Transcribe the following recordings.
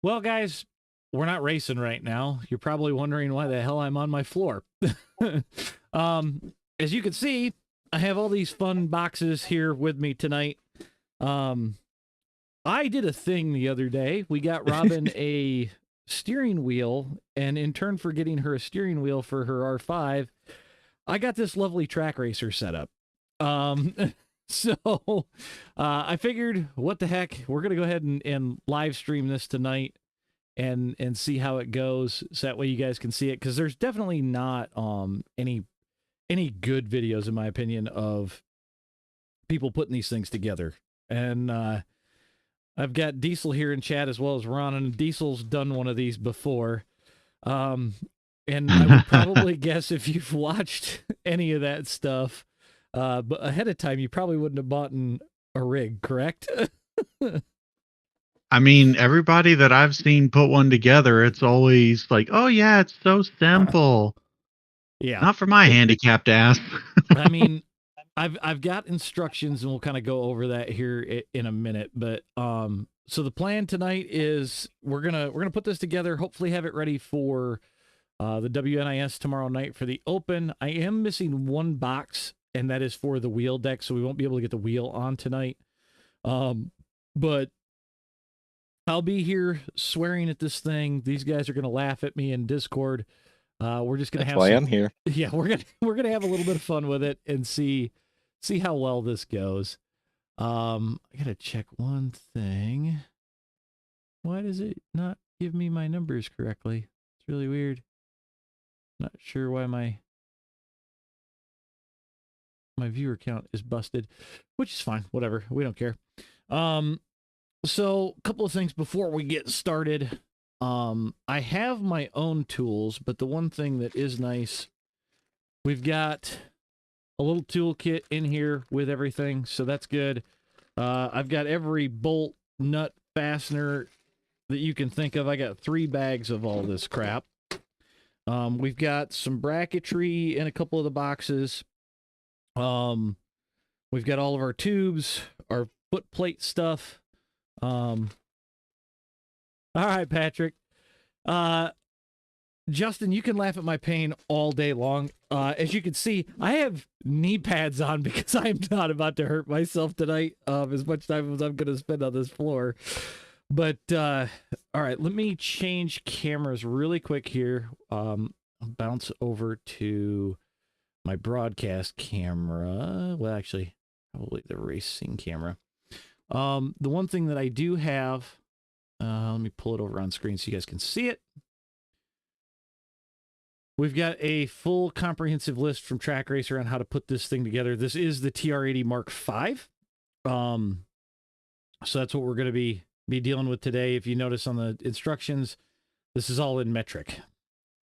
Well, guys, we're not racing right now. You're probably wondering why the hell I'm on my floor. As you can see, I have all these fun boxes here with me tonight. I did a thing the other day. We got Robin a steering wheel, and in turn for getting her a steering wheel for her R5, I got this lovely track racer set up. So I figured, what the heck, we're going to go ahead and live stream this tonight and see how it goes, so that way you guys can see it, because there's definitely not any good videos, in my opinion, of people putting these things together. And I've got Diesel here in chat as well as Ron, and Diesel's done one of these before. And I would probably guess if you've watched any of that stuff but ahead of time, you probably wouldn't have bought a rig, correct? I mean, everybody that I've seen put one together, it's always like, oh yeah, it's so simple. Yeah. Not for my handicapped ass. I mean, I've got instructions, and we'll kind of go over that here in a minute. But so the plan tonight is we're gonna put this together. Hopefully, have it ready for the WNIS tomorrow night for the Open. I am missing one box, and that is for the wheel deck, so we won't be able to get the wheel on tonight. But I'll be here swearing at this thing. These guys are gonna laugh at me in Discord. We're just gonna That's have why I'm here. Yeah, we're gonna have a little bit of fun with it and see how well this goes. I gotta check one thing. Why does it not give me my numbers correctly? It's really weird. Not sure why my viewer count is busted, which is fine. Whatever. We don't care. So a couple of things before we get started. I have my own tools, but the one thing that is nice, we've got a little toolkit in here with everything, so that's good. I've got every bolt, nut, fastener that you can think of. I got 3 bags of all this crap. We've got some bracketry in a couple of the boxes. We've got all of our tubes, our foot plate stuff. All right, Patrick. Justin, you can laugh at my pain all day long. As you can see, I have knee pads on because I'm not about to hurt myself tonight, as much time as I'm going to spend on this floor. But, all right, let me change cameras really quick here. I'll bounce over to my broadcast camera. Well, actually, probably the racing camera. The one thing that I do have, let me pull it over on screen so you guys can see it. We've got a full comprehensive list from Track Racer on how to put this thing together. This is the TR80 Mark V. So that's what we're going to be dealing with today. If you notice on the instructions, this is all in metric.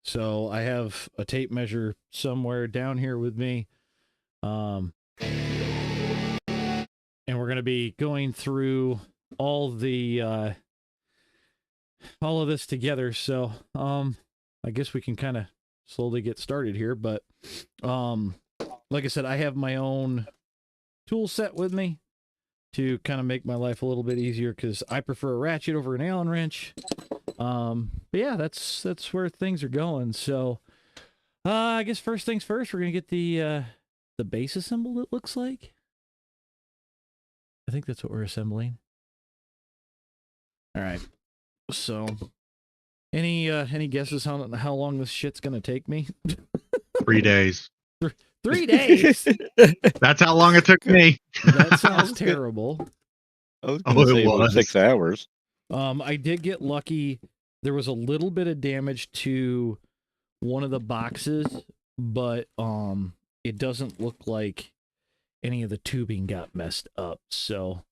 So I have a tape measure somewhere down here with me. And we're going to be going through all of this together. So I guess we can kind of slowly get started here, but like I said, I have my own tool set with me to kind of make my life a little bit easier, because I prefer a ratchet over an Allen wrench. But yeah, that's where things are going. So I guess first things first, we're gonna get the base assembled, it looks like. I think that's what we're assembling. All right, so any guesses how long this shit's gonna take me? 3 days. 3 days. That's how long it took me. That sounds terrible. I was going to say about 6 hours. I did get lucky. There was a little bit of damage to one of the boxes, but it doesn't look like any of the tubing got messed up. So,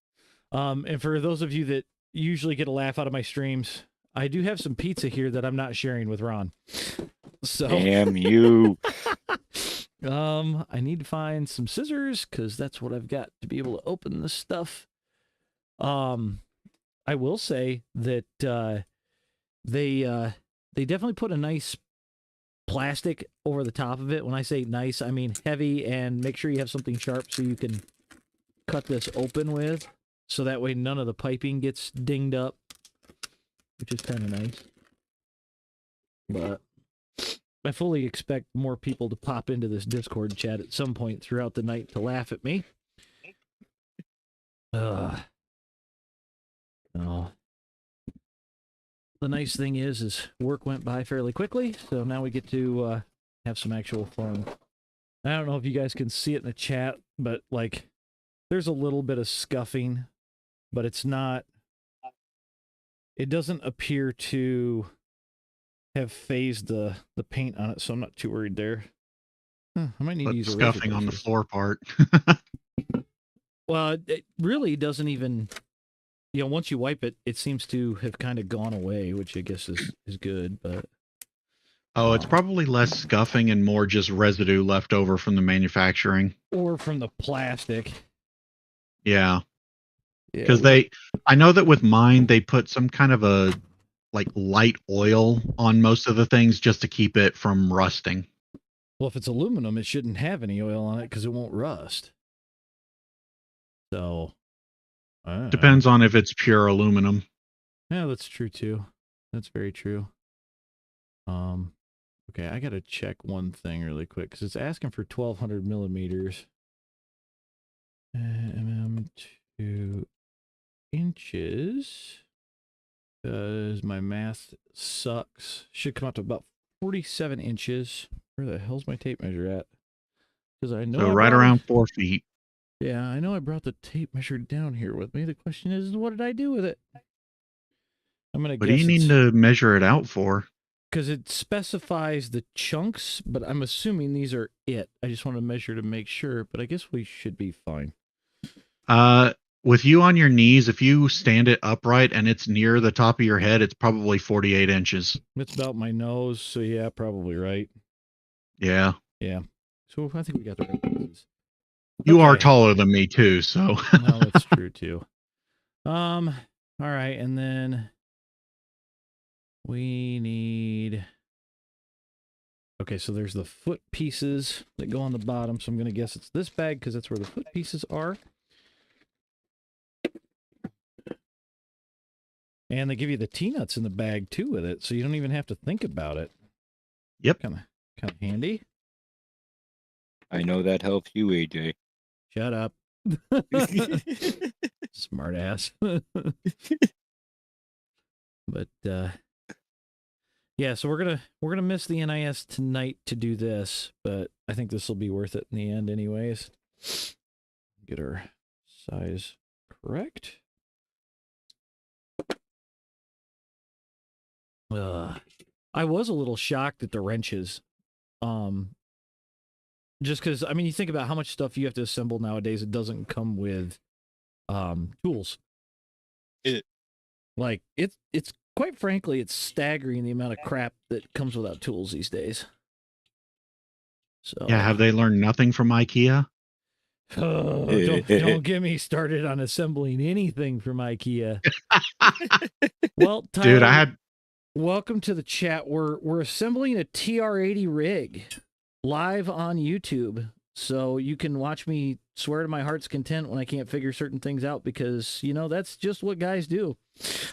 and for those of you that usually get a laugh out of my streams, I do have some pizza here that I'm not sharing with Ron. So damn you. I need to find some scissors, because that's what I've got to be able to open this stuff. I will say that they definitely put a nice plastic over the top of it. When I say nice, I mean heavy, and make sure you have something sharp so you can cut this open with, so that way none of the piping gets dinged up. which is kind of nice. But I fully expect more people to pop into this Discord chat at some point throughout the night to laugh at me. Oh. The nice thing is work went by fairly quickly, so now we get to have some actual fun. I don't know if you guys can see it in the chat, but like, there's a little bit of scuffing, but it's not. It doesn't appear to have phased the paint on it, so I'm not too worried there. I might need to use a razor scuffing on the blade. floor part. Well, it really doesn't even. You know, once you wipe it, it seems to have kind of gone away, which I guess is good, but... Oh, it's probably less scuffing and more just residue left over from the manufacturing. Or from the plastic. Yeah. Because I know that with mine, they put some kind of a, like, light oil on most of the things just to keep it from rusting. Well, if it's aluminum, it shouldn't have any oil on it because it won't rust. So... Depends on if it's pure aluminum. Yeah, that's true too. That's very true. Okay, I gotta check one thing really quick because it's asking for 1200 millimeters. Mm, 2 inches. Because my math sucks. Should come out to about 47 inches. Where the hell's my tape measure at? Because I know. So right around 4 feet. Yeah, I know I brought the tape measure down here with me. The question is, what did I do with it? I'm going to guess. What do you need to measure it out for? Because it specifies the chunks, but I'm assuming these are it. I just want to measure to make sure, but I guess we should be fine. With you on your knees, if you stand it upright and it's near the top of your head, it's probably 48 inches. It's about my nose, so yeah, probably right. Yeah. Yeah. So I think we got the right pieces. You are taller than me too, so. No, that's true too. All right, and then we need. Okay, so there's the foot pieces that go on the bottom, so I'm going to guess it's this bag because that's where the foot pieces are. And they give you the T-nuts in the bag too with it, so you don't even have to think about it. Yep. Kind of handy. I know that helps you, AJ. Shut up. Smart ass. But yeah, so we're gonna miss the NIS tonight to do this, but I think this will be worth it in the end anyways. Get our size correct. I was a little shocked at the wrenches. Just because, I mean, you think about how much stuff you have to assemble nowadays, it doesn't come with tools. Like, it's quite frankly, it's staggering the amount of crap that comes without tools these days. So yeah, have they learned nothing from IKEA? Oh, don't get me started on assembling anything from IKEA. Well, Tyler, dude, welcome to the chat. We're assembling a TR-80 rig live on YouTube, so you can watch me swear to my heart's content when I can't figure certain things out because, you know, that's just what guys do.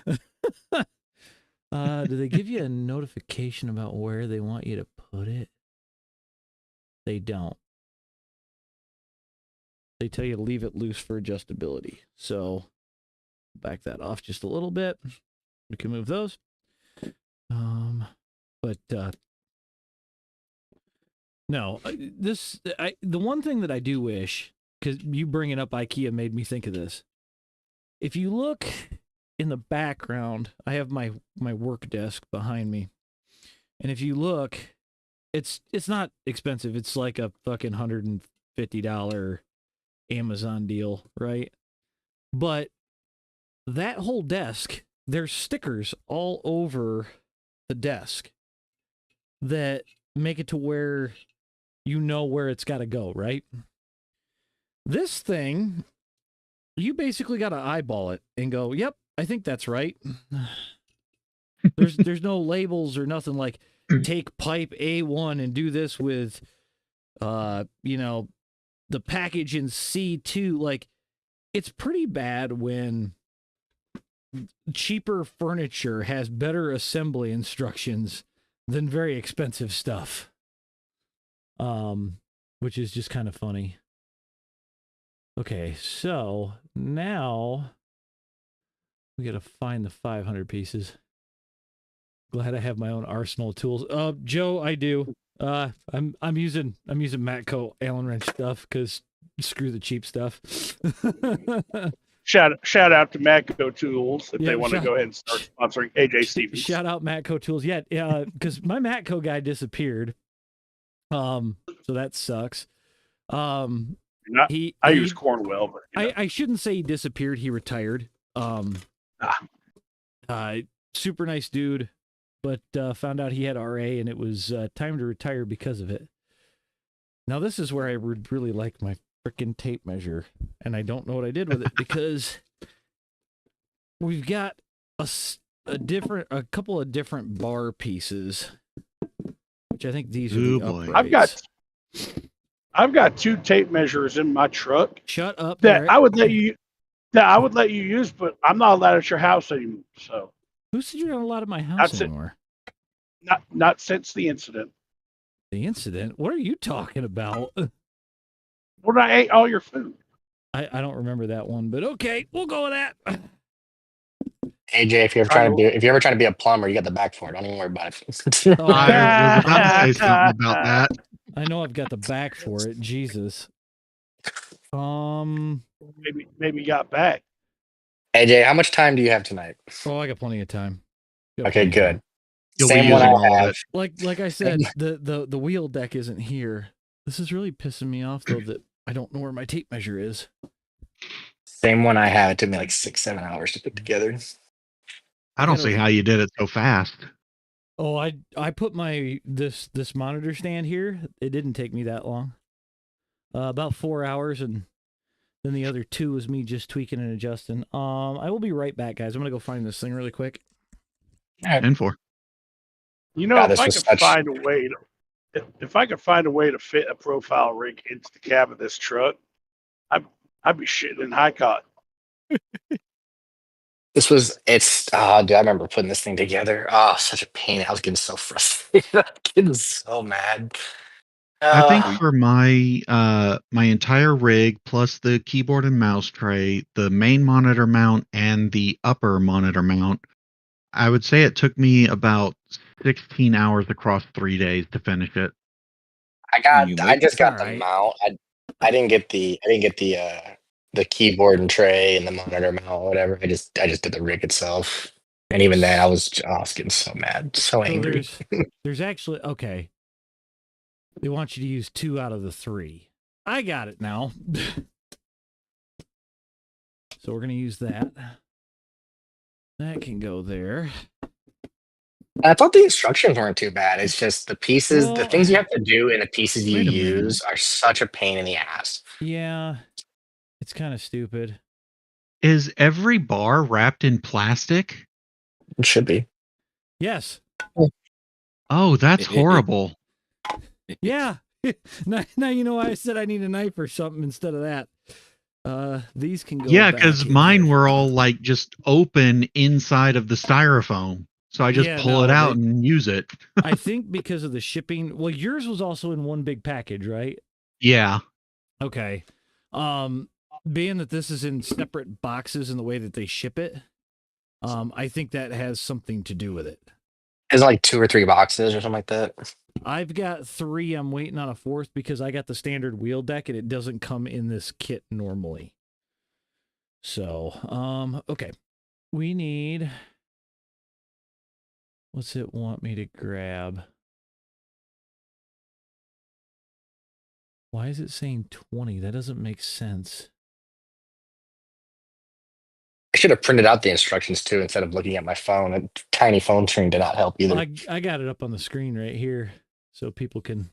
Do they give you a notification about where they want you to put it? They don't. They tell you to leave it loose for adjustability. So back that off just a little bit. We can move those. No, the one thing that I do wish, because you bringing up IKEA made me think of this. If you look in the background, I have my work desk behind me. And if you look, it's not expensive. It's like a fucking $150 Amazon deal, right? But that whole desk, there's stickers all over the desk that make it to where you know where it's got to go, right? This thing, you basically got to eyeball it and go, yep, I think that's right. There's no labels or nothing like take pipe A1 and do this with you know, the package in C2. Like, it's pretty bad when cheaper furniture has better assembly instructions than very expensive stuff. Which is just kind of funny. Okay, so now we got to find the 500 pieces. Glad I have my own arsenal of tools. Joe, I do. I'm using Matco Allen wrench stuff because screw the cheap stuff. Shout out to Matco Tools if they want to go ahead and start sponsoring AJ Stevens. Shout out Matco Tools. Yeah, because my Matco guy disappeared. So that sucks. I use Cornwell, but I shouldn't say he disappeared. He retired. Super nice dude, but found out he had RA and it was time to retire because of it. Now this is where I would really like my freaking tape measure, and I don't know what I did with it because we've got a couple of different bar pieces, which I think these are the uprights. I've got 2 tape measures in my truck. Shut up. That I would let you use, but I'm not allowed at your house anymore. So who said you're not allowed at my house anymore? Not since the incident. The incident? What are you talking about? When I ate all your food. I don't remember that one, but okay, we'll go with that. AJ, if you're ever trying to be a plumber, you got the back for it. Don't even worry about it. I was about to say something about that. I know I've got the back for it. Jesus. Maybe you got back. AJ, how much time do you have tonight? Oh, I got plenty of time. Okay, good. Same one I have. Like I said, the wheel deck isn't here. This is really pissing me off though that I don't know where my tape measure is. Same one I have. It took me like 6-7 hours to put together. I don't see how you did it so fast. Oh, I put my this monitor stand here. It didn't take me that long. About 4 hours, and then the other 2 was me just tweaking and adjusting. I will be right back, guys. I'm gonna go find this thing really quick. And 4. You know, if I could find a way to fit a profile rig into the cab of this truck, I'd be shitting in high cotton. Dude, I remember putting this thing together. Oh, such a pain. I was getting so frustrated. Getting so mad. I think for my my entire rig plus the keyboard and mouse tray, the main monitor mount and the upper monitor mount, I would say it took me about 16 hours across 3 days to finish it. I just got the mount. I didn't get the keyboard and tray and the monitor mount or whatever. I just did the rig itself. And even then I was getting so mad, so angry. There's actually okay. They want you to use 2 out of the 3. I got it now. So we're going to use that. That can go there. I thought the instructions weren't too bad. It's just the pieces, the things you have to do and the pieces you use are such a pain in the ass. Yeah. It's kind of stupid. Is every bar wrapped in plastic? It should be. Yes. Oh, that's horrible. Yeah. Now you know why I said I need a knife or something instead of that. These can go. Yeah, because mine were all like just open inside of the styrofoam. So I just pull it out and use it. I think because of the shipping. Well, yours was also in one big package, right? Yeah. Okay. Being that this is in separate boxes in the way that they ship it, I think that has something to do with it. It's like 2 or 3 boxes or something like that. I've got 3. I'm waiting on a 4th because I got the standard wheel deck and it doesn't come in this kit normally. So, okay. We need... What's it want me to grab? Why is it saying 20? That doesn't make sense. I should have printed out the instructions too instead of looking at my phone. A tiny phone screen did not help either. I got it up on the screen right here so people can.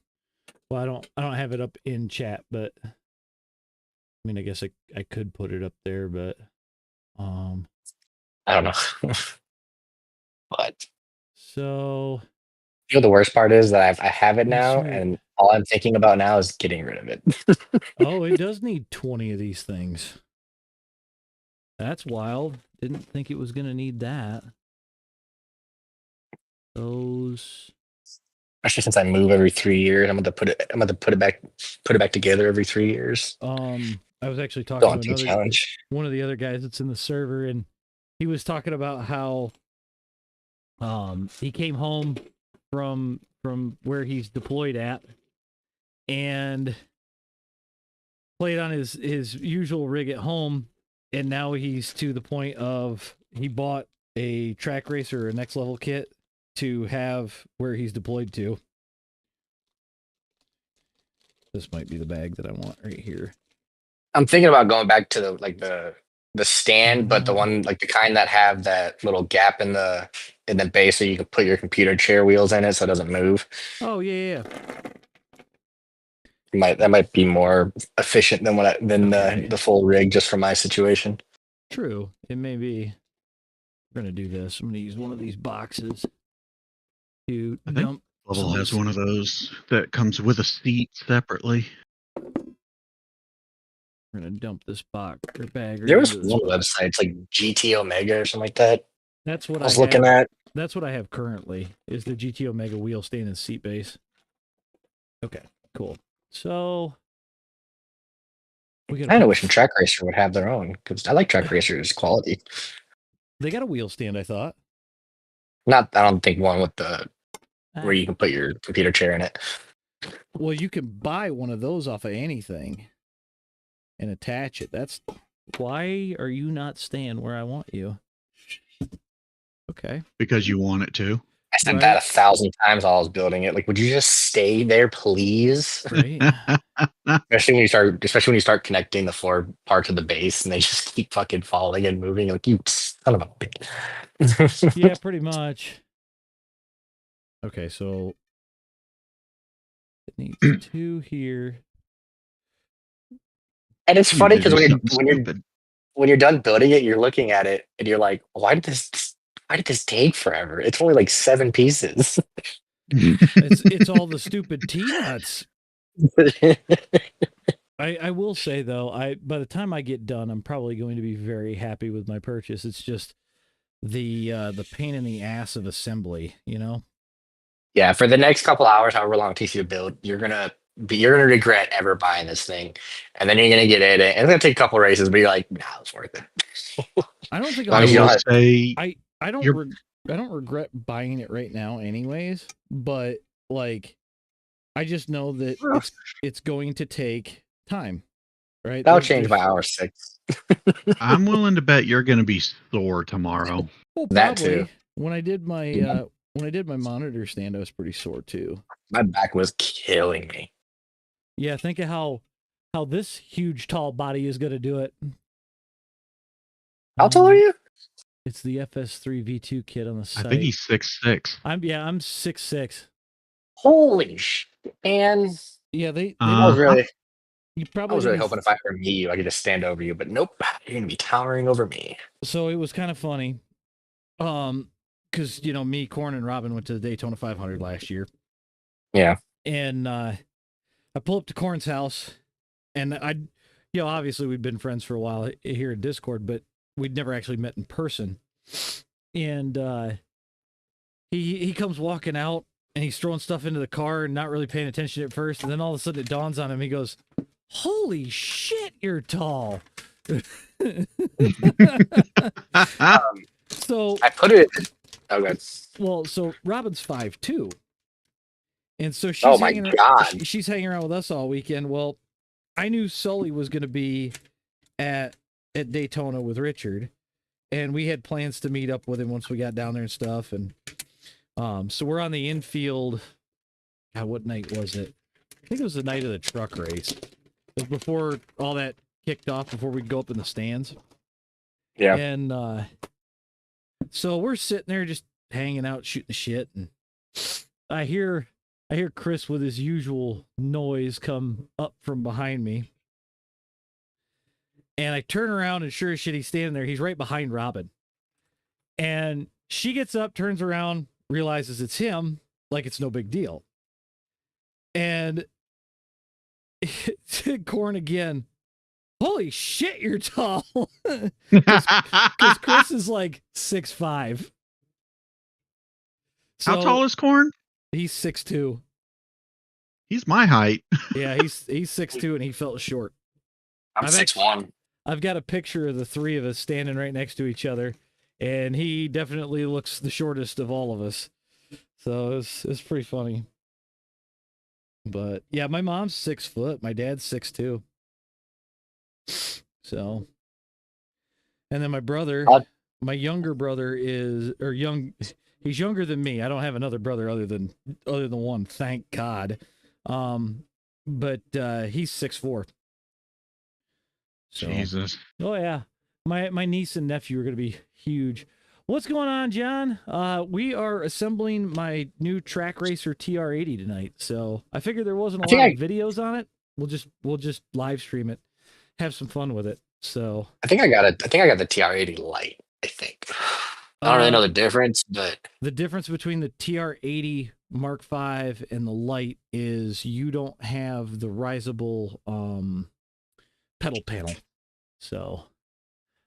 Well, I don't have it up in chat, but I mean, I guess I could put it up there, but I don't know. But so you know, the worst part is that I have it now, and all I'm thinking about now is getting rid of it. Oh, it does need 20 of these things. That's wild. Didn't think it was gonna need that. Those. Especially since I move every 3 years, I'm gonna put it back together every 3 years. I was actually talking to Challenge. one of the other guys that's in the server, and he was talking about how he came home from where he's deployed at and played on his usual rig at home, and now he's to the point of he bought a track racer or a next level kit to have where he's deployed to. This might be the bag that I want right here. I'm thinking about going back to the stand, but the one like the kind that have that little gap in the base so you can put your computer chair wheels in it so it doesn't move. Oh yeah. That might be more efficient than the full rig just for my situation. True, it may be. We're gonna do this. I'm gonna use one of these boxes to dump. Level has one of those that comes with a seat separately. We're gonna dump this box or bag. There was one website, it's like GT Omega or something like that. That's what I was looking at. That's what I have currently. Is the GT Omega wheel stand and seat base? Okay, cool. So I kind of wish Track Racer would have their own because I like Track Racer's quality. They got a wheel stand, I thought. I don't think one with the where you can put your computer chair in it. Well, you can buy one of those off of anything and attach it. That's why are you not staying where I want you? Okay. Because you want it to. I said that 1,000 times while I was building it. Like, would you just stay there, please? Right. Especially when you start connecting the 4 parts of the base and they just keep fucking falling and moving. Like, you son of a bitch. Yeah, pretty much. Okay, so it needs 2 here. And it's funny because when you're done building it, you're looking at it and you're like, why did this take forever? It's only like 7 pieces. It's all the stupid T-nuts. I will say though, by the time I get done, I'm probably going to be very happy with my purchase. It's just the pain in the ass of assembly, you know? Yeah, for the next couple hours, however long it takes you to build, you're gonna regret ever buying this thing, and then you're gonna get it, and it's gonna take a couple races, but you're like, nah, it's worth it. I don't think I will say I don't regret buying it right now, anyways. But like, I just know that it's going to take time, right? That'll change by hour 6. I'm willing to bet you're going to be sore tomorrow. Well, that too. When I did my monitor stand, I was pretty sore too. My back was killing me. Yeah, think of how this huge tall body is going to do it. How tall are you? It's the FS3 V2 kit on the site. I think he's 6'6". I'm 6'6". Holy shit, man! Yeah, I was really probably hoping if I ever meet you, I could just stand over you, but nope, you're gonna be towering over me. So it was kind of funny, because me, Corn, and Robin went to the Daytona 500 last year. Yeah, and I pull up to Corn's house, and obviously we'd been friends for a while here in Discord, but we'd never actually met in person. And he comes walking out, and he's throwing stuff into the car and not really paying attention at first, and then all of a sudden it dawns on him. He goes, "Holy shit, you're tall!" So I put it. Okay. Well, so Robin's 5'2", and so she's she's hanging around with us all weekend. Well, I knew Sully was going to be at Daytona with Richard, and we had plans to meet up with him once we got down there and stuff. And so we're on the infield. God, what night was it? I think it was the night of the truck race. It was before all that kicked off, before we'd go up in the stands. Yeah. And so we're sitting there just hanging out, shooting the shit, and I hear Chris with his usual noise come up from behind me. And I turn around, and sure as shit, he's standing there. He's right behind Robin. And she gets up, turns around, realizes it's him, like it's no big deal. And Corn again, Holy shit, you're tall. Because Chris is like 6'5". So How tall is Corn? he's 6'2". He's my height. Yeah, he's 6'2", and he felt short. I'm 6'1". I've got a picture of the three of us standing right next to each other, and he definitely looks the shortest of all of us. So it's pretty funny. But yeah, my mom's 6 foot. My dad's 6'2". So, and then my brother, my younger brother he's younger than me. I don't have another brother other than one, thank God. But he's 6'4". So, Jesus. Oh yeah. My niece and nephew are going to be huge. What's going on, John? We are assembling my new Trak Racer TR80 tonight. So I figured there wasn't a lot of videos on it. We'll just live stream it. Have some fun with it. So I think I got the TR80 Lite, I think. I don't really know the difference, but the difference between the TR80 Mark V and the Lite is you don't have the riseable pedal panel. So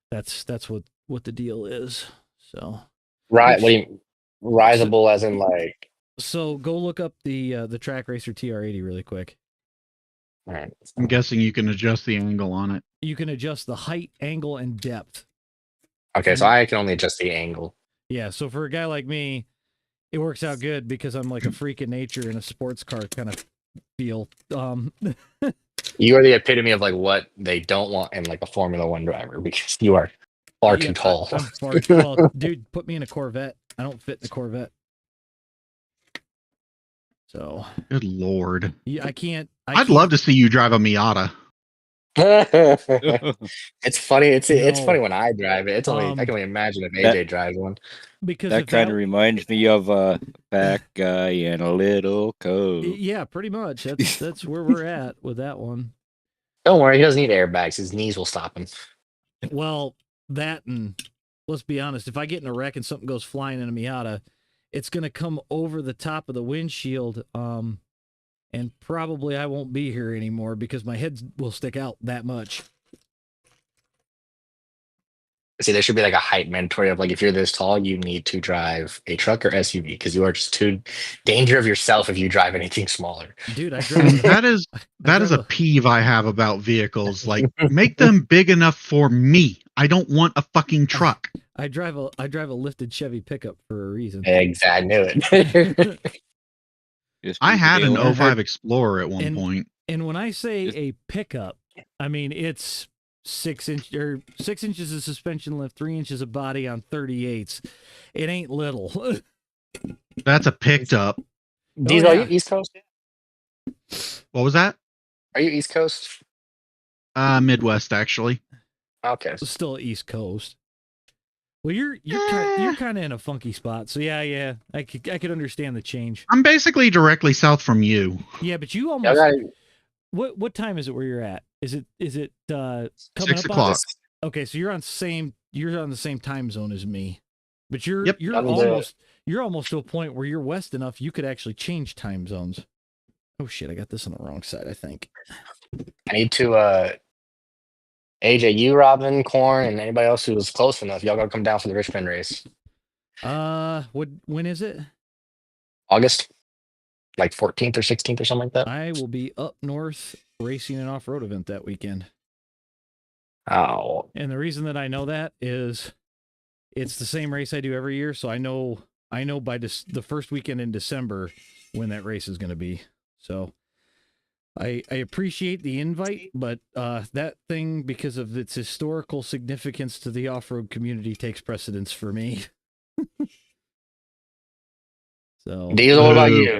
that's what the deal is. So right, what do you riseable as in like? So go look up the Trak Racer TR80 really quick. All right. I'm guessing you can adjust the angle on it. You can adjust the height, angle, and depth. Okay, so I can only adjust the angle. Yeah, so for a guy like me, it works out good because I'm like a freak of nature in a sports car kind of feel. You are the epitome of like what they don't want in like a Formula One driver because you are far too tall. I'm far too tall. Dude, put me in a Corvette. I don't fit in a Corvette. So good Lord. Yeah, I'd love to see you drive a Miata. It's funny. It's funny when I drive it. It's only I can only imagine if AJ drives one. Because that kind of reminds me of a fat guy in a little coat. Yeah, pretty much. That's where we're at with that one. Don't worry, he doesn't need airbags. His knees will stop him. Well, that and let's be honest, if I get in a wreck and something goes flying in a Miata, it's going to come over the top of the windshield, and probably I won't be here anymore because my head will stick out that much. See, there should be like a height mandatory of like if you're this tall, you need to drive a truck or SUV because you are just too danger of yourself if you drive anything smaller. Dude, I drive that is a peeve I have about vehicles. Like, make them big enough for me. I don't want a fucking truck. I drive a lifted Chevy pickup for a reason. Exactly, I knew it. I had an 05 Explorer at one point. And when I say a pickup, I mean it's 6 inches of suspension lift, 3 inches of body on 38s. It ain't little. That's a picked up. Diesel, are you East Coast? What was that? Are you East Coast? Midwest, actually. Okay. Still East Coast. Well, you're kind of in a funky spot, so yeah, I could understand the change. I'm basically directly south from you. Yeah, but you almost. What time is it where you're at? Is it coming 6 up o'clock? Okay, so you're on the same time zone as me, but you're almost to a point where you're west enough you could actually change time zones. Oh shit, I got this on the wrong side, I think. I need to AJ, you, Robin, Corn, and anybody else who was close enough, y'all gotta come down for the Richmond race. When is it? August, like 14th or 16th or something like that. I will be up north racing an off-road event that weekend. Oh. And the reason that I know that is it's the same race I do every year, so I know by the first weekend in December when that race is going to be. So I appreciate the invite, but that thing, because of its historical significance to the off-road community, takes precedence for me. So, Diesel, what about you?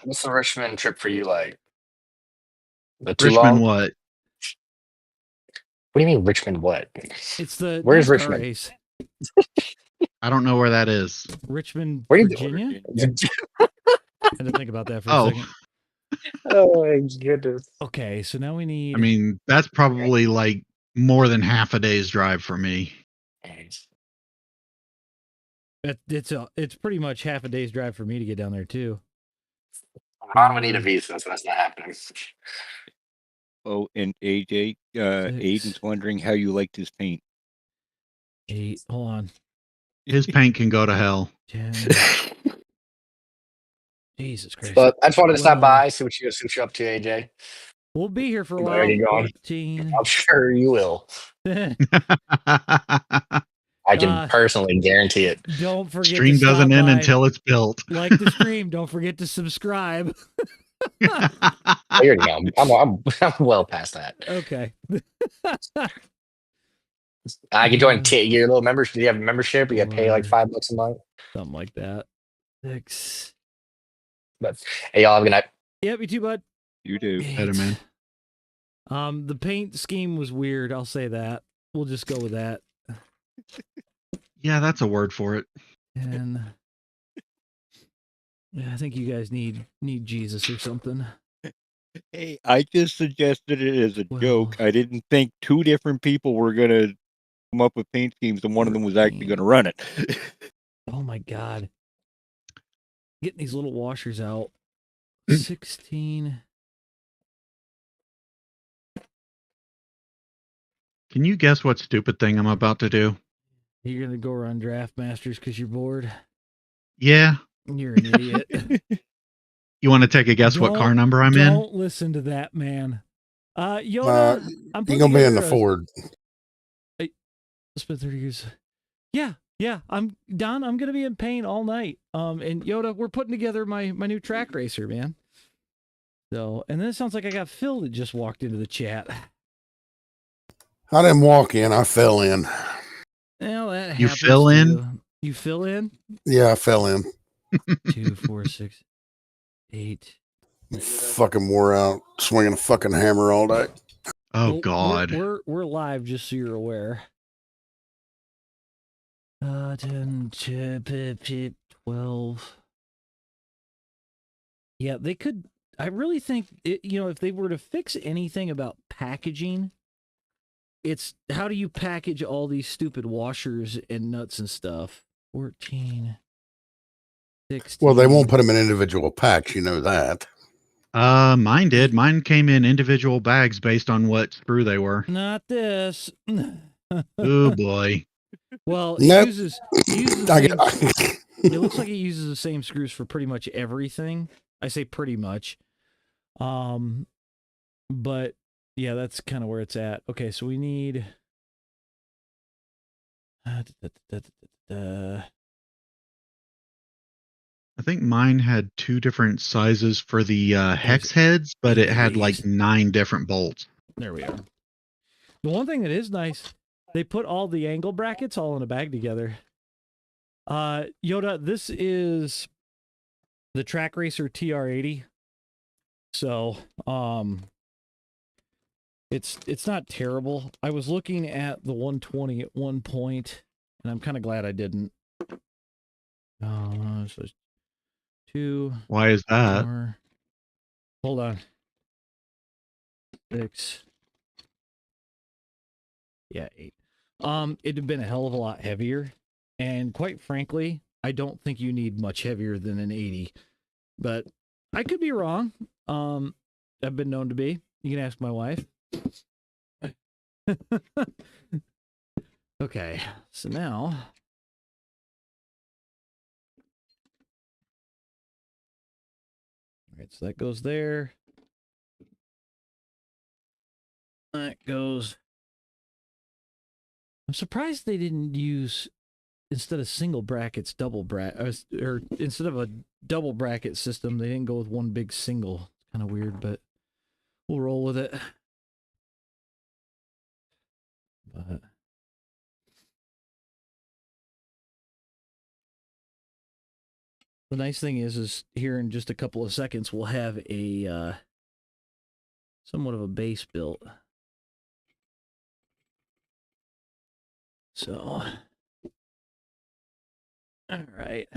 What's the Richmond trip for you like? Richmond what? What do you mean Richmond what? It's the Where's Richmond? Race. I don't know where that is. Richmond, Virginia? I had to think about that for a second. Oh my goodness. Okay, so now we need. I mean, that's probably like more than half a day's drive for me. It's pretty much half a day's drive for me to get down there too. I'm gonna need a visa, so that's not happening. Oh, and AJ, Aiden's wondering how you liked his paint. 8. Hold on. His paint can go to hell. 10. Jesus Christ. But I just wanted to stop 12. by, see what you're up to, AJ. We'll be here for a Where while. are you going? 14. I'm sure you will. I can personally guarantee it. Don't forget Stream to doesn't stop end by. until it's built. Like the stream. Don't forget to subscribe. I already know. I'm well past that. Okay. I can join your little membership. Do you have a membership? You got to pay like $5 a month. Something like that. 6. But hey, y'all have a good night. Yep, you too, bud. You do. 8. Better, man. The paint scheme was weird. I'll say that. We'll just go with that. Yeah, that's a word for it. And yeah, I think you guys need Jesus or something. Hey, I just suggested it as a Well, joke. I didn't think 2 different people were gonna come up with paint schemes, and one of them was actually gonna run it. Oh my God. Getting these little washers out. 16. Can you guess what stupid thing I'm about to do? You're gonna go run Draft Masters because you're bored. Yeah. You're an idiot. You want to take a guess what car number I'm in? Don't listen to that man. Yoda, I'm you're gonna be in the Ford. Spent 30 years. Yeah. I'm Don. I'm gonna be in pain all night. And Yoda, we're putting together my new track racer, man. So, and then it sounds like I got Phil that just walked into the chat. I didn't walk in. I fell in. Well, that You happens fell in? too. You fill in? Yeah, I fell in. 2, 4, 6, 8. Fucking wore out swinging a fucking hammer all day. Oh, Well, God. We're live, just so you're aware. 10, 12. Yeah, they could. I really think if they were to fix anything about packaging, it's how do you package all these stupid washers and nuts and stuff. 14, 16. Well, they won't put them in individual packs. You know that. Mine did. Mine came in individual bags based on what screw they were. Not this. Oh, boy. Well, Nope. it uses the same, it looks like it uses the same screws for pretty much everything. I say pretty much. But yeah, that's kind of where it's at. Okay, so we need I think mine had 2 different sizes for the hex heads, but it had like 9 different bolts. There we are. The one thing that is nice, they put all the angle brackets all in a bag together. Yoda, this is the Track Racer TR80. So, it's not terrible. I was looking at the 120 at one point, and I'm kind of glad I didn't. So 2. Why is that? 4, hold on. 6. Yeah, 8. It'd have been a hell of a lot heavier, and quite frankly, I don't think you need much heavier than an 80. But I could be wrong. I've been known to be. You can ask my wife. Okay, so now. All right, so that goes there. That goes. I'm surprised they didn't use, instead of single brackets, double bracket, or instead of a double bracket system, they didn't go with one big single. It's kind of weird, but we'll roll with it. But the nice thing is here in just a couple of seconds, we'll have a somewhat of a base built. So, all right.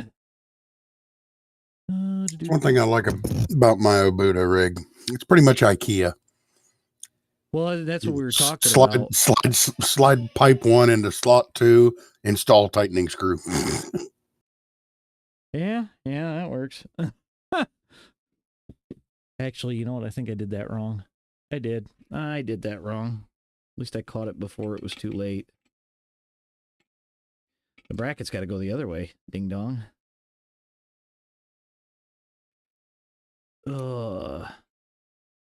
One thing I like about my Obuda rig, it's pretty much IKEA. Well, that's what we were talking about. Slide pipe 1 into slot 2, install tightening screw. Yeah, that works. Actually, you know what? I think I did that wrong. I did. I did that wrong. At least I caught it before it was too late. The bracket's got to go the other way. Ding dong.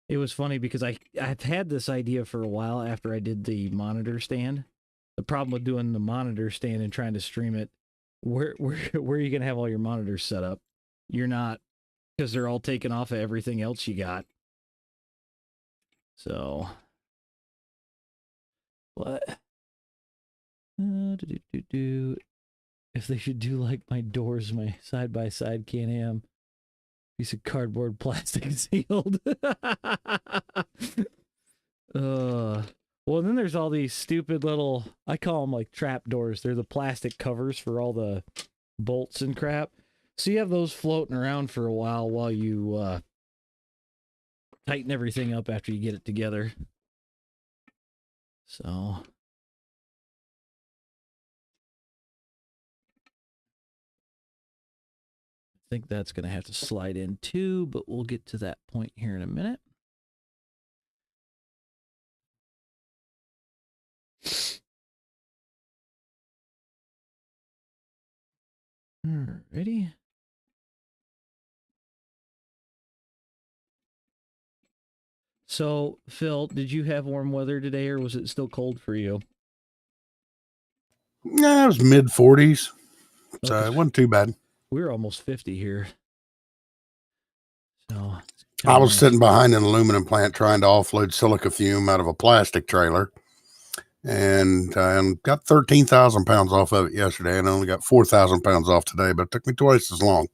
It was funny because I've had this idea for a while after I did the monitor stand. The problem with doing the monitor stand and trying to stream it, where are you gonna have all your monitors set up? You're not, because they're all taken off of everything else you got. So, what? If they should do like my doors, my side-by-side Can-Am. Piece of cardboard plastic sealed. Well, then there's all these stupid little, I call them like trap doors. They're the plastic covers for all the bolts and crap. So you have those floating around for a while you tighten everything up after you get it together. So I think that's going to have to slide in too, but we'll get to that point here in a minute. Alrighty. So, Phil, did you have warm weather today, or was it still cold for you? Nah, it was mid 40s, so it wasn't too bad. We were almost 50 here. So I was sitting behind an aluminum plant trying to offload silica fume out of a plastic trailer, and got 13,000 pounds off of it yesterday, and I only got 4,000 pounds off today, but it took me twice as long.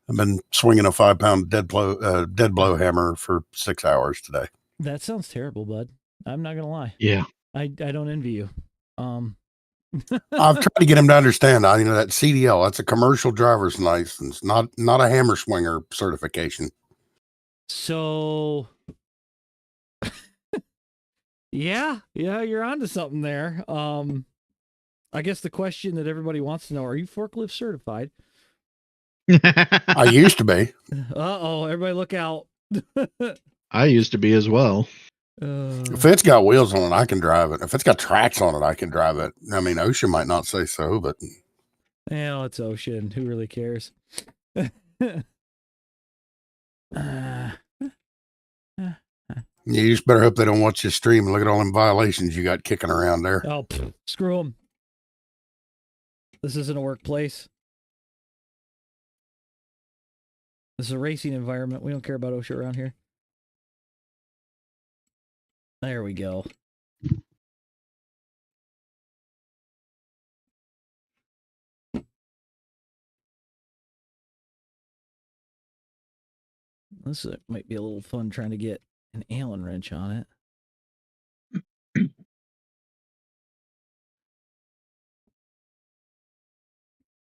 I've been swinging a 5-pound dead blow hammer for 6 hours today. That sounds terrible, bud. I'm not gonna lie. Yeah, I don't envy you. I've tried to get him to understand. That CDL, that's a commercial driver's license, not a hammer swinger certification. So, yeah, you're onto something there. I guess the question that everybody wants to know: are you forklift certified? I used to be. Uh-oh, everybody look out. I used to be as well. If it's got wheels on it, I can drive it. If it's got tracks on it, I can drive it. I mean, OSHA might not say so, but well, it's OSHA. Who really cares? You just better hope they don't watch your stream and look at all them violations you got kicking around there. Oh, screw them. This isn't a workplace. This is a racing environment. We don't care about OSHA around here. There we go. This might be a little fun trying to get an Allen wrench on it.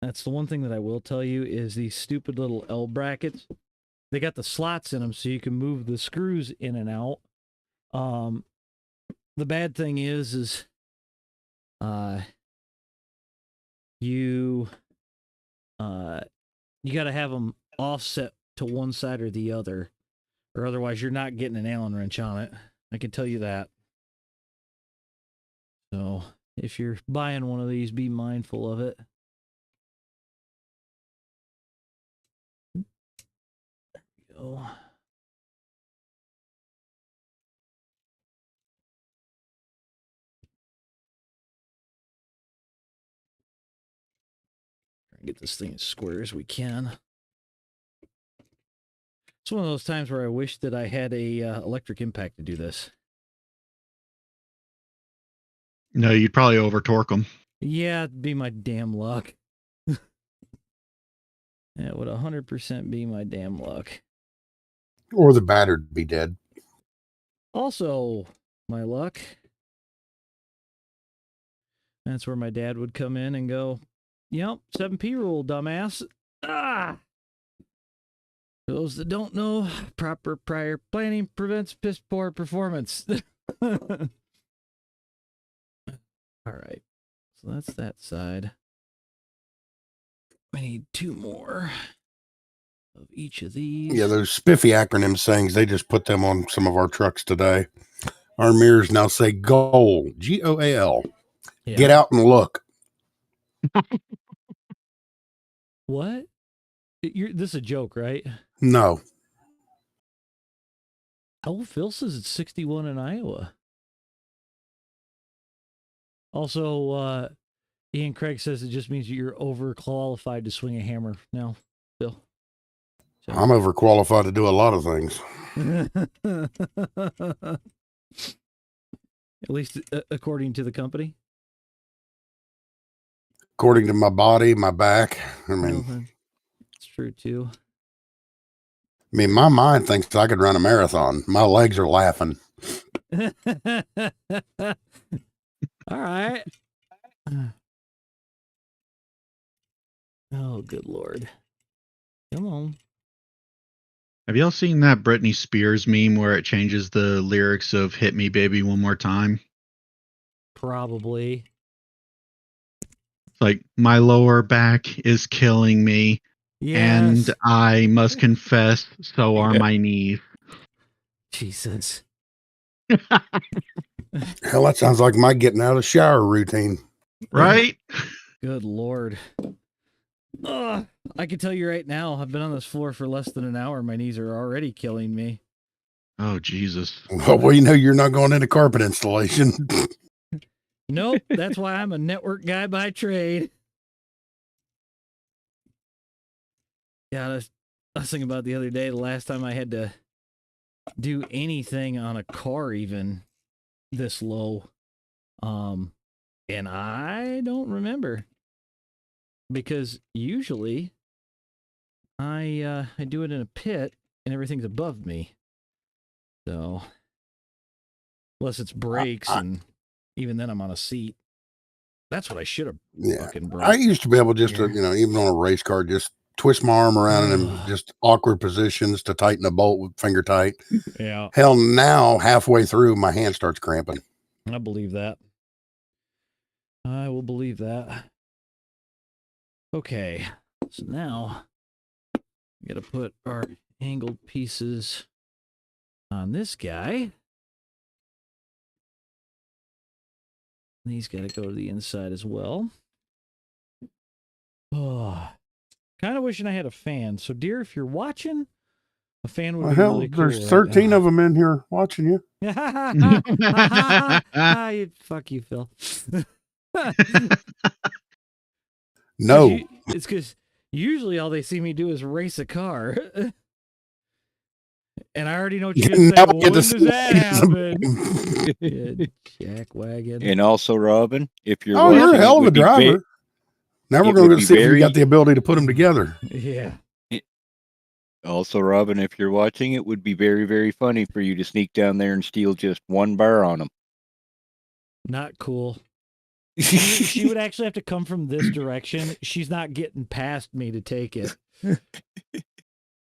That's the one thing that I will tell you is these stupid little L brackets. They got the slots in them so you can move the screws in and out. The bad thing is you got to have them offset to one side or the other, or otherwise you're not getting an Allen wrench on it. I can tell you that. So if you're buying one of these, be mindful of it. There we go. Get this thing as square as we can. It's one of those times where I wish that I had a electric impact to do this. No, you'd probably over torque them. Yeah, it'd be my damn luck. It would 100% be my damn luck. Or the battery'd be dead. Also, my luck. That's where my dad would come in and go, yep, 7P rule, dumbass. Ah! For those that don't know, proper prior planning prevents piss poor performance. All right. So that's that side. I need two more. of each of these. Yeah, those spiffy acronym sayings, they just put them on some of our trucks today. Our mirrors now say GOAL, GOAL. Yeah. Get out and look. What? This is a joke, right? No. Oh, Phil says it's 61 in Iowa. Also, Ian Craig says it just means you're overqualified to swing a hammer now, Phil. So. I'm overqualified to do a lot of things. At least according to the company. According to my body, my back. I mean, it's true too. I mean, my mind thinks I could run a marathon. My legs are laughing. All right. Oh, good Lord. Come on. Have y'all seen that Britney Spears meme where it changes the lyrics of Hit Me Baby One More Time? Probably. It's like, my lower back is killing me. Yes. And I must confess, so are my knees. Jesus. Hell, that sounds like my getting out of the shower routine. Right? Good Lord. I can tell you right now, I've been on this floor for less than an hour. My knees are already killing me. Oh, Jesus. Well, you know you're not going into carpet installation. Nope. That's why I'm a network guy by trade. Yeah, I was thinking about the other day, the last time I had to do anything on a car even this low. And I don't remember. Because usually I do it in a pit and everything's above me. So unless it's brakes and even then I'm on a seat. That's what I should have fucking brought. I used to be able just to, even on a race car, just twist my arm around in just awkward positions to tighten a bolt with finger tight. Yeah. Hell, now halfway through my hand starts cramping. I believe that. I will believe that. Okay, so now we got to put our angled pieces on this guy. These got to go to the inside as well. Oh, kind of wishing I had a fan. So, dear, if you're watching, a fan would be really cool. There's 13 of them in here watching you. Fuck you, Phil. No. It's because usually all they see me do is race a car. And I already know what you're going to say. When does that happen? Jack wagon. And also, Robin, if you're you're a hell of a driver. Now we're going to see if you got the ability to put them together. Yeah. Also, Robin, if you're watching, it would be very, very funny for you to sneak down there and steal just one bar on them. Not cool. She would actually have to come from this direction. She's not getting past me to take it.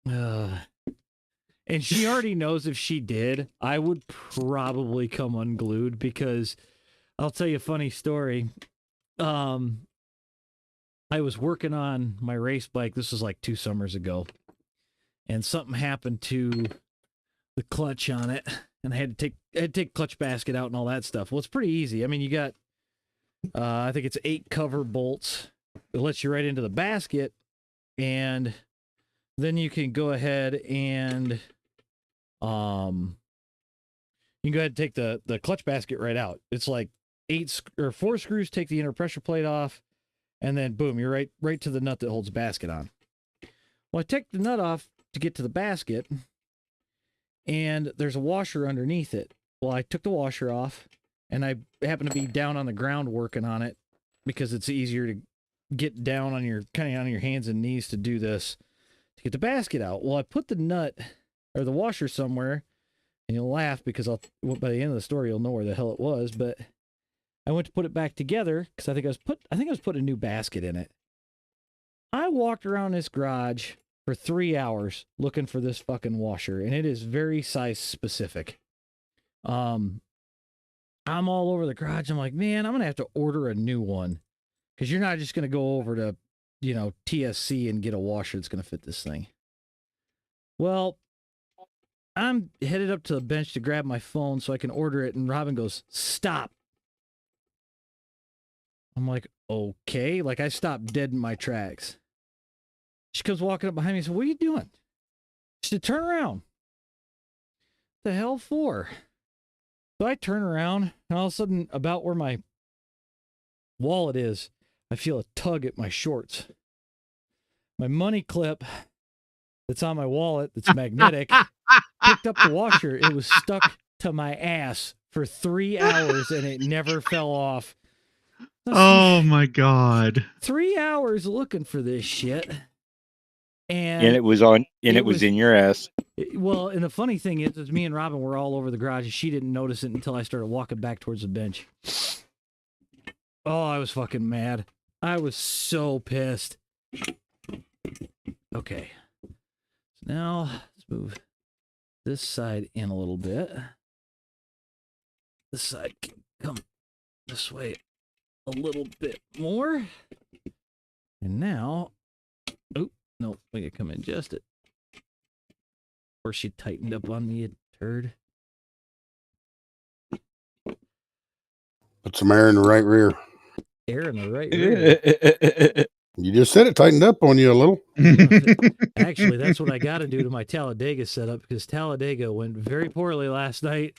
And she already knows if she did, I would probably come unglued because I'll tell you a funny story. I was working on my race bike. This was like 2 summers ago. And something happened to the clutch on it. And I had to take clutch basket out and all that stuff. Well, it's pretty easy. I mean, you got I think it's 8 cover bolts. It lets you right into the basket, and then you can go ahead and you can go ahead and take the clutch basket right out. It's like 4 screws take the inner pressure plate off, and then boom, you're right to the nut that holds the basket on. Well, I take the nut off to get to the basket, and there's a washer underneath it. Well, I took the washer off. And I happen to be down on the ground working on it because it's easier to get down on your hands and knees to do this, to get the basket out. Well, I put the nut or the washer somewhere, and you'll laugh because by the end of the story, you'll know where the hell it was. But I went to put it back together because I think I was putting a new basket in it. I walked around this garage for 3 hours looking for this fucking washer, and it is very size specific. I'm all over the garage. I'm like, man, I'm going to have to order a new one because you're not just going to go over to, TSC and get a washer that's going to fit this thing. Well, I'm headed up to the bench to grab my phone so I can order it, and Robin goes, "Stop." I'm like, okay. Like, I stopped dead in my tracks. She comes walking up behind me and says, "What are you doing?" She said, "Turn around." The hell for? So I turn around, and all of a sudden, about where my wallet is, I feel a tug at my shorts. My money clip that's on my wallet that's magnetic picked up the washer. It was stuck to my ass for 3 hours, and it never fell off. Oh my God. 3 hours looking for this shit. And it was on, and it was in your ass. Well, and the funny thing is me and Robin were all over the garage, and she didn't notice it until I started walking back towards the bench. Oh, I was fucking mad. I was so pissed. Okay. So now, let's move this side in a little bit. This side can come this way a little bit more. And now, oh, no, we can come and adjust it. Of course, she tightened up on me, you turd. Put some air in the right rear. Air in the right rear. You just said it tightened up on you a little. Actually, that's what I got to do to my Talladega setup, because Talladega went very poorly last night.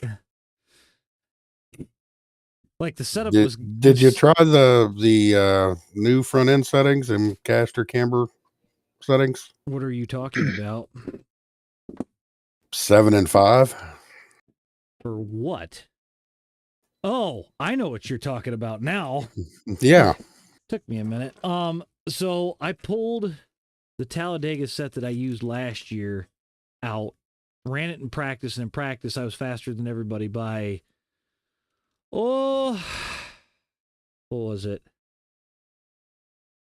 Like, the setup was... Did you try the new front end settings and caster camber settings? What are you talking about? 7 and 5. For what? Oh, I know what you're talking about now. Yeah. Took me a minute. So I pulled the Talladega set that I used last year out, ran it in practice, and in practice I was faster than everybody by, what was it?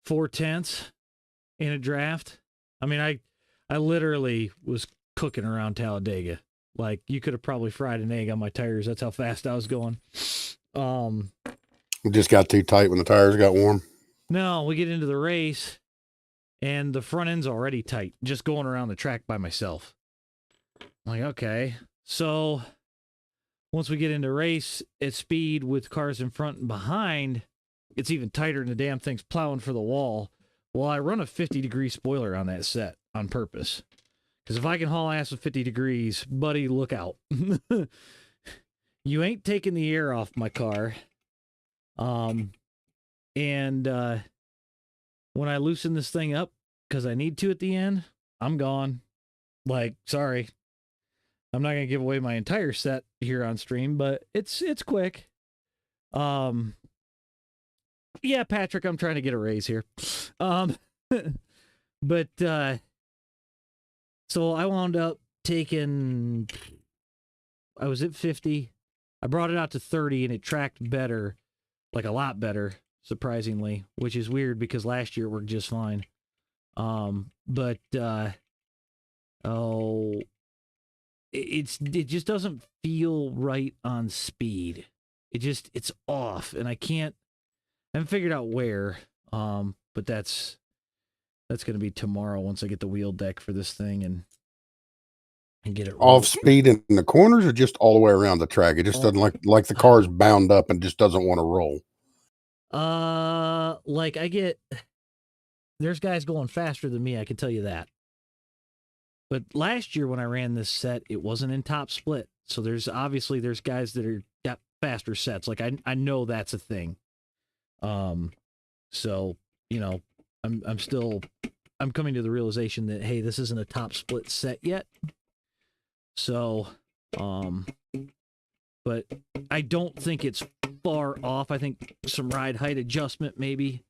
0.4 in a draft. I mean, I literally was cooking around Talladega. Like, you could have probably fried an egg on my tires. That's how fast I was going. It just got too tight when the tires got warm. No, we get into the race, and the front end's already tight, just going around the track by myself. I'm like, okay. So once we get into race at speed with cars in front and behind, it's even tighter, and the damn thing's plowing for the wall. Well, I run a 50-degree spoiler on that set on purpose. Because if I can haul ass with 50 degrees, buddy, look out. You ain't taking the air off my car. And when I loosen this thing up, because I need to at the end, I'm gone. Like, sorry. I'm not going to give away my entire set here on stream, but it's quick. Yeah, Patrick, I'm trying to get a raise here. But, so I wound up taking, I was at 50. I brought it out to 30, and it tracked better, like a lot better, surprisingly, which is weird because last year it worked just fine. It just doesn't feel right on speed. It's off, and I haven't figured out where. But that's going to be tomorrow once I get the wheel deck for this thing and get it off speed in the corners, or just all the way around the track. It just doesn't like the car's bound up and just doesn't want to roll. Like there's guys going faster than me, I can tell you that. But last year when I ran this set, it wasn't in top split. So there's guys that got faster sets. Like I know that's a thing. So, you know, I'm coming to the realization that, hey, this isn't a top split set yet. So, but I don't think it's far off. I think some ride height adjustment maybe.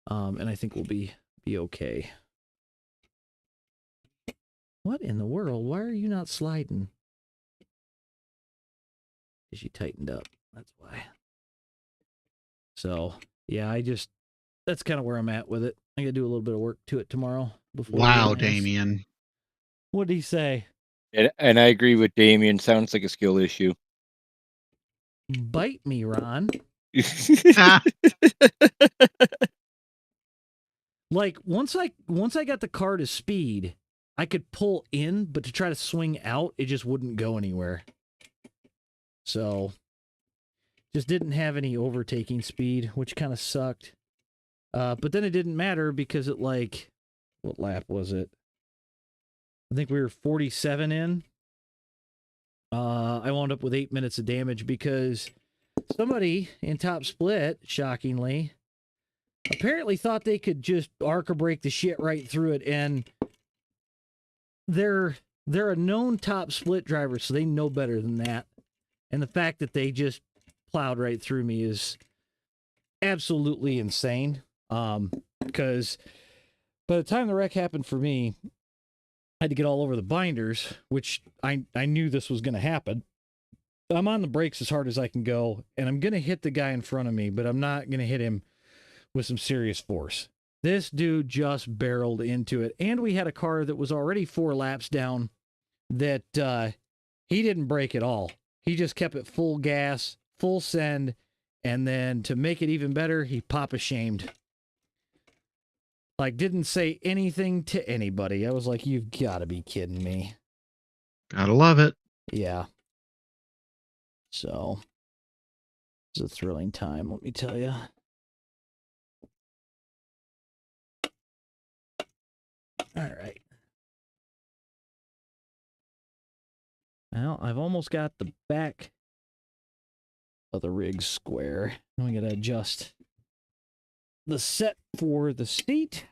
And I think we'll be okay. What in the world? Why are you not sliding? Because you tightened up. That's why. So, yeah, that's kind of where I'm at with it. I got to do a little bit of work to it tomorrow. Wow, Damien. What did he say? And I agree with Damien. Sounds like a skill issue. Bite me, Ron. Like, once I got the car to speed, I could pull in, but to try to swing out, it just wouldn't go anywhere. So just didn't have any overtaking speed, which kind of sucked. But then it didn't matter because it like, what lap was it? I think we were 47 in. I wound up with 8 minutes of damage because somebody in top split, shockingly, apparently thought they could just arc or break the shit right through it, and they're a known top split driver, so they know better than that. And the fact that they just plowed right through me is absolutely insane. Because by the time the wreck happened for me, I had to get all over the binders, which I knew this was going to happen. I'm on the brakes as hard as I can go, and I'm going to hit the guy in front of me, but I'm not going to hit him with some serious force. This dude just barreled into it, and we had a car that was already 4 laps down that he didn't brake at all. He just kept it full gas, full send, and then to make it even better, he papa-shamed. Like, didn't say anything to anybody. I was like, you've got to be kidding me. Gotta love it. Yeah. So, it's a thrilling time, let me tell you. All right. Well, I've almost got the back of the rig square. Now we got to adjust the set for the seat.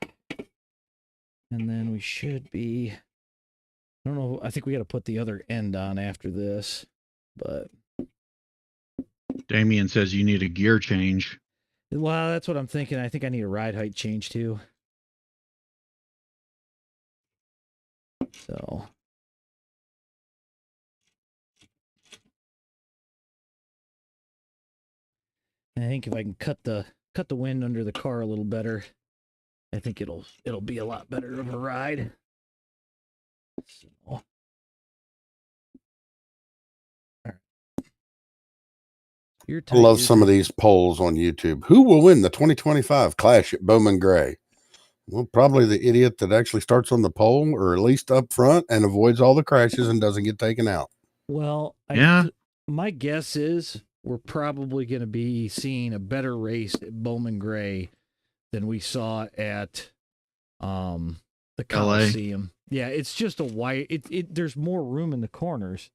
And then we should be... I don't know. I think we got to put the other end on after this. But... Damien says you need a gear change. Well, that's what I'm thinking. I think I need a ride height change too. So... I think if I can cut the wind under the car a little better, I think it'll be a lot better of a ride. So. All right. I love some of these polls on YouTube. Who will win the 2025 Clash at Bowman Gray? Well, probably the idiot that actually starts on the pole, or at least up front, and avoids all the crashes and doesn't get taken out. Well, my guess is we're probably going to be seeing a better race at Bowman Gray than we saw at the Coliseum. Yeah, it's just a wide. There's more room in the corners.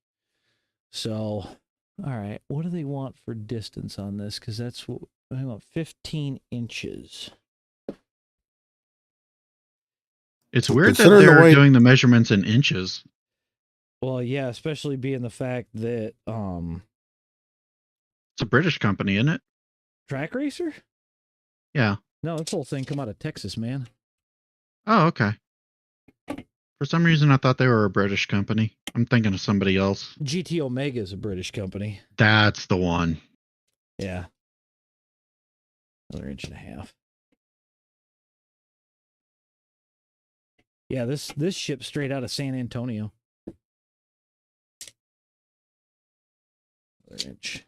So, all right, what do they want for distance on this? Because that's what I want, 15 inches. It's weird that they're doing the measurements in inches. Well, yeah, especially being the fact that it's a British company, isn't it? Track Racer? Yeah. No, this whole thing come out of Texas, man. Oh, okay. For some reason, I thought they were a British company. I'm thinking of somebody else. GT Omega is a British company. That's the one. Yeah. Another 1.5 inches. Yeah, this ships straight out of San Antonio. Another inch.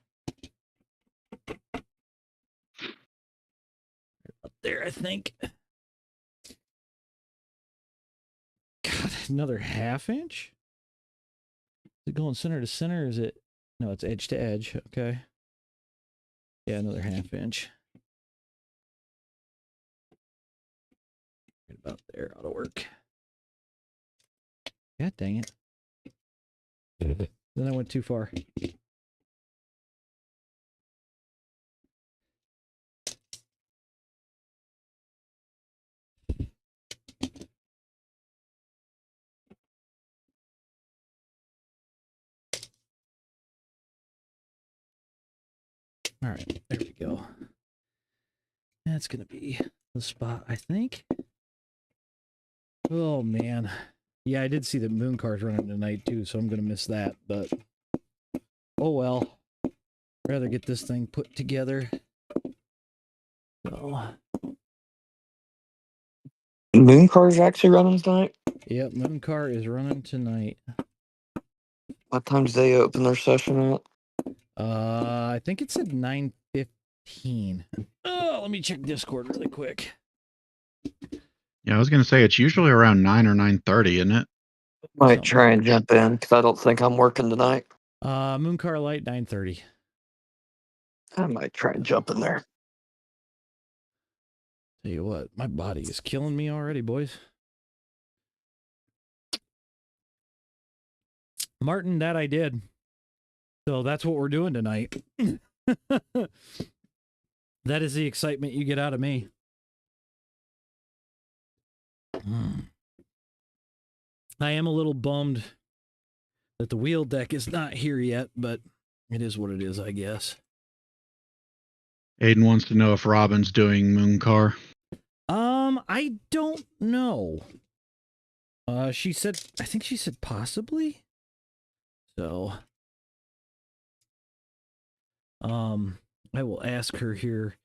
Up there, I think. God, another 1/2 inch? Is it going center to center? Or is it? No, it's edge to edge. Okay. Yeah, another 1/2 inch. Right about there. Ought to work. God dang it. Then I went too far. All right, there we go. That's going to be the spot, I think. Oh, man. Yeah, I did see the moon cars running tonight, too, so I'm going to miss that. But, oh, well. Rather get this thing put together. So. Moon car's actually running tonight? Yep, moon car is running tonight. What time do they open their session at? I think it said 9:15. Oh, let me check Discord really quick. Yeah, I was going to say it's usually around 9 or 9:30, isn't it? Might try and jump in because I don't think I'm working tonight. Mooncar Light 9:30. I might try and jump in there. Tell you what, my body is killing me already, boys. Martin, that I did. So that's what we're doing tonight. That is the excitement you get out of me. I am a little bummed that the wheel deck is not here yet, but it is what it is, I guess. Aiden wants to know if Robin's doing Mooncar. I don't know. She said, I think she said possibly. So, I will ask her here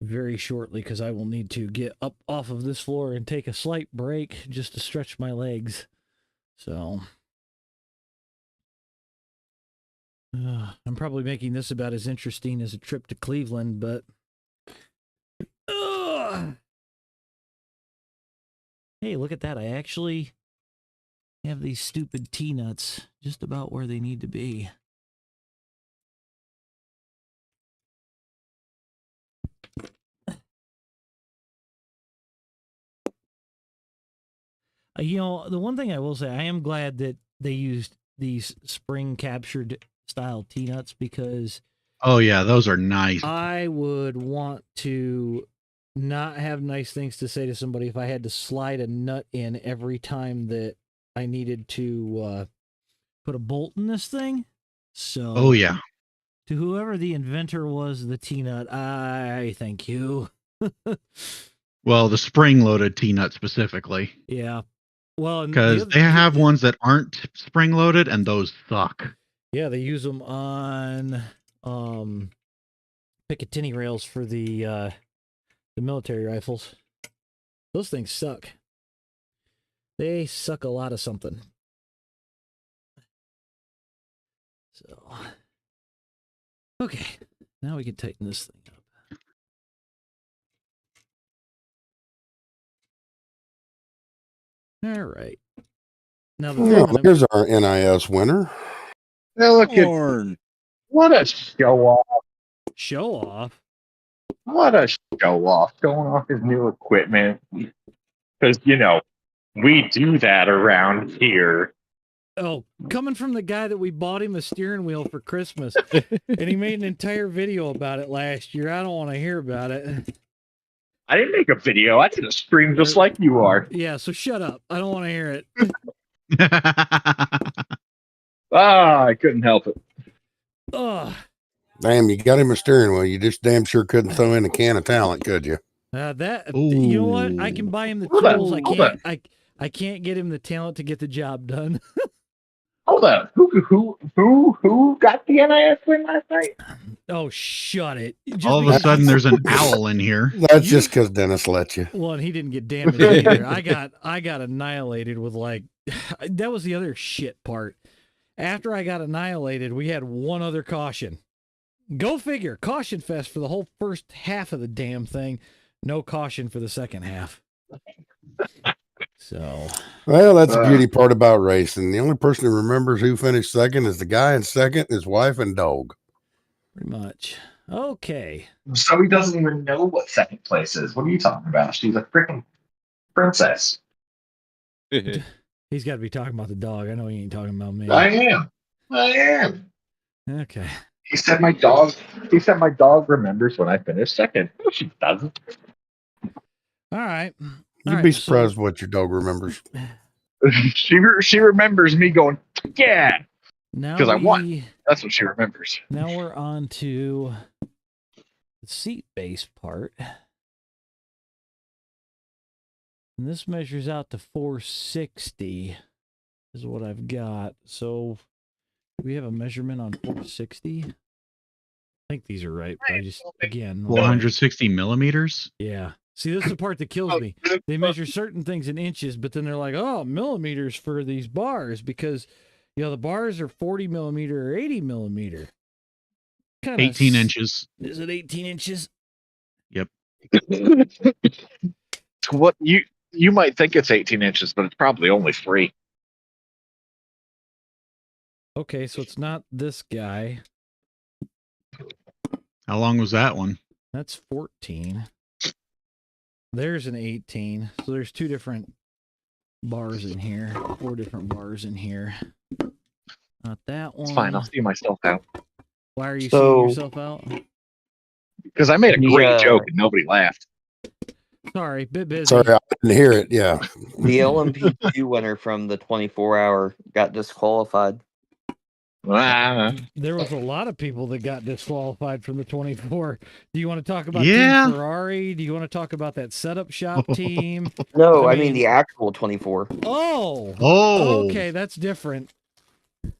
very shortly because I will need to get up off of this floor and take a slight break just to stretch my legs. So, I'm probably making this about as interesting as a trip to Cleveland, but hey, look at that. I actually have these stupid T-nuts just about where they need to be. You know, the one thing I will say, I am glad that they used these spring captured style T-nuts because Oh yeah, those are nice. I would want to not have nice things to say to somebody if I had to slide a nut in every time that I needed to put a bolt in this thing. So, Oh yeah. to whoever the inventor was, the T-nut, I thank you. Well, the spring-loaded T-nut specifically. Yeah. Well, because they have ones that aren't spring-loaded, and those suck. Yeah, they use them on Picatinny rails for the military rifles. Those things suck. They suck a lot of something. So, okay, now we can tighten this thing up. All right. Now there's our NIS winner. Now look at what a show off! Show off. What a show off! Showing off his new equipment because we do that around here. Oh, coming from the guy that we bought him a steering wheel for Christmas, and he made an entire video about it last year. I don't want to hear about it. I didn't make a video. I did a stream just like you are. Yeah, so shut up. I don't want to hear it. I couldn't help it. Damn, you got him a steering wheel. You just damn sure couldn't throw in a can of talent, could you? You know what? I can buy him the tools. I can't get him the talent to get the job done. Hold up. Who got the NIS win last night? Oh, shut it. All of a sudden, there's an owl in here. That's just because Dennis let you. Well, and he didn't get damaged either. I got annihilated with that was the other shit part. After I got annihilated, we had one other caution. Go figure. Caution fest for the whole first half of the damn thing. No caution for the second half. So, well, that's the beauty part about racing. The only person who remembers who finished second is the guy in second, his wife and dog. Pretty much. Okay. So he doesn't even know what second place is. What are you talking about? She's a freaking princess. He's got to be talking about the dog. I know he ain't talking about me. I am. Okay. He said my dog remembers when I finished second. No, she doesn't. All right. You'd be surprised what your dog remembers. She remembers me going, yeah, because I won. That's what she remembers. Now we're on to the seat base part. And this measures out to 460 is what I've got. So do we have a measurement on 460? I think these are right. But I just, again, 460 millimeters? Yeah. See, this is the part that kills me. They measure certain things in inches, but then they're like, oh, millimeters for these bars because, the bars are 40 millimeter or 80 millimeter. 18 inches. Is it 18 inches? Yep. What you might think it's 18 inches, but it's probably only 3. Okay, so it's not this guy. How long was that one? That's 14. There's an 18. So there's 2 different bars in here. 4 different bars in here. Not that one. It's fine. I'll see myself out. Why are you So- seeing yourself out? Because I made a great Yeah. joke and nobody laughed. Sorry, bit busy. Sorry, I didn't hear it. Yeah. The LMP2 winner from the 24-hour got disqualified. Ah. There was a lot of people that got disqualified from the 24. Do you want to talk about Yeah. Team Ferrari? Do you want to talk about that setup shop team? No, I I mean mean- the actual 24. Oh, Oh, okay, that's different.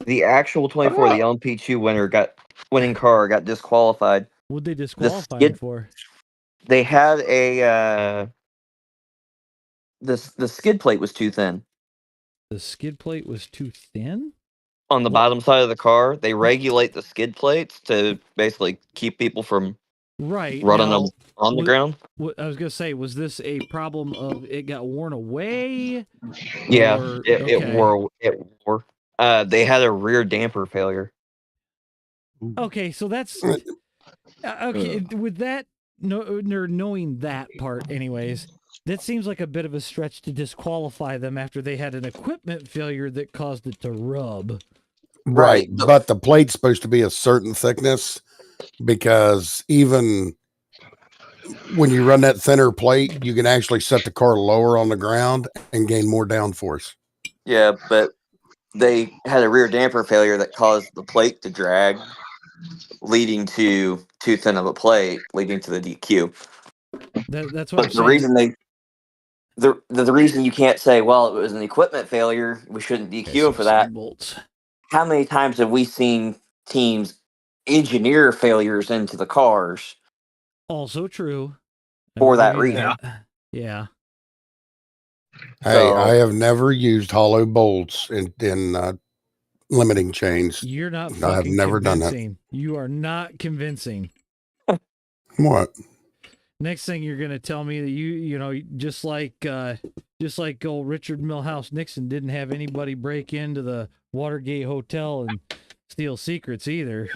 The actual 24, the LMP2 winning car got disqualified. What'd they disqualify him skid- for? They had a the skid plate was too thin The skid plate was too thin? on the bottom side of the car. They regulate the skid plates to basically keep people from Right. running now, them on the would- ground. What I was gonna say, was this a problem of it got worn away? Yeah, Or- it okay. wore. It wore. They had a rear damper failure. Okay, so that's okay. With that, knowing that part, anyways, that seems like a bit of a stretch to disqualify them after they had an equipment failure that caused it to rub. Right. Right. But the plate's supposed to be a certain thickness because even when you run that thinner plate, you can actually set the car lower on the ground and gain more downforce. Yeah, but they had a rear damper failure that caused the plate to drag, leading to too thin of a plate, leading to the DQ. That's what I'm But the saying. reason the reason you can't say, well, it was an equipment failure, we shouldn't DQ Okay, him for that. bolts. How many times have we seen teams engineer failures into the cars? Also true. I For will that give you reason. that. Yeah. Hey, So- I have never used hollow bolts in limiting chains. You're not I have fucking never done that. convincing. You are not convincing. What? Next thing you're gonna tell me that you know, just like old Richard Milhouse Nixon didn't have anybody break into the Watergate Hotel and steal secrets either.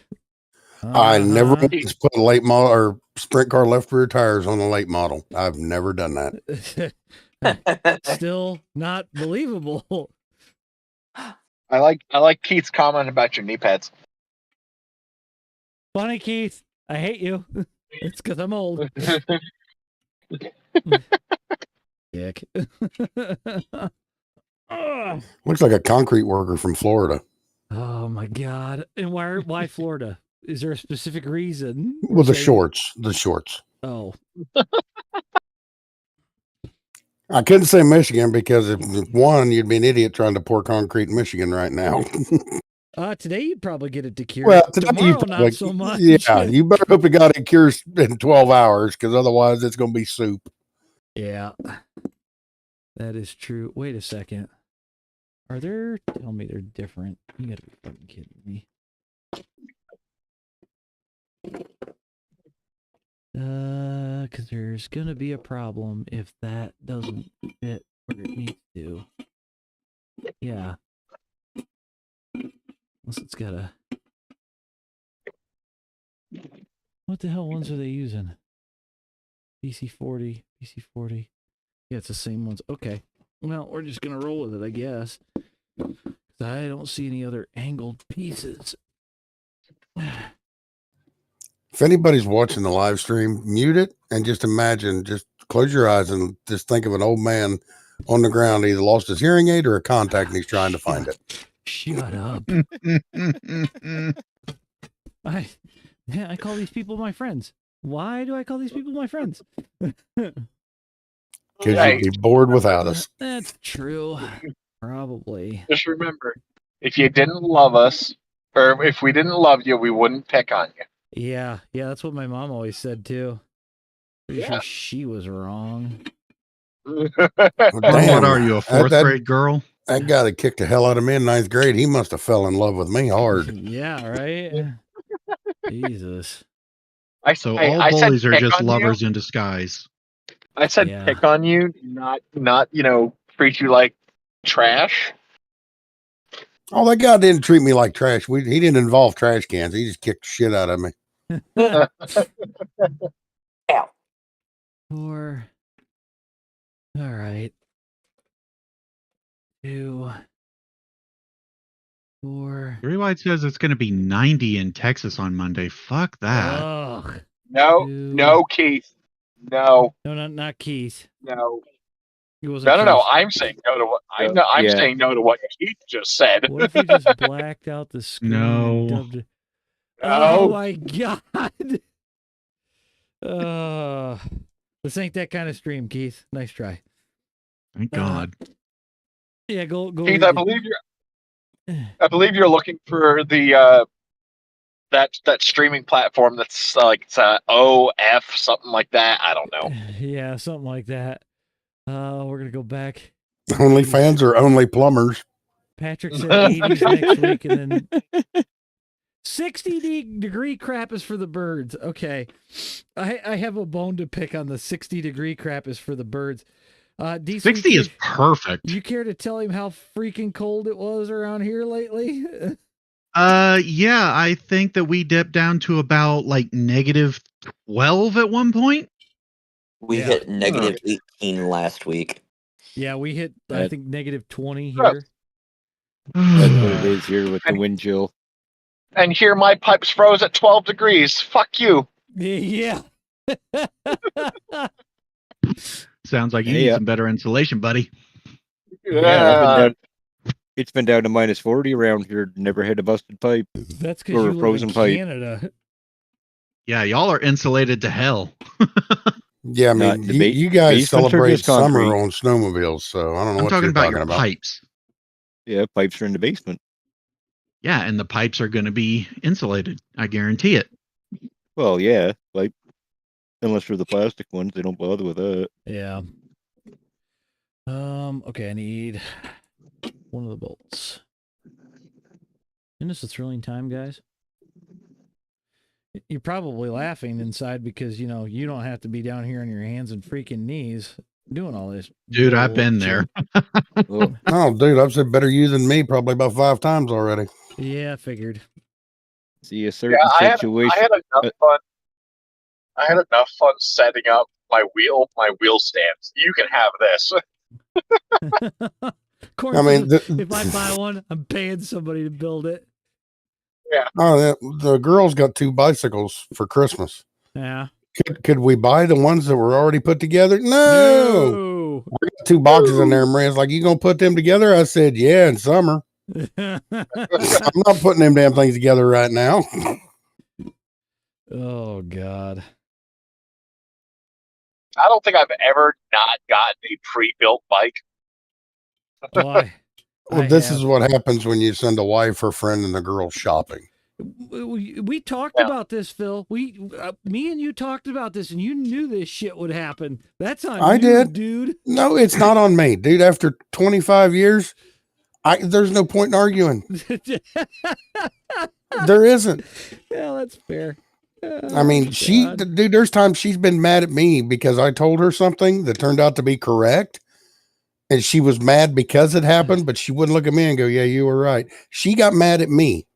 I never Uh-huh. once put a late model or sprint car left rear tires on a late model. I've never done that. Still not believable. I like Keith's comment about your knee pads. Funny, Keith. I hate you. It's because I'm old. Dick. Ugh. Looks like a concrete worker from Florida Oh my god! And why Florida? Is there a specific reason? with the Say- shorts. The shorts. Oh, I couldn't say Michigan because if one, you'd be an idiot trying to pour concrete in Michigan right now. today you'd probably get it to cure. Well, today you Tomorrow, probably- not so much. Yeah, you better hope it got it cured in 12 hours because otherwise it's going to be soup. Yeah, that is true. Wait a second. Are there? Tell me they're different. You gotta be fucking kidding me. Because there's gonna be a problem if that doesn't fit where it needs to. Yeah. Unless it's got a. What the hell ones are they using? PC40, PC40. Yeah, it's the same ones. Okay. Well, we're just gonna roll with it, I guess. 'Cause I don't see any other angled pieces. If anybody's watching the live stream, mute it and just imagine, just close your eyes and just think of an old man on the ground, either lost his hearing aid or a contact and he's trying to find it. Shut up. I call these people my friends. Why do I call these people my friends? Because Right. you'd be bored without us. That's true. Probably. Just remember, if you didn't love us, or if we didn't love you, we wouldn't pick on you. Yeah, that's what my mom always said too. Pretty Yeah. sure she was wrong. Well, What damn, are you, a fourth grade girl? That guy that kicked the hell out of me in ninth grade, he must have fell in love with me hard. Yeah, right? Jesus. So I all said bullies are pick just on lovers You. in disguise. I said Yeah. pick on you, not treat you like trash. Oh, that guy didn't treat me like trash. He didn't involve trash cans. He just kicked the shit out of me. Ow. 4. All right. 2. 4. Gray White says it's going to be 90 in Texas on Monday. Fuck that. Ugh. No, 2. no, Keith. No, No, not Keith. no. It wasn't No. Keith. I'm saying no to what I'm Yeah. saying no to what Keith just said. What if we just blacked out the screen and No. dubbed it? No. Oh my god. This ain't that kind of stream, Keith. Nice try. Thank God. Yeah, go. Keith, read I it. believe you're looking for the that streaming platform that's like it's OF something like that. I don't know. Yeah, something like that. We're gonna go back. Only fans or only plumbers? Patrick said 80s next week, and then 60-degree crap is for the birds. Okay, I have a bone to pick on the 60-degree crap is for the birds. DC, 60 is perfect. You care to tell him how freaking cold it was around here lately? Yeah, I think that we dipped down to about like -12 at one point. We hit negative 18 last week. Yeah, we hit, I think, -20 Gross. here. That's what it is here with the wind chill. And here my pipes froze at 12 degrees. Fuck you. Yeah. Sounds like you need some better insulation, buddy. It's been down to -40 around here. Never had a busted pipe. That's because or you a frozen live in pipe. Canada. Yeah, y'all are insulated to hell. Yeah, I mean, you guys basement or celebrate just summer concrete? on snowmobiles, so I don't know I'm what talking you're about talking your about. pipes. Yeah, pipes are in the basement. Yeah, and the pipes are going to be insulated. I guarantee it. Well, yeah, like unless they're the plastic ones, they don't bother with that. Yeah. Okay, I need one of the bolts. Isn't this a thrilling time, guys? You're probably laughing inside because, you know, you don't have to be down here on your hands and freaking knees doing all this. Dude, I've been there. Oh, dude, I've said better you than me probably about 5 times already. Yeah, I figured. See, a certain situation. I had enough fun. I had enough fun setting up my wheel stands. You can have this. Of course, I mean, if I buy one, I'm paying somebody to build it. Yeah. Oh, the girls got 2 bicycles for Christmas. Yeah. Could we buy the ones that were already put together? No. We got 2 boxes in there. Maria's like, you gonna put them together? I said, yeah, in summer. I'm not putting them damn things together right now. Oh God. I don't think I've ever not gotten a pre-built bike. Oh, Well, this is what happens when you send a wife, her friend, and the girl shopping. We talked about this, Phil. Me and you talked about this, and you knew this shit would happen. That's on I you, did, dude. No, it's not on me, dude. After 25 years, there's no point in arguing. There isn't. Yeah, that's fair. I mean, dude, there's times she's been mad at me because I told her something that turned out to be correct. And she was mad because it happened, but she wouldn't look at me and go, yeah, you were right. She got mad at me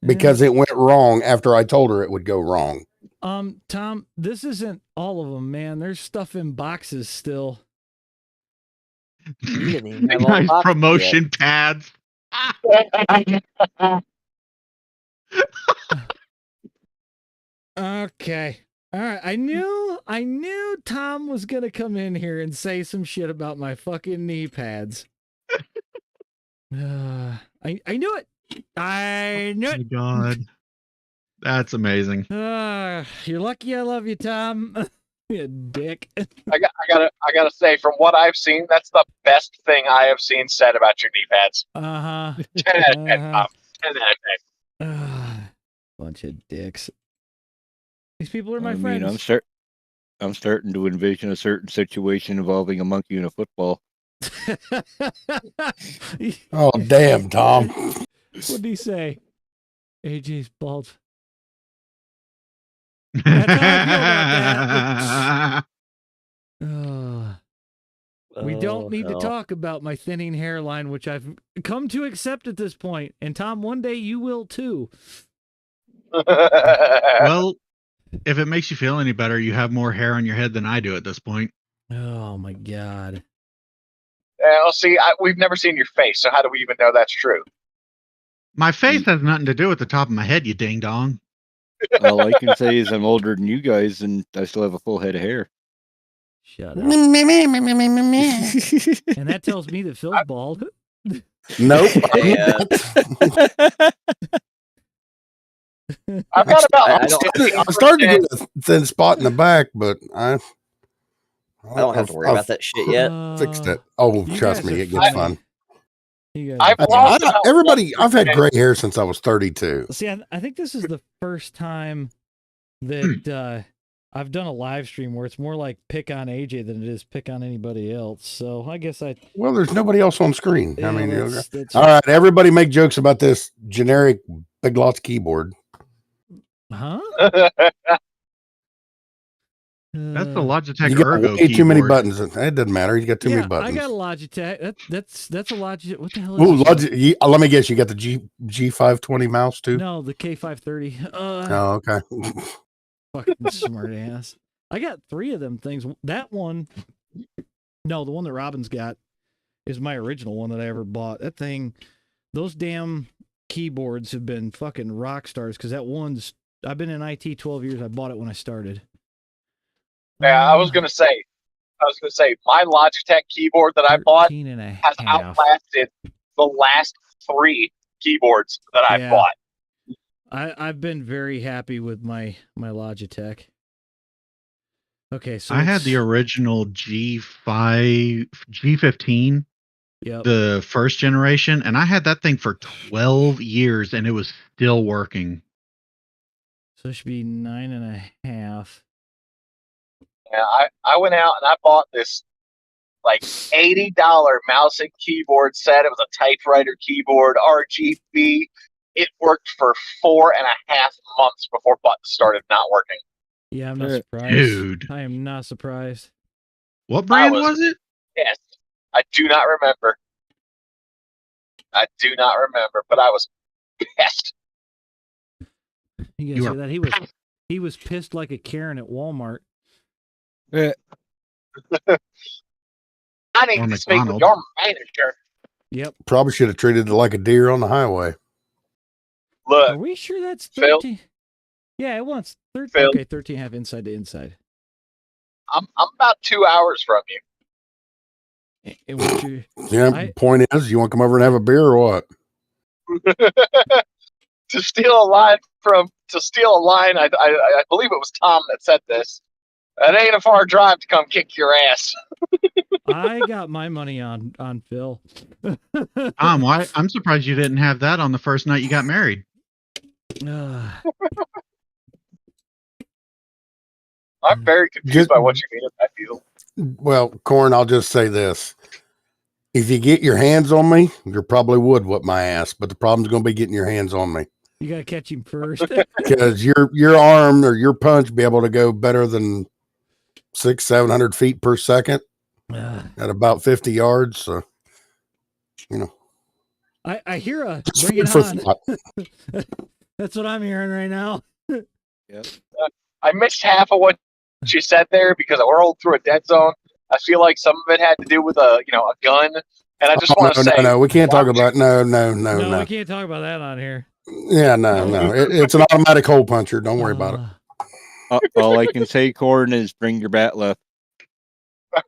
because it went wrong after I told her it would go wrong. Tom, this isn't all of them, man. There's stuff in boxes still. Nice promotion pads. Okay. All right. I knew Tom was going to come in here and say some shit about my fucking knee pads. I knew it. I knew it. Oh my God. That's amazing. You're lucky I love you, Tom. You dick. I gotta say, from what I've seen, that's the best thing I have seen said about your knee pads. 10 out of 10, Tom. 10 out of 10. Bunch of dicks. These people are my friends. I'm starting to envision a certain situation involving a monkey and a football. Oh, damn, Tom. What'd he say? AJ's bald. That's how I feel about that. We don't need to talk about my thinning hairline, which I've come to accept at this point. And Tom, one day you will too. Well, if it makes you feel any better, you have more hair on your head than I do at this point. Oh my God. Well, see, we've never seen your face, so how do we even know that's true? My face has nothing to do with the top of my head, you ding dong. All I can say is I'm older than you guys, and I still have a full head of hair. Shut up. And that tells me that Phil's bald. Nope. I've got about. I started to get a thin spot in the back, but I don't have to worry about that shit yet. Fixed it. Oh, trust me, it gets fun. I've had gray hair since I was 32. See, I think this is the first time that I've done a live stream where it's more like pick on AJ than it is pick on anybody else. So I guess well, there's nobody else on screen. Yeah, I mean, that's all right, everybody make jokes about this generic Big Lots keyboard. Huh? That's the Logitech You got Ergo way too many keyboard. buttons. It doesn't matter. You got too many buttons. I got a Logitech. That's a Logitech. What the hell is this? Let me guess. You got the G520 mouse too? No, the K530. Oh, okay. Fucking smart ass. I got 3 of them things. That one, no, the one that Robin's got is my original one that I ever bought. That thing, those damn keyboards have been fucking rock stars because that one's, I've been in IT 12 years. I bought it when I started. Yeah, I was gonna say, my Logitech keyboard that I bought has outlasted the last 3 keyboards that I've bought. I've been very happy with my Logitech. Okay, so I had the original G15, the first generation, and I had that thing for 12 years, and it was still working. So it should be 9.5. Yeah, I went out and I bought this like $80 mouse and keyboard set. It was a typewriter keyboard, RGB. It worked for 4.5 months before buttons started not working. Yeah, I'm not surprised. Dude. I am not surprised. What brand was it? Yes. I do not remember. But I was pissed. You guys hear that? He was pissed like a Karen at Walmart. I need to speak with your manager. Yep. Probably should have treated it like a deer on the highway. Look. Are we sure that's 13? Yeah, it wants 13. Okay, 13.5 inside to inside. I'm about 2 hours from you. Point is, you want to come over and have a beer or what? To steal a line, I believe it was Tom that said this. It ain't a far drive to come kick your ass. I got my money on Phil. I'm surprised you didn't have that on the first night you got married. I'm very confused by what you mean by deal. Well, Corn, I'll just say this. If you get your hands on me, you probably would whip my ass, but the problem's going to be getting your hands on me. You got to catch him first. Because your arm or your punch be able to go better than 600-700 feet per second at about 50 yards. So, I hear a bring it on. That's what I'm hearing right now. Yep. I missed half of what she said there because I rolled through a dead zone. I feel like some of it had to do with a gun, and I just want to say, no, we can't talk about no. We can't talk about that on here. Yeah, no. It's an automatic hole puncher. Don't worry about it. All I can say, Corn, is bring your bat left.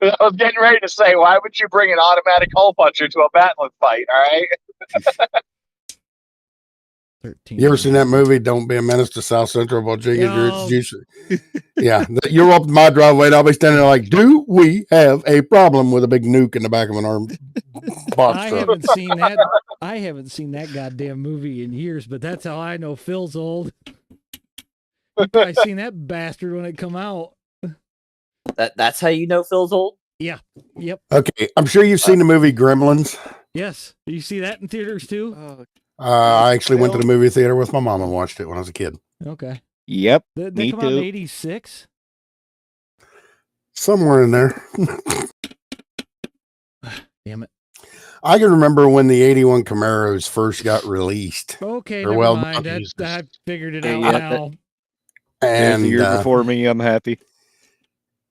I was getting ready to say, why would you bring an automatic hole puncher to a battling fight? All right. 13. You ever seen that movie, Don't Be a Menace to South Central about Yeah, you're up my driveway and I'll be standing there like, do we have a problem with a big nuke in the back of an arm box I truck? haven't seen that goddamn movie in years, but that's how I know Phil's old. I seen that bastard when it come out. That's how you know Phil's old? Yeah. Yep. Okay, I'm sure you've seen the movie Gremlins. Yes. Do you see that in theaters too? I actually went to the movie theater with my mom and watched it when I was a kid. Okay. Yep. They come out in 86? Somewhere in there. Damn it. I can remember when the 81 Camaros first got released. Okay, Or, never well, mind. I figured it out Yeah, now. There's And a year before me. I'm happy.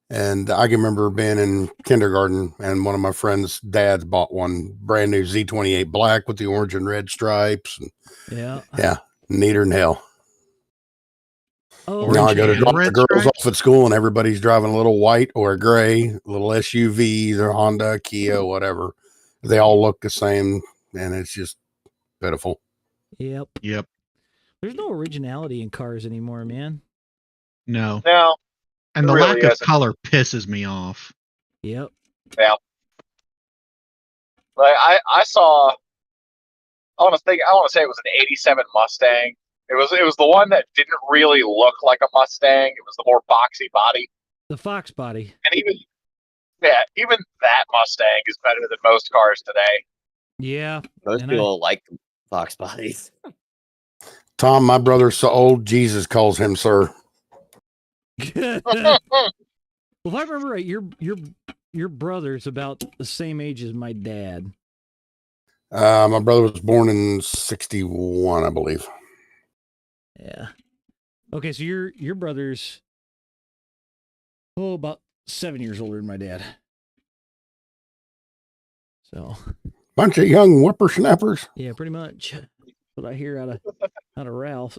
And I can remember being in kindergarten, and one of my friends' dads bought one brand new Z28 black with the orange and red stripes. And yeah, neater than hell. Oh, now I go to drop the girls stripes? off at school, and everybody's driving a little white or a gray, a little SUV, either Honda, Kia, whatever. They all look the same, and it's just pitiful. Yep. There's no originality in cars anymore, man. No. No. And the really lack of isn't. color pisses me off. Yep. Yeah. Like I saw. I want to say it was an '87 Mustang. It was the one that didn't really look like a Mustang. It was the more boxy body. The Fox body. And even that Mustang is better than most cars today. Yeah. Most people like Fox bodies. Tom, my brother's so old, Jesus calls him sir. Well, if I remember right, your brother's about the same age as my dad. My brother was born in 61, I believe. Yeah. Okay, so your brother's about 7 years older than my dad. So bunch of young whippersnappers. yeah, pretty much. That's what I hear out of Ralph.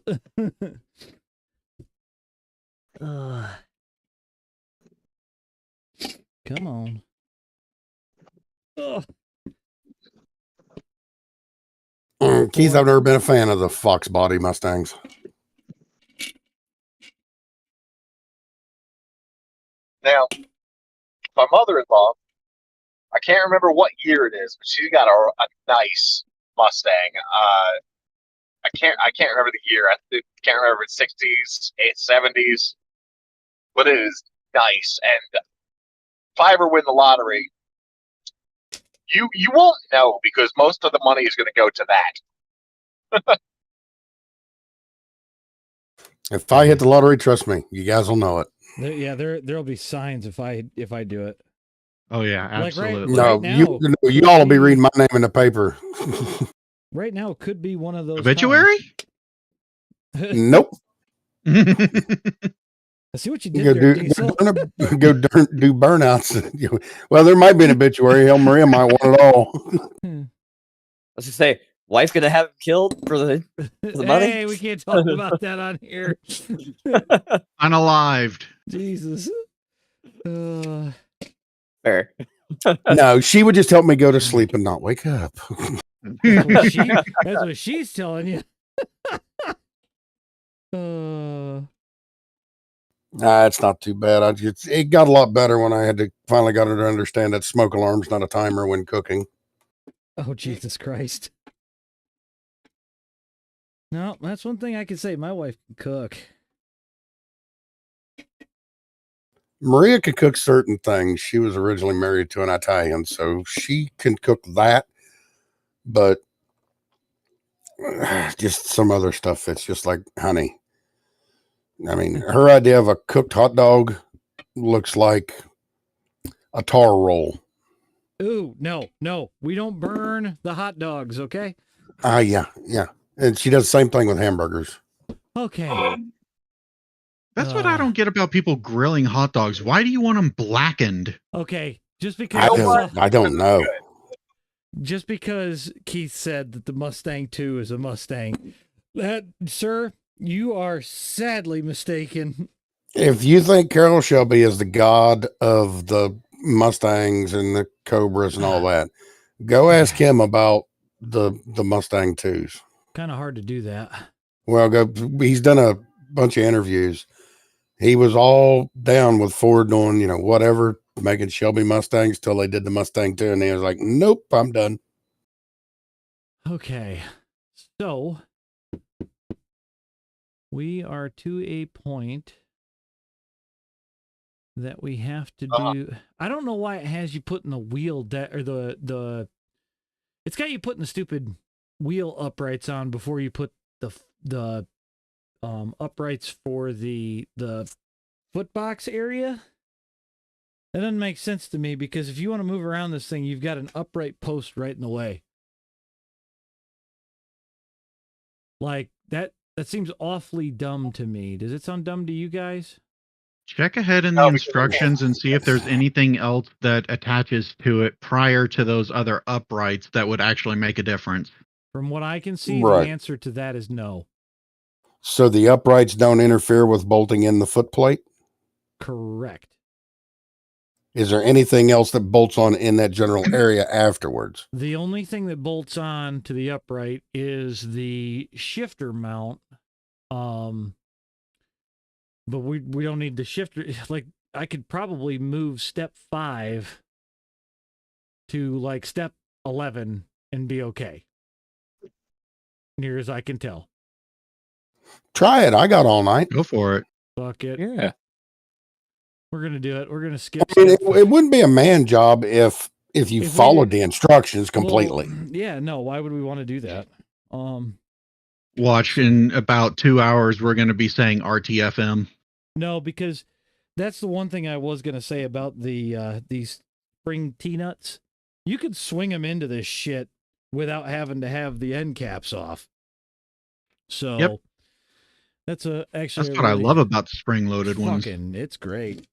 Come on. Keith, I've never been a fan of the Fox body Mustangs. Now, my mother-in-law, I can't remember what year it is, but she got a nice Mustang. I can't remember the year. I can't remember if it's 60s, 70s, but it is nice. And if I ever win the lottery, you won't know because most of the money is going to go to that. If I hit the lottery, trust me, you guys will know it. There'll be signs if I do it. Oh yeah, absolutely. Like you all will be reading my name in the paper. Right now, it could be one of those obituary. Nope. I see what you did there, Diesel. Go do burnouts. Well, there might be an obituary. Hell, Maria might want it all. I was gonna say, wife gonna have him killed for the money? Hey, we can't talk about that on here. Unalived. Jesus. Fair. No, she would just help me go to sleep and not wake up. That's what she's telling you. It's not too bad. It got a lot better when I finally got her to understand that smoke alarm's not a timer when cooking. Oh, Jesus Christ. No, that's one thing I can say. My wife can cook. Maria could cook certain things. She was originally married to an Italian, so she can cook that. But just some other stuff that's just like honey. I mean, her idea of a cooked hot dog looks like a tar roll. Ooh, no. We don't burn the hot dogs, okay? Yeah. And she does the same thing with hamburgers. Okay. That's what I don't get about people grilling hot dogs. Why do you want them blackened? Okay, just because I don't know. Just because Keith said that the Mustang 2 is a Mustang, sir, you are sadly mistaken. If you think Carroll Shelby is the god of the Mustangs and the Cobras and all that, go ask him about the Mustang 2s. Kind of hard to do that. Well, he's done a bunch of interviews. He was all down with Ford doing, whatever, making Shelby Mustangs till they did the Mustang 2. And he was like, nope, I'm done. Okay. So we are to a point that we have to do. I don't know why it has you putting the wheel or the. It's got you putting the stupid wheel uprights on before you put the uprights for the foot box area. That doesn't make sense to me because if you want to move around this thing, you've got an upright post right in the way. Like that seems awfully dumb to me. Does it sound dumb to you guys? Check ahead in the instructions and see if there's anything else that attaches to it prior to those other uprights that would actually make a difference. From what I can see, Right. the answer to that is no. So the uprights don't interfere with bolting in the foot plate? Correct. Is there anything else that bolts on in that general area afterwards? The only thing that bolts on to the upright is the shifter mount. But we don't need the shifter. Like, I could probably move step 5 to like step 11 and be okay. Near as I can tell. Try it. I got all night. Go for it. Fuck it. Yeah. We're going to do it. We're going to skip. I mean, it wouldn't be a man job if you followed the instructions completely. Well, yeah, no. Why would we want to do that? Watch, in about 2 hours, we're going to be saying RTFM. No, because that's the one thing I was going to say about the these spring T-nuts. You could swing them into this shit without having to have the end caps off. So Yep. That's actually what I love about the spring-loaded ones. It's great.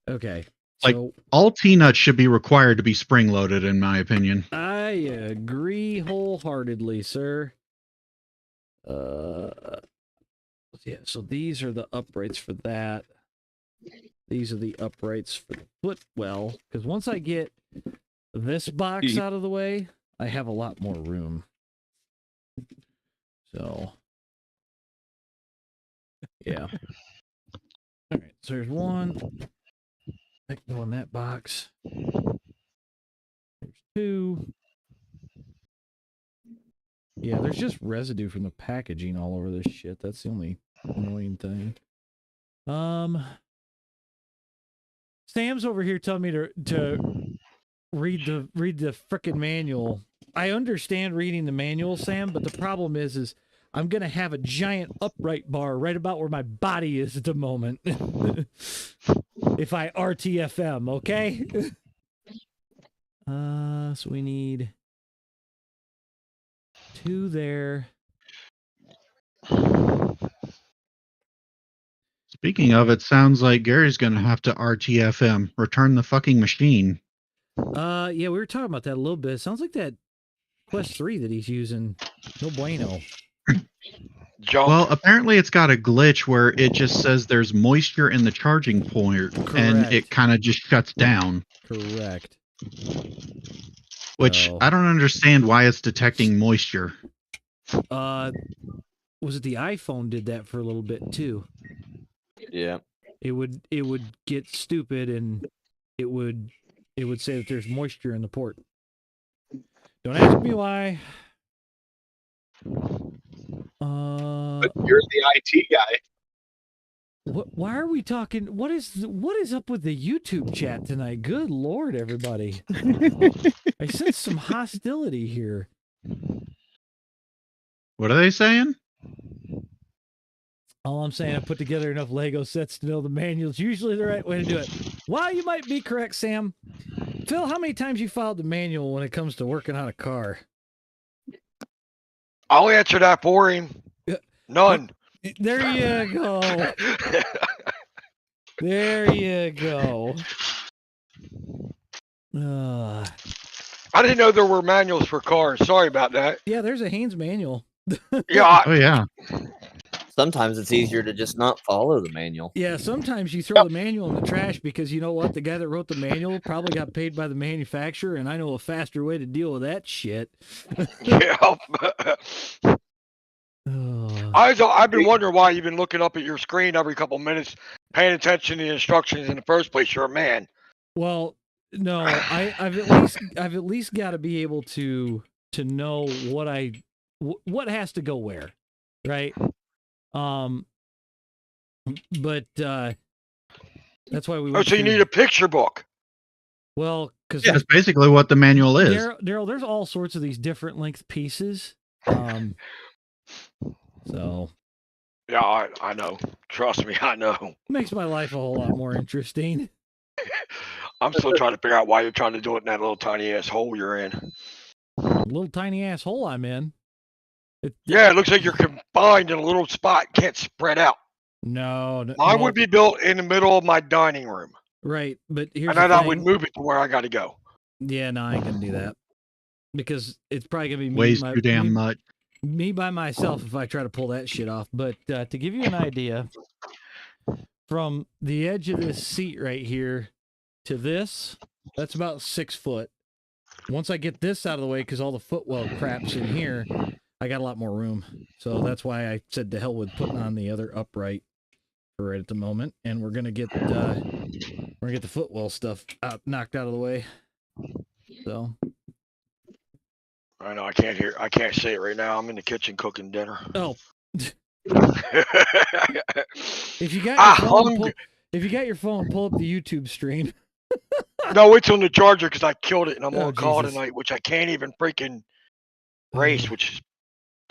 Okay. Like, all T-nuts should be required to be spring-loaded, in my opinion. I agree wholeheartedly, sir. Yeah, so these are the uprights for that. These are the uprights for the footwell. Because once I get this box out of the way, I have a lot more room. So, yeah. All right, so there's one. I can go in that box. There's 2. Yeah, there's just residue from the packaging all over this shit. That's the only annoying thing. Sam's over here telling me to read the frickin' manual. I understand reading the manual, Sam, but the problem is I'm gonna have a giant upright bar right about where my body is at the moment. If I RTFM, okay? So we need 2 there. Speaking of, it sounds like Gary's going to have to RTFM, return the fucking machine. Yeah, we were talking about that a little bit. It sounds like that Quest 3 that he's using. No bueno. Well, apparently it's got a glitch where it just says there's moisture in the charging port, and it kind of just shuts down. Correct. Which, I don't understand why it's detecting moisture. Was it the iPhone did that for a little bit too? Yeah. It would get stupid and it would say that there's moisture in the port. Don't ask me why. But you're the IT guy. Why are we talking? What is up with the YouTube chat tonight? Good Lord, everybody. I sense some hostility here. What are they saying? All I'm saying, I put together enough Lego sets to know the manual's usually the right way to do it. While you might be correct, Sam. Phil, how many times you followed the manual when it comes to working on a car? I'll answer that for him. None. There you go. There you go. I didn't know there were manuals for cars. Sorry about that. Yeah, there's a Haynes manual. Yeah. Oh, yeah. Sometimes it's easier to just not follow the manual. Yeah, sometimes you throw the manual in the trash because you know what? The guy that wrote the manual probably got paid by the manufacturer, and I know a faster way to deal with that shit. Yeah. I've been wondering why you've been looking up at your screen every couple minutes, paying attention to the instructions in the first place. You're a man. Well, no, I've at least got to be able to know what has to go where, right? But that's why we. So you need a picture book. Well, because that's basically what the manual is. Daryl, there's all sorts of these different length pieces. So Yeah, I know. Trust me, I know. Makes my life a whole lot more interesting. I'm still trying to figure out why you're trying to do it in that little tiny ass hole you're in. Little tiny ass hole I'm in. Yeah, it looks like you're confined in a little spot. Can't spread out. No. Mine would be built in the middle of my dining room. Right, but here's and the then thing. I would move it to where I got to go. Yeah, no, I ain't gonna do that because it's probably gonna be me. Weighs too damn much. Me by myself if I try to pull that shit off. But to give you an idea, from the edge of this seat right here to this, that's about 6 foot. Once I get this out of the way, because all the footwell crap's in here, I got a lot more room. So that's why I said to hell with putting on the other upright for right at the moment, and we're gonna get the footwell stuff knocked out of the way. So. I know I can't see it right now. I'm in the kitchen cooking dinner. Oh. If you got your phone, pull up the YouTube stream. No, it's on the charger because I killed it and I'm on call Jesus. tonight, which I can't even freaking race, which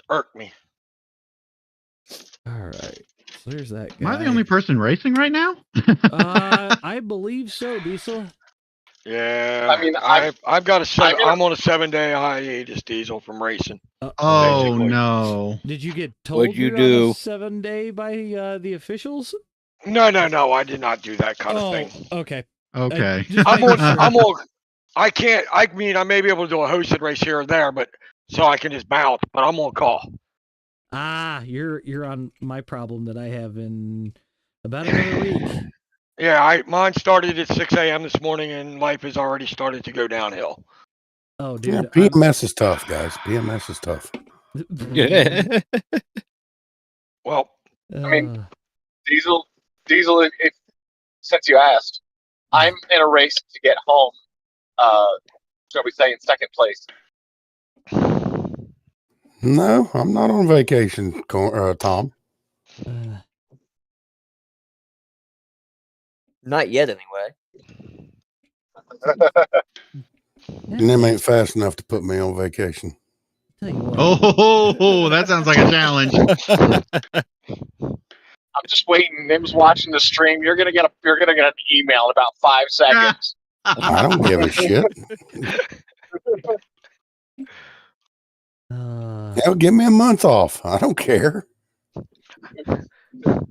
irked me. All right. So there's that guy. Am I the only person racing right now? I believe so, Diesel. Yeah, I mean, I've got I'm on a 7-day hiatus, Diesel, from racing. Oh basically. no! Did you get told What'd you you're do? on a 7-day by the officials? No, I did not do that kind of thing. Okay. Okay. I'm on. I can't. I mean, I may be able to do a hosted race here or there, but so I can just bounce. But I'm on call. You're on my problem that I have in about another week. Yeah, mine started at 6 a.m. this morning, and life has already started to go downhill. Oh, dude. Yeah, PMS is tough, guys. PMS is tough. Yeah. Well, I mean, Diesel, if since you asked, I'm in a race to get home. Shall we say in second place? No, I'm not on vacation, Tom. Not yet, anyway. And them ain't fast enough to put me on vacation. Oh, that sounds like a challenge. I'm just waiting. Nim's watching the stream. You're gonna get an email in about 5 seconds. I don't give a shit. Hell, give me a month off. I don't care.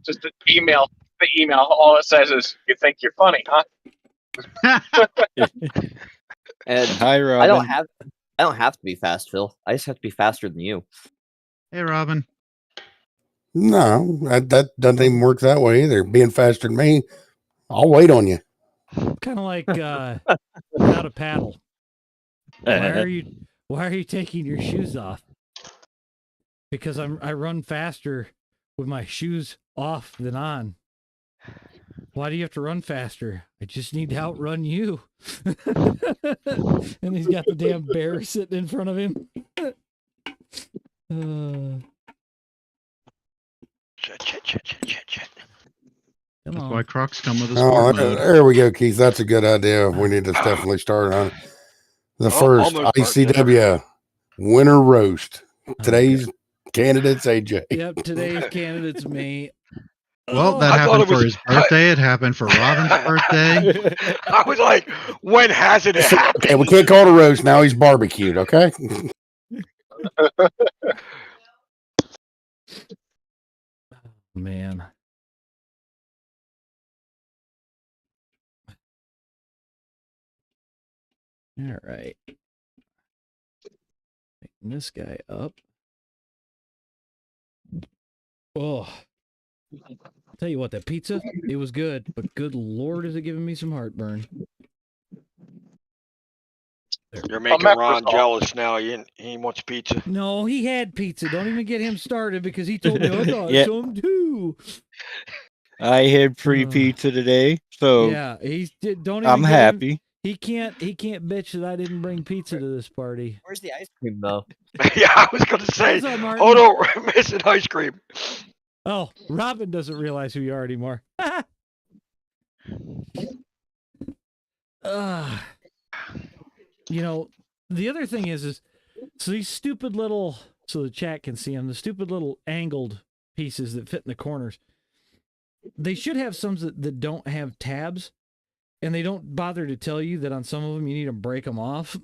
Just an email. The email. All it says is, "You think you're funny, huh?" And Hi, Robin. I don't have to be fast, Phil. I just have to be faster than you. Hey, Robin. No, that doesn't even work that way either. Being faster than me, I'll wait on you. Kind of like without a paddle. Why are you taking your shoes off? Because I run faster with my shoes off than on. Why do you have to run faster? I just need to outrun you. And he's got the damn bear sitting in front of him. That's why Crocs come with a sport mode. There we go, Keith. That's a good idea. We need to definitely start on the first ICW winter roast. Today's candidate's AJ. Yep, today's candidate's me. Well, that happened for his birthday. It happened for Robin's birthday. I was like, when has it happened? Okay, we can't call it a roast. Now he's barbecued, okay? Man. All right. Picking this guy up. Oh. I'll tell you what, that pizza, it was good, but good Lord, is it giving me some heartburn. You're making Ron jealous now. He wants pizza. No, he had pizza. Don't even get him started because he told me I got some too. I had free pizza today, so yeah, don't. I'm happy. He can't bitch that I didn't bring pizza to this party. Where's the ice cream though? Yeah, I was gonna say. What's up, Martin? Oh no, we're missing ice cream. Oh, Robin doesn't realize who you are anymore. You know, the other thing is so these stupid little, so the chat can see them, the stupid little angled pieces that fit in the corners. They should have some that don't have tabs, and they don't bother to tell you that on some of them you need to break them off.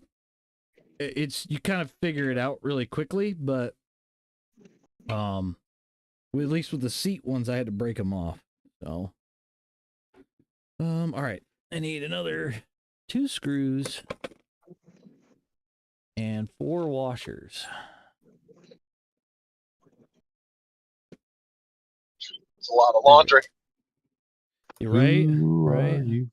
You kind of figure it out really quickly, but at least with the seat ones, I had to break them off. So, all right, I need another 2 screws and 4 washers. It's a lot of laundry. You right? Who Right. are you?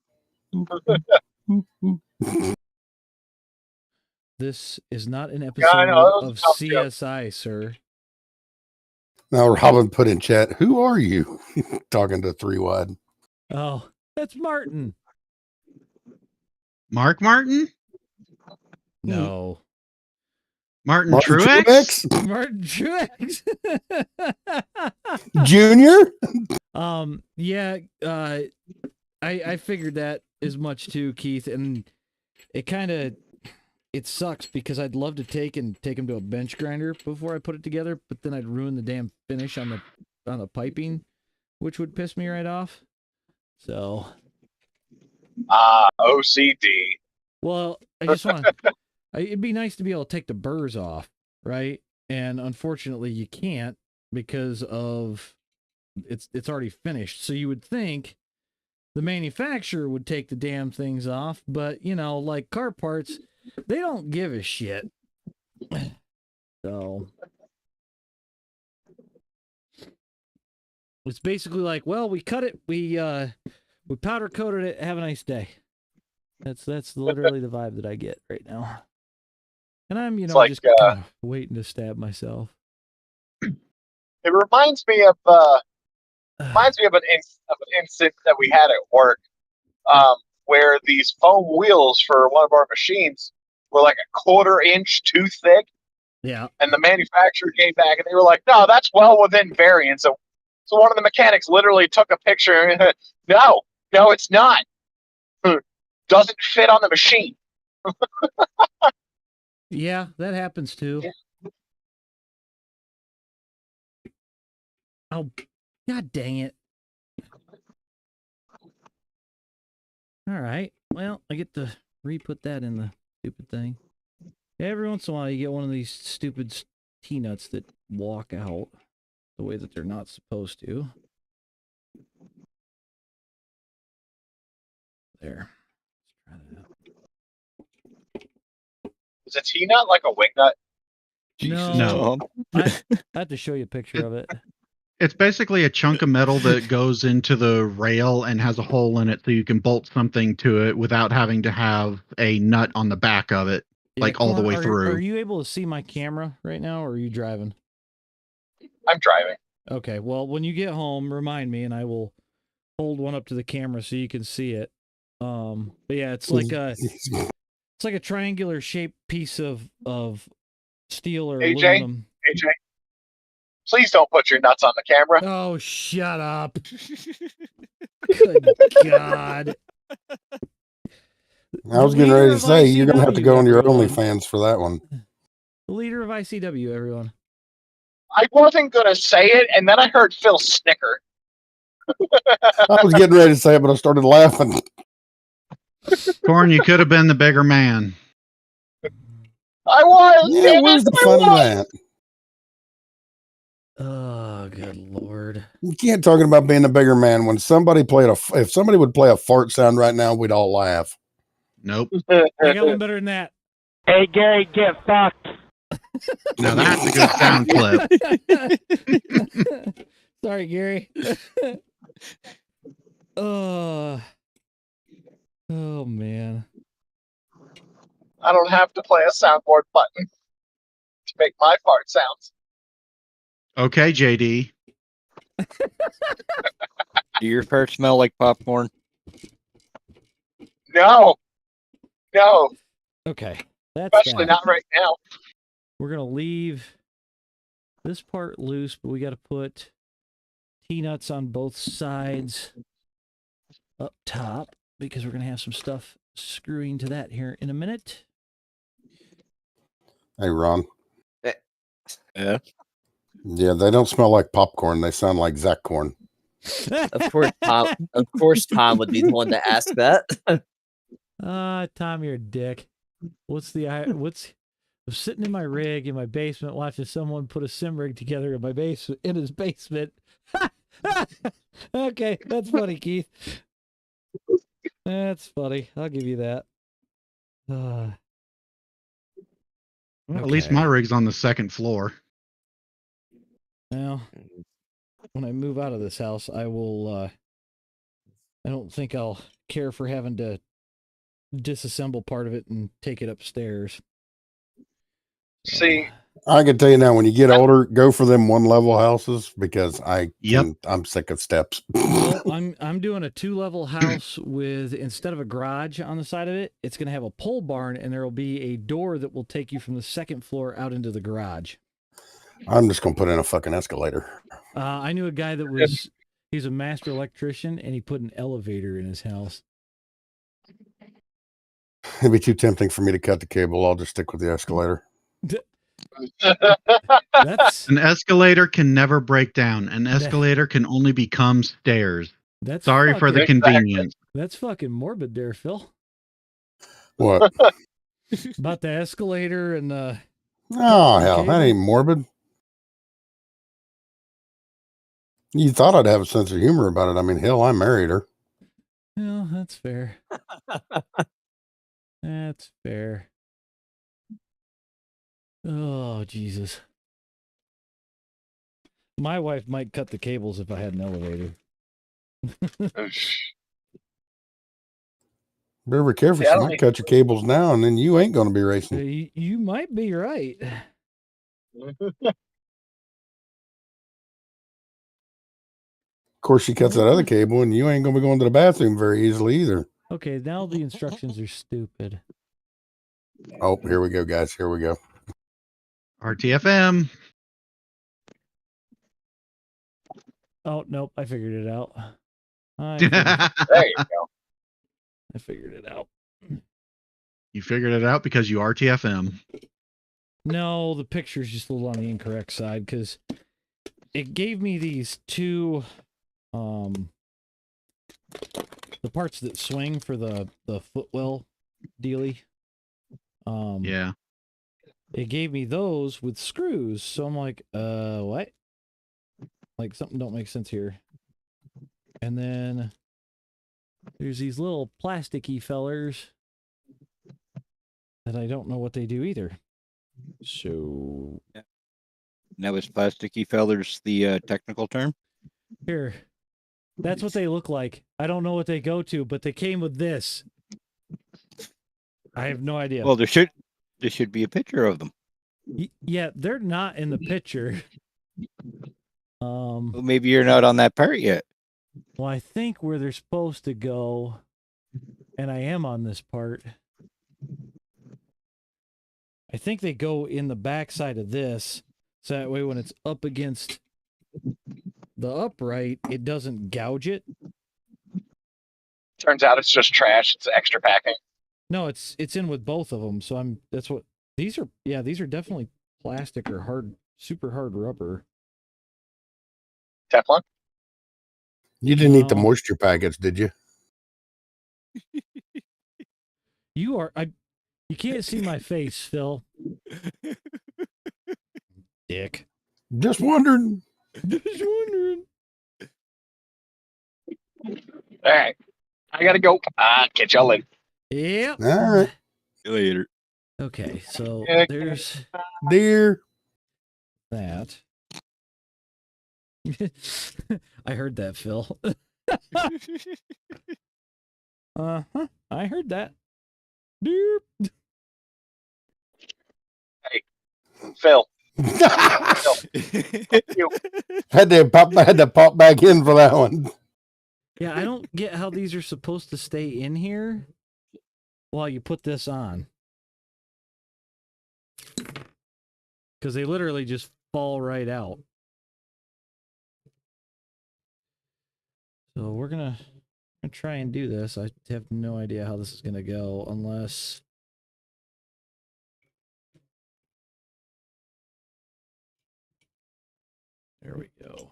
This is not an I episode know, that of was a tough joke. CSI, sir. Now Robin put in chat, "Who are you?" Talking to 3 Wide. Oh, that's Martin. Mark Martin? No. Martin Martin Truex? Martin Truex. Junior? Yeah, I figured that as much too, Keith, and it sucks because I'd love to take him to a bench grinder before I put it together, but then I'd ruin the damn finish on the piping, which would piss me right off. So OCD. well, I just want to it'd be nice to be able to take the burrs off, right? And unfortunately you can't because of it's already finished. So you would think the manufacturer would take the damn things off, but like car parts, they don't give a shit. So it's basically like, well, we cut it, we powder coated it, have a nice day. That's literally the vibe that I get right now. And I'm, like, just kind of waiting to stab myself. It reminds me of an incident that we had at work, where these foam wheels for one of our machines were like a 1/4 inch too thick. Yeah. And the manufacturer came back and they were like, "No, that's well within variance." So one of the mechanics literally took a picture and no, it's not. Doesn't fit on the machine. Yeah, that happens too. Yeah. Oh, God dang it. All right. Well, I get to re-put that in the stupid thing. Every once in a while, you get one of these stupid T-nuts that walk out the way that they're not supposed to. There. Let's try that out. Is a T-nut like a wing nut? No. I have to show you a picture of it. It's basically a chunk of metal that goes into the rail and has a hole in it so you can bolt something to it without having to have a nut on the back of it, like all the way through. Are you able to see my camera right now, or are you driving? I'm driving. Okay, well, when you get home, remind me, and I will hold one up to the camera so you can see it. But yeah, it's like a triangular shaped piece of steel or aluminum. AJ, please don't put your nuts on the camera. Oh, shut up. Good God. I was getting ready to say, you're going to have to go on your OnlyFans for that one. The leader of ICW, everyone. I wasn't going to say it, and then I heard Phil snicker. I was getting ready to say it, but I started laughing. Corn, you could have been the bigger man. I was. Yeah, where's the fun of that? Oh, good Lord. You can't talk about being a bigger man when somebody if somebody would play a fart sound right now, we'd all laugh. Nope. I got one better than that. Hey, Gary, get fucked. Now that's a good sound clip. Sorry, Gary. Oh, man. I don't have to play a soundboard button to make my fart sounds. Okay, JD. Do your farts smell like popcorn? No. Okay. Especially not right now. We're going to leave this part loose, but we got to put T-nuts on both sides up top because we're going to have some stuff screwing to that here in a minute. Hey, Ron. Yeah. Yeah, they don't smell like popcorn. They sound like Zach corn. Of course, Tom. Of course, Tom would be the one to ask that. Tom, you're a dick. I'm sitting in my rig in my basement watching someone put a sim rig together in his basement. Okay, that's funny, Keith. That's funny. I'll give you that. Well, at least my rig's on the second floor. Well, when I move out of this house, I will. I don't think I'll care for having to disassemble part of it and take it upstairs. See, I can tell you now, when you get older, go for them one-level houses because I'm sick of steps. Well, I'm doing a 2-level house with, instead of a garage on the side of it, it's going to have a pole barn, and there will be a door that will take you from the second floor out into the garage. I'm just gonna put in a fucking escalator. I knew a guy that he's a master electrician, and he put an elevator in his house. It'd be too tempting for me to cut the cable. I'll just stick with the escalator. An escalator can never break down. An escalator can only become stairs. Sorry for the convenience. That's fucking morbid there, Phil. What? About the escalator and oh hell, that ain't morbid. You thought I'd have a sense of humor about it. I mean, hell, I married her. Well, that's fair. That's fair. Oh, Jesus. My wife might cut the cables if I had an elevator. Be careful. She might cut your cables now, and then you ain't going to be racing. You might be right. Of course, she cuts that other cable, and you ain't going to be going to the bathroom very easily either. Okay, now the instructions are stupid. Oh, here we go, guys. Here we go. RTFM. Oh, nope. I figured it out. There you go. I figured it out. You figured it out because you RTFM. No, the picture's just a little on the incorrect side because it gave me these two, the parts that swing for the footwell dealy. Yeah. It gave me those with screws, so I'm like, what? Like something don't make sense here. And then there's these little plasticky fellers that I don't know what they do either. So now is plasticky fellers the technical term? Here. That's what they look like. I don't know what they go to, but they came with this. I have no idea. Well, there should be a picture of them. Yeah, they're not in the picture. Well, maybe you're not on that part yet. Well, I think where they're supposed to go, and I am on this part. I think they go in the backside of this, so that way when it's up against the upright, it doesn't gouge it. Turns out it's just trash. It's extra packing. No, it's in with both of them. So that's what these are. Yeah, these are definitely plastic or hard, super hard rubber. Teflon? You didn't eat the moisture packets, did you? You can't see my face, Phil. Dick. Just wondering. Just wondering. All right. I gotta go. Catch y'all later. Yep. All right. See you later. Okay, so there's deer. That. I heard that, Phil. Uh-huh. I heard that. Deer. Hey, Phil. Had to pop back in for that one. Yeah, I don't get how these are supposed to stay in here while you put this on. Because they literally just fall right out. So we're gonna try and do this. I have no idea how this is gonna go unless There we go.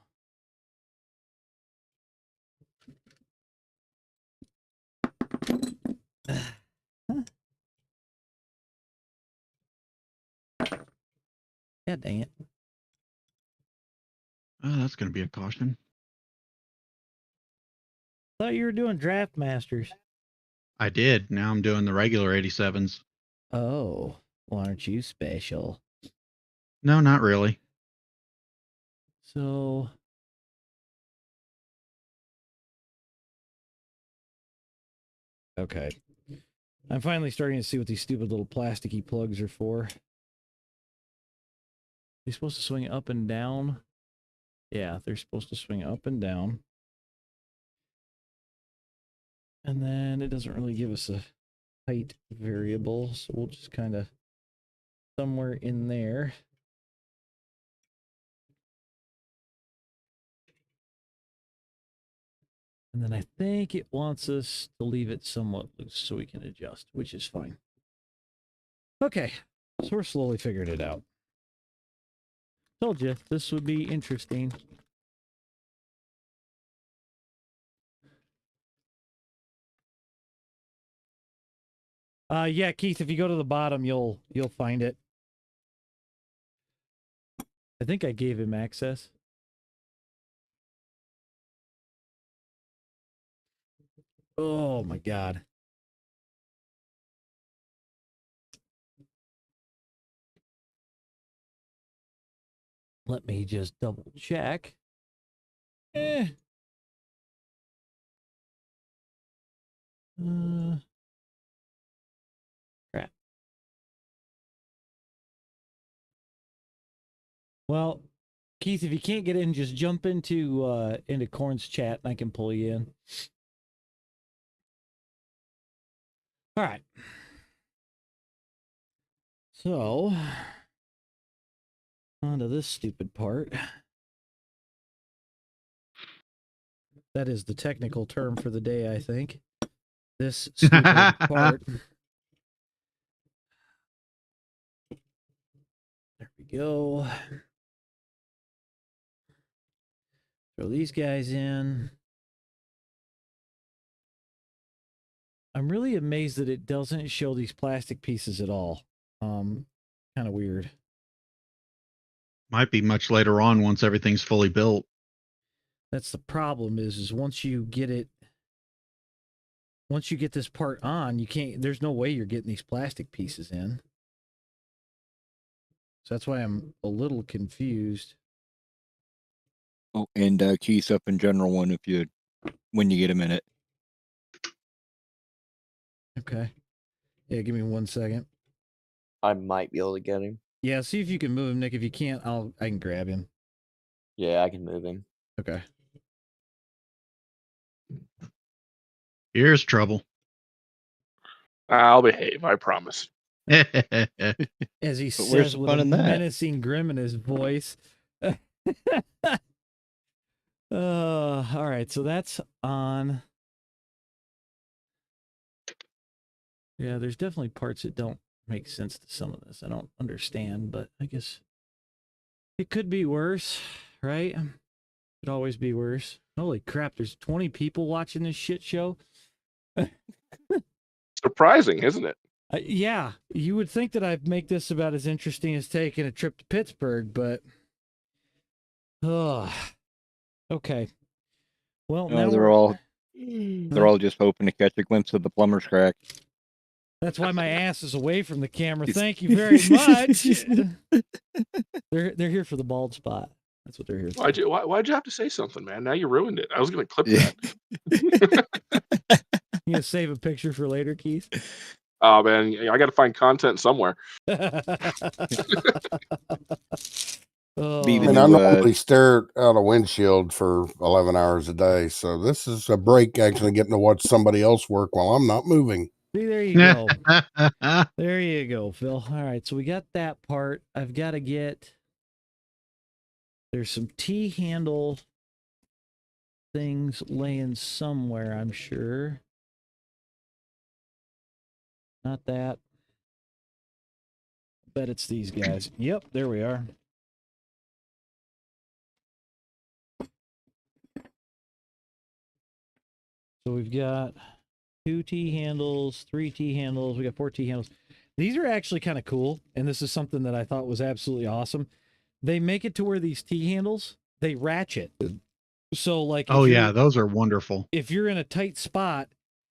Yeah, dang it. Oh, that's going to be a caution. Thought you were doing Draft Masters. I did. Now I'm doing the regular 87s. Oh, well, aren't you special? No, not really. So, okay. I'm finally starting to see what these stupid little plasticky plugs are for. They're supposed to swing up and down. Yeah, they're supposed to swing up and down. And then it doesn't really give us a height variable, so we'll just kind of somewhere in there. And then I think it wants us to leave it somewhat loose so we can adjust, which is fine. Okay, so we're slowly figuring it out. Told you this would be interesting. Yeah, Keith, if you go to the bottom, you'll find it. I think I gave him access. Oh my God. Let me just double check. Crap. Well, Keith, if you can't get in, just jump into Corn's chat and I can pull you in. All right. So, on to this stupid part. That is the technical term for the day, I think. This stupid part. There we go. Throw these guys in. I'm really amazed that it doesn't show these plastic pieces at all. Kind of weird. Might be much later on once everything's fully built. That's the problem is once you get it, once you get this part on, you can't, there's no way you're getting these plastic pieces in. So that's why I'm a little confused. Oh, and keys up in general one when you get a minute. Okay. Yeah, give me 1 second. I might be able to get him. Yeah, see if you can move him, Nick. If you can't, I can grab him. Yeah, I can move him. Okay. Here's trouble. I'll behave, I promise. As he says with a menacing grin in his voice. All right, so that's on. Yeah, there's definitely parts that don't make sense to some of this. I don't understand, but I guess it could be worse, right? Could always be worse. Holy crap, there's 20 people watching this shit show. Surprising, isn't it? Yeah, you would think that I'd make this about as interesting as taking a trip to Pittsburgh, but okay. Well, No, they're all just hoping to catch a glimpse of the plumber's crack. That's why my ass is away from the camera. Thank you very much. They're here for the bald spot. That's what they're here for. Why'd you have to say something, man? Now you ruined it. I was gonna clip that. You gonna save a picture for later, Keith? Oh man, I got to find content somewhere. And I normally stare out a windshield for 11 hours a day, so this is a break actually getting to watch somebody else work while I'm not moving. See, there you go. There you go, Phil. All right, so we got that part. I've got to get... There's some T-handle things laying somewhere, I'm sure. Not that. Bet it's these guys. Yep, there we are. So we've got 2 T-handles, 3 T-handles, we got 4 T-handles. These are actually kind of cool, and this is something that I thought was absolutely awesome. They make it to where these T-handles, they ratchet. So like, oh yeah, those are wonderful. If you're in a tight spot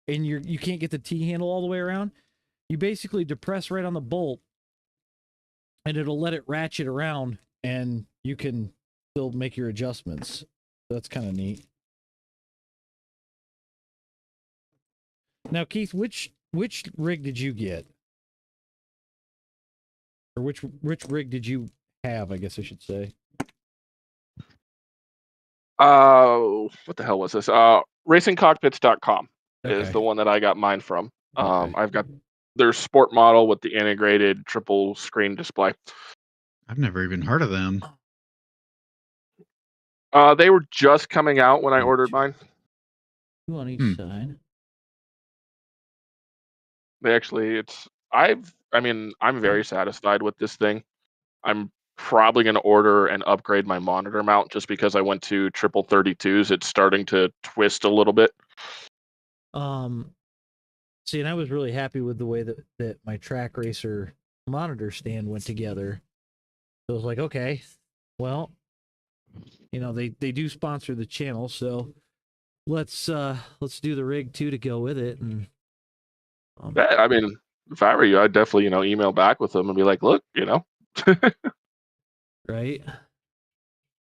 and you can't get the T-handle all the way around, you basically depress right on the bolt and it'll let it ratchet around and you can still make your adjustments. That's kind of neat. Now, Keith, which rig did you get? Or which rig did you have, I guess I should say? What the hell was this? Racingcockpits.com is Okay. the one that I got mine from. I've got their sport model with the integrated triple screen display. I've never even heard of them. They were just coming out when I ordered mine. 2 on each side. They actually, I'm very satisfied with this thing. I'm probably going to order and upgrade my monitor mount just because I went to triple 32s. It's starting to twist a little bit. See, and I was really happy with the way that my Trak Racer monitor stand went together. So I was like, okay, well, you know, they do sponsor the channel, so let's do the rig too to go with it. And I mean, if I were you, I'd definitely, email back with them and be like, look, right.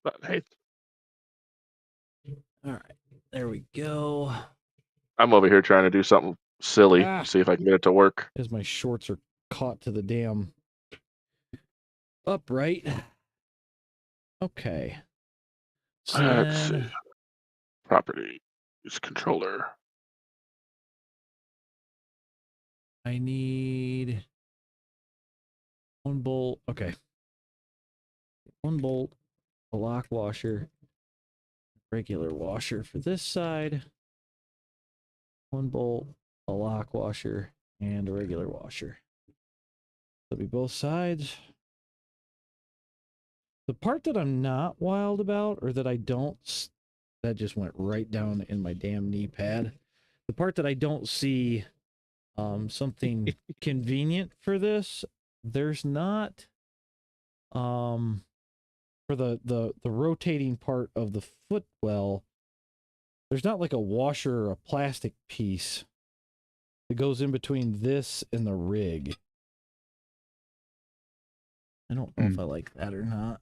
But hey, all right, there we go. I'm over here trying to do something silly, see if I can get it to work. As my shorts are caught to the damn upright. Okay. So Let's see. Properties, controller. I need 1 bolt. Okay. 1 bolt, a lock washer, regular washer for this side. 1 bolt, a lock washer, and a regular washer. That'll be both sides. The part that I'm not wild about, or that I don't, that just went right down in my damn knee pad. The part that I don't see something convenient for this, there's not for the rotating part of the footwell, there's not like a washer or a plastic piece that goes in between this and the rig. I don't know if I like that or not.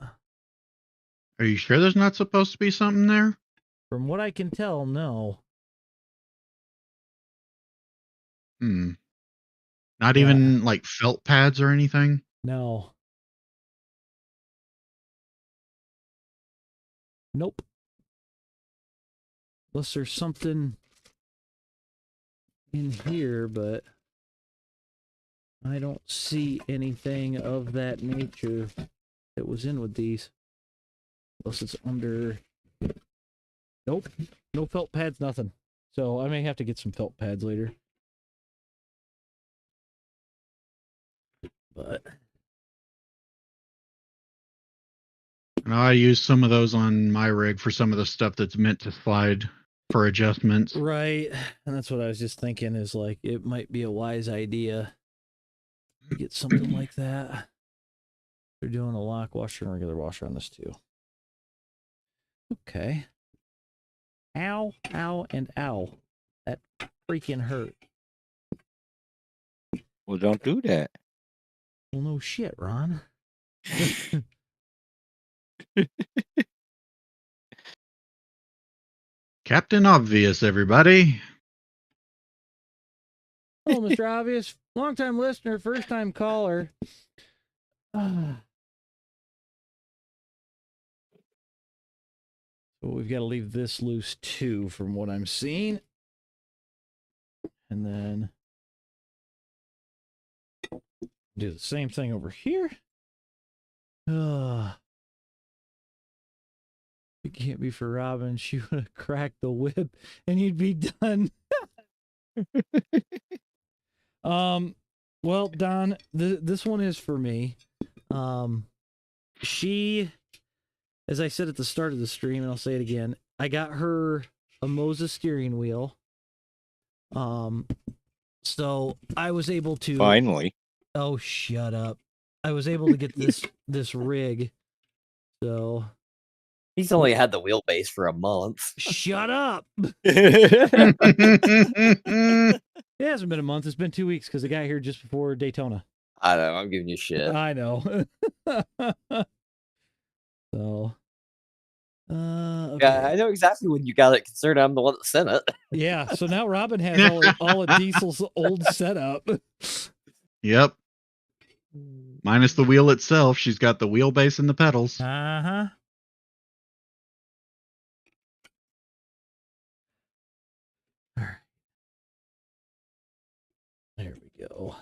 Are you sure there's not supposed to be something there? From what I can tell, no. Not even like felt pads or anything? No. Nope. Unless there's something in here, but I don't see anything of that nature that was in with these. Unless it's under... Nope. No felt pads, nothing. So I may have to get some felt pads later. But... And I use some of those on my rig for some of the stuff that's meant to slide for adjustments. Right. And that's what I was just thinking is like, it might be a wise idea to get something like that. They're doing a lock washer and regular washer on this too. Okay. Ow, ow, and ow. That freaking hurt. Well, don't do that. Well, no shit, Ron. Captain Obvious, everybody. Hello, Mr. Obvious. Long-time listener, first-time caller. So we've got to leave this loose too, from what I'm seeing. And then do the same thing over here. It can't be for Robin. She would have cracked the whip and you'd be done. Well, Don, this one is for me. She, as I said at the start of the stream, and I'll say it again, I got her a Moza steering wheel So I was able to Finally. Oh, shut up. I was able to get this rig. So he's only had the wheelbase for a month. Shut up. It hasn't been a month. It's been 2 weeks because I got here just before Daytona. I know. I'm giving you shit. I know. So, okay. Yeah, I know exactly when you got it concerned. I'm the one that sent it. Yeah. So now Robin has all of Diesel's old setup. Yep. Minus the wheel itself. She's got the wheelbase and the pedals. Uh-huh. There we go.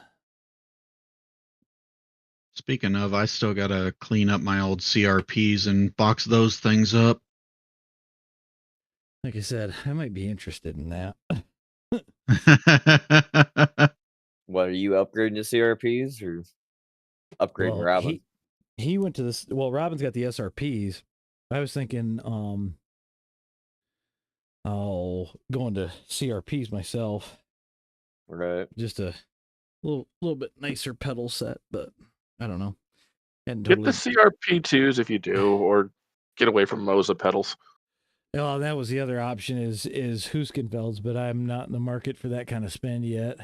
Speaking of, I still got to clean up my old CRPs and box those things up. Like I said, I might be interested in that. What, are you upgrading to CRPs or upgrading Robin? He went to this. Well, Robin's got the SRPs. I was thinking, going to CRPs myself. Right. Just a little bit nicer pedal set, but I don't know. Get the CRP2s if you do, or get away from Moza pedals. Oh, that was the other option is Huskenfelds, but I'm not in the market for that kind of spend yet.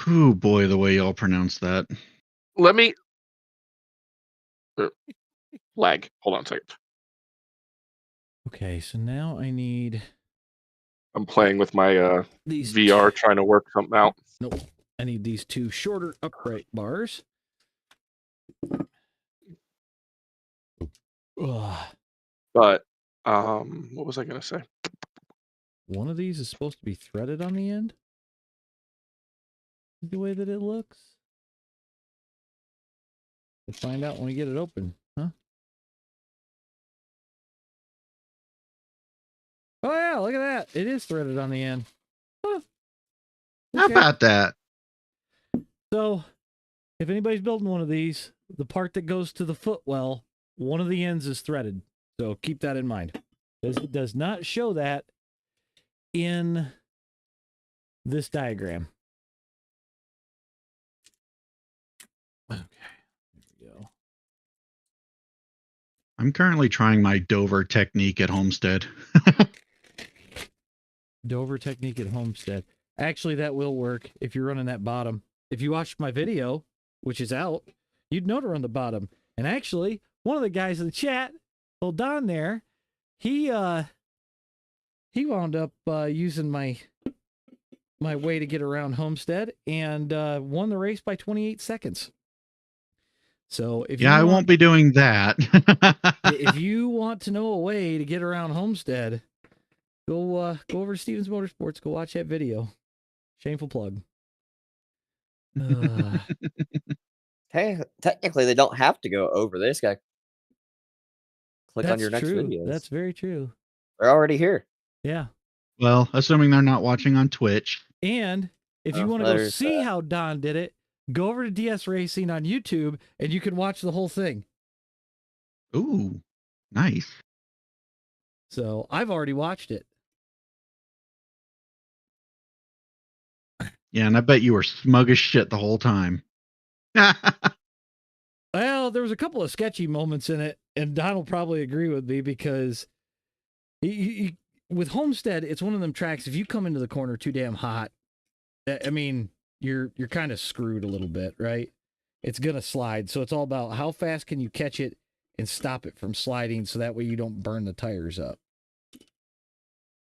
Oh boy, the way y'all pronounce that. Let me lag. Hold on a second. Okay, so now I need. I'm playing with my These VR, trying to work something out. Nope. I need these two shorter upright bars. Ugh. But what was I gonna say? One of these is supposed to be threaded on the end. The way that it looks. We'll find out when we get it open, huh? Oh yeah, look at that. It is threaded on the end. Huh. How about that? So, if anybody's building one of these, the part that goes to the footwell, one of the ends is threaded. So keep that in mind. It does not show that in this diagram. Okay, there we go. I'm currently trying my Dover technique at Homestead. Dover technique at Homestead. Actually, that will work if you're running that bottom. If you watched my video, which is out, you'd know to run the bottom. And actually, one of the guys in the chat, well, Don there, he wound up using my way to get around Homestead and won the race by 28 seconds. So if I won't be doing that. if you want to know a way to get around Homestead, go over to Stevens Motorsports, go watch that video. Shameful plug. Hey, technically they don't have to go over this guy. Click on your next video. That's very true. They're already here. Yeah. Well, assuming they're not watching on Twitch. And if you want to go see how Don did it, go over to DS Racing on YouTube and you can watch the whole thing. Ooh, nice. So I've already watched it. Yeah, and I bet you were smug as shit the whole time. Well, there was a couple of sketchy moments in it, and Don will probably agree with me because with Homestead, it's one of them tracks. If you come into the corner too damn hot, I mean, you're kind of screwed a little bit, right? It's gonna slide, so it's all about how fast can you catch it and stop it from sliding, so that way you don't burn the tires up.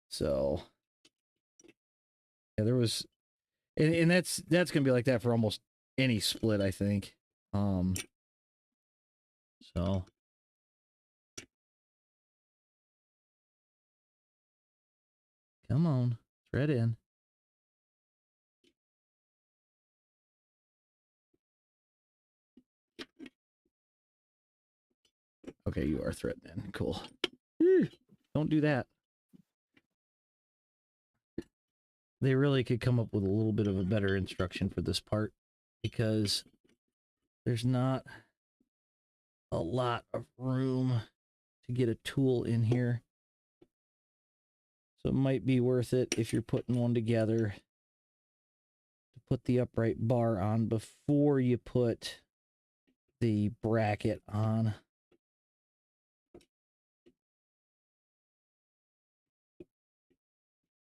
So, yeah, there was, and that's gonna be like that for almost any split, I think. So. Come on, thread in. Okay, you are threading in. Cool. Don't do that. They really could come up with a little bit of a better instruction for this part because there's not a lot of room to get a tool in here. So it might be worth it if you're putting one together put the upright bar on before you put the bracket on.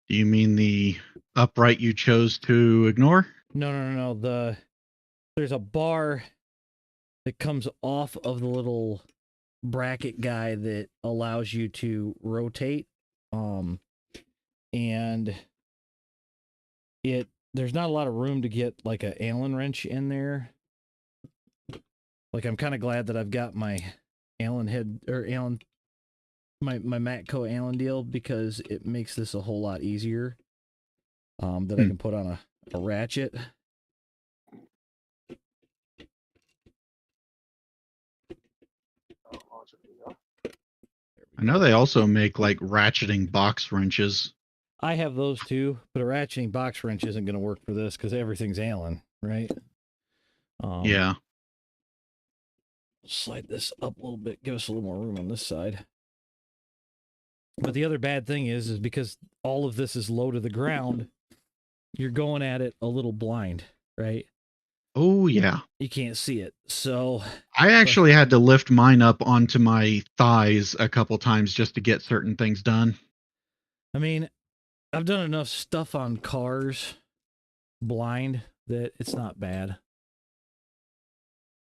Do you mean the upright you chose to ignore? No. There's a bar that comes off of the little bracket guy that allows you to rotate. And there's not a lot of room to get like an Allen wrench in there. Like, I'm kind of glad that I've got my Allen head or Allen, my Matco Allen deal, because it makes this a whole lot easier. That I can put on a ratchet. I know they also make like ratcheting box wrenches. I have those too, but a ratcheting box wrench isn't going to work for this because everything's Allen, right? Yeah. Slide this up a little bit, give us a little more room on this side. But the other bad thing is because all of this is low to the ground, you're going at it a little blind, right? Oh, yeah. You can't see it. So I actually had to lift mine up onto my thighs a couple times just to get certain things done. I mean, I've done enough stuff on cars blind that it's not bad.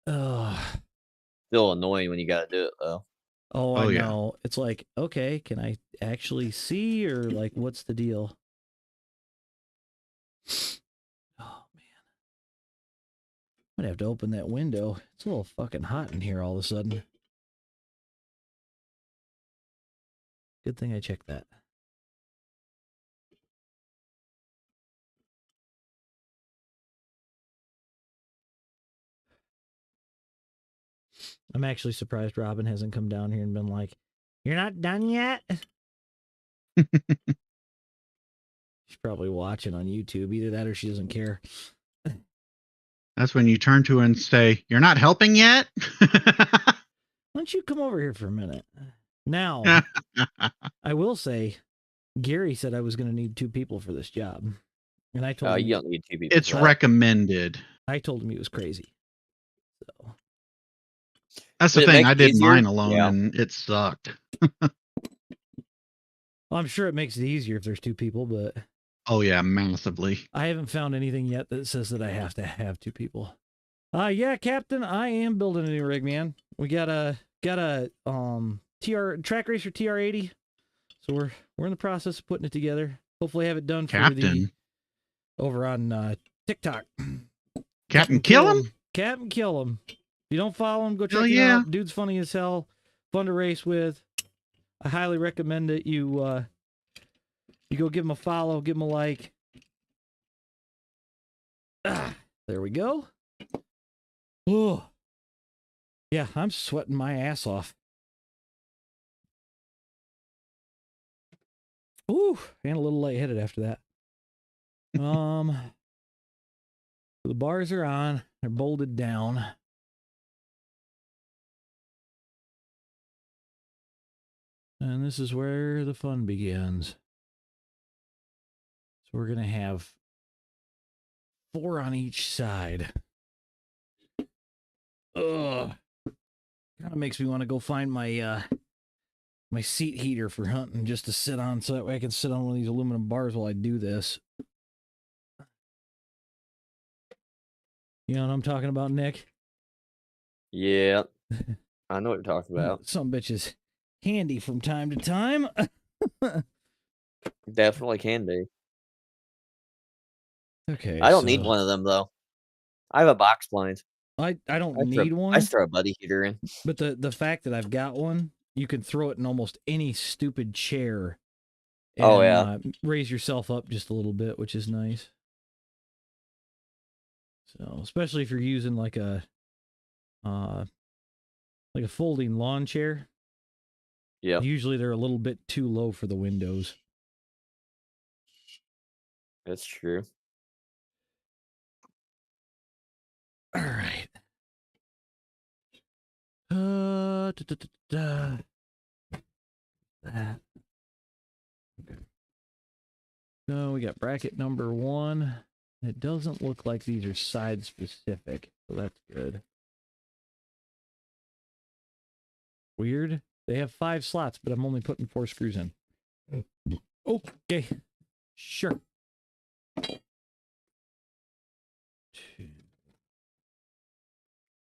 Still annoying when you gotta do it though. Oh, I know. Yeah. It's like, okay, can I actually see, or like, what's the deal? Oh man, I'm gonna have to open that window. It's a little fucking hot in here all of a sudden. Good thing I checked that. I'm actually surprised Robin hasn't come down here and been like, "You're not done yet?" She's probably watching on YouTube. Either that or she doesn't care. That's when you turn to her and say, "You're not helping yet?" Why don't you come over here for a minute? Now, I will say, Gary said I was going to need 2 people for this job. And I told him, you don't need 2 people. It's recommended. I told him he was crazy. So that's the thing. I did mine alone and it sucked. Well, I'm sure it makes it easier if there's 2 people, but oh yeah, massively. I haven't found anything yet that says that I have to have 2 people. Yeah, Captain, I am building a new rig, man. We got a Track Racer TR80. So we're in the process of putting it together. Hopefully have it done for over on TikTok. Captain Kill Him? Captain Kill Him. If you don't follow him, go check him out. Dude's funny as hell. Fun to race with. I highly recommend it. You go give him a follow, give him a like. There we go. Oh. Yeah, I'm sweating my ass off. Ooh, and a little lightheaded after that. The bars are on. They're bolted down. And this is where the fun begins. So we're going to have 4 on each side. Ugh. Kind of makes me want to go find my my seat heater for hunting just to sit on, so that way I can sit on one of these aluminum bars while I do this. You know what I'm talking about, Nick? Yeah. I know what you're talking about. Some bitch is handy from time to time. Definitely can be. Okay. I don't need one of them though. I have a box blind. I don't need one. I just throw a buddy heater in. But the fact that I've got one, you can throw it in almost any stupid chair. And, raise yourself up just a little bit, which is nice. So, especially if you're using like a folding lawn chair. Yeah. Usually they're a little bit too low for the windows. That's true. All right. That. Okay. So we got bracket number 1. It doesn't look like these are side specific, so that's good. Weird. They have 5 slots, but I'm only putting 4 screws in. Okay. Sure. 2,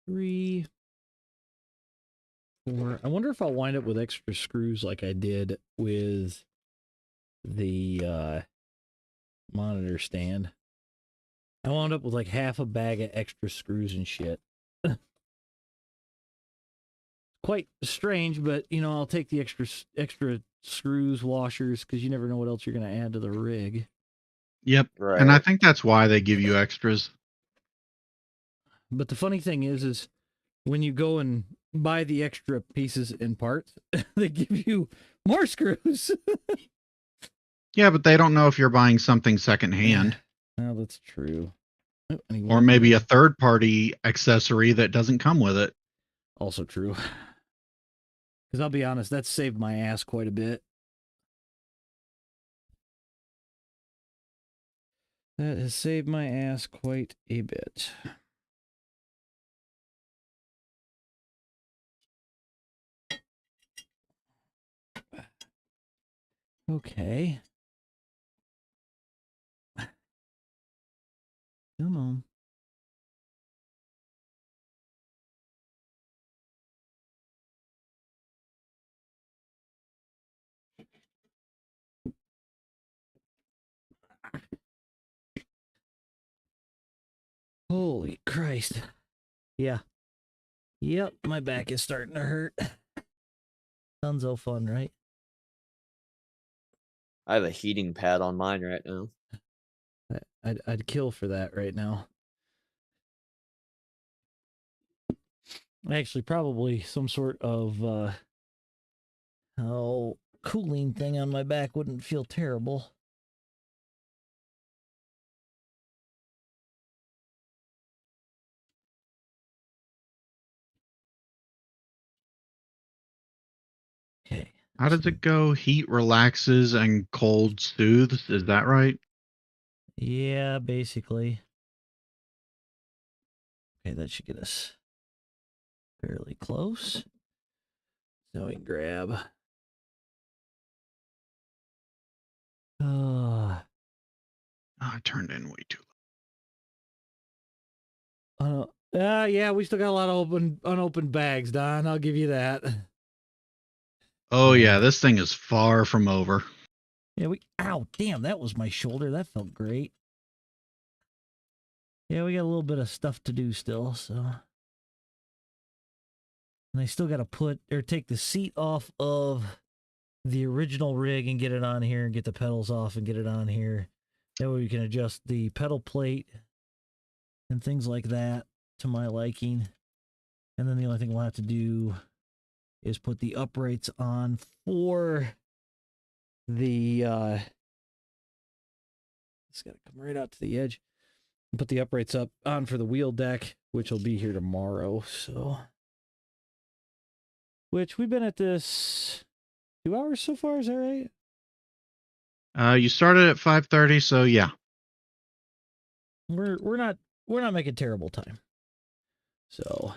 3, 4. I wonder if I'll wind up with extra screws like I did with the monitor stand. I wound up with like half a bag of extra screws and shit. Quite strange, but you know, I'll take the extra screws, washers, because you never know what else you're going to add to the rig. Yep. Right. And I think that's why they give you extras. But the funny thing is when you go and buy the extra pieces and parts, they give you more screws. Yeah, but they don't know if you're buying something secondhand. Well, that's true. Oh, or maybe a third-party accessory that doesn't come with it. Also true. Because I'll be honest, that saved my ass quite a bit. That has saved my ass quite a bit. Okay. Come on. Holy Christ. Yeah. Yep, my back is starting to hurt. Dunzo fun, right? I have a heating pad on mine right now. I'd kill for that right now. Actually, probably some sort of cooling thing on my back wouldn't feel terrible. Okay. How does it go? Heat relaxes and cold soothes. Is that right? Yeah, basically. Okay, that should get us fairly close. So we grab. I turned in way too low. Yeah, we still got a lot of unopened bags, Don. I'll give you that. Oh yeah, this thing is far from over. Yeah, ow, damn, that was my shoulder. That felt great. Yeah, we got a little bit of stuff to do still, so. And I still got to take the seat off of the original rig and get it on here and get the pedals off and get it on here. That way we can adjust the pedal plate and things like that to my liking. And then the only thing we'll have to do is put the uprights on for the it's got to come right out to the edge. Put the uprights up on for the wheel deck, which will be here tomorrow. So, which we've been at this 2 hours so far. Is that right? You started at 5:30, so yeah. We're not making terrible time. So,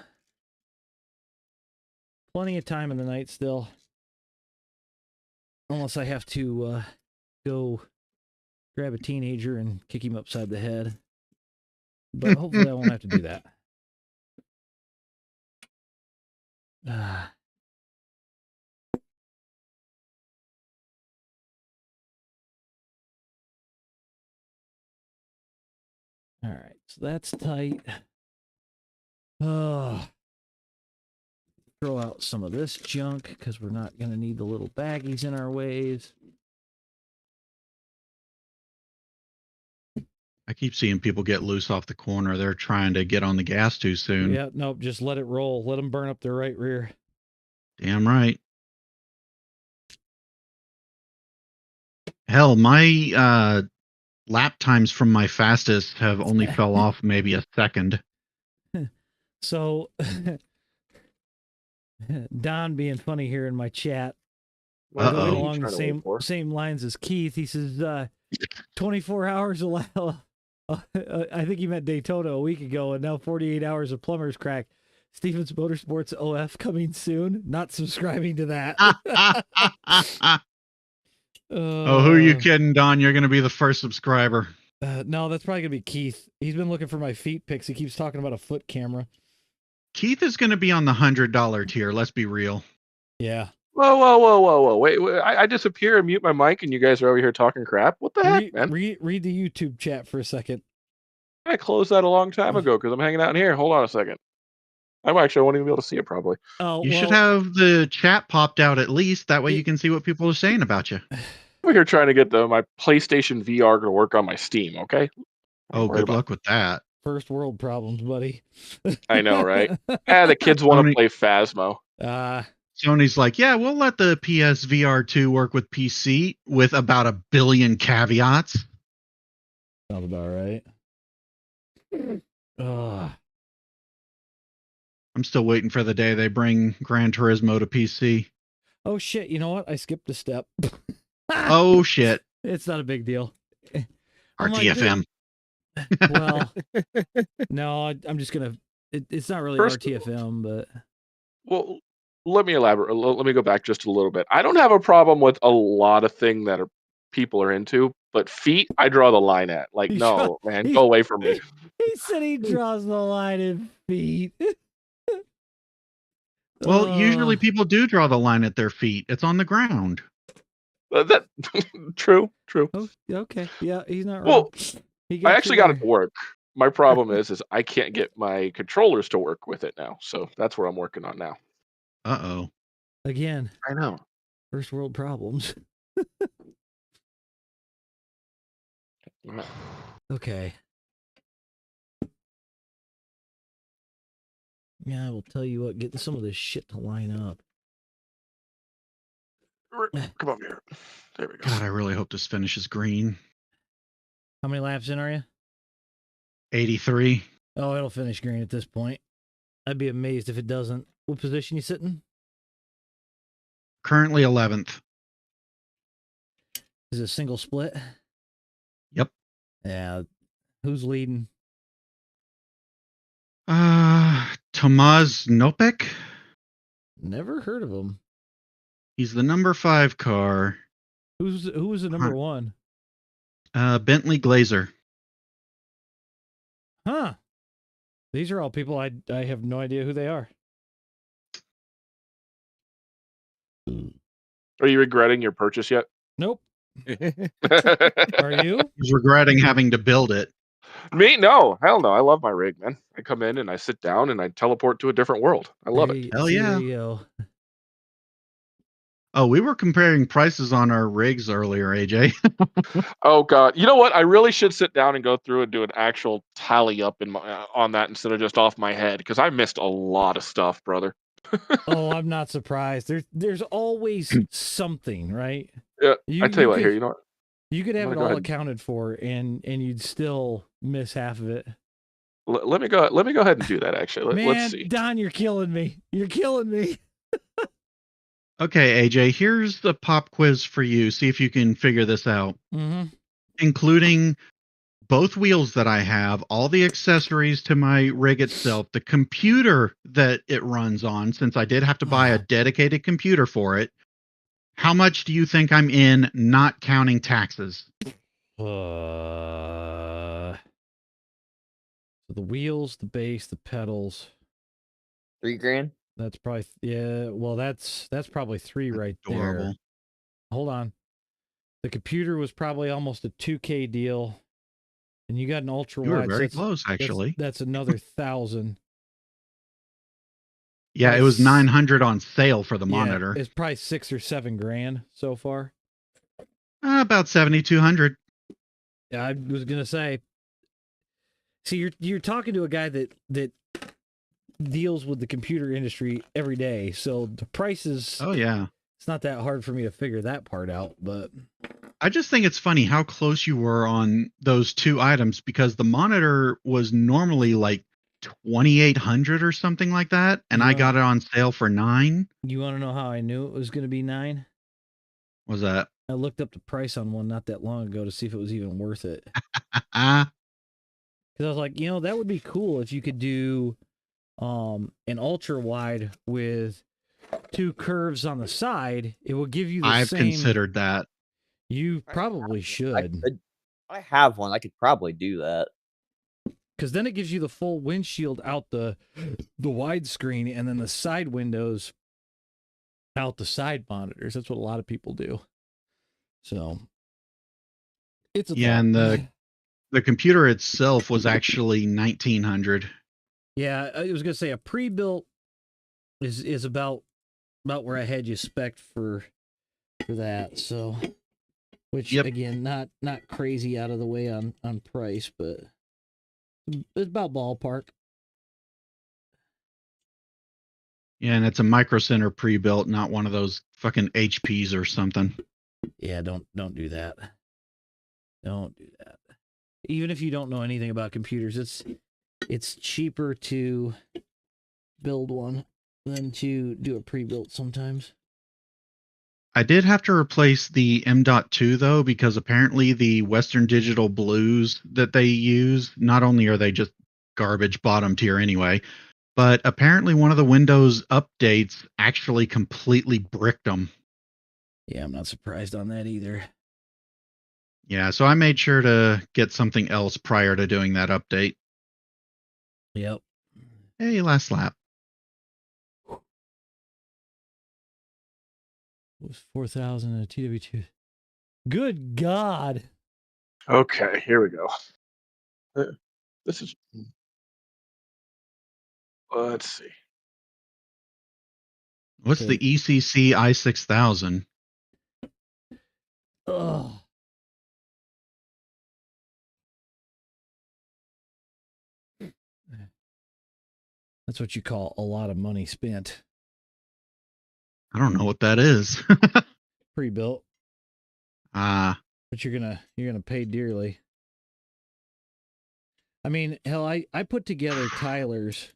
plenty of time in the night still. Unless I have to go grab a teenager and kick him upside the head. But hopefully I won't have to do that. All right, so that's tight. Throw out some of this junk because we're not going to need the little baggies in our ways. I keep seeing people get loose off the corner. They're trying to get on the gas too soon. Yeah, nope, just let it roll. Let them burn up their right rear. Damn right. Hell, my lap times from my fastest have only fell off maybe a second. So, Don being funny here in my chat, going along the same lines as Keith. He says, 24 hours I think you meant Daytona a week ago, and now 48 hours of plumber's crack. Stevens Motorsports OF coming soon. Not subscribing to that. Oh, who are you kidding, Don? You're going to be the first subscriber. No, that's probably going to be Keith. He's been looking for my feet pics. He keeps talking about a foot camera. Keith is going to be on the $100 tier. Let's be real. Yeah. Whoa. Wait. I disappear and mute my mic, and you guys are over here talking crap. What the heck, man? Read the YouTube chat for a second. I closed that a long time ago because I'm hanging out in here. Hold on a second. I won't even be able to see it probably. Oh, you should have the chat popped out at least. That way you can see what people are saying about you. We're here trying to get my PlayStation VR to work on my Steam, okay? Oh, good luck with that. First world problems, buddy. I know, right? The kids want to play Phasmo. Sony's like, yeah, we'll let the PSVR 2 work with PC with about 1 billion caveats. Sounds about right. I'm still waiting for the day they bring Gran Turismo to PC. Oh, shit. You know what? I skipped a step. Oh, shit. It's not a big deal. RTFM. Well, no, I'm just going to... It's not really RTFM, but... Well, let me elaborate. Let me go back just a little bit. I don't have a problem with a lot of things that people are into, but feet, I draw the line at. Like, no, man, go away from me. He said he draws the line at feet. Well, usually people do draw the line at their feet. It's on the ground. That true. Oh, okay. Yeah, he's not wrong. Well, I actually got it to work. My problem is I can't get my controllers to work with it now. So that's where I'm working on now. Uh-oh. Again. I know. First world problems. Okay. Yeah, I will tell you what, get some of this shit to line up. Come over here. There we go. God, I really hope this finishes green. How many laps in are you? 83. Oh, it'll finish green at this point. I'd be amazed if it doesn't. What position you sitting? Currently 11th. Is it a single split? Yep. Yeah. Who's leading? Tomasz Nopek? Never heard of him. He's the number 5 car. Who was the number 1? Bentley Glazer. Huh. These are all people I have no idea who they are. Are you regretting your purchase yet? Nope. Are you? He's regretting having to build it. Me? No. Hell no. I love my rig, man. I come in and I sit down and I teleport to a different world. I love it. Hell yeah. There you go. Oh, we were comparing prices on our rigs earlier, AJ. Oh God! You know what? I really should sit down and go through and do an actual tally up on that instead of just off my head, because I missed a lot of stuff, brother. Oh, I'm not surprised. There's always something, right? Yeah, I tell you what. Here, you know what? You could have it all accounted for, and you'd still miss half of it. Let me go ahead and do that. Actually, let's see. Don, you're killing me. You're killing me. Okay, AJ, here's the pop quiz for you. See if you can figure this out. Mm-hmm. Including both wheels that I have, all the accessories to my rig itself, the computer that it runs on, since I did have to buy a dedicated computer for it. How much do you think I'm in, not counting taxes? So the wheels, the base, the pedals. $3,000. That's probably, yeah. Well, that's probably 3 right adorable. there. Hold on. The computer was probably almost a $2,000 deal, and you got an ultra wide. You were very close, actually. That's another 1,000. Yeah, it was 900 on sale for the monitor. It's probably 6 or 7 grand so far. About 7,200. Yeah, I was gonna say. See, you're talking to a guy that deals with the computer industry every day, so the prices. Oh yeah, it's not that hard for me to figure that part out. But I just think it's funny how close you were on those 2 items, because the monitor was normally like 2,800 or something like that, and I got it on sale for 9. You want to know how I knew it was going to be 9? Was that? I looked up the price on one not that long ago to see if it was even worth it. Because I was like, that would be cool if you could do an ultra wide with 2 curves on the side. It will give you the I've same. considered that. You probably should. I have one. I could probably do that. Because then it gives you the full windshield out the widescreen, and then the side windows out the side monitors. That's what a lot of people do. So it's a thought. And the computer itself was actually 1900. Yeah, I was gonna say a pre-built is about where I had you spec'd for that. So, which again, not crazy out of the way on price, but it's about ballpark. Yeah, and it's a Micro Center pre-built, not one of those fucking HPs or something. Yeah, don't do that. Don't do that. Even if you don't know anything about computers, it's cheaper to build one than to do a pre-built sometimes. I did have to replace the M.2 though, because apparently the Western Digital Blues that they use, not only are they just garbage bottom tier anyway, but apparently one of the Windows updates actually completely bricked them. Yeah, I'm not surprised on that either. Yeah, so I made sure to get something else prior to doing that update. Yep. Hey, last lap. It was 4,000 a TW2. Good God. Okay, here we go. This is. Let's see. What's the ECC i6000? Ugh. That's what you call a lot of money spent. I don't know what that is. Pre-built. But you're gonna pay dearly. I mean, hell, I put together Tyler's.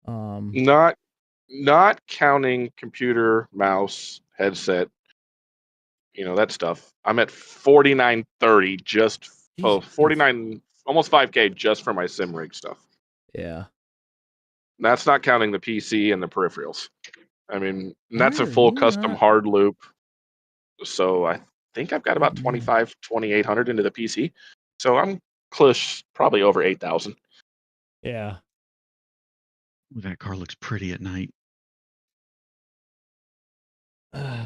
Not counting computer, mouse, headset, that stuff. I'm at 4930 just 49, almost 5K just for my sim rig stuff. Yeah. That's not counting the PC and the peripherals. I mean, that's a full custom hard loop. So I think I've got about 2,800 into the PC. So I'm close, probably over 8,000. Yeah. Ooh, that car looks pretty at night. Okay.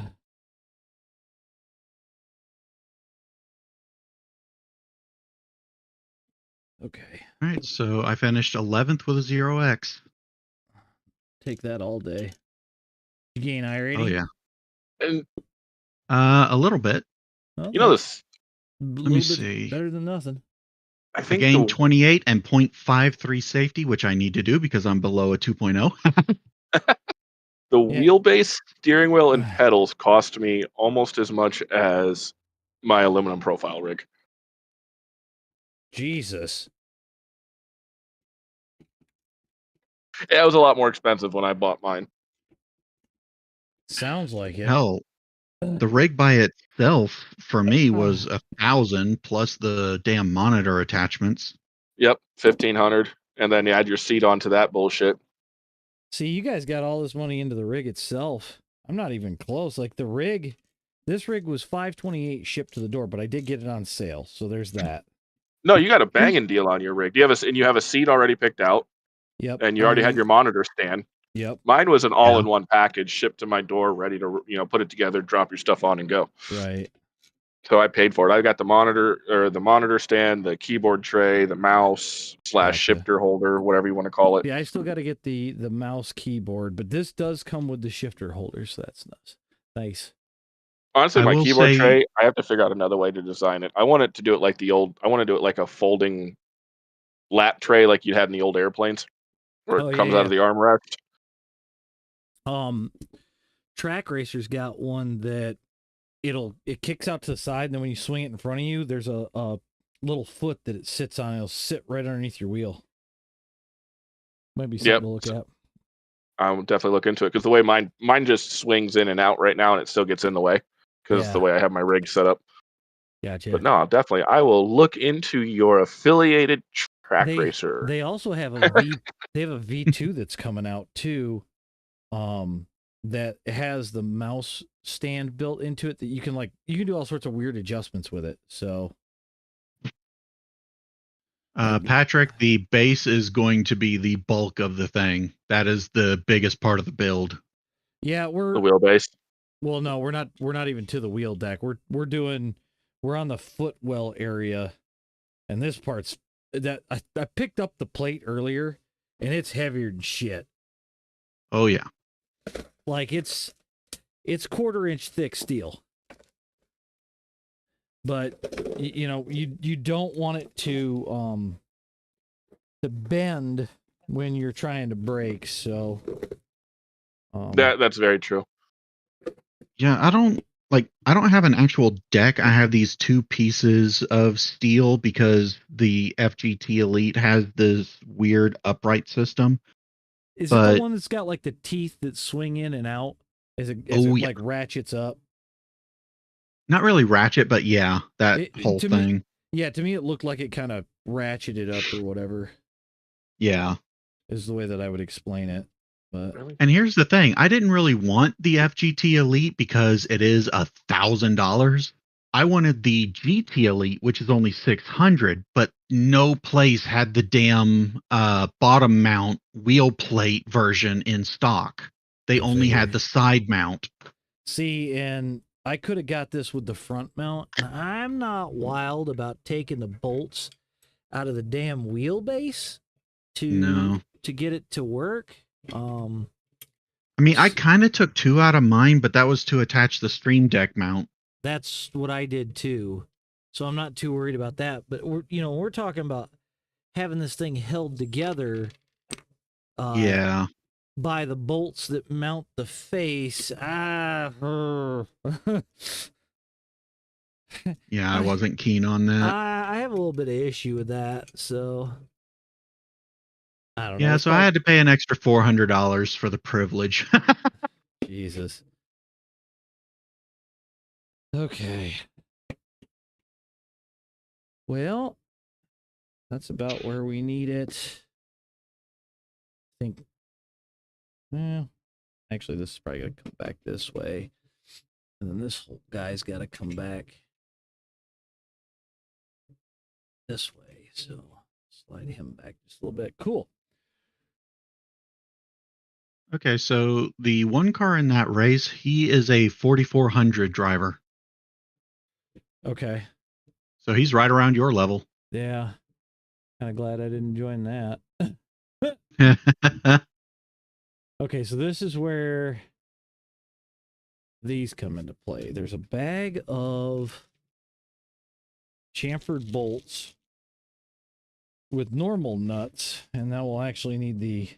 All right, so I finished 11th with a 0x. Take that all day. You gain iRating? Oh yeah. And a little bit. Okay. This. Let me see. Better than nothing. I gained 28 and 0.53 safety, which I need to do because I'm below a 2.0. The wheelbase, steering wheel, and pedals cost me almost as much as my aluminum profile rig. Jesus. It was a lot more expensive when I bought mine. Sounds like it. Hell, the rig by itself for me was 1,000 plus the damn monitor attachments. Yep, 1,500, and then you add your seat onto that bullshit. See, you guys got all this money into the rig itself. I'm not even close. Like the rig, this rig was $528 shipped to the door, but I did get it on sale, so there's that. No, you got a banging deal on your rig. You have a seat already picked out. Yep. And you already had your monitor stand. Yep. Mine was an all-in-one package shipped to my door, ready to put it together, drop your stuff on, and go. Right. So I paid for it. I got the monitor stand, the keyboard tray, the mouse / shifter holder, whatever you want to call it. Yeah, I still got to get the mouse keyboard, but this does come with the shifter holder, so that's nice. Honestly, my keyboard tray, I have to figure out another way to design it. I want it to do it like I want to do it like a folding lap tray like you had in the old airplanes, where it comes out of the armrest. Track Racer's got one that it kicks out to the side, and then when you swing it in front of you, there's a little foot that it sits on. It'll sit right underneath your wheel. Might be something to look at. I'll definitely look into it because the way mine just swings in and out right now, and it still gets in the way because the way I have my rig set up. Gotcha. But no, definitely, I will look into your affiliated track racer. They also have a they have a V2 that's coming out too, that has the mouse stand built into it that you can do all sorts of weird adjustments with it. So, Patrick, the base is going to be the bulk of the thing. That is the biggest part of the build. Yeah, The wheelbase. Well, no, we're not even to the wheel deck. We're on the footwell area, and this part's that I picked up the plate earlier, and it's heavier than shit. Oh yeah, like it's 1/4-inch thick steel. But you don't want it to bend when you're trying to brake. So that's very true. Yeah, I don't have an actual deck. I have these 2 pieces of steel because the FGT Elite has this weird upright system. Is it the one that's got like the teeth that swing in and out as it like ratchets up? Not really ratchet, but yeah, that whole thing. To me it looked like it kind of ratcheted up or whatever. Yeah. Is the way that I would explain it. But And here's the thing, I didn't really want the FGT Elite because it is $1,000. I wanted the GT Elite, which is only $600, but no place had the damn bottom mount wheel plate version in stock. They only had the side mount. See, and I could have got this with the front mount. I'm not wild about taking the bolts out of the damn wheelbase to get it to work. I mean, I kind of took 2 out of mine, but that was to attach the Stream Deck mount. That's what I did too. So I'm not too worried about that. But we're talking about having this thing held together. Yeah. By the bolts that mount the face. Yeah, I wasn't keen on that. I have a little bit of issue with that, so I don't know. Yeah, so I had to pay an extra $400 for the privilege. Jesus. Okay. Well, that's about where we need it. I think. Well, actually, this is probably going to come back this way. And then this whole guy's got to come back this way. So slide him back just a little bit. Cool. Okay, so the one car in that race, he is a 4400 driver. Okay. So he's right around your level. Yeah. Kind of glad I didn't join that. Okay, so this is where these come into play. There's a bag of chamfered bolts with normal nuts, and now we'll actually need the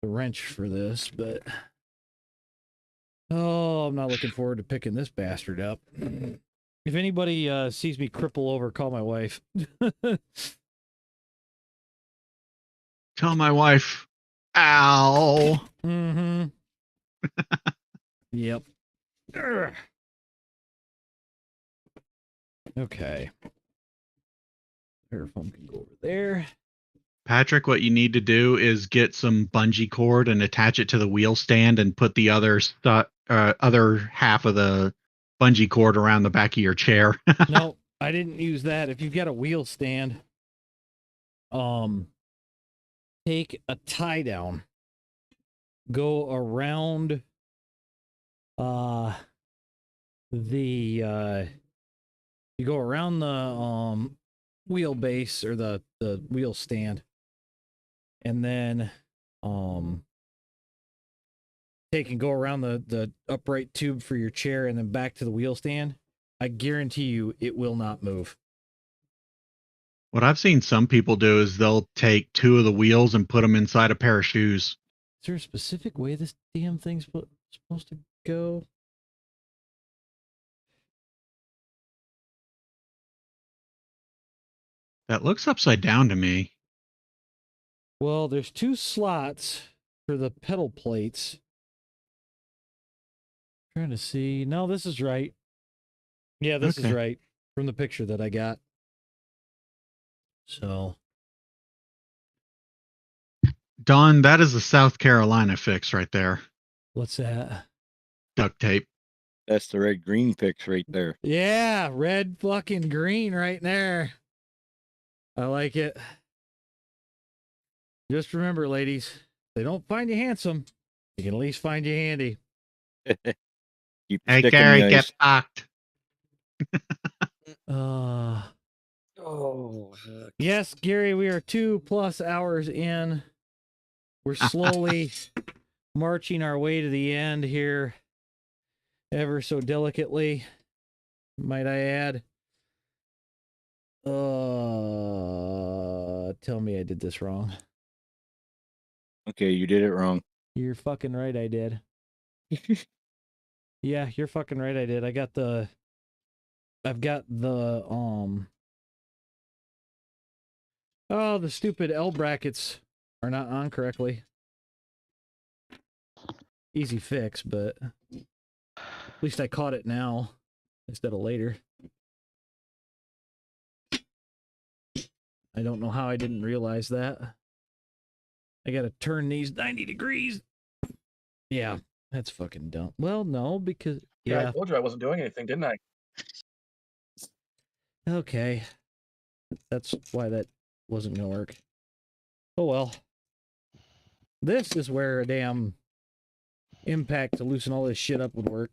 wrench for this, but I'm not looking forward to picking this bastard up. If anybody sees me cripple over, call my wife. Tell my wife, ow. Mm-hmm. Yep. Okay. Parafoam can go over there. Patrick, what you need to do is get some bungee cord and attach it to the wheel stand and put the other half of the bungee cord around the back of your chair. No, I didn't use that. If you've got a wheel stand, take a tie down, go around you go around the wheelbase or the wheel stand, and then take and go around the upright tube for your chair and then back to the wheel stand. I guarantee you it will not move. What I've seen some people do is they'll take 2 of the wheels and put them inside a pair of shoes. Is there a specific way this damn thing's supposed to go? That looks upside down to me. Well, there's 2 slots for the pedal plates. Trying to see. No, this is right. Yeah, this is right. from the picture that I got. So, Don, that is a South Carolina fix right there. what's that? Duct tape. That's the red green fix right there. Yeah, red fucking green right there. I like it. Just remember, ladies, if they don't find you handsome, they can at least find you handy. Keep Hey, sticking Gary, nice. get fucked. Yes, Gary, we are 2+ hours in. We're slowly marching our way to the end here, ever so delicately, might I add. Tell me I did this wrong. Okay, you did it wrong. You're fucking right, I did. Yeah, you're fucking right, I did. I've got the oh, the stupid L brackets are not on correctly. Easy fix, but at least I caught it now instead of later. I don't know how I didn't realize that. I gotta turn these 90 degrees. Yeah, that's fucking dumb. Well, no, because Yeah, I told you I wasn't doing anything, didn't I? Okay. That's why that wasn't gonna work. Oh well. This is where a damn impact to loosen all this shit up would work.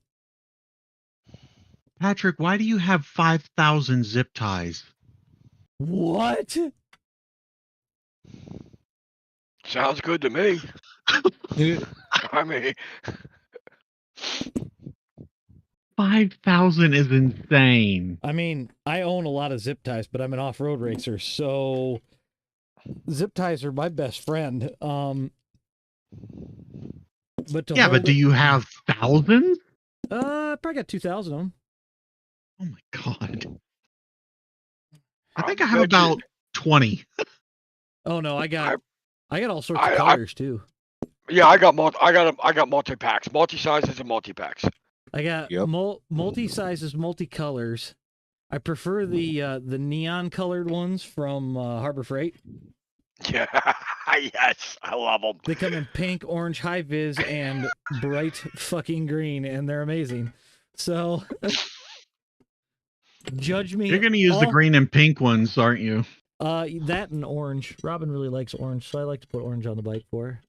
Patrick, why do you have 5,000 zip ties? What? Sounds good to me. I mean, 5,000 is insane. I mean, I own a lot of zip ties, but I'm an off-road racer, so zip ties are my best friend. But to Yeah, but do you have thousands? I probably got 2,000 of them. Oh my god. I think I have about 20. Oh no, I got all sorts of colors too. Yeah, I got multi packs, multi sizes and multi packs. I got multi sizes, multi colors. I prefer the neon colored ones from Harbor Freight. Yeah, yes, I love them. They come in pink, orange, high vis, and bright fucking green, and they're amazing. So, judge me. You're going to use the green and pink ones, aren't you? That and orange. Robin really likes orange, so I like to put orange on the bike for her.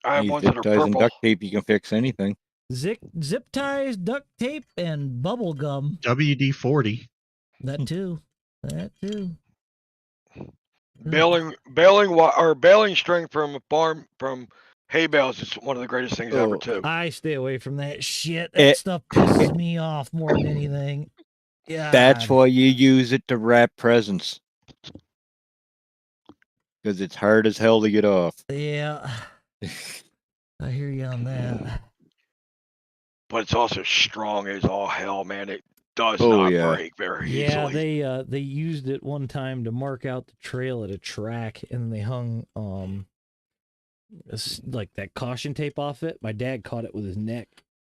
I have ones that are ties and purple. duct tape, you can fix anything. Zip ties, duct tape, and bubble gum. WD-40. That too. That too. Baling string from hay bales is one of the greatest things ever too. I stay away from that shit. That stuff pisses me off more than anything. Yeah. That's why you use it to wrap presents. Because it's hard as hell to get off. Yeah. I hear you on that. But it's also strong as all hell, man. It does not break very easily. Yeah, they used it one time to mark out the trail at a track, and they hung like that caution tape off it. My dad caught it with his neck.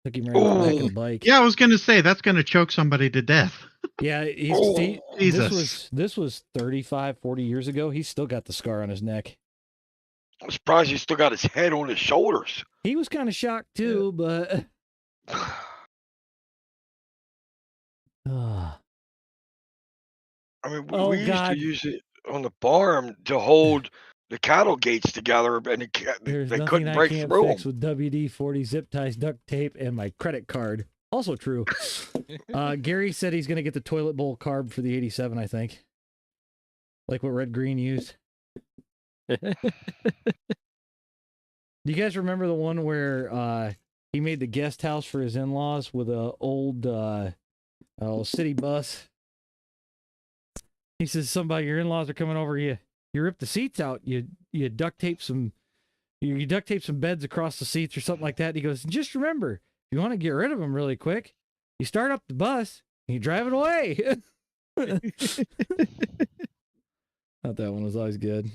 Took him right off the back of the bike. Yeah, I was going to say that's going to choke somebody to death. Yeah, this was 35, 40 years ago. He's still got the scar on his neck. I'm surprised he still got his head on his shoulders. He was kind of shocked too, but I mean, we used to use it on the farm to hold the cattle gates together, and they couldn't break through them. With WD-40 zip ties, duct tape, and my credit card. Also true. Gary said he's going to get the toilet bowl carb for the 87, I think. Like what Red Green used. Do you guys remember the one where he made the guest house for his in-laws with a old city bus? He says, somebody, your in-laws are coming over, you rip the seats out, you duct tape some beds across the seats or something like that. And he goes, just remember, if you want to get rid of them really quick, you start up the bus and you drive it away. Thought that one was always good.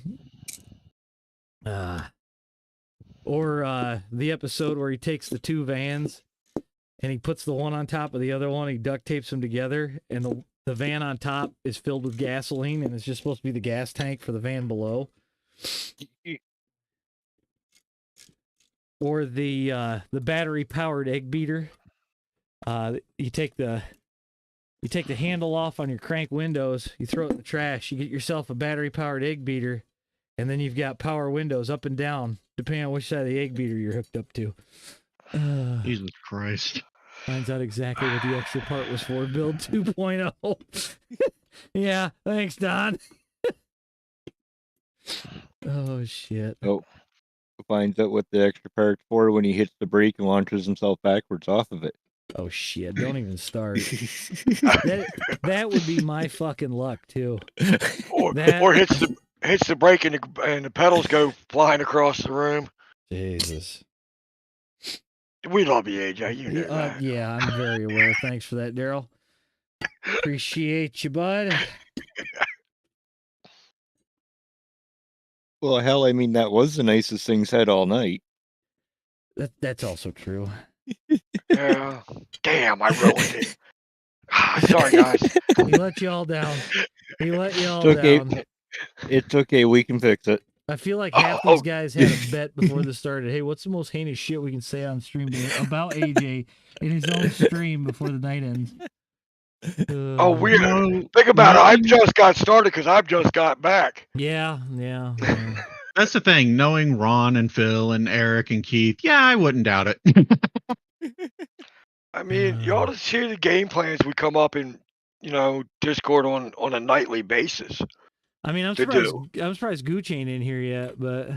Or the episode where he takes the two vans and he puts the one on top of the other one, he duct tapes them together, and the van on top is filled with gasoline, and it's just supposed to be the gas tank for the van below. Or the battery powered egg beater. You take the handle off on your crank windows, you throw it in the trash, you get yourself a battery powered egg beater, and then you've got power windows up and down, depending on which side of the egg beater you're hooked up to. Jesus Christ. Finds out exactly what the extra part was for. Build 2.0. Yeah, thanks, Don. Oh, shit. Oh, finds out what the extra part's for when he hits the brake and launches himself backwards off of it. Oh, shit. Don't even start. that would be my fucking luck, too. Or hits the brake and the pedals go flying across the room. Jesus. We love you, AJ. You know that. Yeah, I'm very aware. Thanks for that, Daryl. Appreciate you, bud. Well, hell, I mean, that was the nicest thing said all night. That's also true. Yeah. Damn, I ruined it. Sorry, guys. He let you all down. He let you all down. It's okay. We can fix it. I feel like half these guys had a bet before this started. Hey, what's the most heinous shit we can say on stream about AJ in his own stream before the night ends? Weird. Think about it. I've just got started because I've just got back. Yeah. That's the thing. Knowing Ron and Phil and Eric and Keith, yeah, I wouldn't doubt it. I mean, you ought to see the game plans we come up in, Discord on a nightly basis. I mean, I'm surprised Gooch ain't in here yet, but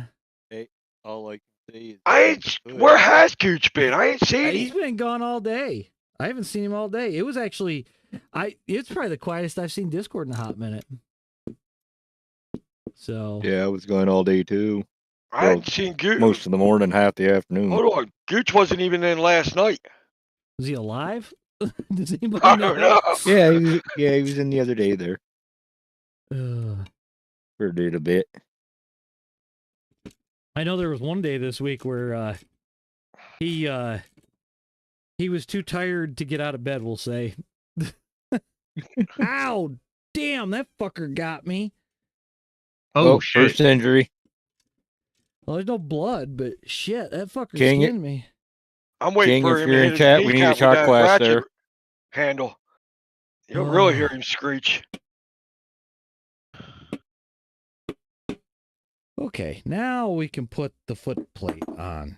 hey, all I can say is where has Gooch been? I ain't seen him. He's been gone all day. I haven't seen him all day. It was actually it's probably the quietest I've seen Discord in a hot minute. So yeah, I was going all day too. I hadn't seen Gooch most of the morning, half the afternoon. Hold on, Gooch wasn't even in last night. Was he alive? Does anybody I don't know. Yeah, he was in the other day there. For a little bit. I know there was one day this week where he was too tired to get out of bed, we'll say. Ow! Damn, that fucker got me. Oh shit. First injury. Well, there's no blood, but shit, that fucker skinned me. I'm waiting for him to hit his chat. We need a shot class there. Handle. You don't really hear him screech. Okay, now we can put the foot plate on.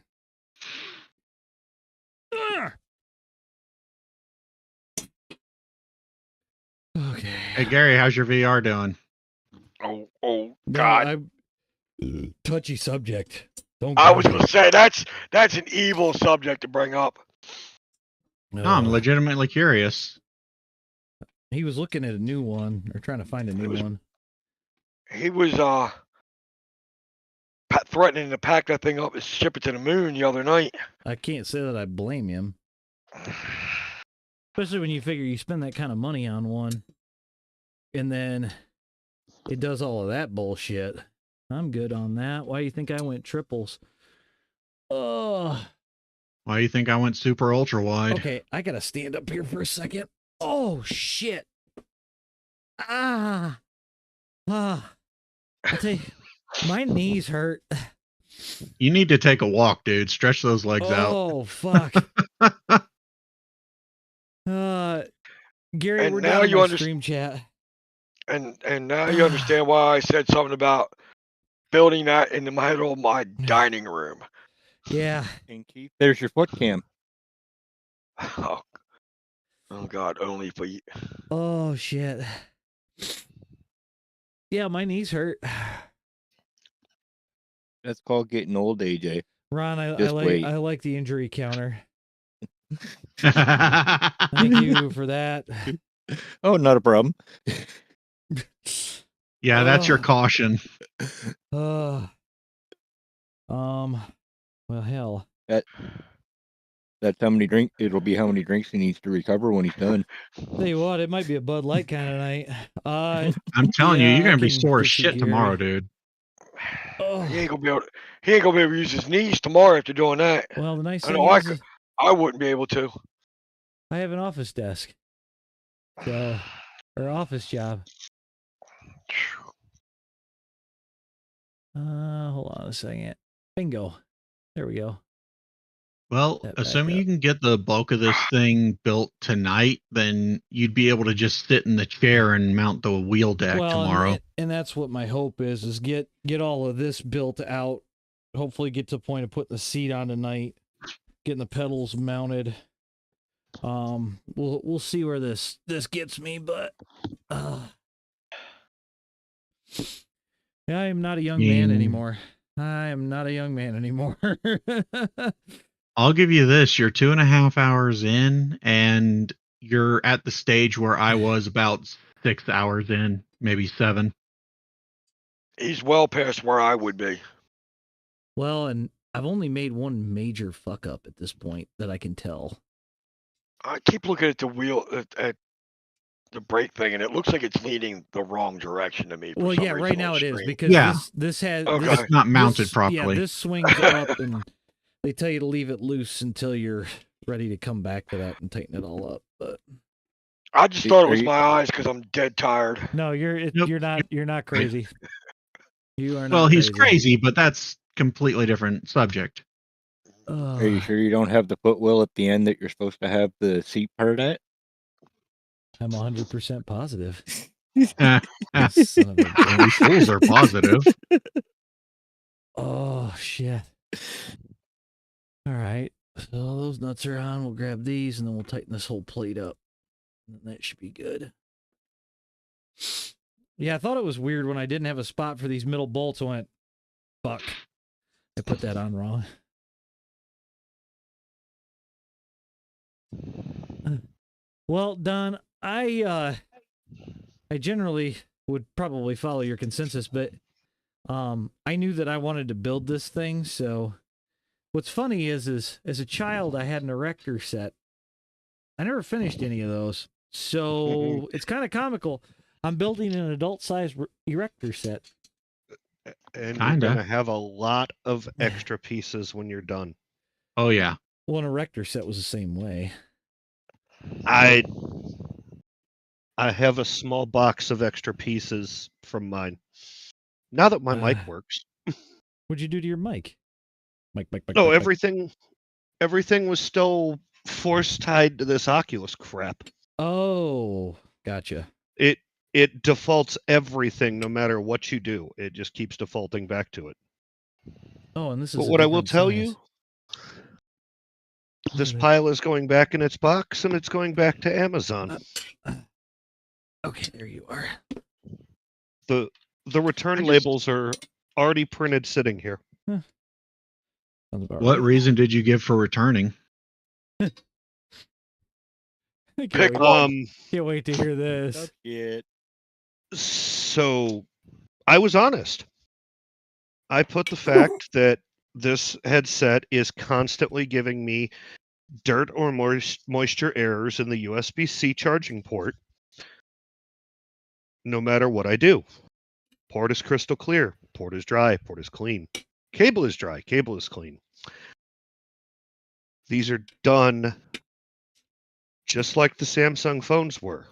Okay. Hey Gary, how's your VR doing? Oh God. Touchy subject. I was gonna say that's an evil subject to bring up. No, I'm legitimately curious. He was looking at a new one, or trying to find a new one. He was threatening to pack that thing up and ship it to the moon the other night. I can't say that I blame him. Especially when you figure you spend that kind of money on one, and then it does all of that bullshit. I'm good on that. Why do you think I went triples? Why do you think I went super ultra wide? Okay, I gotta stand up here for a second. Oh shit! I tell you, my knees hurt. You need to take a walk, dude. Stretch those legs out. Oh fuck! Gary, and we're now down you in my stream chat. And now you understand why I said something about building that in the middle of my dining room. Yeah. And Keith, there's your foot cam. Oh God, only for you. Oh shit. Yeah, my knees hurt. That's called getting old, AJ. Ron, I like the injury counter. Thank you for that. Oh, not a problem. Yeah, that's your caution. Well, hell. That's how many drinks. It'll be how many drinks he needs to recover when he's done. Tell you what, it might be a Bud Light kind of night. I'm telling you, you're gonna be sore as shit tomorrow, dude. He ain't gonna be able to use his knees tomorrow after doing that. Well, the nice thing is, I wouldn't be able to. I have an office desk, so or office job. Hold on a second. Bingo. There we go. Well, That back assuming up. you can get the bulk of this thing built tonight, then you'd be able to just sit in the chair and mount the wheel deck tomorrow. And that's what my hope is get all of this built out. Hopefully get to the point of putting the seat on tonight, getting the pedals mounted. We'll see where this gets me, but I am not a young man anymore. I am not a young man anymore. I'll give you this. You're 2.5 hours in, and you're at the stage where I was about 6 hours in, maybe 7. He's well past where I would be. Well, and I've only made one major fuck up at this point that I can tell. I keep looking at the wheel at the brake thing, and it looks like it's leaning the wrong direction to me. Well, yeah, right now it is because this has it's not mounted properly. Yeah, this swings up, and they tell you to leave it loose until you're ready to come back to that and tighten it all up. But I just thought it was my eyes because I'm dead tired. No, you're not crazy. You are not. Well, he's crazy, but that's completely different subject. Are you sure you don't have the footwell at the end that you're supposed to have the seat part at? I'm 100% positive. Son of a these fools are positive. Oh shit. All right. So those nuts are on. We'll grab these and then we'll tighten this whole plate up. And that should be good. Yeah, I thought it was weird when I didn't have a spot for these middle bolts. I went, fuck. I put that on wrong. Well, Don, I generally would probably follow your consensus, but I knew that I wanted to build this thing, so what's funny is as a child I had an erector set. I never finished any of those. So it's kind of comical. I'm building an adult-sized erector set. And you're going to have a lot of extra pieces when you're done. Oh, yeah. Well, an erector set was the same way. I have a small box of extra pieces from mine. Now that my mic works. What'd you do to your mic? Mic. No, everything was still force tied to this Oculus crap. Oh, gotcha. It defaults everything no matter what you do. It just keeps defaulting back to it. Oh, and this is. But what I will tell you, this pile is going back in its box and it's going back to Amazon. Okay, there you are. The return labels are already printed sitting here. Huh. What reason did you give for returning? Pick one. Can't wait to hear this. So, I was honest. I put the fact that this headset is constantly giving me dirt or moisture errors in the USB-C charging port, no matter what I do. Port is crystal clear. Port is dry. Port is clean. Cable is dry. Cable is clean. These are done just like the Samsung phones were.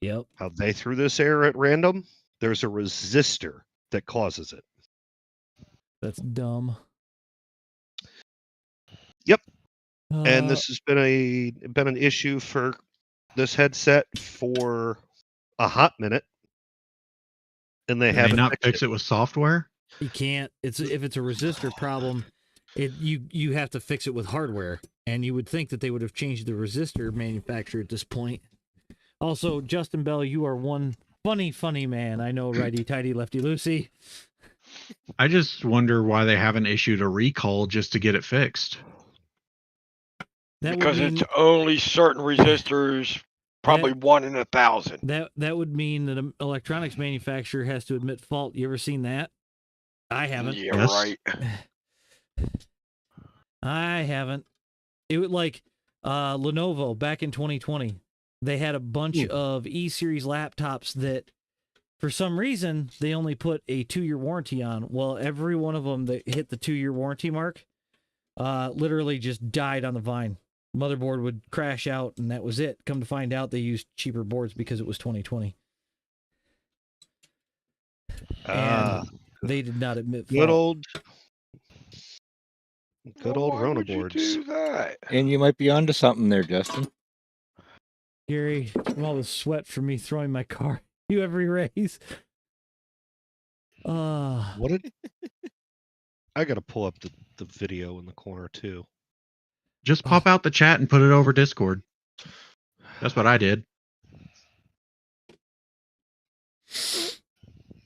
Yep. How they threw this error at random, there's a resistor that causes it. That's dumb. Yep. And this has been an issue for this headset for a hot minute. And they haven't not fixed it with software? You can't. If it's a resistor problem, you have to fix it with hardware. And you would think that they would have changed the resistor manufacturer at this point. Also, Justin Bell, you are one funny man. I know, righty tighty, lefty loosey. I just wonder why they haven't issued a recall just to get it fixed. Because it's only certain resistors, probably 1 in 1,000. That would mean that an electronics manufacturer has to admit fault. You ever seen that? I haven't. Yeah, right. I haven't. It would like Lenovo back in 2020. They had a bunch of E-series laptops that, for some reason, they only put a 2-year warranty on. Well, every one of them that hit the 2-year warranty mark literally just died on the vine. motherboard would crash out, and that was it. Come to find out, they used cheaper boards because it was 2020. And they did not admit fault. Good old why Rona would you boards. do that? And you might be onto something there, Justin. Gary, from all the sweat from me throwing my car, you every race. What did I gotta pull up the video in the corner too. Just pop out the chat and put it over Discord. That's what I did.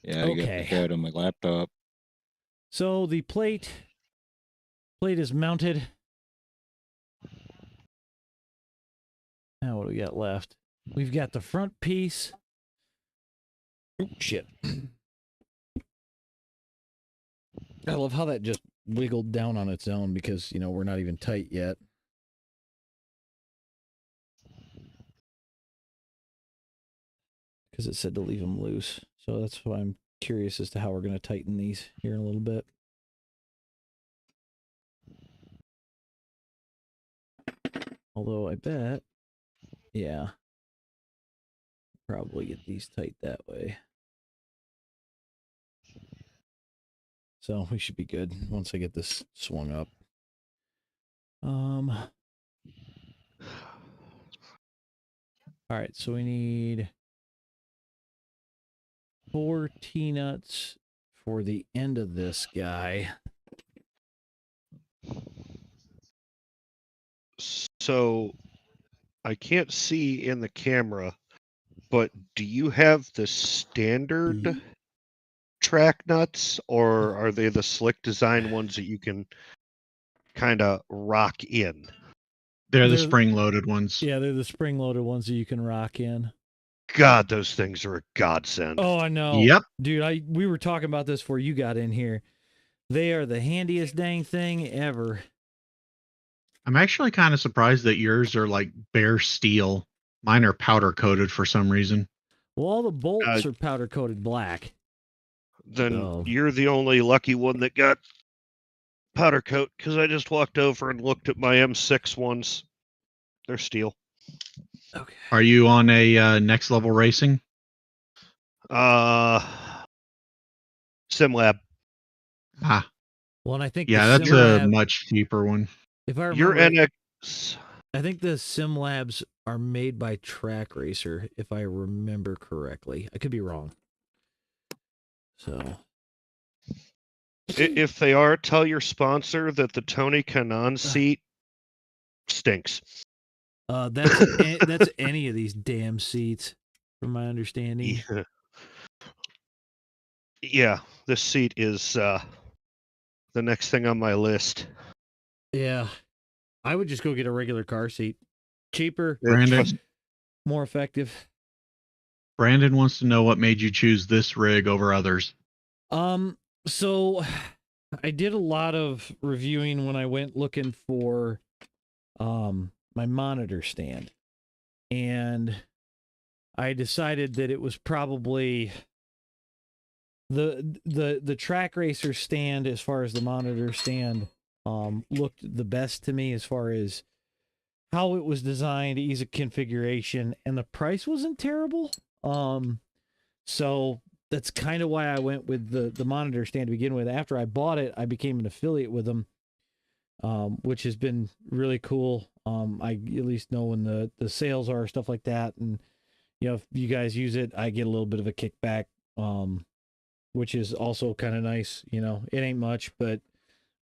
Yeah, I got the chat on my laptop. So the plate is mounted. Now what do we got left? We've got the front piece. Oh, shit. I love how that just wiggled down on its own because, you know, we're not even tight yet. Because it said to leave them loose. So that's why I'm curious as to how we're going to tighten these here in a little bit. Although I bet, yeah, probably get these tight that way. So we should be good once I get this swung up. All right, so we need 4 T-nuts for the end of this guy. So I can't see in the camera, but do you have the standard track nuts, or are they the slick design ones that you can kind of rock in? They're the spring-loaded ones. Yeah, they're the spring-loaded ones that you can rock in. God, those things are a godsend. Oh, I know. Yep. Dude, we were talking about this before you got in here. They are the handiest dang thing ever. I'm actually kind of surprised that yours are like bare steel. Mine are powder-coated for some reason. Well, all the bolts are powder-coated black. Then you're the only lucky one that got powder coat, because I just walked over and looked at my M6 ones. They're steel. Okay. Are you on a Next Level Racing? SimLab. Ah. Well, and I think yeah, that's a much cheaper one. If I remember, Your NX. I think the SimLabs are made by Trak Racer, if I remember correctly. I could be wrong. So, If they are, tell your sponsor that the Tony Kanaan seat stinks. that's any of these damn seats, from my understanding. Yeah, this seat is the next thing on my list. Yeah, I would just go get a regular car seat. Cheaper, Brandon, more effective. Brandon wants to know what made you choose this rig over others. So I did a lot of reviewing when I went looking for my monitor stand, and I decided that it was probably the Track Racer stand, as far as the monitor stand, looked the best to me as far as how it was designed, ease of configuration, and the price wasn't terrible. So that's kind of why I went with the monitor stand to begin with. After I bought it, I became an affiliate with them, which has been really cool. I at least know when the sales are, stuff like that. And, you know, if you guys use it, I get a little bit of a kickback, which is also kind of nice. You know, it ain't much, but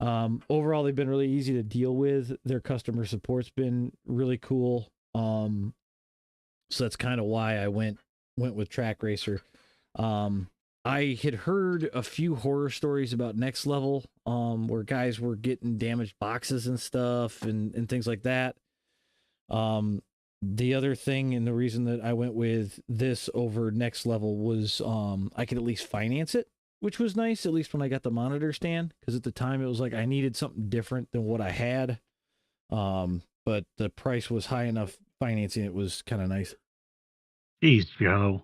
overall, they've been really easy to deal with. Their customer support's been really cool. So that's kind of why I went with Track Racer. I had heard a few horror stories about Next Level, where guys were getting damaged boxes and stuff and things like that. The other thing, and the reason that I went with this over Next Level was I could at least finance it, which was nice, at least when I got the monitor stand, because at the time it was like I needed something different than what I had. But the price was high enough, financing it was kind of nice. Jeez, Joe.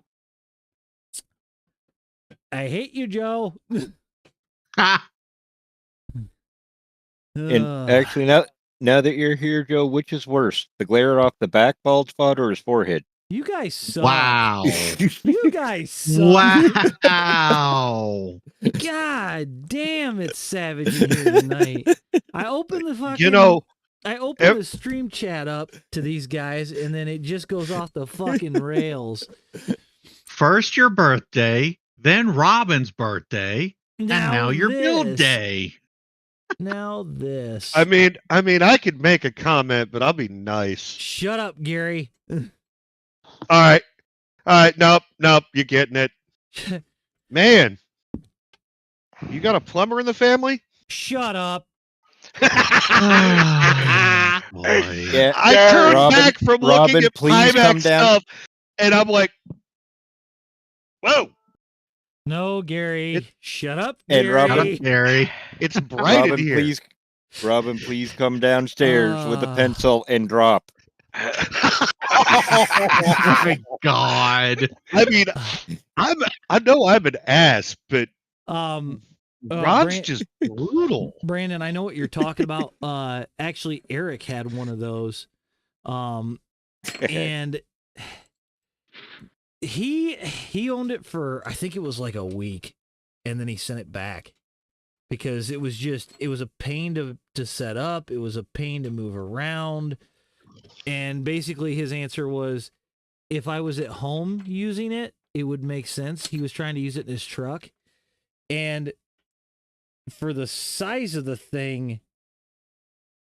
I hate you, Joe. And actually, Now that you're here, Joe, which is worse, the glare off the back bald spot or his forehead? You guys suck. Wow. You guys suck. Wow. God damn, it's savage in here tonight. I opened the fucking. You know, I opened the stream chat up to these guys, and then it just goes off the fucking rails. First your birthday, then Robin's birthday, and now your build day. Now this. I mean, I could make a comment, but I'll be nice. Shut up, Gary. All right. Nope. You're getting it, man. You got a plumber in the family? Shut up. Boy. Yeah, I turned back from looking Robin, at please come Pimax down. stuff, and I'm like, whoa. No, Gary. Shut up, And Gary. Robin, Gary. It's bright in here. Robin, please come downstairs with a pencil and drop. Oh my God. I mean, I know I'm an ass, but Rod's just brutal. Brandon, I know what you're talking about. Actually, Eric had one of those, and he owned it for, I think it was like a week, and then he sent it back because it was a pain to set up. It was a pain to move around. And basically his answer was, if I was at home using it, it would make sense. He was trying to use it in his truck. And for the size of the thing,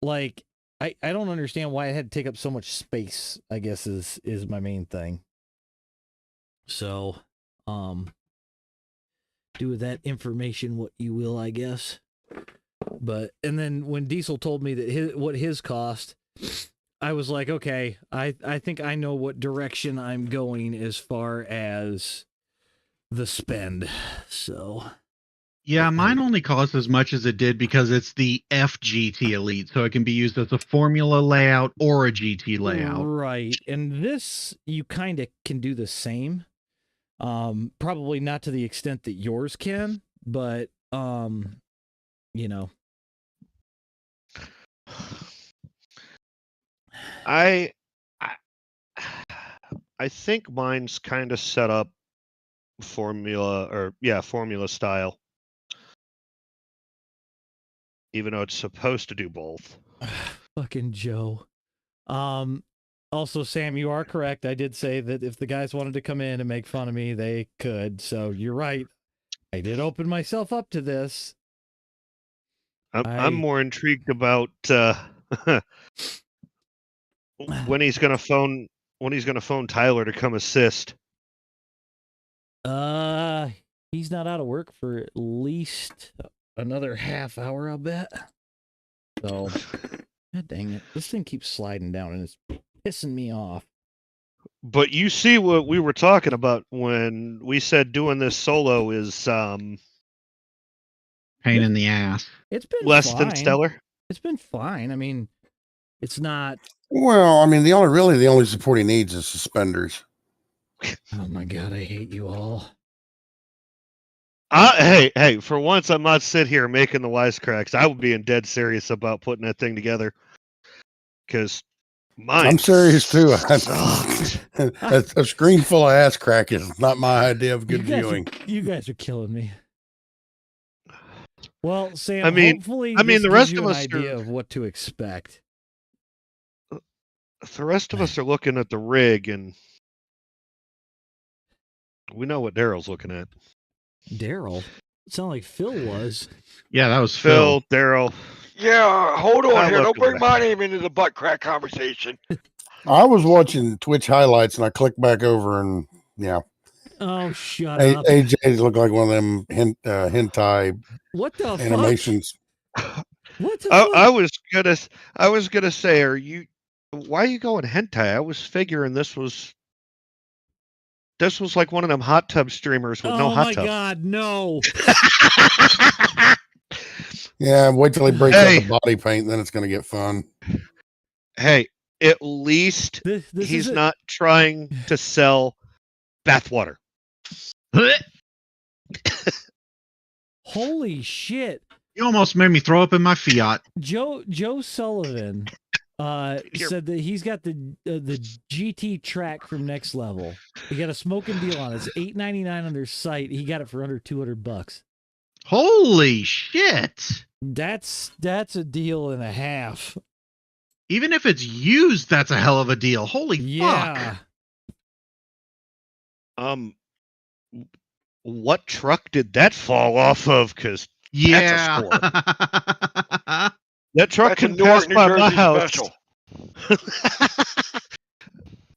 like, I don't understand why it had to take up so much space, I guess is my main thing. So, do with that information what you will, I guess. But, and then when Diesel told me that what his cost, I was like, okay, I think I know what direction I'm going as far as the spend. So, yeah, mine only costs as much as it did because it's the FGT Elite, so it can be used as a Formula layout or a GT layout. Right, and this you kind of can do the same. Probably not to the extent that yours can, but you know. I think mine's kind of set up formula style, even though it's supposed to do both. Fucking Joe. Also, Sam, you are correct. I did say that if the guys wanted to come in and make fun of me, they could. So you're right. I did open myself up to this. I'm more intrigued about when he's gonna phone Tyler to come assist. He's not out of work for at least another half hour, I'll bet. So, god dang it, this thing keeps sliding down and it's pissing me off. But you see what we were talking about when we said doing this solo is pain in the ass. It's been less fine. than stellar. It's been fine. I mean, it's not. Well, I mean, the only support he needs is suspenders. Oh my god, I hate you all. Hey, for once I'm not sitting here making the wisecracks. I would be dead serious about putting that thing together. Because I'm serious too. A screen full of ass crack is not my idea of good viewing. You guys are killing me. Well, Sam, hopefully the rest of us idea of what to expect. The rest of us are looking at the rig, and we know what Daryl's looking at. Daryl? It sounded like Phil was. Yeah, that was Phil. Daryl. Yeah, hold on here. Don't bring back. my name into the butt crack conversation. I was watching Twitch highlights and I clicked back over and yeah. Oh, shut up. AJ looked like one of them hentai what the animations. What the fuck? I was gonna say, why are you going hentai? I was figuring this was like one of them hot tub streamers with no hot tub. Oh my god, no. Yeah, wait till he breaks out the body paint, then it's gonna get fun. Hey, at least he's not trying to sell bathwater. Holy shit. You almost made me throw up in my Fiat. Joe Sullivan said that he's got the GT Trak from Next Level. He got a smoking deal on it. It's $8.99 on their site. He got it for under $200. Holy shit! That's a deal and a half. Even if it's used, that's a hell of a deal. Holy fuck! What truck did that fall off of? Because yeah, that truck can pass by my house.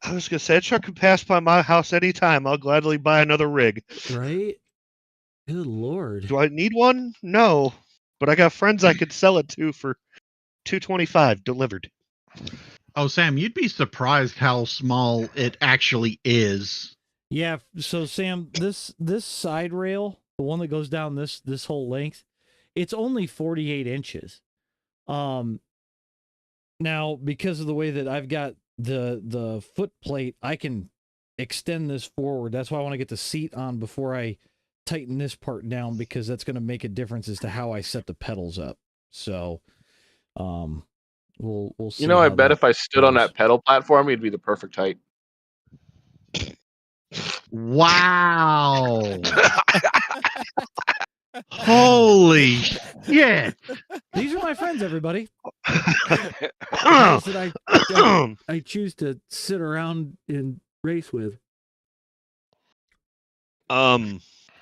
I was gonna say that truck can pass by my house anytime. I'll gladly buy another rig. Right? Good lord. Do I need one? No, but I got friends I could sell it to for $225 delivered. Oh, Sam, you'd be surprised how small it actually is. Yeah, so Sam, this side rail, the one that goes down this whole length, it's only 48 inches. Now, because of the way that I've got the foot plate, I can extend this forward. That's why I want to get the seat on before I tighten this part down, because that's going to make a difference as to how I set the pedals up. So, we'll see. You know, I bet if I stood on that pedal platform, it'd be the perfect height. Wow. Holy shit. These are my friends, everybody. That I choose to sit around and race with.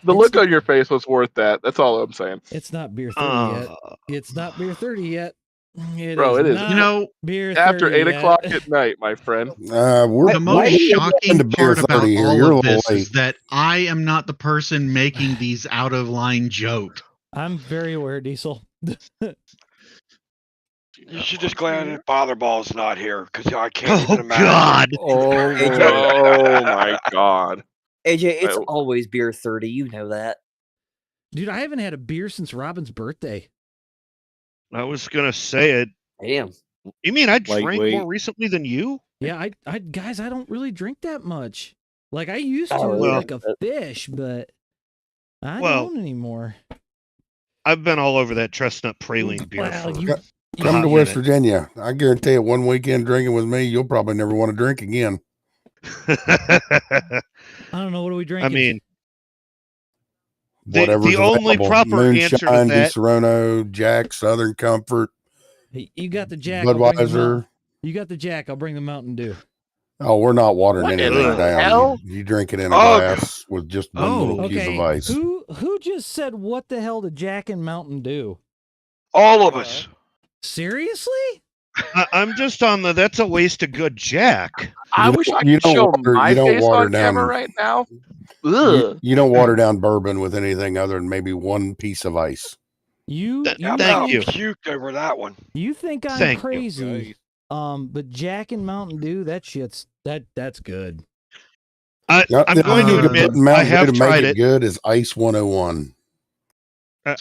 The look on your face was worth that. That's all I'm saying. It's not beer 30 yet. It's not beer 30 yet. It is. You know, beer after 8 yet. o'clock at night, my friend. The most shocking part about here. all You're of this late. is that I am not the person making these out of line jokes. I'm very aware, Diesel. You should just glad that Botherball's not here, because I can't even imagine. God. Oh my God. AJ, it's always beer 30. You know that. Dude, I haven't had a beer since Robin's birthday. I was gonna say it. Damn. You mean I drank Lightweight. more recently than you? Yeah, I guys, I don't really drink that much. Like I used to, well. like a fish, but I don't anymore. I've been all over that chestnut praline beer. Well, Come to West Virginia. I guarantee you, one weekend drinking with me, you'll probably never want to drink again. I don't know. What are we drinking? I mean, Whatever's the only available. proper Moonshine, answer to that. Disaronno, Jack, Southern Comfort, Hey, you got the Jack. I'll bring the Budweiser. you got the Jack. I'll bring the Mountain Dew. Oh, we're not watering What anything the down. hell? You drink it in a glass with just one little cube of ice. Who just said what the hell to Jack and Mountain Dew? All of us. Seriously? I'm just on the. That's a waste of good Jack. I wish I could show my face on camera right now. Ugh. You don't water down bourbon with anything other than maybe one piece of ice. Thank you. Puked over that one. You think I'm Thank you. crazy? But Jack and Mountain Dew, that's good. I'm going to admit I have to tried make it. good is Ice 101.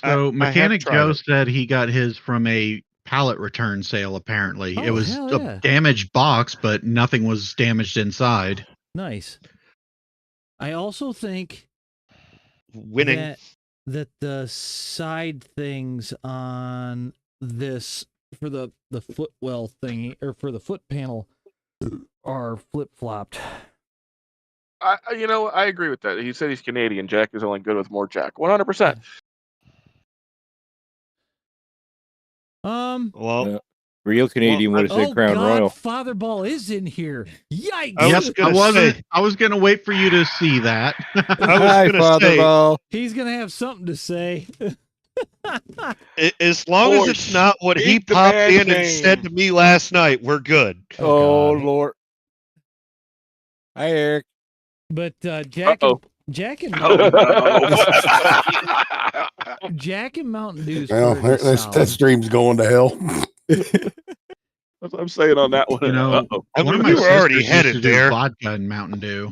So Mechanic tried Joe it. said he got his from a pallet return sale, apparently. Oh, it was hell yeah. a damaged box, but nothing was damaged inside. Nice. I also think winning that the side things on this for the footwell thingy or for the foot panel are flip-flopped. I agree with that. He said he's Canadian. Jack is only good with more Jack. 100%. Well, real Canadian would have said Crown Royal. Father Ball is in here. Yikes! I was gonna wait for you to see that. I was gonna say, He's gonna have something to say. as long as it's not what he popped in and said to me last night, we're good. Oh Lord. Hi, Eric. But Jack and Jack and Mountain Dew. Well, that stream's going to hell. That's what I'm saying on that one. You know, I one mean, of my we were already sisters used headed to do there. vodka and Mountain Dew.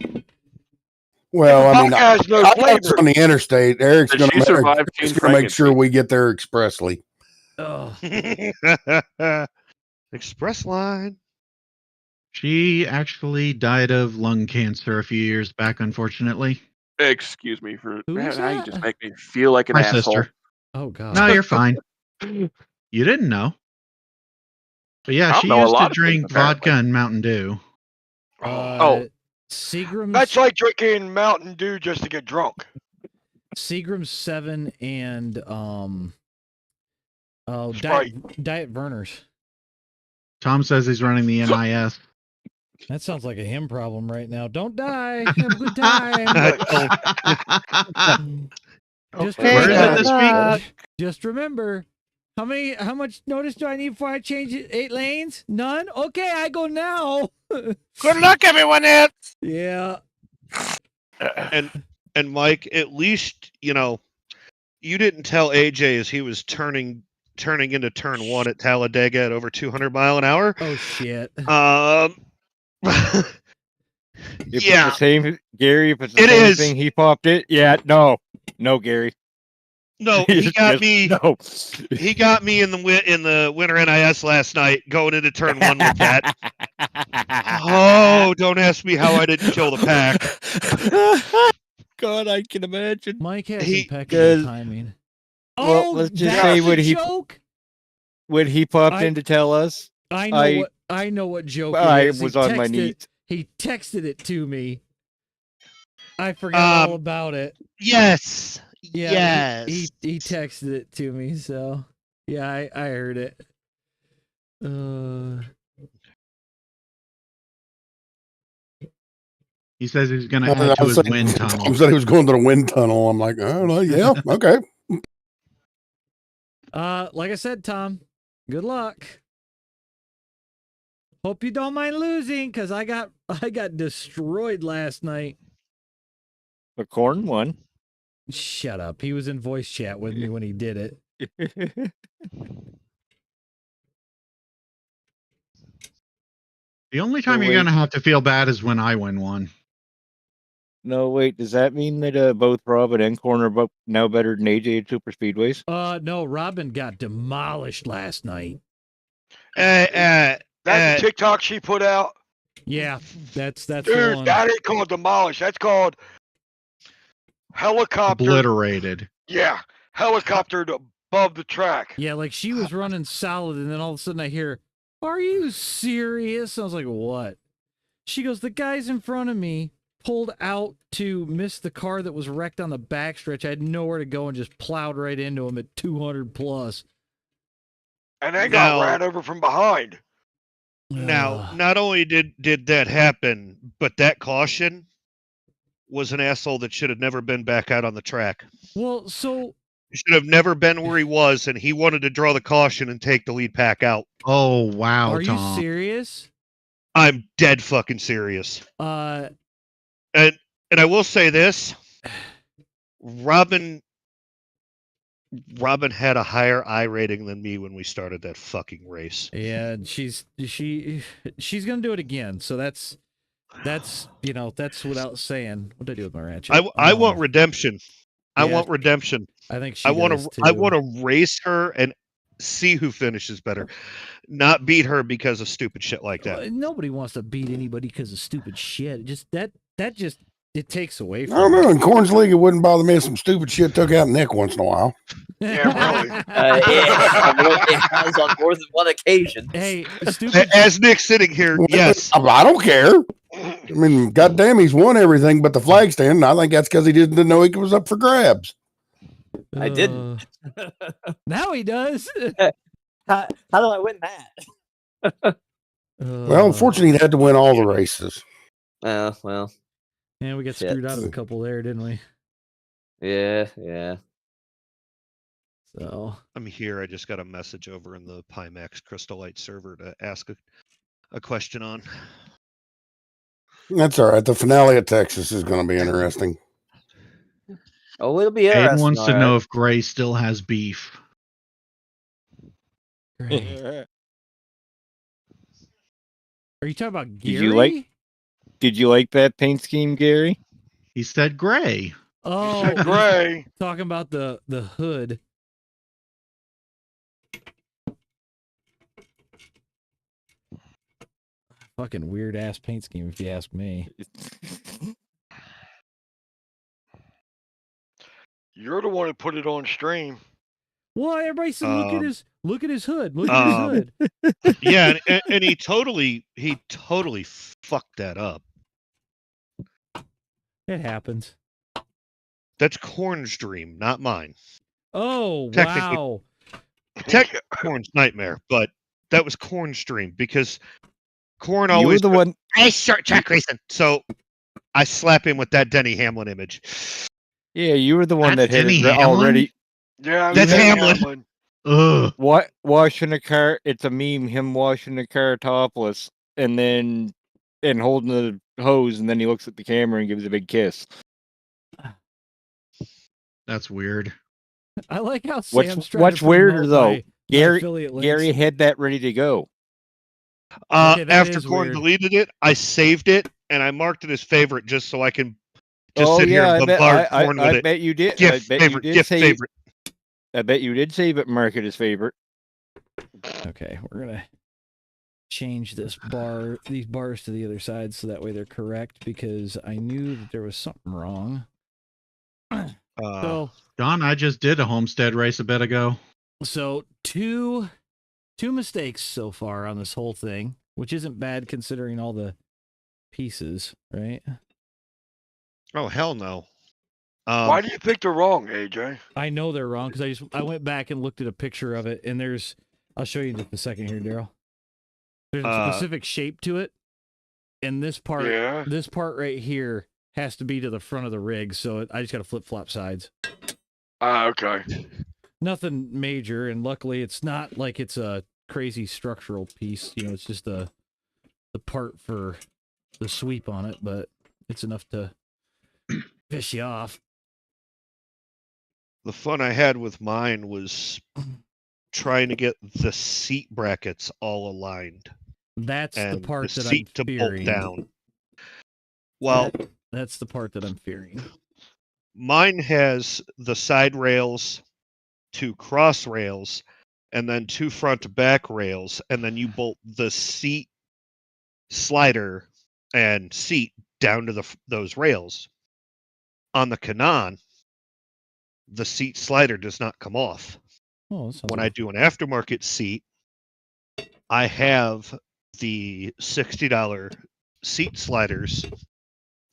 Well, I mean, Vodka has no I flavor. on the interstate. Eric's Does she survive teen going to make sure we get there expressly. Express line. She actually died of lung cancer a few years back, unfortunately. Excuse me for Who is now. You that? just make me feel like an My asshole. sister. Oh God. No, you're fine. You didn't know. But yeah, I she don't know a used to lot of things, drink vodka apparently. and Mountain Dew. Seagram's. That's like drinking Mountain Dew just to get drunk. Seagram's 7 and Diet Verner's. Tom says he's running the NIS. That sounds like a him problem right now. Don't die. Have a good time. Where is it this week? Just remember, how much notice do I need before I change it? 8 lanes? None? Okay, I go now. Good luck, everyone else. Yeah. And Mike, at least you didn't tell AJ as he was turning into turn 1 at Talladega at over 200 mile an hour. Oh shit. If it's the same, Gary, if it's the same thing, he popped it. Yeah, no, Gary. No, he got me. No. He got me in the winter NIS last night, going into turn 1 with that. Oh, don't ask me how I didn't kill the pack. God, I can imagine. Mike has impeccable timing. Well, let's just say when he popped in to tell us, I know what joke I it is. was on my knees. He texted it to me. I forgot all about it. Yes. Yeah, yes. He texted it to me, so yeah, I heard it. He says he's going to head to his wind tunnel. Tom said he was going to the wind tunnel. I'm like, oh, no, yeah, okay. Like I said, Tom, good luck. Hope you don't mind losing, because I got destroyed last night. The corn won. Shut up. He was in voice chat with me when he did it. The only time you're going to have to feel bad is when I win one. No, wait. Does that mean that both Robin and Corn are now better than AJ at Super Speedways? No. Robin got demolished last night. That's the TikTok she put out. Yeah, that's Dude, the one. that ain't called demolished. That's called helicopter. Obliterated. Yeah, helicoptered above the track. Yeah, like she was running solid, and then all of a sudden I hear, "Are you serious?" I was like, "What?" She goes, "The guys in front of me pulled out to miss the car that was wrecked on the backstretch. I had nowhere to go and just plowed right into him at 200 plus." And they got ran over from behind. Now, not only did that happen, but that caution was an asshole that should have never been back out on the track. Well, so he should have never been where he was, and he wanted to draw the caution and take the lead pack out. Oh wow, are Tom. you serious? I'm dead fucking serious. And I will say this, Robin had a higher I rating than me when we started that fucking race. Yeah, she's gonna do it again. So that's without saying. What did I do with my ratchet? I want redemption. I want redemption. I think she I want does to. too. I want to race her and see who finishes better, not beat her because of stupid shit like that. Nobody wants to beat anybody because of stupid shit. Just that it takes away from. I don't know. In Corn's League, it wouldn't bother me if some stupid shit took out Nick once in a while. Yeah, really. It has on more than one occasion. Hey, stupid. As Nick's sitting here, yes. I don't care. I mean, goddamn, he's won everything but the flag stand. And I think that's because he didn't know he was up for grabs. I didn't. Now he does. How do I win that? Well, unfortunately, he had to win all the races. Well. Yeah, we got screwed out of a couple there, didn't we? Yeah. So I'm here. I just got a message over in the Pimax Crystal Light server to ask a question on. That's all right. The finale of Texas is going to be interesting. Oh, it'll be interesting. Aiden wants to know if Gray still has beef. Gray. Are you talking about Gary? Did you like that paint scheme, Gary? He said gray. Oh, said gray. Talking about the hood. Fucking weird ass paint scheme, if you ask me. You're the one who put it on stream. Well, everybody said, look at his hood. Look at his hood. Yeah, and he totally fucked that up. It happens. That's Corn's dream, not mine. Oh, wow. Corn's nightmare, but that was Corn's dream because Corn You were always the one. Hey, short track racing. So I slap him with that Denny Hamlin image. Yeah, you were the one That's that had Denny it Hamlin? already. Yeah, That's Denny Hamlin. Ugh. What washing a car? It's a meme. Him washing the car topless, and holding the hose, and then he looks at the camera and gives a big kiss. That's weird. I like how Sam's trying What's to weirder promote though? my Gary affiliate links. Gary had that ready to go. Okay, that After is Corn weird. deleted it, I saved it and I marked it as favorite just so I can just Oh sit here yeah, and bombard Corn with I it. bet you did. Gift I bet favorite, you did gift save. favorite. I bet you did save it. Mark it as favorite. Okay, we're gonna change these bars to the other side so that way they're correct because I knew that there was something wrong. So Don, I just did a homestead race a bit ago. So two mistakes so far on this whole thing, which isn't bad considering all the pieces, right? Oh hell no. Why do you think they're wrong, AJ? I know they're wrong because I went back and looked at a picture of it, and I'll show you in just a second here, Daryl. There's a specific shape to it, and this part right here has to be to the front of the rig, so I just got to flip-flop sides. Okay. Nothing major, and luckily it's not like it's a crazy structural piece. You know, it's just the part for the sweep on it, but it's enough to piss you off. The fun I had with mine was trying to get the seat brackets all aligned. That's the part the that seat I'm to fearing. bolt down. Well, that's the part that I'm fearing. Mine has the side rails, 2 cross rails, and then 2 front to back rails, and then you bolt the seat slider and seat down to those rails. On the Canon, the seat slider does not come off. Oh, when I do an aftermarket seat, I have the $60 seat sliders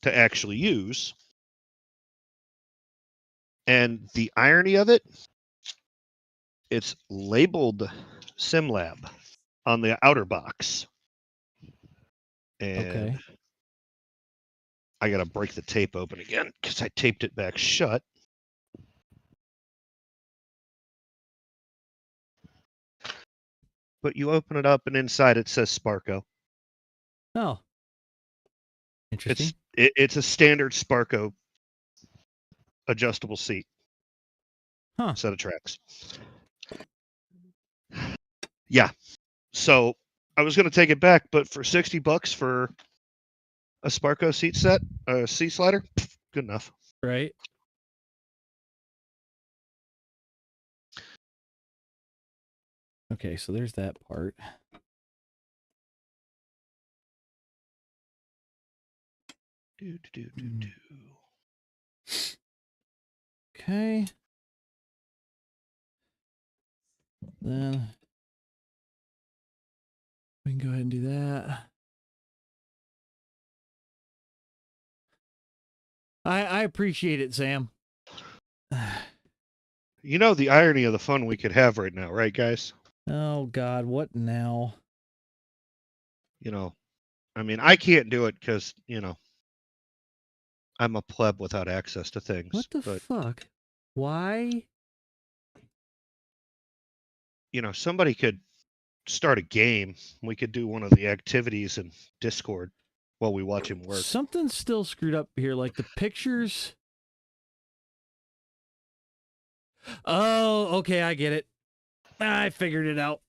to actually use. And the irony of it, it's labeled SimLab on the outer box. And I got to break the tape open again because I taped it back shut. But you open it up and inside it says Sparco. Oh. Interesting. It's a standard Sparco adjustable seat. Set of tracks. Yeah. So I was going to take it back, but for $60 for a Sparco seat slider, good enough. Right. Okay, so there's that part. Okay. Then we can go ahead and do that. I appreciate it, Sam. You know the irony of the fun we could have right now, right, guys? Oh, God, what now? You know, I mean, I can't do it because, you know, I'm a pleb without access to things. What the fuck? Why? You know, somebody could start a game. We could do one of the activities in Discord while we watch him work. Something's still screwed up here, like the pictures. Oh, okay, I get it. I figured it out.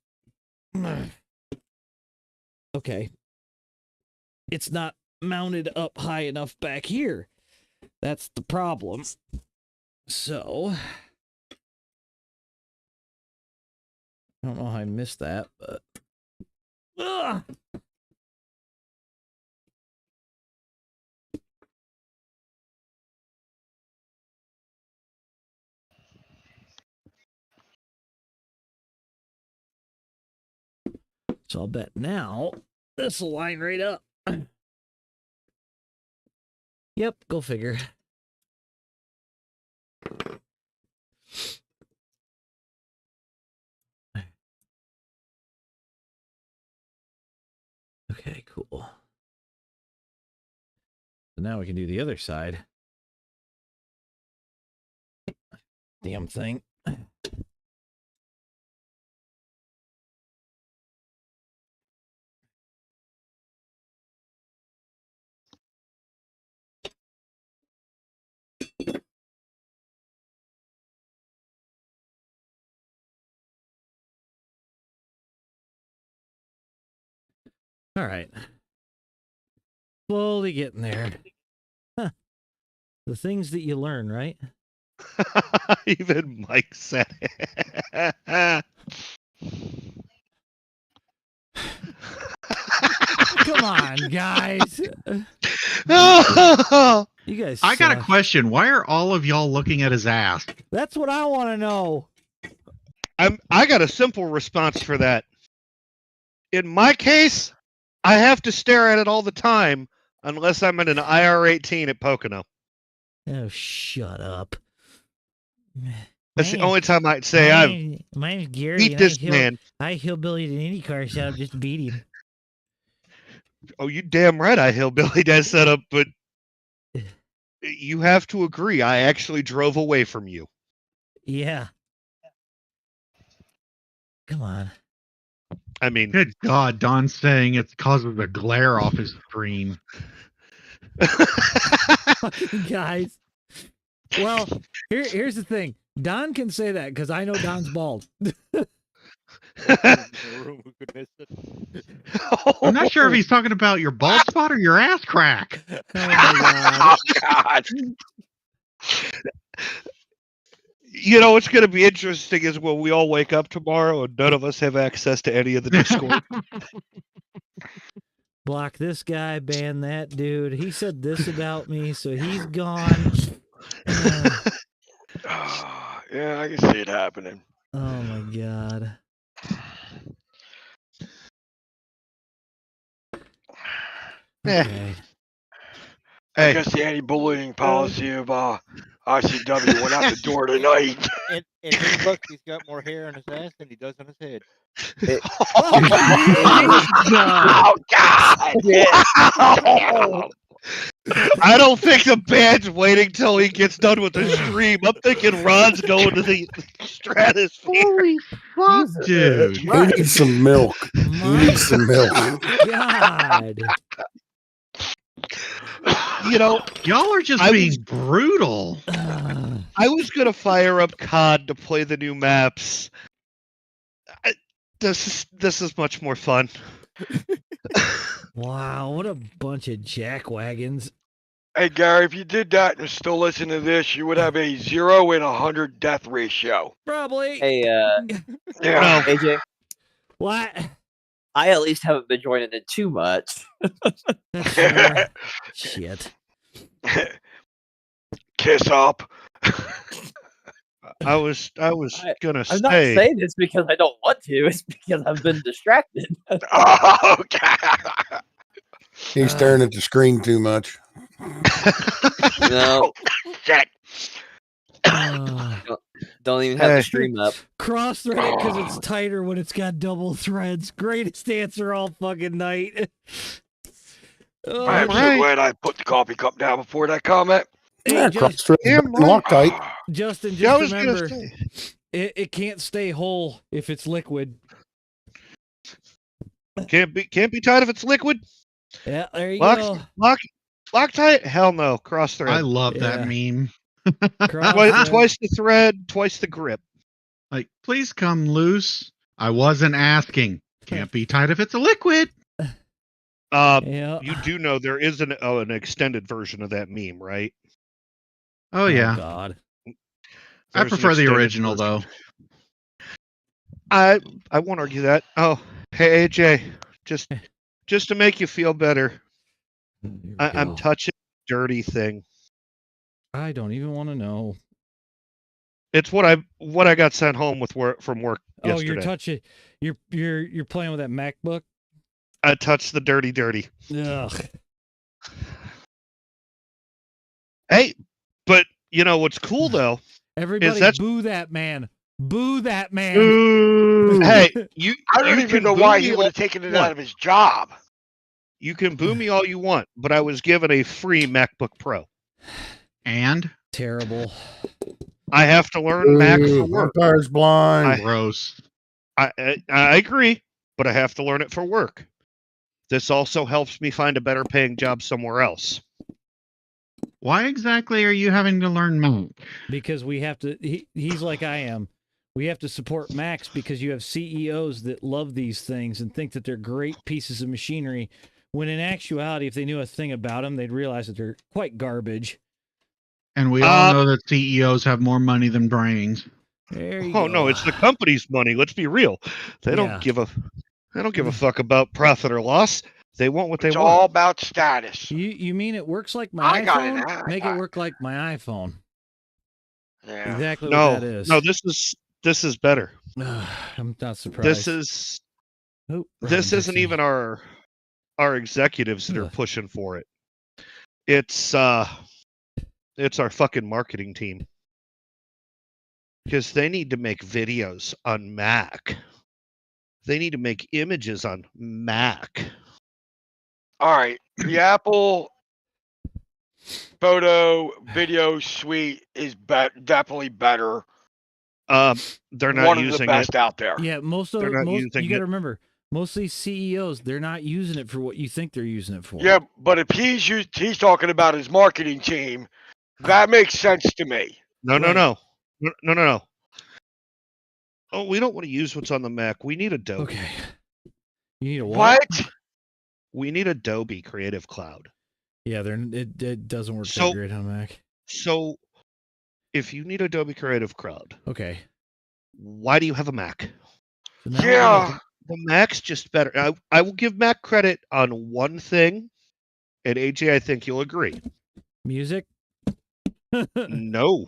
Okay. It's not mounted up high enough back here. That's the problem. So, I don't know how I missed that, but... Ugh! So I'll bet now this will line right up. Yep, go figure. Okay, cool. So now we can do the other side. Damn thing. All right. Slowly getting there. Huh. The things that you learn, right? Even Mike said it. Come on, guys. You guys I got a suck. question. Why are all of y'all looking at his ass? That's what I want to know. I got a simple response for that. In my case, I have to stare at it all the time unless I'm in an IR-18 at Pocono. Oh, shut up. That's the only time I'd say my name's Gary. beat this man. I hillbillied an IndyCar setup just to beat him. Oh, you damn right I hillbillied that setup, but you have to agree, I actually drove away from you. Yeah. Come on. I mean, good God, Don's saying it's because of the glare off his screen. Guys. Well, here's the thing. Don can say that because I know Don's bald. I'm not sure if he's talking about your bald spot or your ass crack. Oh my God. You know what's going to be interesting is when we all wake up tomorrow and none of us have access to any of the Discord. Block this guy, ban that dude. He said this about me, so he's gone. Yeah, I can see it happening. Oh my God. Okay. I guess the anti-bullying policy of ICW went out the door tonight. And he looks, he's got more hair on his ass than he does on his head. Oh God! Wow. I don't think the band's waiting till he gets done with the stream. I'm thinking Ron's going to the stratosphere. Holy fuck, dude! You need some milk. You need some milk. God. You know, y'all are just being brutal. I was gonna fire up COD to play the new maps. This is much more fun. Wow, what a bunch of jackwagons. Hey Gary, if you did that and still listen to this, you would have a 0 and 100 death ratio. Probably. Hey, Yeah. AJ. What? I at least haven't been joining it too much. Shit. Kiss up. I was gonna say. I'm not saying this because I don't want to. It's because I've been distracted. Oh God. He's staring at the screen too much. No. Shit. Don't even have the stream up. Cross-thread it because it's tighter when it's got double threads. Greatest answer all fucking night. I am so glad I put the coffee cup down before that comment. Yeah, cross-thread Loctite. Justin, just remember, it can't stay whole if it's liquid. Can't be tight if it's liquid. Yeah, there you go. Loctite? Hell no. Cross thread. I love that meme. Twice the thread, twice the grip. Like, please come loose. I wasn't asking. Can't be tight if it's a liquid. You do know there is an extended version of that meme, right? Oh yeah. God. I prefer the original though. I won't argue that. Oh, hey AJ, just to make you feel better, I'm touching a dirty thing. I don't even want to know. It's what I got sent home with from work yesterday. Oh, You're playing with that MacBook? I touched the dirty. Ugh. Hey, but you know what's cool though? Everybody boo that man. Boo that man. Ooh. Hey, I don't even know why he would have taken it out of his job. You can boo me all you want, but I was given a free MacBook Pro. And? Terrible. I have to learn Mac for work. Vampire's blind. Gross. I agree, but I have to learn it for work. This also helps me find a better paying job somewhere else. Why exactly are you having to learn Mac? Because we have to, he's like I am. We have to support Macs because you have CEOs that love these things and think that they're great pieces of machinery, when in actuality, if they knew a thing about them, they'd realize that they're quite garbage. And we all know that CEOs have more money than brains. There you go. No, it's the company's money. Let's be real. They don't give a fuck about profit or loss. They want what they want. It's all about status. You mean it works like my iPhone? Make it work like my iPhone. Yeah. Exactly what that is. No, this is better. I'm not surprised. This isn't even our executives that are pushing for it. It's our fucking marketing team. Because they need to make videos on Mac. They need to make images on Mac. All right, the Apple photo video suite is definitely better. They're not one using of the best out there. Yeah, you got to remember, most of these CEOs, they're not using it for what you think they're using it for. Yeah, but if he's talking about his marketing team, that makes sense to me. No. Oh, we don't want to use what's on the Mac. We need Adobe. Okay. You need a what? We need Adobe Creative Cloud. Yeah, it doesn't work that great on Mac. So, if you need Adobe Creative Cloud, okay, why do you have a Mac? Yeah, the Mac's just better. I will give Mac credit on one thing, and AJ, I think you'll agree. Music? No.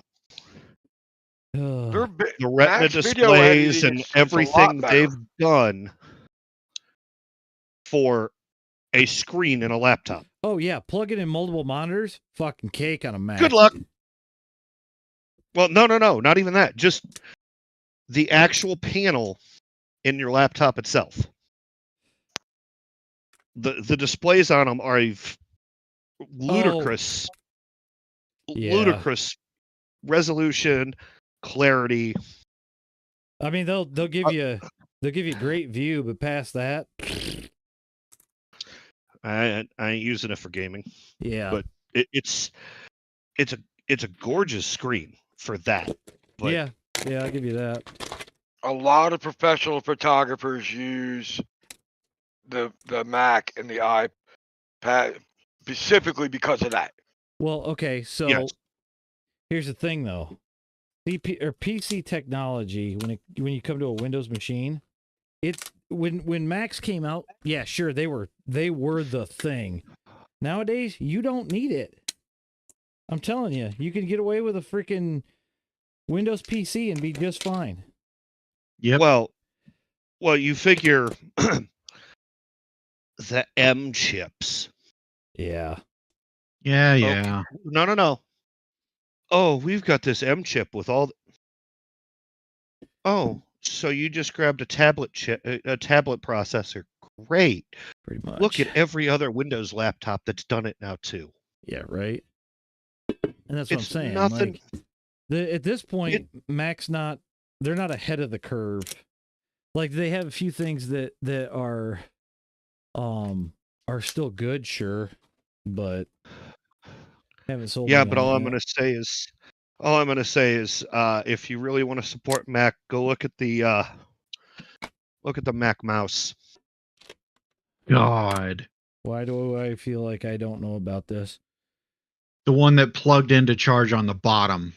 The Retina displays and everything they've done for a screen in a laptop. Oh yeah, plug it in multiple monitors. Fucking cake on a Mac. Good luck. Well, no, not even that. Just the actual panel in your laptop itself. The displays on them are ludicrous resolution, clarity. I mean, they'll give you great view, but past that, I ain't using it for gaming. Yeah, but it's a gorgeous screen for that. But yeah, I'll give you that. A lot of professional photographers use the Mac and the iPad specifically because of that. Well, okay, so here's the thing though. PC technology, when you come to a Windows machine, when Macs came out, yeah, sure, they were the thing. Nowadays, you don't need it. I'm telling you, you can get away with a freaking Windows PC and be just fine. Yeah. Well, you figure the M chips. Yeah. Yeah. Okay. No. Oh, we've got this M chip with all. Oh, so you just grabbed a tablet processor? Great. Pretty much. Look at every other Windows laptop that's done it now too. Yeah, right. And that's what I'm saying. Nothing. Like, at this point, Mac's they're not ahead of the curve. Like they have a few things that are still good, sure, but haven't sold. Yeah, but all I'm gonna say is, if you really want to support Mac, go look at the Mac mouse. God. Why do I feel like I don't know about this? The one that plugged into charge on the bottom.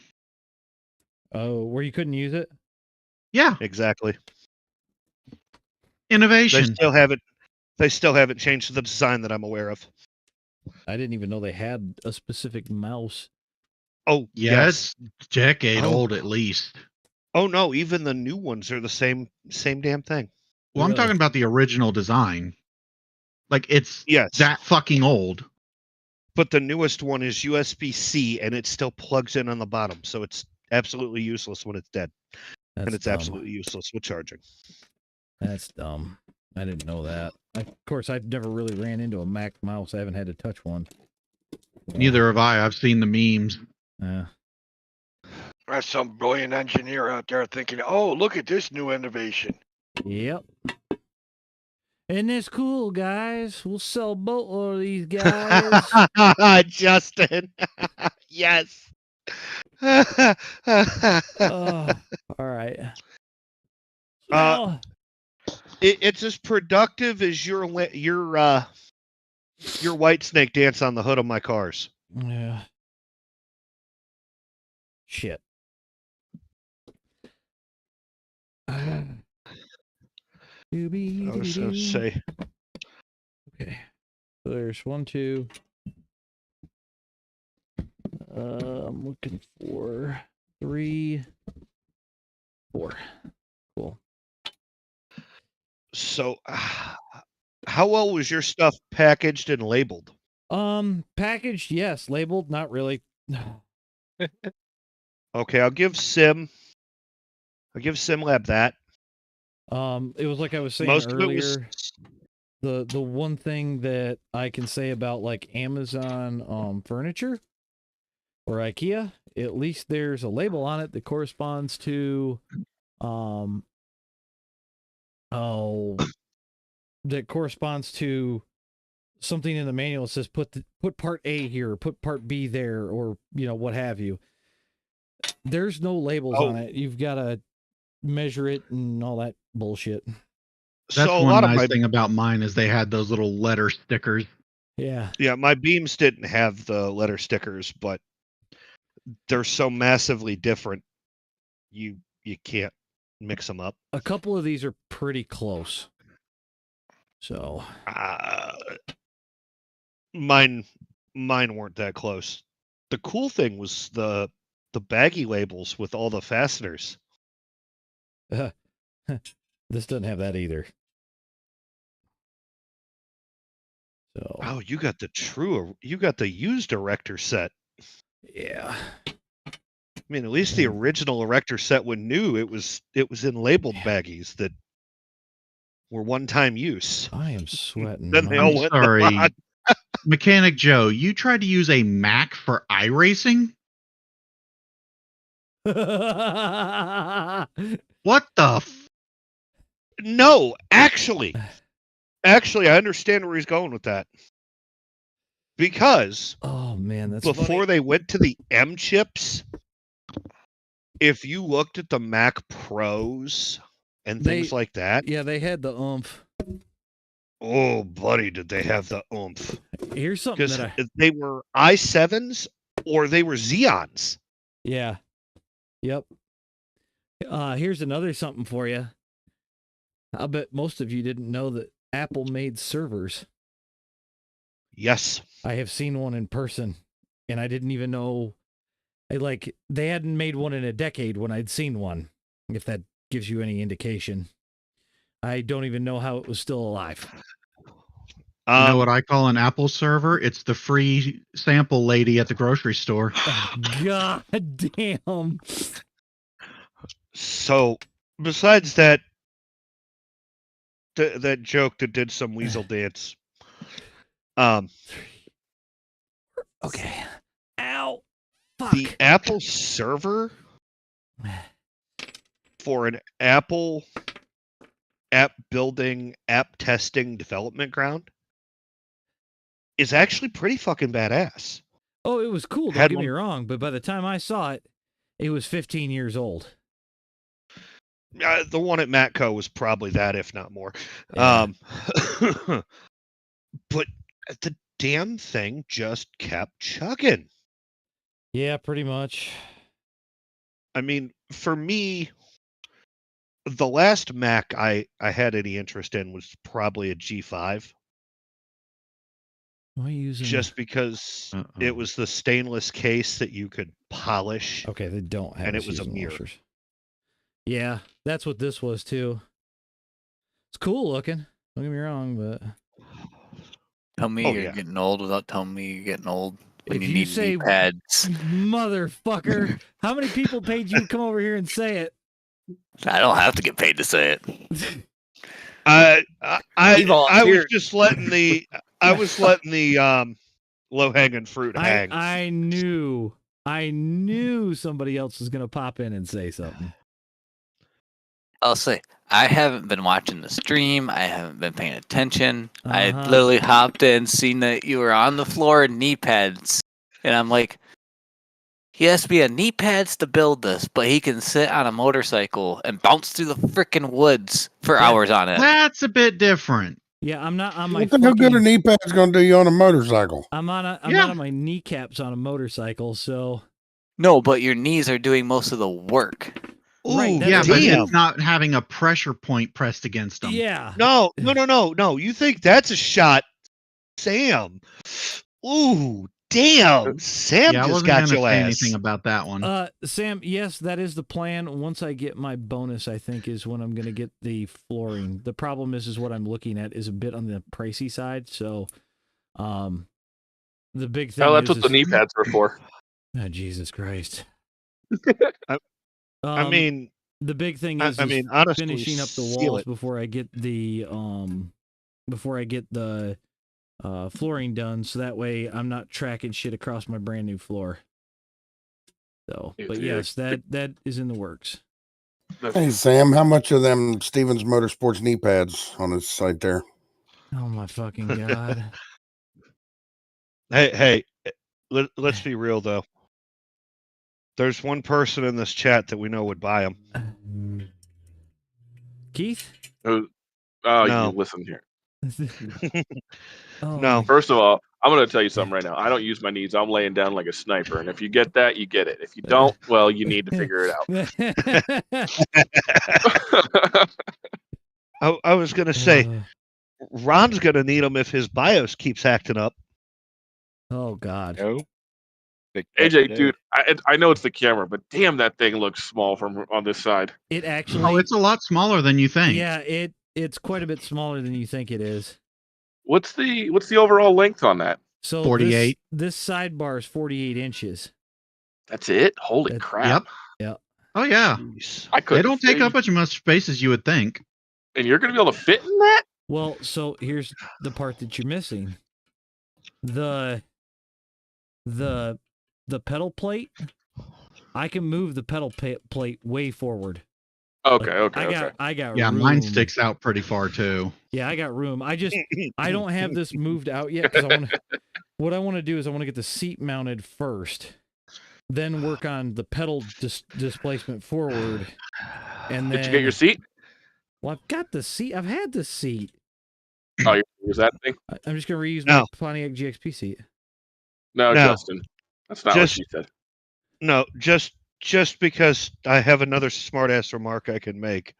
Oh, where you couldn't use it? Yeah. Exactly. Innovation. They still haven't changed the design that I'm aware of. I didn't even know they had a specific mouse. Oh, yeah, yes. It's decade old at least. Oh no, even the new ones are the same damn thing. Well, I'm talking about the original design. Like, it's that fucking old. But the newest one is USB-C, and it still plugs in on the bottom, so it's absolutely useless when it's dead. And it's absolutely useless with charging. That's dumb. I didn't know that. Of course, I've never really ran into a Mac mouse. I haven't had to touch one. Neither have I. I've seen the memes. Yeah. That's some brilliant engineer out there thinking, oh, look at this new innovation. Yep. Isn't this cool, guys? We'll sell both of these guys. Justin. Yes. Oh, all right. It's as productive as your white snake dance on the hood of my cars. Yeah. Shit. I was gonna say. Okay. So there's 1, 2. I'm looking for 3, 4. Cool. So, how well was your stuff packaged and labeled? Packaged, yes. Labeled, not really. Okay, I'll give SimLab that. It was like I was saying earlier. The one thing that I can say about like Amazon furniture or IKEA, at least there's a label on it that corresponds to something in the manual that says put part A here, put part B there, or what have you. There's no labels on it. You've got to measure it and all that bullshit. That's one nice thing about mine is they had those little letter stickers. Yeah. Yeah, my beams didn't have the letter stickers, but they're so massively different, you can't mix them up. A couple of these are pretty close. So mine weren't that close. The cool thing was the baggy labels with all the fasteners. This doesn't have that either. So you got the used erector set. Yeah. I mean, at least the original erector set, when new, it was in labeled baggies that were one-time use. I am sweating. Then they all went sorry. Mechanic Joe, you tried to use a Mac for iRacing? What the No, actually, I understand where he's going with that. Because oh man, that's before funny. They went to the M chips, if you looked at the Mac Pros and things like that, yeah, they had the oomph. Oh, buddy, did they have the oomph? Here's something because they were i7s or they were Xeons. Yeah. Yep. Here's another something for you. I bet most of you didn't know that Apple made servers. Yes. I have seen one in person, and I didn't even know. They hadn't made one in a decade when I'd seen one, if that gives you any indication. I don't even know how it was still alive. You know what I call an Apple server? It's the free sample lady at the grocery store. God damn. So, besides that joke that did some weasel dance, okay. Ow. Fuck. The Apple server for an Apple app building, app testing development ground is actually pretty fucking badass. Oh, it was cool. Don't get me wrong, but by the time I saw it, it was 15 years old. The one at Matco was probably that, if not more. Yeah. But the damn thing just kept chugging. Yeah, pretty much. I mean, for me, the last Mac I had any interest in was probably a G5. Why are you using just because it was the stainless case that you could polish. Okay, they don't have and it was a mirror. Washers. Yeah, that's what this was too. It's cool looking. Don't get me wrong, but Tell me you're getting old without telling me you're getting old when if you need knee pads. Motherfucker, how many people paid you to come over here and say it? I don't have to get paid to say it. I was just letting the low hanging fruit hang. I knew somebody else was gonna pop in and say something. I'll say I haven't been watching the stream. I haven't been paying attention. I literally hopped in, seen that you were on the floor in knee pads, and I'm like, he has to be on knee pads to build this, but he can sit on a motorcycle and bounce through the freaking woods for hours on it. That's a bit different. Yeah, I'm not on my. What the hell good a knee pad's gonna do you on a motorcycle? I'm not on my kneecaps on a motorcycle, so. No, but your knees are doing most of the work. Ooh, right, yeah, but it's not having a pressure point pressed against them. Yeah. No. You think that's a shot, Sam? Ooh, damn. Sam just got your ass. Anything about that one? Sam, yes, that is the plan. Once I get my bonus, I think is when I'm going to get the flooring. The problem is what I'm looking at is a bit on the pricey side. So, the big thing. Oh, that's what the knee pads are for. Oh, Jesus Christ. I mean, the big thing is, honestly, finishing up the walls before I get the flooring done, so that way I'm not tracking shit across my brand new floor. So, but yes, that is in the works. Hey Sam, how much of them Stevens Motorsports knee pads on his site there? Oh my fucking god! Hey, let's be real though. There's one person in this chat that we know would buy them. Keith? No. You listen here. No. First of all, I'm going to tell you something right now. I don't use my knees. I'm laying down like a sniper. And if you get that, you get it. If you don't, well, you need to figure it out. I was going to say, Ron's going to need them if his BIOS keeps acting up. Oh, God. No. AJ, dude, I know it's the camera, but damn, that thing looks small from on this side. It actually... Oh, it's a lot smaller than you think. Yeah, it's quite a bit smaller than you think it is. What's the overall length on that? So 48. This sidebar is 48 inches. That's it? Holy crap. Yep. Oh, yeah. They don't take up as much space as you would think. And you're going to be able to fit in that? Well, so here's the part that you're missing. The pedal plate, I can move the pedal plate way forward. Okay. I got yeah, room. Mine sticks out pretty far too. Yeah, I got room. I don't have this moved out yet because what I want to do is I want to get the seat mounted first, then work on the pedal displacement forward. And then, did you get your seat? Well, I've got the seat. I've had the seat. Oh, you use that thing? I'm just gonna reuse my Pontiac GXP seat. No, Justin, that's not what she said. No, just because I have another smart-ass remark I can make.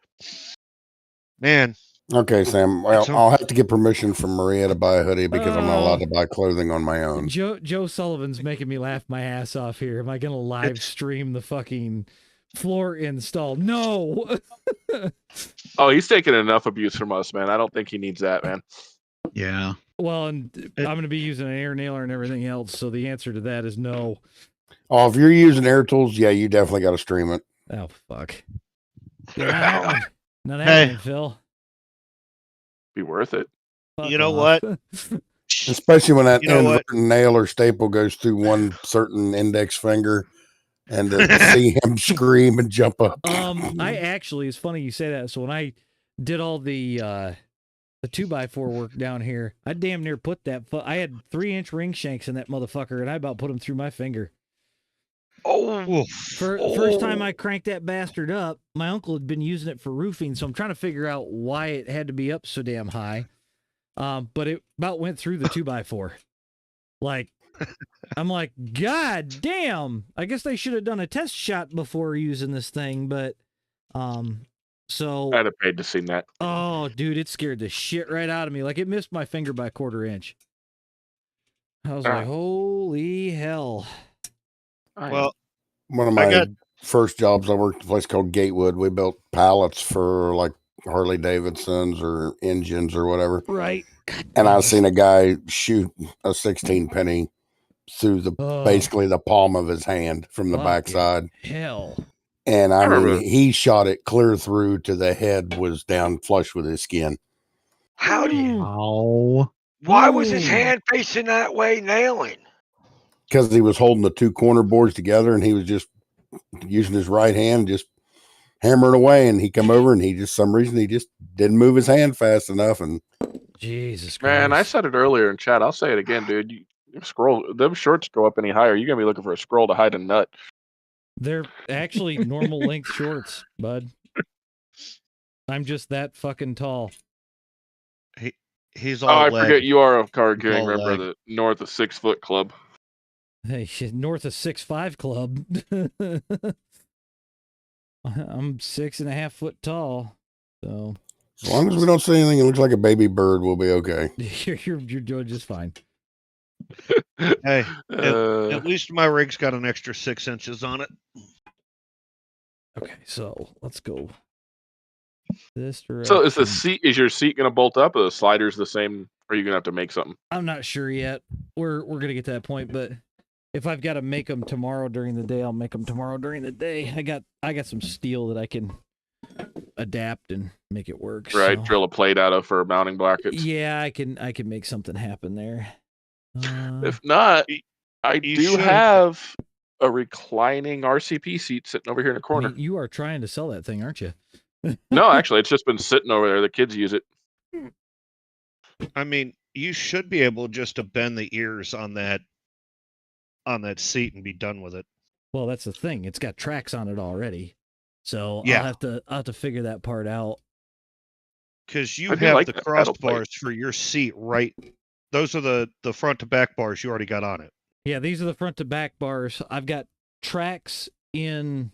Man. Okay, Sam. Well, I'll have to get permission from Maria to buy a hoodie because I'm not allowed to buy clothing on my own. Joe Sullivan's making me laugh my ass off here. Am I going to live stream the fucking floor install? No. Oh, he's taking enough abuse from us, man. I don't think he needs that, man. Yeah. Well, and I'm going to be using an air nailer and everything else, so the answer to that is no. Oh, if you're using Air Tools, yeah, you definitely got to stream it. Oh, fuck. Yeah, not happening, Phil. Be worth it. Fuck you know off. what? Especially when that nail or staple goes through one certain index finger, and to see him scream and jump up. I actually, it's funny you say that. So when I did all the 2x4 work down here, I damn near put that. I had 3-inch ring shanks in that motherfucker, and I about put them through my finger. Oh, First time I cranked that bastard up, my uncle had been using it for roofing, so I'm trying to figure out why it had to be up so damn high. But it about went through the 2x4. Like, I'm like, God damn! I guess they should have done a test shot before using this thing, but so I'd have paid to see that. Oh, dude, it scared the shit right out of me. Like, it missed my finger by 1/4 inch. I was like, holy hell. Well, one of my first jobs, I worked at a place called Gatewood. We built pallets for like Harley Davidsons or engines or whatever. Right. And I seen a guy shoot a 16 penny through the basically the palm of his hand from the backside. Hell. And I mean, he shot it clear through to the head was down flush with his skin. How do you? Oh. Why was his hand facing that way, nailing? Because he was holding the two corner boards together and he was just using his right hand, just hammering away. And he come over and he just, some reason, he just didn't move his hand fast enough. And Jesus Christ. Man, I said it earlier in chat. I'll say it again, dude. You scroll, them shorts go up any higher, you're going to be looking for a scroll to hide a nut. They're actually normal length shorts, bud. I'm just that fucking tall. He's all I leg. forget you are a card He's carrying all member of leg. the North of 6 Foot Club. Hey, north of 6'5" club. I'm 6.5 foot tall, so as long as we don't see anything that looks like a baby bird, we'll be okay. you're doing just fine. Hey, at least my rig's got an extra 6 inches on it. Okay, so let's go this direction. So is your seat going to bolt up, or the sliders the same, or are you going to have to make something? I'm not sure yet. We're going to get to that point, but if I've got to make them tomorrow during the day, I'll make them tomorrow during the day. I got some steel that I can adapt and make it work. Right, so. drill a plate out of for mounting brackets. Yeah, I can make something happen there. If not, I do have a reclining RCP seat sitting over here in the corner. I mean, you are trying to sell that thing, aren't you? No, actually, it's just been sitting over there. The kids use it. I mean, you should be able just to bend the ears on that seat and be done with it. Well, that's the thing. It's got tracks on it already. So Yeah. I'll have to figure that part out. Because you have the crossbars for your seat, right? Those are the front to back bars you already got on it. Yeah, these are the front to back bars. I've got tracks in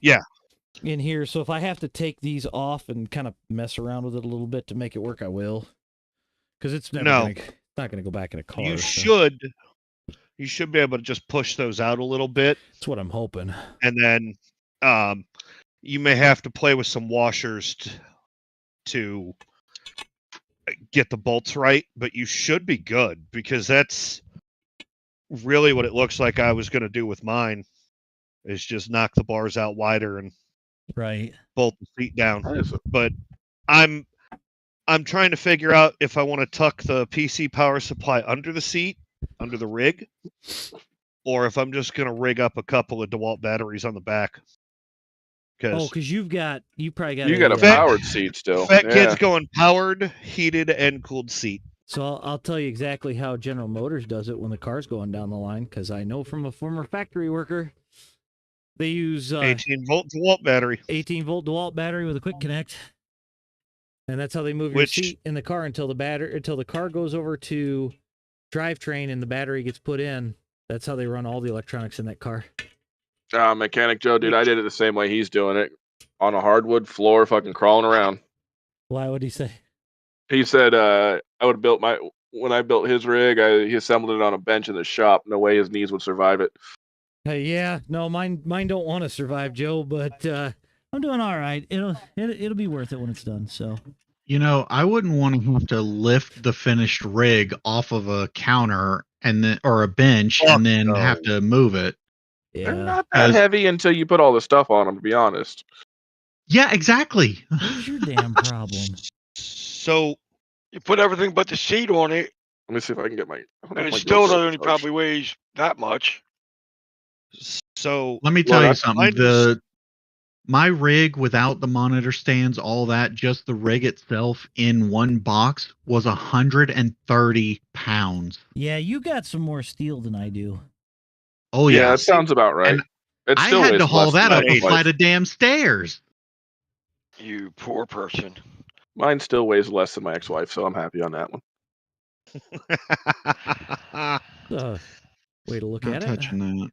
here. So if I have to take these off and kind of mess around with it a little bit to make it work, I will. Because it's not going to go back in a car. You should be able to just push those out a little bit. That's what I'm hoping. And then you may have to play with some washers to get the bolts right, but you should be good, because that's really what it looks like I was going to do with mine, is just knock the bars out wider and bolt the seat down. But I'm trying to figure out if I want to tuck the PC power supply under the seat, under the rig, or if I'm just going to rig up a couple of DeWalt batteries on the back. Because you probably got a powered seat still. Fat Kid's going powered, heated, and cooled seat. So I'll tell you exactly how General Motors does it when the car's going down the line, because I know from a former factory worker, they use 18-volt DeWalt battery. 18-volt DeWalt battery with a quick connect, and that's how they move your seat in the car until the car goes over to drivetrain and the battery gets put in. That's how they run all the electronics in that car. Mechanic Joe, dude, I did it the same way he's doing it, on a hardwood floor, fucking crawling around. Why would he say? He said, I would have built when I built his rig, he assembled it on a bench in the shop. No way his knees would survive it. Yeah, no, mine don't want to survive, Joe, but I'm doing all right. It'll be worth it when it's done. So, I wouldn't want to have to lift the finished rig off of a counter or a bench and then have to move it. Yeah. They're not that heavy until you put all the stuff on them, to be honest. Yeah, exactly. What's your damn problem? So you put everything but the seat on it. Let me see if I can get my. And it still only probably weighs that much. So let me tell you something. My rig without the monitor stands, all that, just the rig itself in one box was 130 pounds. Yeah, you got some more steel than I do. Oh yeah, that sounds about right. I had to haul that up a flight of damn stairs. You poor person. Mine still weighs less than my ex-wife, so I'm happy on that one. Way to look at touching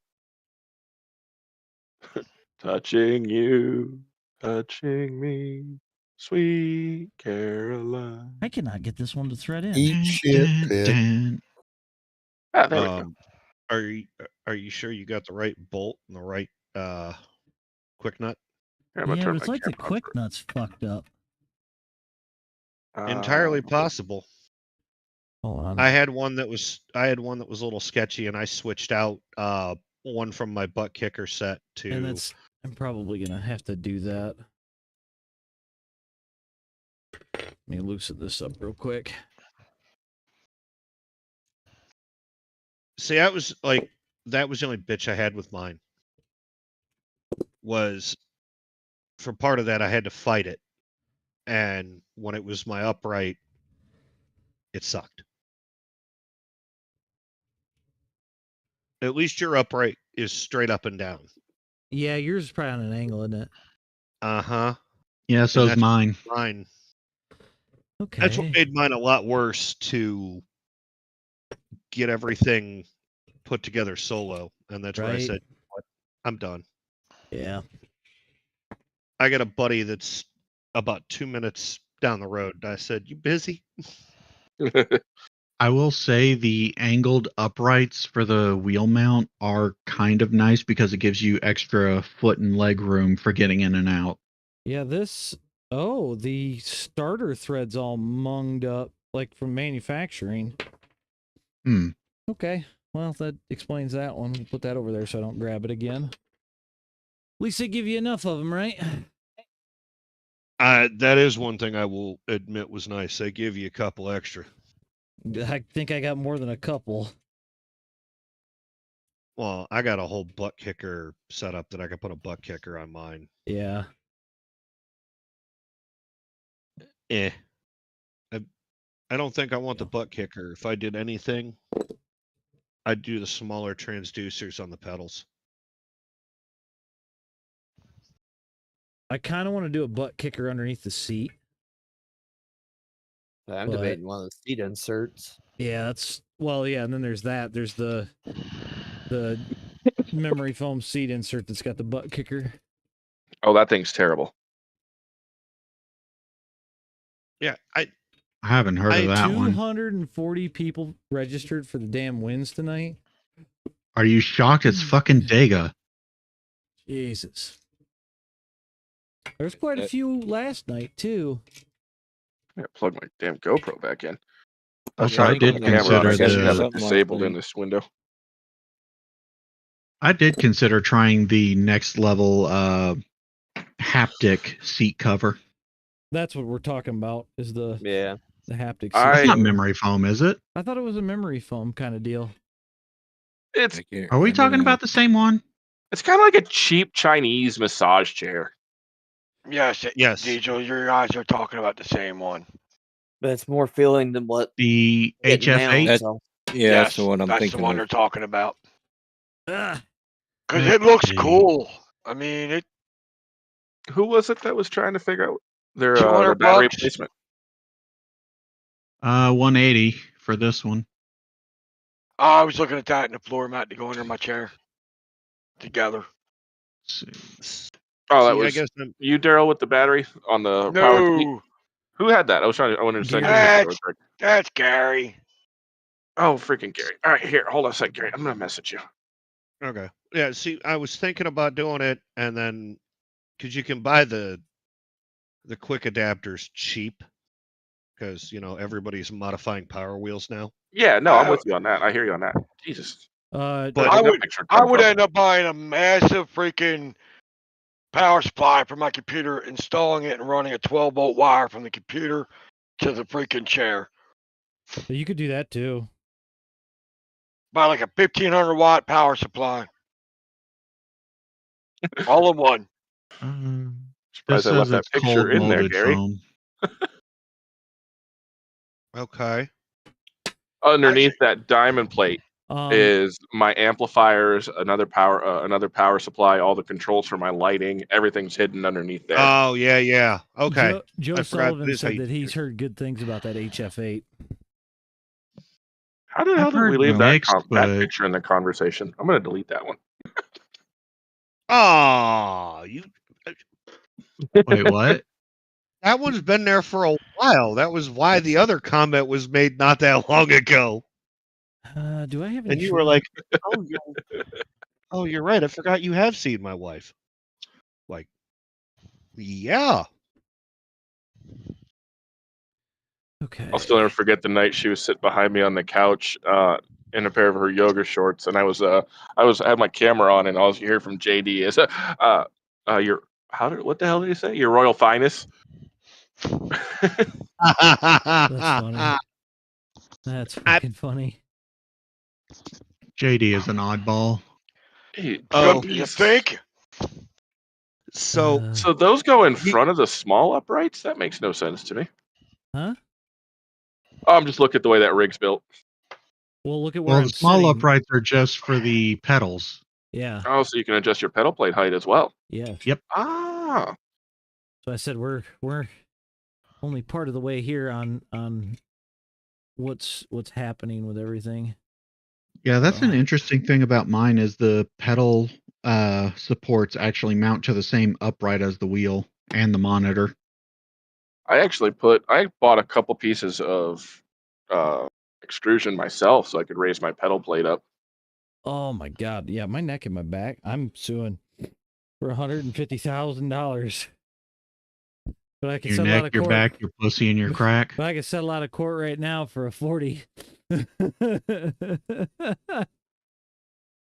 that. Touching you, touching me, sweet Caroline. I cannot get this one to thread in. Eat shit, there we go. Are you sure you got the right bolt and the right quick nut? Yeah, but it's like the quick nut's fucked up. Entirely possible. Hold on. I had one that was a little sketchy, and I switched out one from my butt kicker set to. And I'm probably gonna have to do that. Let me loosen this up real quick. See, that was the only bitch I had with mine. Was for part of that I had to fight it, and when it was my upright, it sucked. At least your upright is straight up and down. Yeah, yours is probably on an angle, isn't it? Uh-huh. Yeah, so is mine. Mine. Okay. That's what made mine a lot worse to get everything put together solo. And that's where I said, what? I'm done. Yeah. I got a buddy that's about 2 minutes down the road. I said, you busy? I will say the angled uprights for the wheel mount are kind of nice because it gives you extra foot and leg room for getting in and out. Yeah, the starter thread's all munged up, like from manufacturing. Hmm. Okay, well, that explains that one. We'll put that over there so I don't grab it again. At least they give you enough of them, right? That is one thing I will admit was nice. They give you a couple extra. I think I got more than a couple. Well, I got a whole butt kicker setup that I could put a butt kicker on mine. Yeah. I don't think I want the butt kicker. If I did anything, I'd do the smaller transducers on the pedals. I kind of want to do a butt kicker underneath the seat. I'm debating one of the seat inserts. Yeah, and then there's that. There's the memory foam seat insert that's got the butt kicker. Oh, that thing's terrible. Yeah, I haven't heard of that one. 240 people registered for the damn wins tonight. Are you shocked? It's fucking Dega. Jesus. There's quite a few last night too. I gotta plug my damn GoPro back in. Also, I did consider disabled in this window. I did consider trying the next level haptic seat cover. That's what we're talking about. Is the haptic seat. It's not memory foam, is it? I thought it was a memory foam kind of deal. Are we talking about the same one? It's kind of like a cheap Chinese massage chair. Yes. Diesel, your guys are talking about the same one. But it's more feeling than what the HF8. That's the one I'm thinking. That's the one they're talking about. Because it looks cool. I mean, Who was it that was trying to figure out their $200 battery replacement? 180 for this one. I was looking at that and the floor mat to go under my chair together. Oh, that was you, Daryl, with the battery on the power seat? Who had that? I wanted to send you a picture. That's Gary. Oh, freaking Gary. All right, here, hold on a sec, Gary. I'm going to message you. Okay. Yeah, see, I was thinking about doing it, and then, because you can buy the quick adapters cheap, because, everybody's modifying Power Wheels now. Yeah, no, I'm with you on that. I hear you on that. Jesus. But I would end up buying a massive freaking power supply for my computer, installing it and running a 12-volt wire from the computer to the freaking chair. You could do that too. Buy like a 1,500-watt power supply. All in one. Surprised I left that picture in there, Gary. Okay. Underneath that diamond plate is my amplifiers, another power supply, all the controls for my lighting. Everything's hidden underneath there. Oh, yeah. Okay. Joe Sullivan said that he's heard good things about that HF8. How the hell did we leave that picture in the conversation? I'm going to delete that one. Oh, you. Wait, what? That one's been there for a while. That was why the other comment was made not that long ago. Do I have any? And you were like, "Oh, you're right. I forgot you have seen my wife." Like, yeah. Okay. I'll still never forget the night she was sitting behind me on the couch in a pair of her yoga shorts, and I had my camera on, and all you hear from JD is what the hell did he say? Your Royal Finest. That's funny. That's fucking funny. JD is an oddball. You think? So those go in front of the small uprights? That makes no sense to me. Huh? I'm just looking at the way that rig's built. Well, look at where I'm the small sitting. uprights are just for the pedals. Yeah. Oh, so you can adjust your pedal plate height as well. Yeah. Yep. Ah. So I said we're only part of the way here on what's happening with everything. Yeah, that's an interesting thing about mine is the pedal supports actually mount to the same upright as the wheel and the monitor. I bought a couple pieces of extrusion myself so I could raise my pedal plate up. Oh my god, yeah, my neck and my back. I'm suing for $150,000. But I can Your settle out neck, of your court. back, your pussy, and your crack. But I can settle out of court right now for a 40. For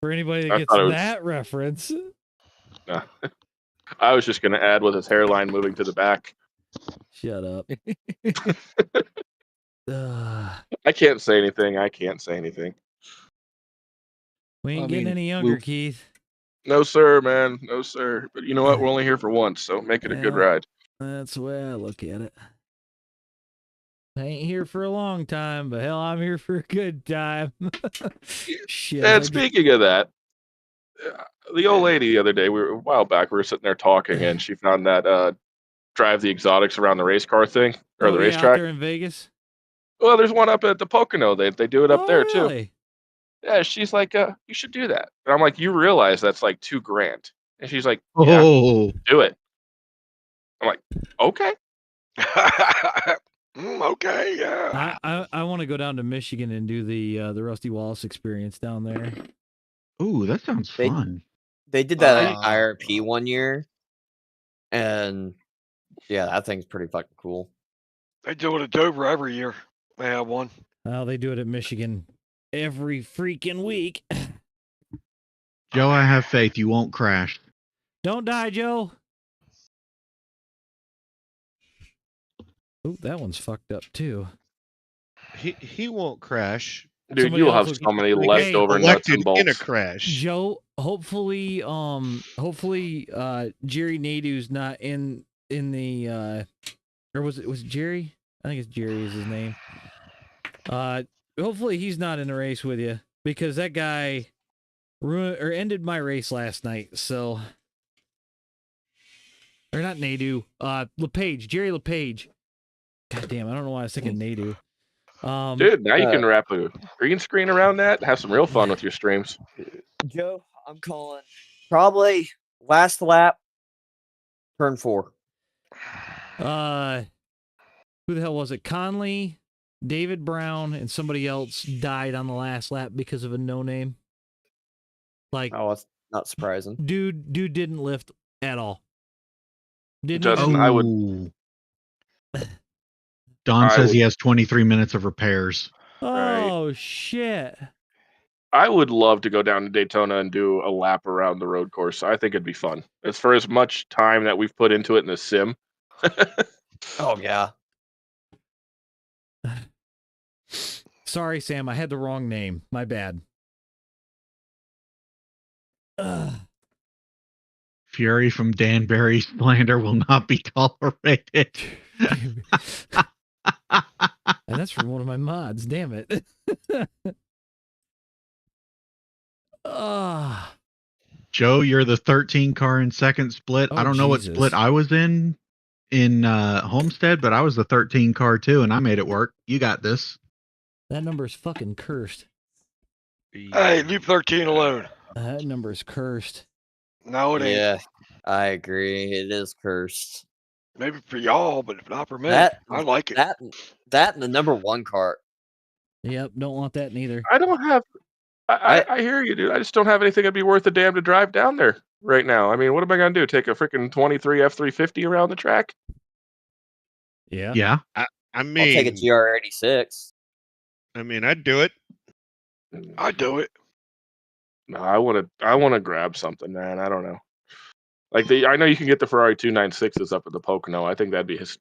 anybody that gets that reference. No. I was just going to add with his hairline moving to the back. Shut up. I can't say anything. We ain't getting any younger, Keith. No, sir, man. No, sir. But you know what? We're only here for once, so make it a good ride. That's the way I look at it. I ain't here for a long time, but hell, I'm here for a good time. Shit. And speaking of that, the old lady the other day, a while back, we were sitting there talking, and she found that drive the exotics around the race car thing, or the racetrack. Out there in Vegas? Well, there's one up at the Pocono. They do it up there, really? too. Yeah, she's like, you should do that. And I'm like, you realize that's like $2,000. And she's like, yeah, do it. I'm like, okay. Okay, yeah. I want to go down to Michigan and do the Rusty Wallace experience down there. Ooh, that sounds fun. They did that at IRP one year, and yeah, that thing's pretty fucking cool. They do it at Dover every year. They have one. Well, they do it at Michigan every freaking week. Joe, I have faith you won't crash. Don't die, Joe. Oh, that one's fucked up too. He won't crash. Dude, you'll have so many leftover nuts and bolts in a crash. Joe, hopefully, Jerry Nadeau's not in the or was it Jerry? I think it's Jerry is his name. Hopefully he's not in the race with you because that guy ended my race last night. So, or not Nadeau, LePage, Jerry LePage. God damn, I don't know why I was thinking Nadeau. Dude, now you can wrap a green screen around that and have some real fun with your streams. Joe, I'm calling probably last lap, turn 4. Who the hell was it? Conley, David Brown, and somebody else died on the last lap because of a no name. Like, oh, that's not surprising. Dude didn't lift at all. Justin, I would. Don says he has 23 minutes of repairs. Oh, shit. I would love to go down to Daytona and do a lap around the road course. I think it'd be fun. It's for as much time that we've put into it in the sim. Oh, yeah. Sorry, Sam. I had the wrong name. My bad. Fury from Danbury slander will not be tolerated. And that's from one of my mods. Damn it. Joe, you're the 13 car in second split. Oh, I don't know what split I was in Homestead, but I was the 13 car too, and I made it work. You got this. That number is fucking cursed. Hey, leave 13 alone. That number is cursed. No, it ain't. Yeah, I agree. It is cursed. Maybe for y'all, but not for me. I like it. That and the number 1 cart. Yep, don't want that neither. I don't have. I hear you, dude. I just don't have anything that'd be worth a damn to drive down there right now. I mean, what am I gonna do? Take a freaking 23 F350 around the track? Yeah. Yeah. I mean, I'll take a GR86. I mean, I'd do it. I'd do it. No, I want to grab something, man. I don't know. Like I know you can get the Ferrari 296s up at the Pocono. I think that'd be just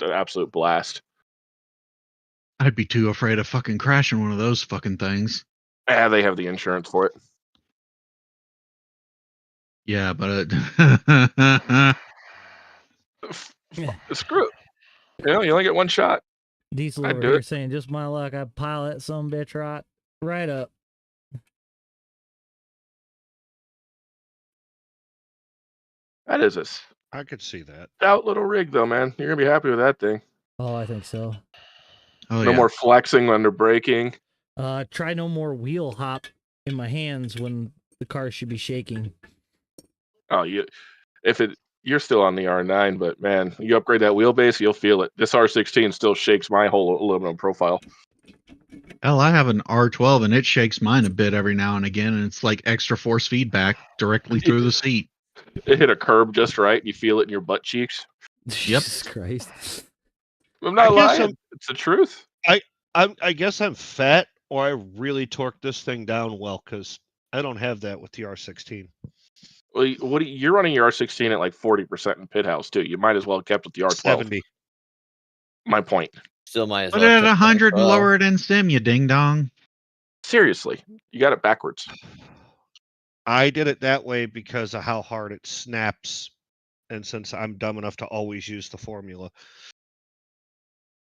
an absolute blast. I'd be too afraid of fucking crashing one of those fucking things. Yeah, they have the insurance for it. Yeah, but Screw it. You know, you only get one shot. Diesel I'd over do here it. saying, just my luck, I pile that some bitch right up. That is a I could see that. stout little rig, though, man. You're gonna be happy with that thing. Oh, I think so. oh, No yeah. more flexing under braking. Try no more wheel hop in my hands when the car should be shaking. Oh, you're still on the R9, but man, you upgrade that wheelbase, you'll feel it. This R16 still shakes my whole aluminum profile. Hell, I have an R12 and it shakes mine a bit every now and again, and it's like extra force feedback directly through the seat. It hit a curb just right, and you feel it in your butt cheeks. Yep. Jesus Christ. I'm not lying. It's the truth. I guess I'm fat, or I really torqued this thing down well, because I don't have that with the R16. Well, you're running your R16 at like 40% in pit house too. You might as well have kept with the R12. 70. My point. Still might as Put well. it at take 100 and 12. lower it in sim, you ding dong. Seriously, you got it backwards. I did it that way because of how hard it snaps, and since I'm dumb enough to always use the formula.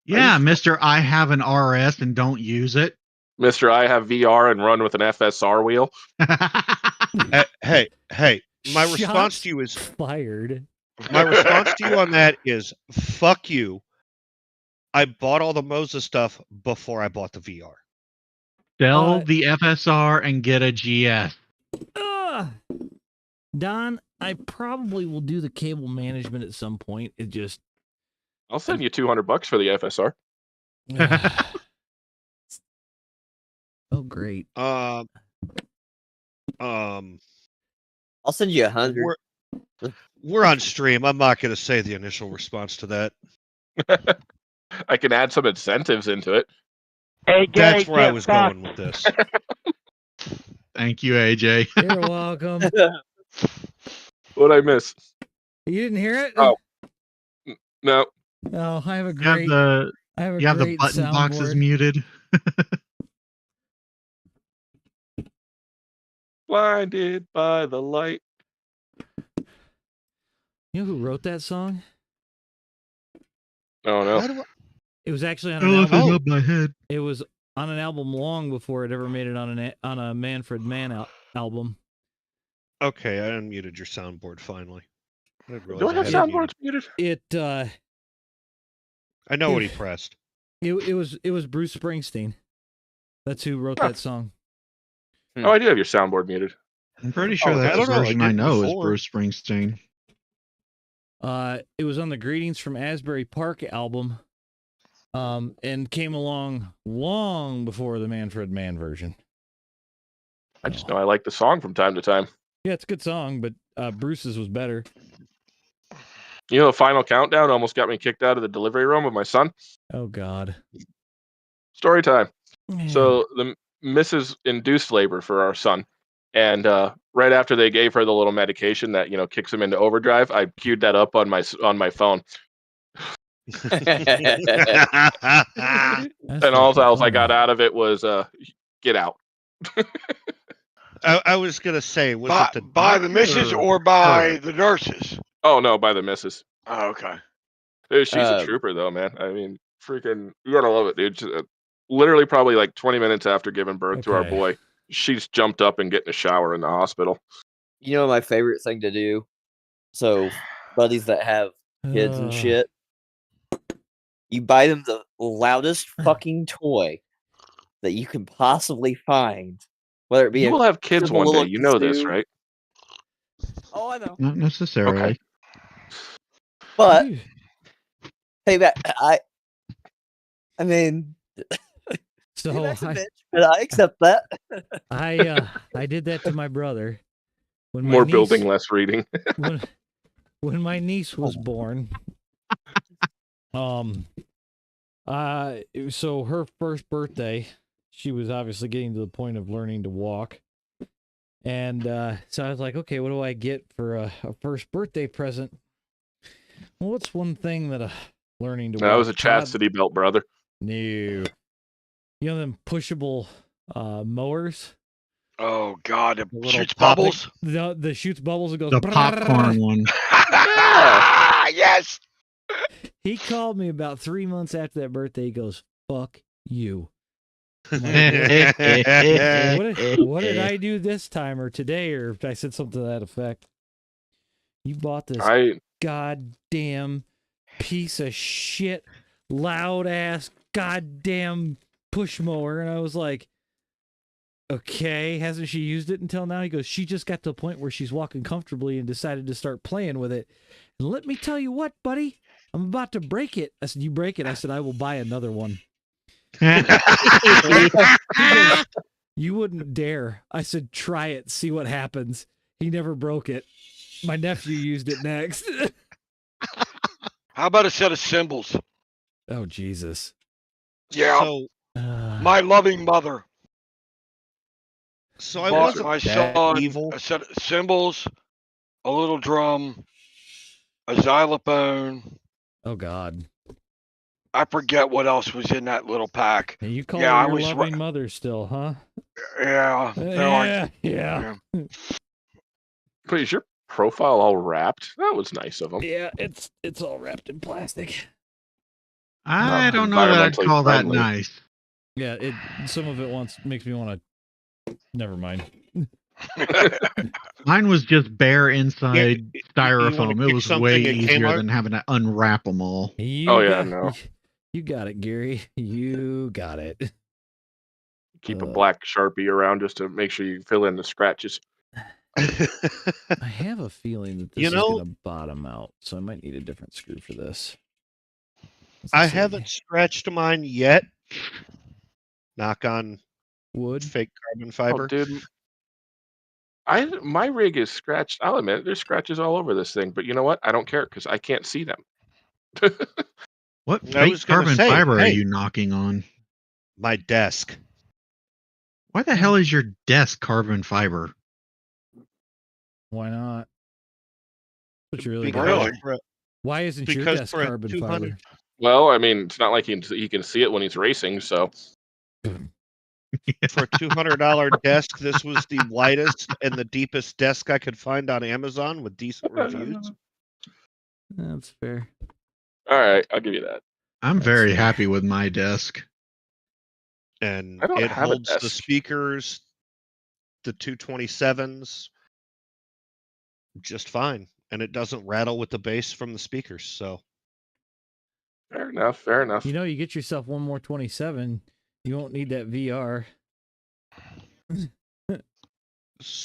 Yeah, Mr. I have an RS and don't use it. Mr. I have VR and run with an FSR wheel. Hey, my Shots response to you is fired. My response to you on that is fuck you. I bought all the Moza stuff before I bought the VR. Sell the FSR and get a GS. Don, I probably will do the cable management at some point. It just I'll send you $200 for the FSR. Oh, great. I'll send you 100. We're on stream. I'm not going to say the initial response to that. I can add some incentives into it. Hey, that's where I was going with this. Thank you, AJ. You're welcome. What'd I miss? You didn't hear it? Oh, no. Oh, I have a You great. have the button boxes muted. Blinded by the light. You know who wrote that song? Oh no! It was actually on I an love album. it up my head. It was on an album long before it ever made it on a Manfred Mann album. Okay, I unmuted your soundboard finally. Do I have soundboards muted? I know what he pressed. It was Bruce Springsteen. That's who wrote that song. Oh, I do have your soundboard muted. I'm pretty sure that's the version I know is Bruce Springsteen. It was on the Greetings from Asbury Park album, and came along long before the Manfred Mann version. I just know I like the song from time to time. Yeah, it's a good song, but Bruce's was better. You know, the final countdown almost got me kicked out of the delivery room with my son. Oh God. Story time. Yeah. So the Mrs. induced labor for our son, and right after they gave her the little medication that kicks him into overdrive, I queued that up on my phone. And all else I got out of it was get out. I was gonna say, was it by the missus or by the nurses? Oh no, by the missus. Oh, okay. She's a trooper though, man. I mean, freaking, you gotta love it, dude. Literally, probably like 20 minutes after giving birth to our boy, she's jumped up and getting a shower in the hospital. You know my favorite thing to do? So, buddies that have kids and shit, you buy them the loudest fucking toy that you can possibly find. Whether it be You will have kids one day. You know this, right? Oh, I know. Not necessarily. Okay. But hey, I mean, so bitch, but I accept that. I did that to my brother. When More building, less reading. when my niece was born, So her first birthday, she was obviously getting to the point of learning to walk. And so I was like, okay, what do I get for a first birthday present? Well, what's one thing that learning to walk? That was a chastity belt, brother. No. You know them pushable mowers? Oh God, it shoots bubbles. The shoots bubbles. It goes. The popcorn one. Yes. He called me about 3 months after that birthday. He goes, "Fuck you." Like, what did I do this time or today? Or I said something to that effect. You bought this goddamn piece of shit, loud ass goddamn push mower, and I was like, okay, hasn't she used it until now? He goes, she just got to a point where she's walking comfortably and decided to start playing with it. And let me tell you what, buddy, I'm about to break it. I said, you break it? I said, I will buy another one. He goes, you wouldn't dare. I said, try it, see what happens. He never broke it. My nephew used it next. How about a set of cymbals? Oh, Jesus. Yeah. So, my loving mother. So I bought wasn't my that son evil. a set of cymbals, a little drum, a xylophone. Oh, God. I forget what else was in that little pack. And you call her your loving mother still, huh? Yeah. Yeah. But is your profile all wrapped? That was nice of him. Yeah, it's all wrapped in plastic. I don't know that I'd call that nice. Yeah, some of it makes me want to. Never mind. Mine was just bare inside styrofoam. It was way something at easier Kmart? than having to unwrap them all. No. You got it, Gary. You got it. Keep a black Sharpie around just to make sure you fill in the scratches. I have a feeling that this is going to bottom out, so I might need a different screw for this. I haven't scratched mine yet. Knock on wood. Fake carbon fiber. Oh, dude. My rig is scratched. I'll admit there's scratches all over this thing, but you know what? I don't care because I can't see them. What fake carbon fiber are you knocking on? My desk. Why the hell is your desk carbon fiber? Why not? What you really Really? Why isn't your desk carbon fiber? Well, I mean, it's not like he can see it when he's racing, so. For a $200 desk, this was the lightest and the deepest desk I could find on Amazon with decent reviews. That's fair. All right, I'll give you that. I'm very happy with my desk. And I don't it have a holds the desk. speakers, the 227s, just fine. And it doesn't rattle with the bass from the speakers, so. Fair enough, fair enough. You know, you get yourself one more 27, you won't need that VR.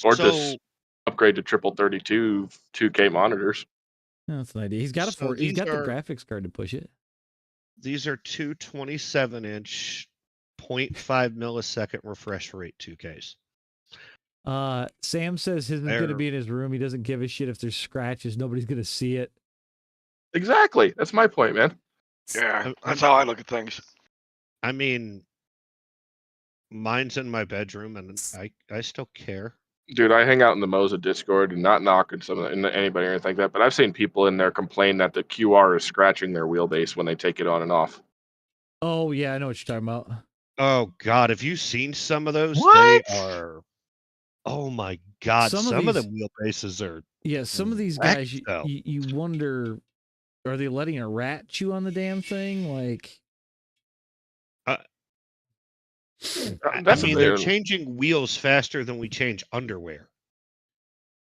Or just upgrade to triple 32 2K monitors. That's an idea. He's got he's got the graphics card to push it. These are two 27-inch 0.5 millisecond refresh rate 2Ks. Sam says his is going to be in his room. He doesn't give a shit if there's scratches. Nobody's going to see it. Exactly. That's my point, man. Yeah, that's how I look at things. I mean, mine's in my bedroom, and I still care. Dude, I hang out in the Moza Discord and not knocking anybody or anything like that, but I've seen people in there complain that the QR is scratching their wheelbase when they take it on and off. Oh, yeah, I know what you're talking about. Oh, God, have you seen some of those? What? They are... Oh, my God, some of them wheelbases are... Yeah, some of these guys, you wonder, are they letting a rat chew on the damn thing? Like... they're changing wheels faster than we change underwear.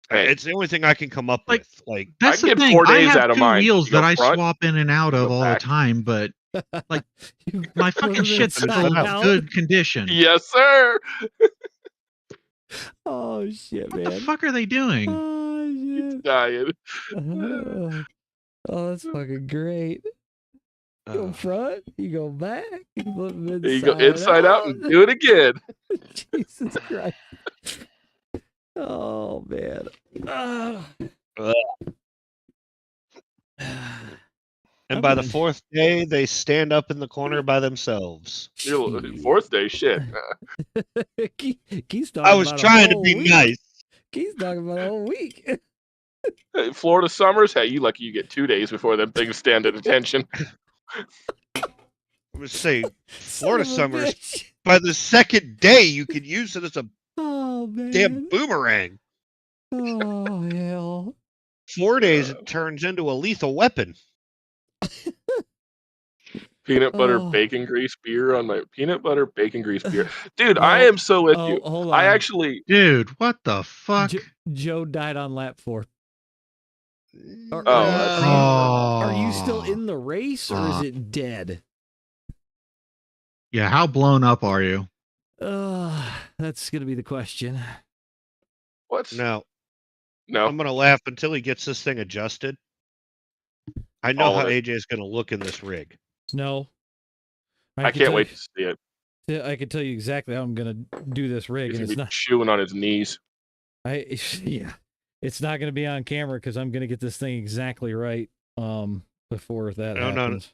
It's the only thing I can come up with. Like that's the thing. I have two wheels that I swap in and out of all the time, but like my fucking shit's still in good condition. Yes, sir. Oh shit, man! What the fuck are they doing? Oh shit! Dying. Oh, that's fucking great. You go front, you go back, you flip them You go inside out and do it again. Jesus Christ. Oh, man. And by the fourth day, they stand up in the corner by themselves. Fourth day, shit. Keith's talking I was about trying a to whole be week. nice. Keith's talking about a whole week. Hey, Florida summers, hey, you lucky you get 2 days before them things stand at attention. I would say Florida Son of a summers. bitch. By the second day, you could use it as a Oh man. damn boomerang. Oh hell. 4 days, it turns into a lethal weapon. Peanut butter Oh. bacon grease beer on my peanut butter bacon grease beer. Dude, Oh, I am so with you. hold I on. actually Dude, what the fuck? Joe died on lap 4. Oh, Are you still in the race or is it dead? Yeah, how blown up are you? That's gonna be the question. what? No. No. I'm going to laugh until he gets this thing adjusted. I know All how of it. AJ is going to look in this rig. No. I can't wait to see it. I can tell you exactly how I'm gonna do this rig, He's and gonna it's be not. chewing on his knees. Yeah, it's not gonna be on camera because I'm gonna get this thing exactly right. Before that happens.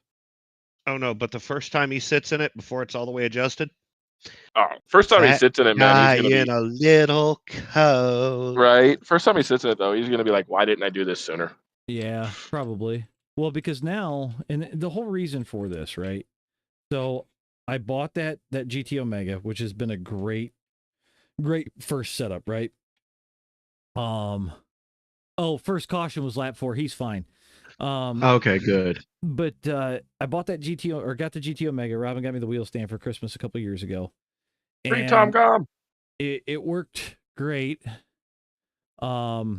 Oh no! But the first time he sits in it, before it's all the way adjusted. Oh, first time he that sits in it, man, guy he's gonna in be a little coat. right. First time he sits in it, though, he's gonna be like, "Why didn't I do this sooner?" Yeah, probably. Well, because now, and the whole reason for this, right? So I bought that GT Omega, which has been a great first setup, right? First caution was lap 4. He's fine. Okay, good. But I bought that got the GT Omega. Robin got me the wheel stand for Christmas a couple years ago. Free Tom Gom. It worked great. But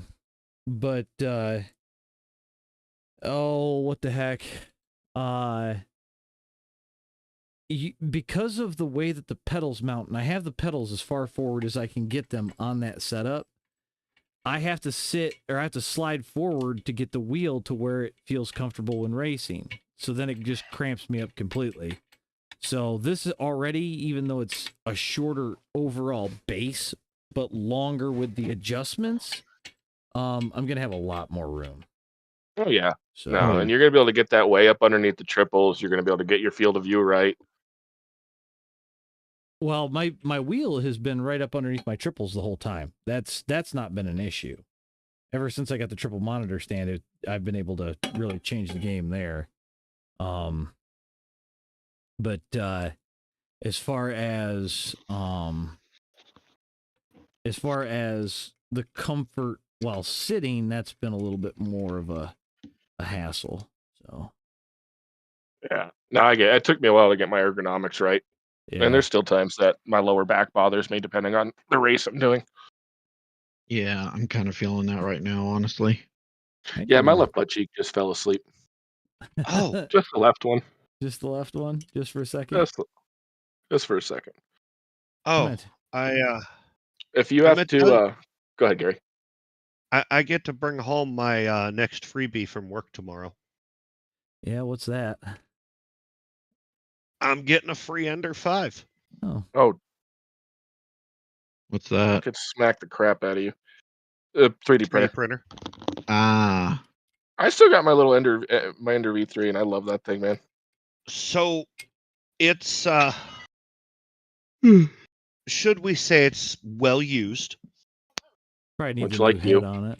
what the heck? Because of the way that the pedals mount, and I have the pedals as far forward as I can get them on that setup, I have to slide forward to get the wheel to where it feels comfortable when racing. So then it just cramps me up completely. So this is already, even though it's a shorter overall base, but longer with the adjustments, I'm going to have a lot more room. Oh yeah. So, no, and you're gonna be able to get that way up underneath the triples. You're gonna be able to get your field of view right. Well, my wheel has been right up underneath my triples the whole time. That's not been an issue. Ever since I got the triple monitor stand, I've been able to really change the game there. But as far as the comfort while sitting, that's been a little bit more of a hassle. So Yeah. No, I get it. It took me a while to get my ergonomics right. yeah. And there's still times that my lower back bothers me depending on the race I'm doing. Yeah, I'm kind of feeling that right now, honestly. Yeah, my left butt cheek just fell asleep. Oh, just the left one. Just the left one, just for a second. Just for a second. Oh, if you have to, go ahead, Gary. I get to bring home my next freebie from work tomorrow. Yeah, what's that? I'm getting a free Ender 5. Oh. What's that? I could smack the crap out of you. 3D printer. Ah. I still got my little Ender V3, and I love that thing, man. So, it's should we say it's well used? Probably need Much a like new head on it.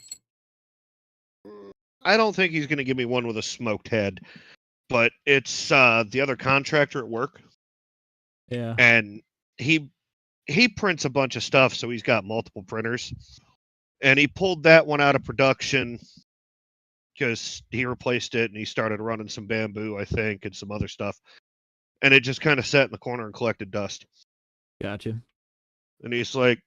I don't think he's going to give me one with a smoked head, but it's the other contractor at work. Yeah. And he prints a bunch of stuff, so he's got multiple printers. And he pulled that one out of production because he replaced it and he started running some bamboo, I think, and some other stuff. And it just kind of sat in the corner and collected dust. Gotcha. And he's like,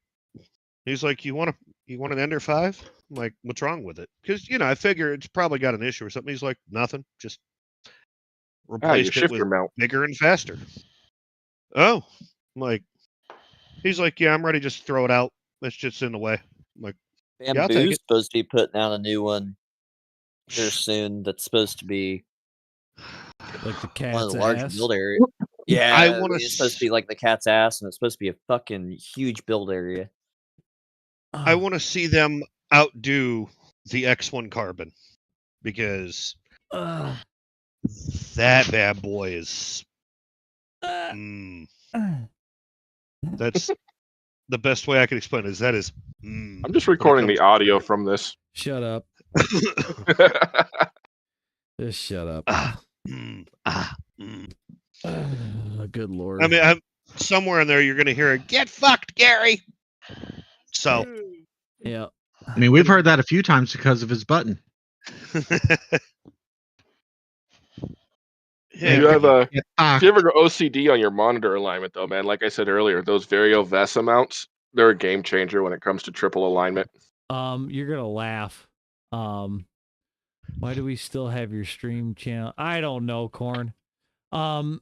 you want an Ender 5? I'm like, what's wrong with it? Because, I figure it's probably got an issue or something. He's like, nothing. Just replaced it with bigger and faster. Oh, I'm like, he's like, yeah, I'm ready. Just throw it out. It's just in the way. I'm like, yeah, I'll take Bamboo's it. supposed to be putting out a new one here soon. That's supposed to be like the cat's one of the large ass. build area. Yeah, I want it's supposed to be like the cat's ass, and it's supposed to be a fucking huge build area. I want to see them outdo the X1 Carbon because That bad boy is. That's the best way I can explain it. Is that is. I'm just recording the audio from this. Shut up. Just shut up. Good Lord. I mean, I'm somewhere in there. You're going to hear it. Get fucked, Gary. So. Yeah. I mean, we've heard that a few times because of his button. Yeah, you have if you ever go OCD on your monitor alignment, though, man, like I said earlier, those Vario VESA mounts, they're a game changer when it comes to triple alignment. You're gonna laugh. Why do we still have your stream channel? I don't know, Corn. So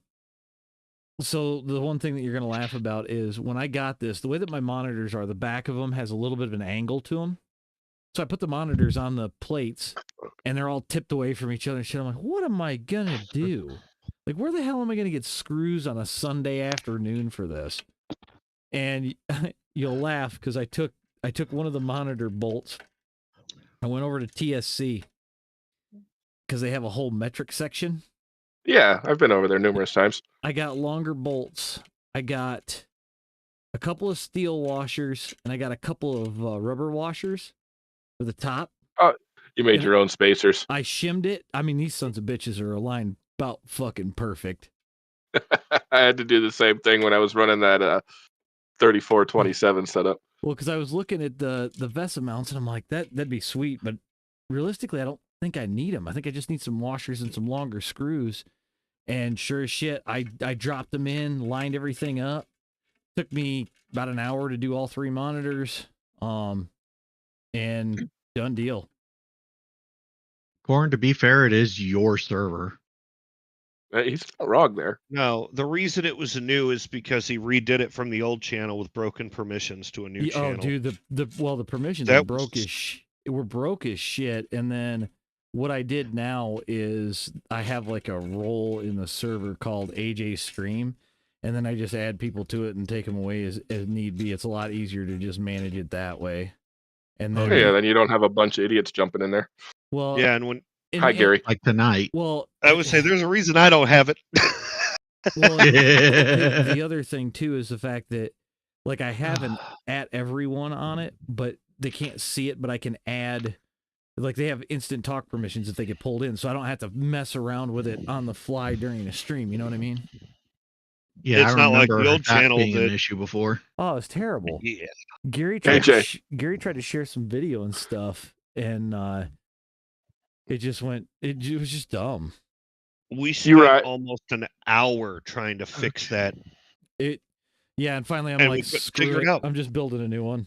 the one thing that you're gonna laugh about is when I got this, the way that my monitors are, the back of them has a little bit of an angle to them. So I put the monitors on the plates, and they're all tipped away from each other and shit. I'm like, what am I gonna do? Like, where the hell am I gonna get screws on a Sunday afternoon for this? And you'll laugh because I took one of the monitor bolts. I went over to TSC because they have a whole metric section. Yeah, I've been over there numerous times. I got longer bolts. I got a couple of steel washers, and I got a couple of rubber washers for the top. Oh, you made your own spacers. I shimmed it. I mean, these sons of bitches are aligned about fucking perfect. I had to do the same thing when I was running that 3427 setup. Well, because I was looking at the VESA mounts, and I'm like, that'd be sweet, but realistically, I don't think I need them. I think I just need some washers and some longer screws. And sure as shit, I dropped them in, lined everything up. Took me about an hour to do all three monitors. And done deal. Corn, to be fair, it is your server. He's not wrong there. No, the reason it was new is because he redid it from the old channel with broken permissions to a new channel. Oh, dude, the permissions were broke as shit. And then what I did now is I have like a role in the server called AJ Stream, and then I just add people to it and take them away as need be. It's a lot easier to just manage it that way. And then, then you don't have a bunch of idiots jumping in there. Well, yeah, and when hi Gary, like tonight. Well, I would say there's a reason I don't have it. Well, the other thing too is the fact that like I have an at everyone on it, but they can't see it, but I can add, like they have instant talk permissions if they get pulled in, so I don't have to mess around with it on the fly during a stream. You know what I mean? Yeah, it's I not like remember the old that channel being that an issue before. Oh, it's terrible. Yeah, Gary tried to share some video and stuff, and it was just dumb. We spent almost an hour trying to fix that. Yeah, and finally I'm like, screw it. I'm just building a new one.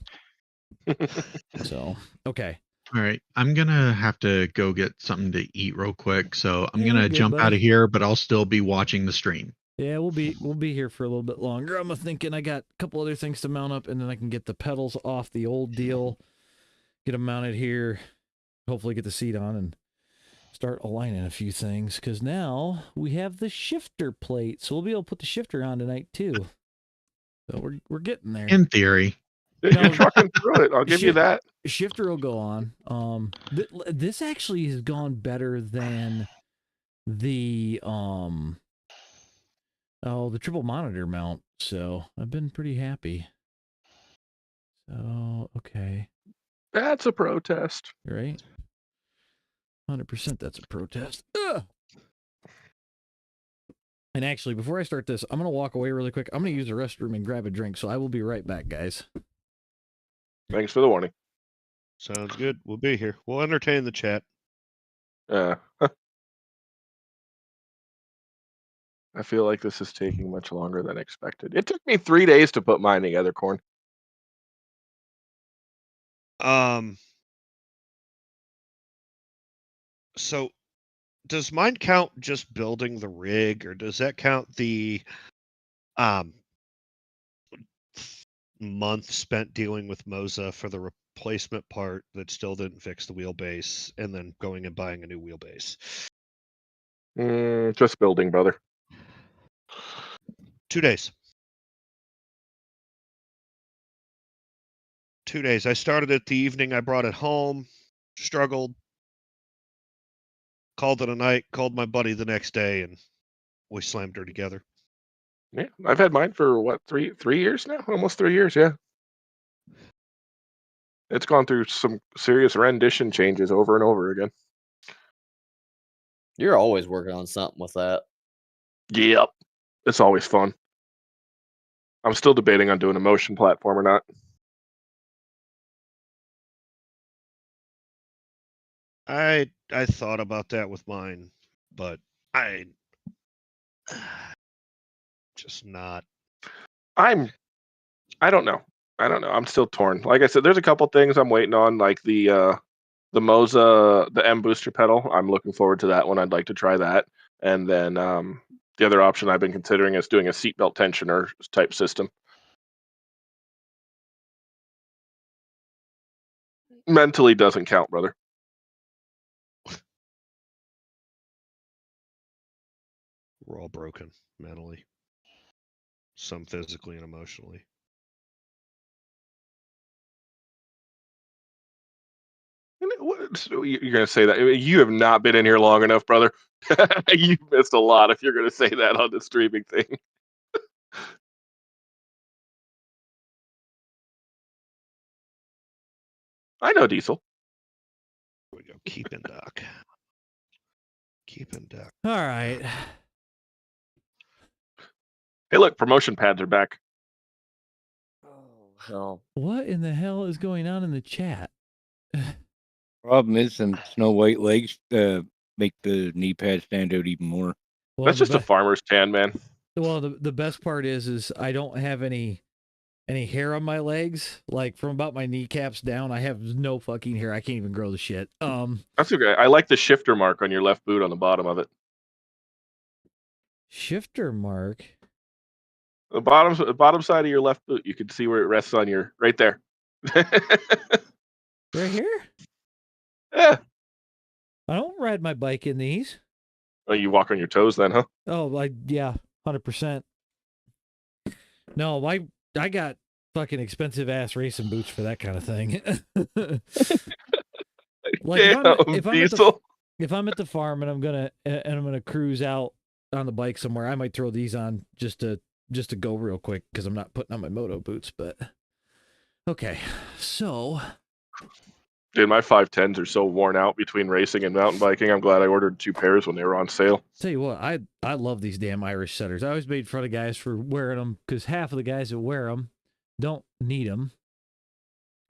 So, okay. All right, I'm gonna have to go get something to eat real quick, so I'm Yeah, gonna you're good, jump out buddy. of here, but I'll still be watching the stream. Yeah, we'll be here for a little bit longer. I'm thinking I got a couple other things to mount up, and then I can get the pedals off the old deal, get them mounted here, hopefully get the seat on, and start aligning a few things. Because now we have the shifter plate, so we'll be able to put the shifter on tonight too. So we're getting there. In theory, you're trucking through it. I'll give you that. Shifter will go on. This actually has gone better than the the triple monitor mount, so I've been pretty happy. So, okay. That's a protest. Right? 100% that's a protest. Ugh! And actually, before I start this, I'm going to walk away really quick. I'm going to use the restroom and grab a drink, so I will be right back, guys. Thanks for the warning. Sounds good. We'll be here. We'll entertain the chat. I feel like this is taking much longer than expected. It took me 3 days to put mine together, Corn. So does mine count just building the rig, or does that count the month spent dealing with Moza for the replacement part that still didn't fix the wheelbase, and then going and buying a new wheelbase? Just building, brother. 2 days. 2 days. I started it the evening I brought it home, struggled, called it a night. Called my buddy the next day, and we slammed her together. Yeah, I've had mine for what, three years now, almost 3 years. Yeah, it's gone through some serious rendition changes over and over again. You're always working on something with that. Yep, it's always fun. I'm still debating on doing a motion platform or not. I thought about that with mine, but I just not. I don't know. I'm still torn. Like I said, there's a couple things I'm waiting on, like the Moza, the M booster pedal. I'm looking forward to that one. I'd like to try that. And then the other option I've been considering is doing a seatbelt tensioner type system. Mentally doesn't count, brother. We're all broken mentally, some physically and emotionally. You're going to say that? You have not been in here long enough, brother. You missed a lot if you're going to say that on the streaming thing. I know Diesel. Here we go. Keep in dock. Keep in dock. All right. Hey, look, promotion pads are back. Hell. What in the hell is going on in the chat? Problem is, some Snow White legs make the knee pad stand out even more. Well, that's just a farmer's tan, man. Well, the best part is I don't have any hair on my legs. Like from about my kneecaps down, I have no fucking hair. I can't even grow the shit. That's okay. I like the shifter mark on your left boot on the bottom of it. Shifter mark. The bottom side of your left boot, you can see where it rests on your right there. Right here? Yeah. I don't ride my bike in these. Oh, you walk on your toes then, huh? Oh, yeah, 100%. No, I got fucking expensive ass racing boots for that kind of thing. Like if I'm at the farm and I'm gonna cruise out on the bike somewhere, I might throw these on just to go real quick because I'm not putting on my moto boots. But okay, so dude, my 510s are so worn out between racing and mountain biking. I'm glad I ordered 2 pairs when they were on sale. Tell you what, I love these damn Irish setters. I always made fun of guys for wearing them because half of the guys that wear them don't need them.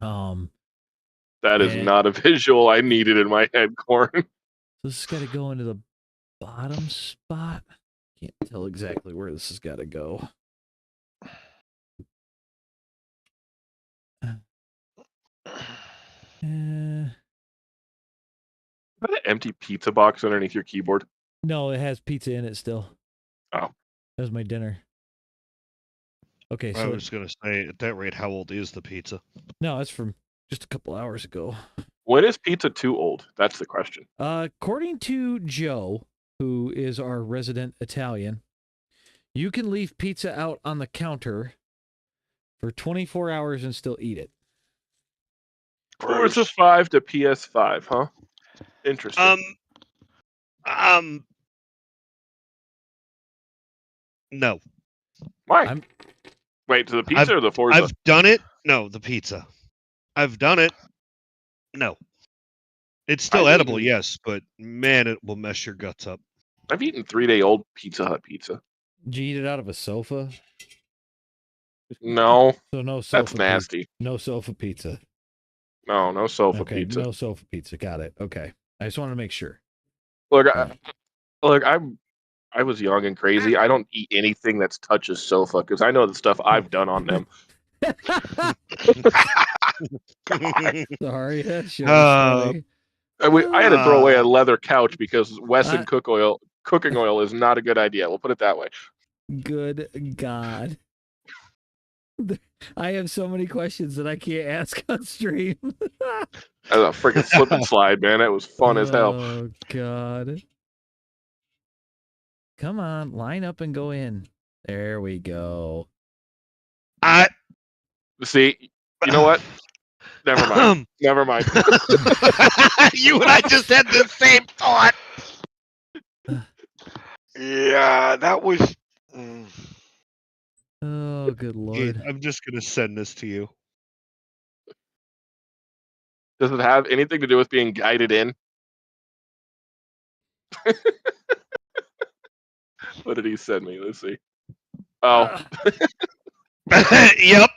That is not a visual I needed in my head, Corn. So this has got to go into the bottom spot. Can't tell exactly where this has got to go. Is that an empty pizza box underneath your keyboard? No, it has pizza in it still. Oh. That was my dinner. Okay, I so was going to say, at that rate, how old is the pizza? No, it's from just a couple hours ago. When is pizza too old? That's the question. According to Joe, who is our resident Italian, you can leave pizza out on the counter for 24 hours and still eat it. Forza 5 to PS5, huh? Interesting. No. Why? Wait, to the pizza or the Forza? I've done it. No, the pizza. I've done it. No. It's still edible, yes, but man, it will mess your guts up. I've eaten 3-day-old Pizza Hut pizza. Did you eat it out of a sofa? No. So no sofa. That's nasty. No sofa pizza. No sofa Okay, pizza. no sofa pizza. Got it. Okay. I just wanted to make sure. Look, I was young and crazy. I don't eat anything that touches sofa because I know the stuff I've done on them. Sorry. I had to throw away a leather couch because Wesson cooking oil is not a good idea. We'll put it that way. Good God. I have so many questions that I can't ask on stream. That was a freaking slip and slide, man. That was fun as hell. Oh, God. Come on, line up and go in. There we go. See, you know what? Never mind. Never mind. You and I just had the same thought. Yeah, that was. Mm. Oh, good Keith, lord. I'm just gonna send this to you. Does it have anything to do with being guided in? What did he send me? Let's see. Oh. Yep.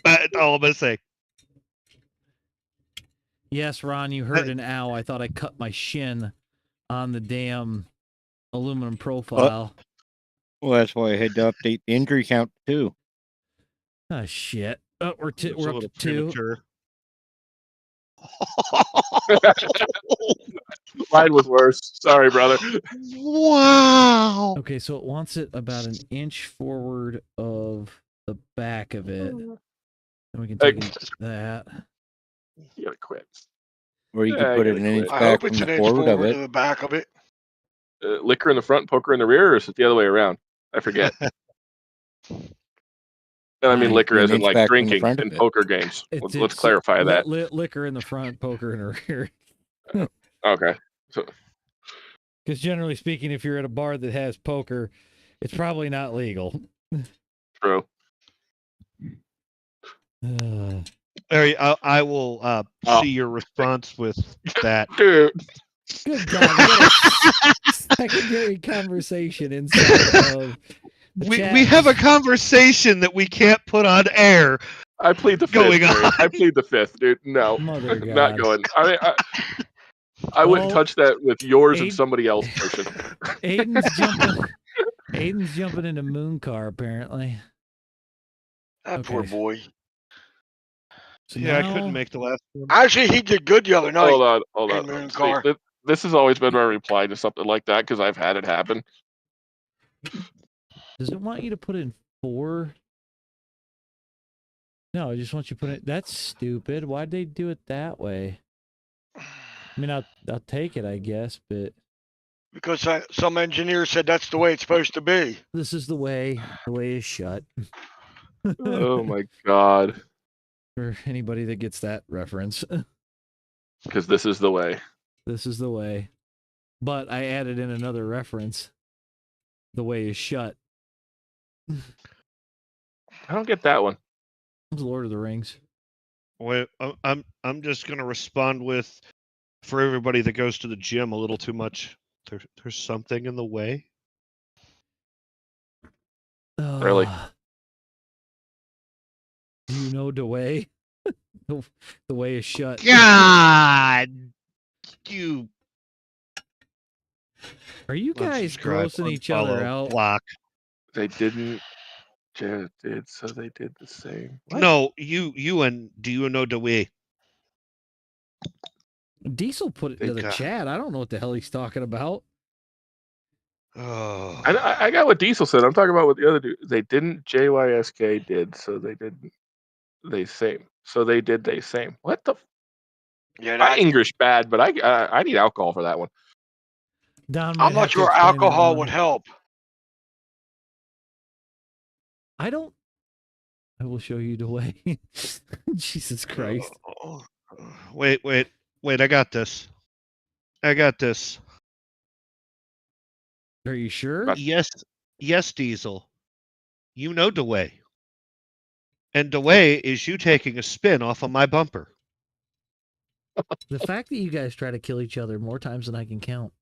That's all I'm gonna say. Yes, Ron, you heard an ow. I thought I cut my shin on the damn aluminum profile. Well, that's why I had to update the injury count too. Oh shit! Oh, we're It's a up little to 2. premature. Mine was worse. Sorry, brother. Wow. Okay, so it wants it about an inch forward of the back of it. And we can take that. You gotta quit. Or you could put it an inch I back hope it's from the an inch forward of forward it. to the back of it. Liquor in the front, poker in the rear, or is it the other way around? I forget. And I mean An liquor as in inch like back from the drinking front of in it. poker games. It's Let's clarify that. Liquor in the front, poker in the rear. Okay. So, Because generally speaking, if you're at a bar that has poker, it's probably not legal. true. Larry, I will see your response with that. Dude. Good God, we got a secondary conversation inside of the chat. We have a conversation that we can't put on air. I plead the fifth. Going on. I plead the fifth, dude. No. Mother Not God. going. I mean, I wouldn't touch that with yours and somebody else pushing. Aiden's jumping into Moon Car, apparently. That poor boy. So yeah, now, I couldn't make the last one. Actually, he did good the other night. Hold on. In Moon See, Car. this has always been my reply to something like that because I've had it happen. does it want you to put in 4? No, I just want you to put it. That's stupid. Why'd they do it that way? I mean, I'll take it, I guess, but Because some engineer said that's the way it's supposed to be. this is the way is shut. Oh my God. For anybody that gets that reference. Because this is the way. This is the way. But I added in another reference. The way is shut. I don't get that one. It's Lord of the Rings. Wait, I'm just gonna respond with, for everybody that goes to the gym a little too much. There's something in the way. Really? Do you know the way? The way is shut. God, you. Are you guys Unsubscribe, grossing each other unfollow, out? block. They didn't. Jared did, so they did the same. What? No, you and do you know the way? Diesel put it into the chat. I don't know what the hell he's talking about. Oh. I got what Diesel said. I'm talking about what the other dude. They didn't. JYSK did, so they didn't. They same. So they did. They same. What the? Yeah, My English bad, but I need alcohol for that one. Don I'm not sure alcohol would help. I will show you the way. Jesus Christ. Wait, I got this. Are you sure? Yes, Diesel. You know the way. And the way is you taking a spin off of my bumper. The fact that you guys try to kill each other more times than I can count.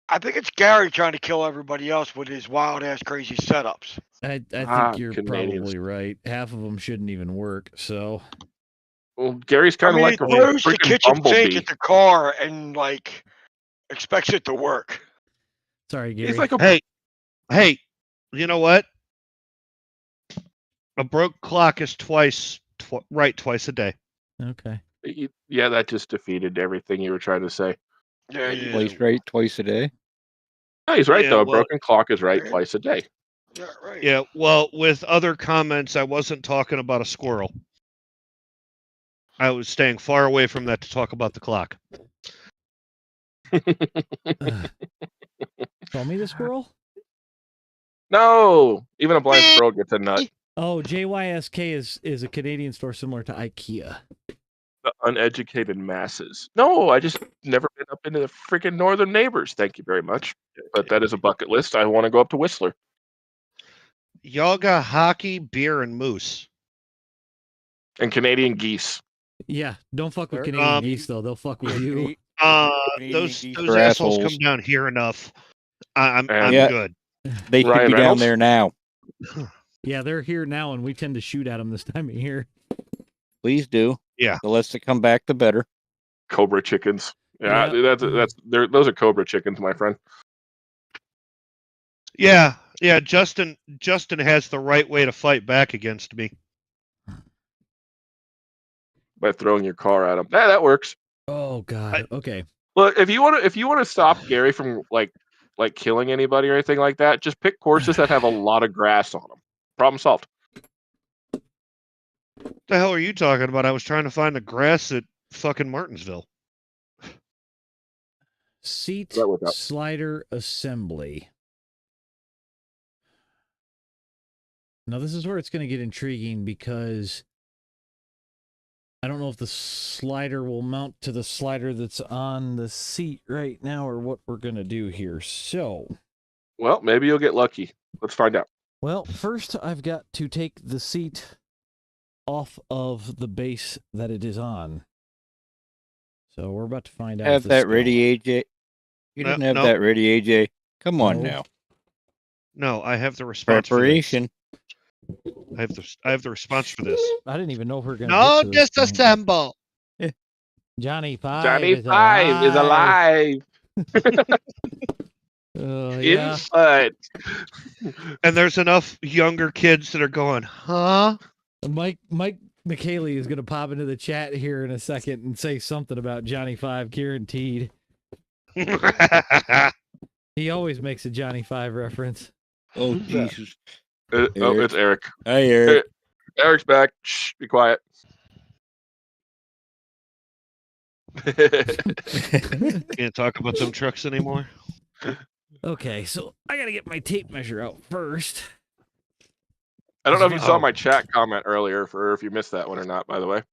I think it's Gary trying to kill everybody else with his wild ass crazy setups. I think you're probably right. Half of them shouldn't even work. So, well, Gary's kind of like he a throws the freaking kitchen sink bumblebee. at the car and like expects it to work. Sorry, Gary. He's like a Hey, you know what? A broke clock is right twice a day. Okay. Yeah, that just defeated everything you were trying to say. Yeah, Place right twice a day. No, he's right Yeah, though. A well- broken clock is right twice a day. Yeah, right. Yeah, well, with other comments, I wasn't talking about a squirrel. I was staying far away from that to talk about the clock. Call me the squirrel? No, even a blind squirrel gets a nut. Oh, JYSK is a Canadian store similar to IKEA. The uneducated masses. No, I just never been up into the freaking northern neighbors. Thank you very much. But that is a bucket list. I want to go up to Whistler. Y'all got hockey, beer, and moose. And Canadian geese. Yeah, don't fuck with Canadian geese though. They'll fuck with you. Those assholes come down here enough. I'm Yeah. good. They could be down there now. Yeah, they're here now, and we tend to shoot at them this time of year. Please do. Yeah. The less they come back, the better. Cobra chickens. Yeah, those are Cobra chickens, my friend. Yeah. Justin has the right way to fight back against me. By throwing your car at them. That works. Oh God. Okay. Look, if you want to stop Gary from like killing anybody or anything like that, just pick courses that have a lot of grass on them. Problem solved. What the hell are you talking about? I was trying to find the grass at fucking Martinsville. Seat slider assembly. Now this is where it's going to get intriguing because I don't know if the slider will mount to the slider that's on the seat right now or what we're going to do here. So, well, maybe you'll get lucky. Let's find out. Well, first I've got to take the seat off of the base that it is on. So we're about to find out. Have that ready, AJ. You didn't have that ready, AJ. Come on now. No, I have the response. Preparation. I have the response for this. I didn't even know if we were going to. No, disassemble. Johnny Five. Johnny Five is alive. Yeah. Input. And there's enough younger kids that are going, huh? Mike McKaylee is going to pop into the chat here in a second and say something about Johnny Five guaranteed. He always makes a Johnny Five reference. Oh, Jesus. It's Eric. Hi, Eric. Eric's back. Shh, be quiet. Can't talk about some trucks anymore. Okay, so I got to get my tape measure out first. I don't know if you saw my chat comment earlier, or if you missed that one or not, by the way.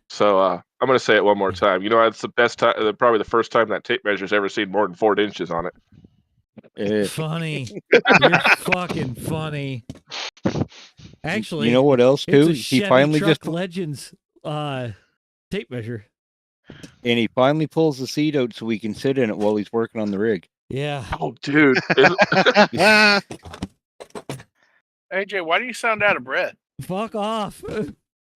So I'm going to say it one more time. You know, it's the best time, probably the first time that tape measure's ever seen more than 4 inches on it. Funny. You're fucking funny. Actually, you know what else too? He finally just Legends tape measure. And he finally pulls the seat out so we can sit in it while he's working on the rig. Yeah. Oh, dude. AJ, why do you sound out of breath? Fuck off.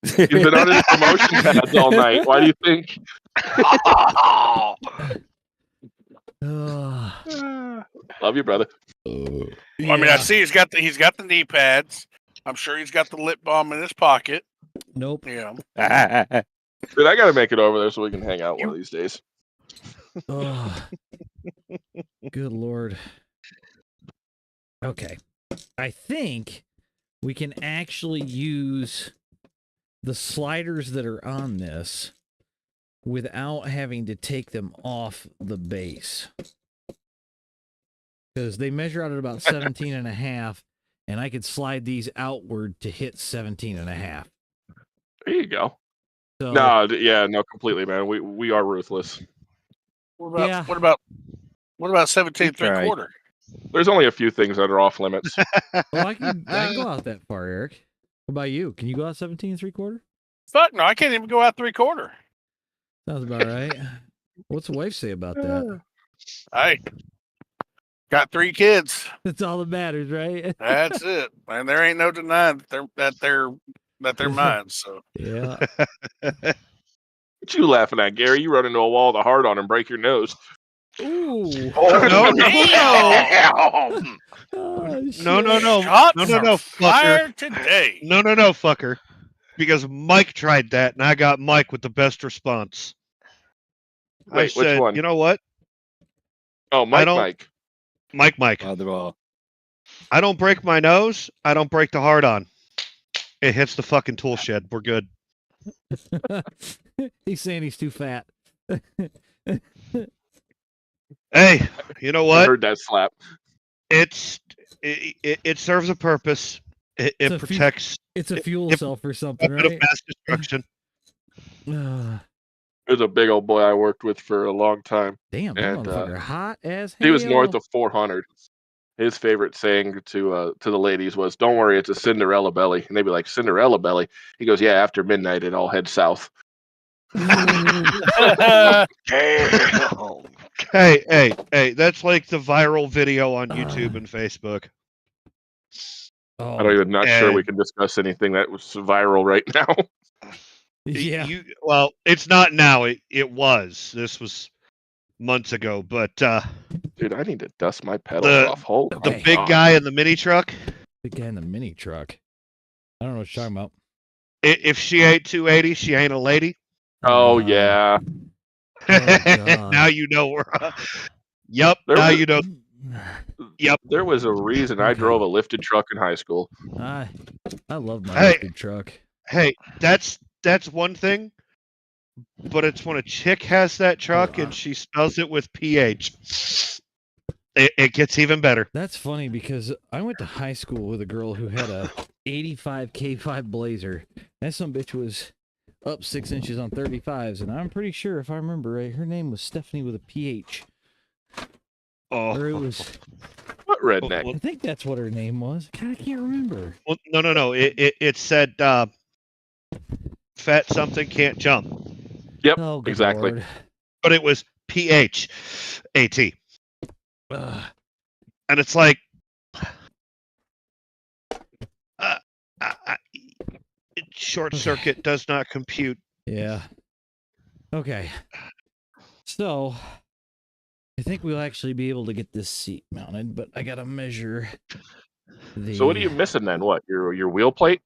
He's been on his promotion pads all night. Why do you think? Love you, brother. Well, I mean, I see he's got the knee pads. I'm sure he's got the lip balm in his pocket. Nope. Yeah. Dude, I gotta make it over there so we can hang out one of these days. Good Lord. Okay. I think we can actually use the sliders that are on this without having to take them off the base. Because they measure out at about 17 and a half, and I could slide these outward to hit 17 and a half. There you go. So, no, completely, man. We are ruthless. What about 17 3/4? There's only a few things that are off limits. I can go out that far, Eric. What about you? Can you go out 17 3/4? Fuck no, I can't even go out 3/4. Sounds about right. What's the wife say about that? I got 3 kids. That's all that matters, right? That's it. And there ain't no denying that they're mine. So yeah. What you laughing at, Gary? You run into a wall of the hard on and break your nose. Ooh. Oh, no, fucker. Fire today. No, fucker. Because Mike tried that, and I got Mike with the best response. Wait, I said, which one? You know what? Oh, Mike. Mike. I don't break my nose. I don't break the hard on. It hits the fucking tool shed. We're good. He's saying he's too fat. Hey, you know what? I heard that slap. It serves a purpose. It protects. It's a fuel cell for something, right? Mass destruction. There's a big old boy I worked with for a long time. Damn, that motherfucker hot as hell. He was north of 400. His favorite saying to the ladies was, "Don't worry, it's a Cinderella belly." And they'd be like, "Cinderella belly?" He goes, "Yeah, after midnight, it all heads south." Hey, that's like the viral video on YouTube and Facebook. I'm not sure we can discuss anything that was viral right now. Yeah. Well, it's not now. It was. This was months ago, but dude, I need to dust my pedals off. The big guy in the mini truck. Big guy in the mini truck. I don't know what you're talking about. If she ain't 280, she ain't a lady. Oh yeah. Now you know where. Yep. Now you know. Yep. There was a reason I drove a lifted truck in high school. I love my lifted truck. Hey, that's one thing. But it's when a chick has that truck and she spells it with PH. It gets even better. That's funny because I went to high school with a girl who had a 85 K5 Blazer. That some bitch was up 6 inches on 35s, and I'm pretty sure, if I remember right, her name was Stephanie with a PH. Oh, or it was what redneck? I think that's what her name was. I can't remember. Well, no. It said fat something can't jump. Yep, Oh, good exactly. Lord. But it was PHAT. And it's like, short circuit does not compute. Yeah. Okay. So, I think we'll actually be able to get this seat mounted, but I gotta measure the... So what are you missing then? What, your wheel plate?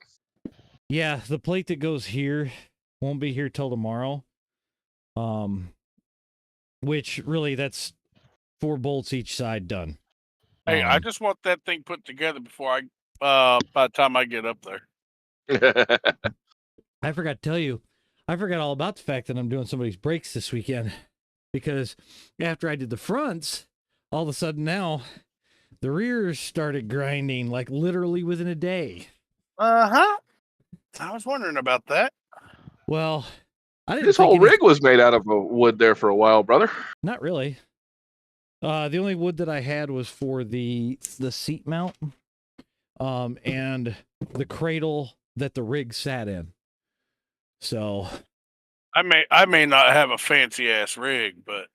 Yeah, the plate that goes here won't be here till tomorrow. Which really, that's 4 bolts each side done. Hey, I just want that thing put together before by the time I get up there. I forgot to tell you, I forgot all about the fact that I'm doing somebody's brakes this weekend, because after I did the fronts, all of a sudden now the rears started grinding like literally within a day. I was wondering about that. Well, I didn't. This whole rig was made out of wood there for a while, brother. Not really. The only wood that I had was for the seat mount, and the cradle that the rig sat in. So, I may not have a fancy ass rig, but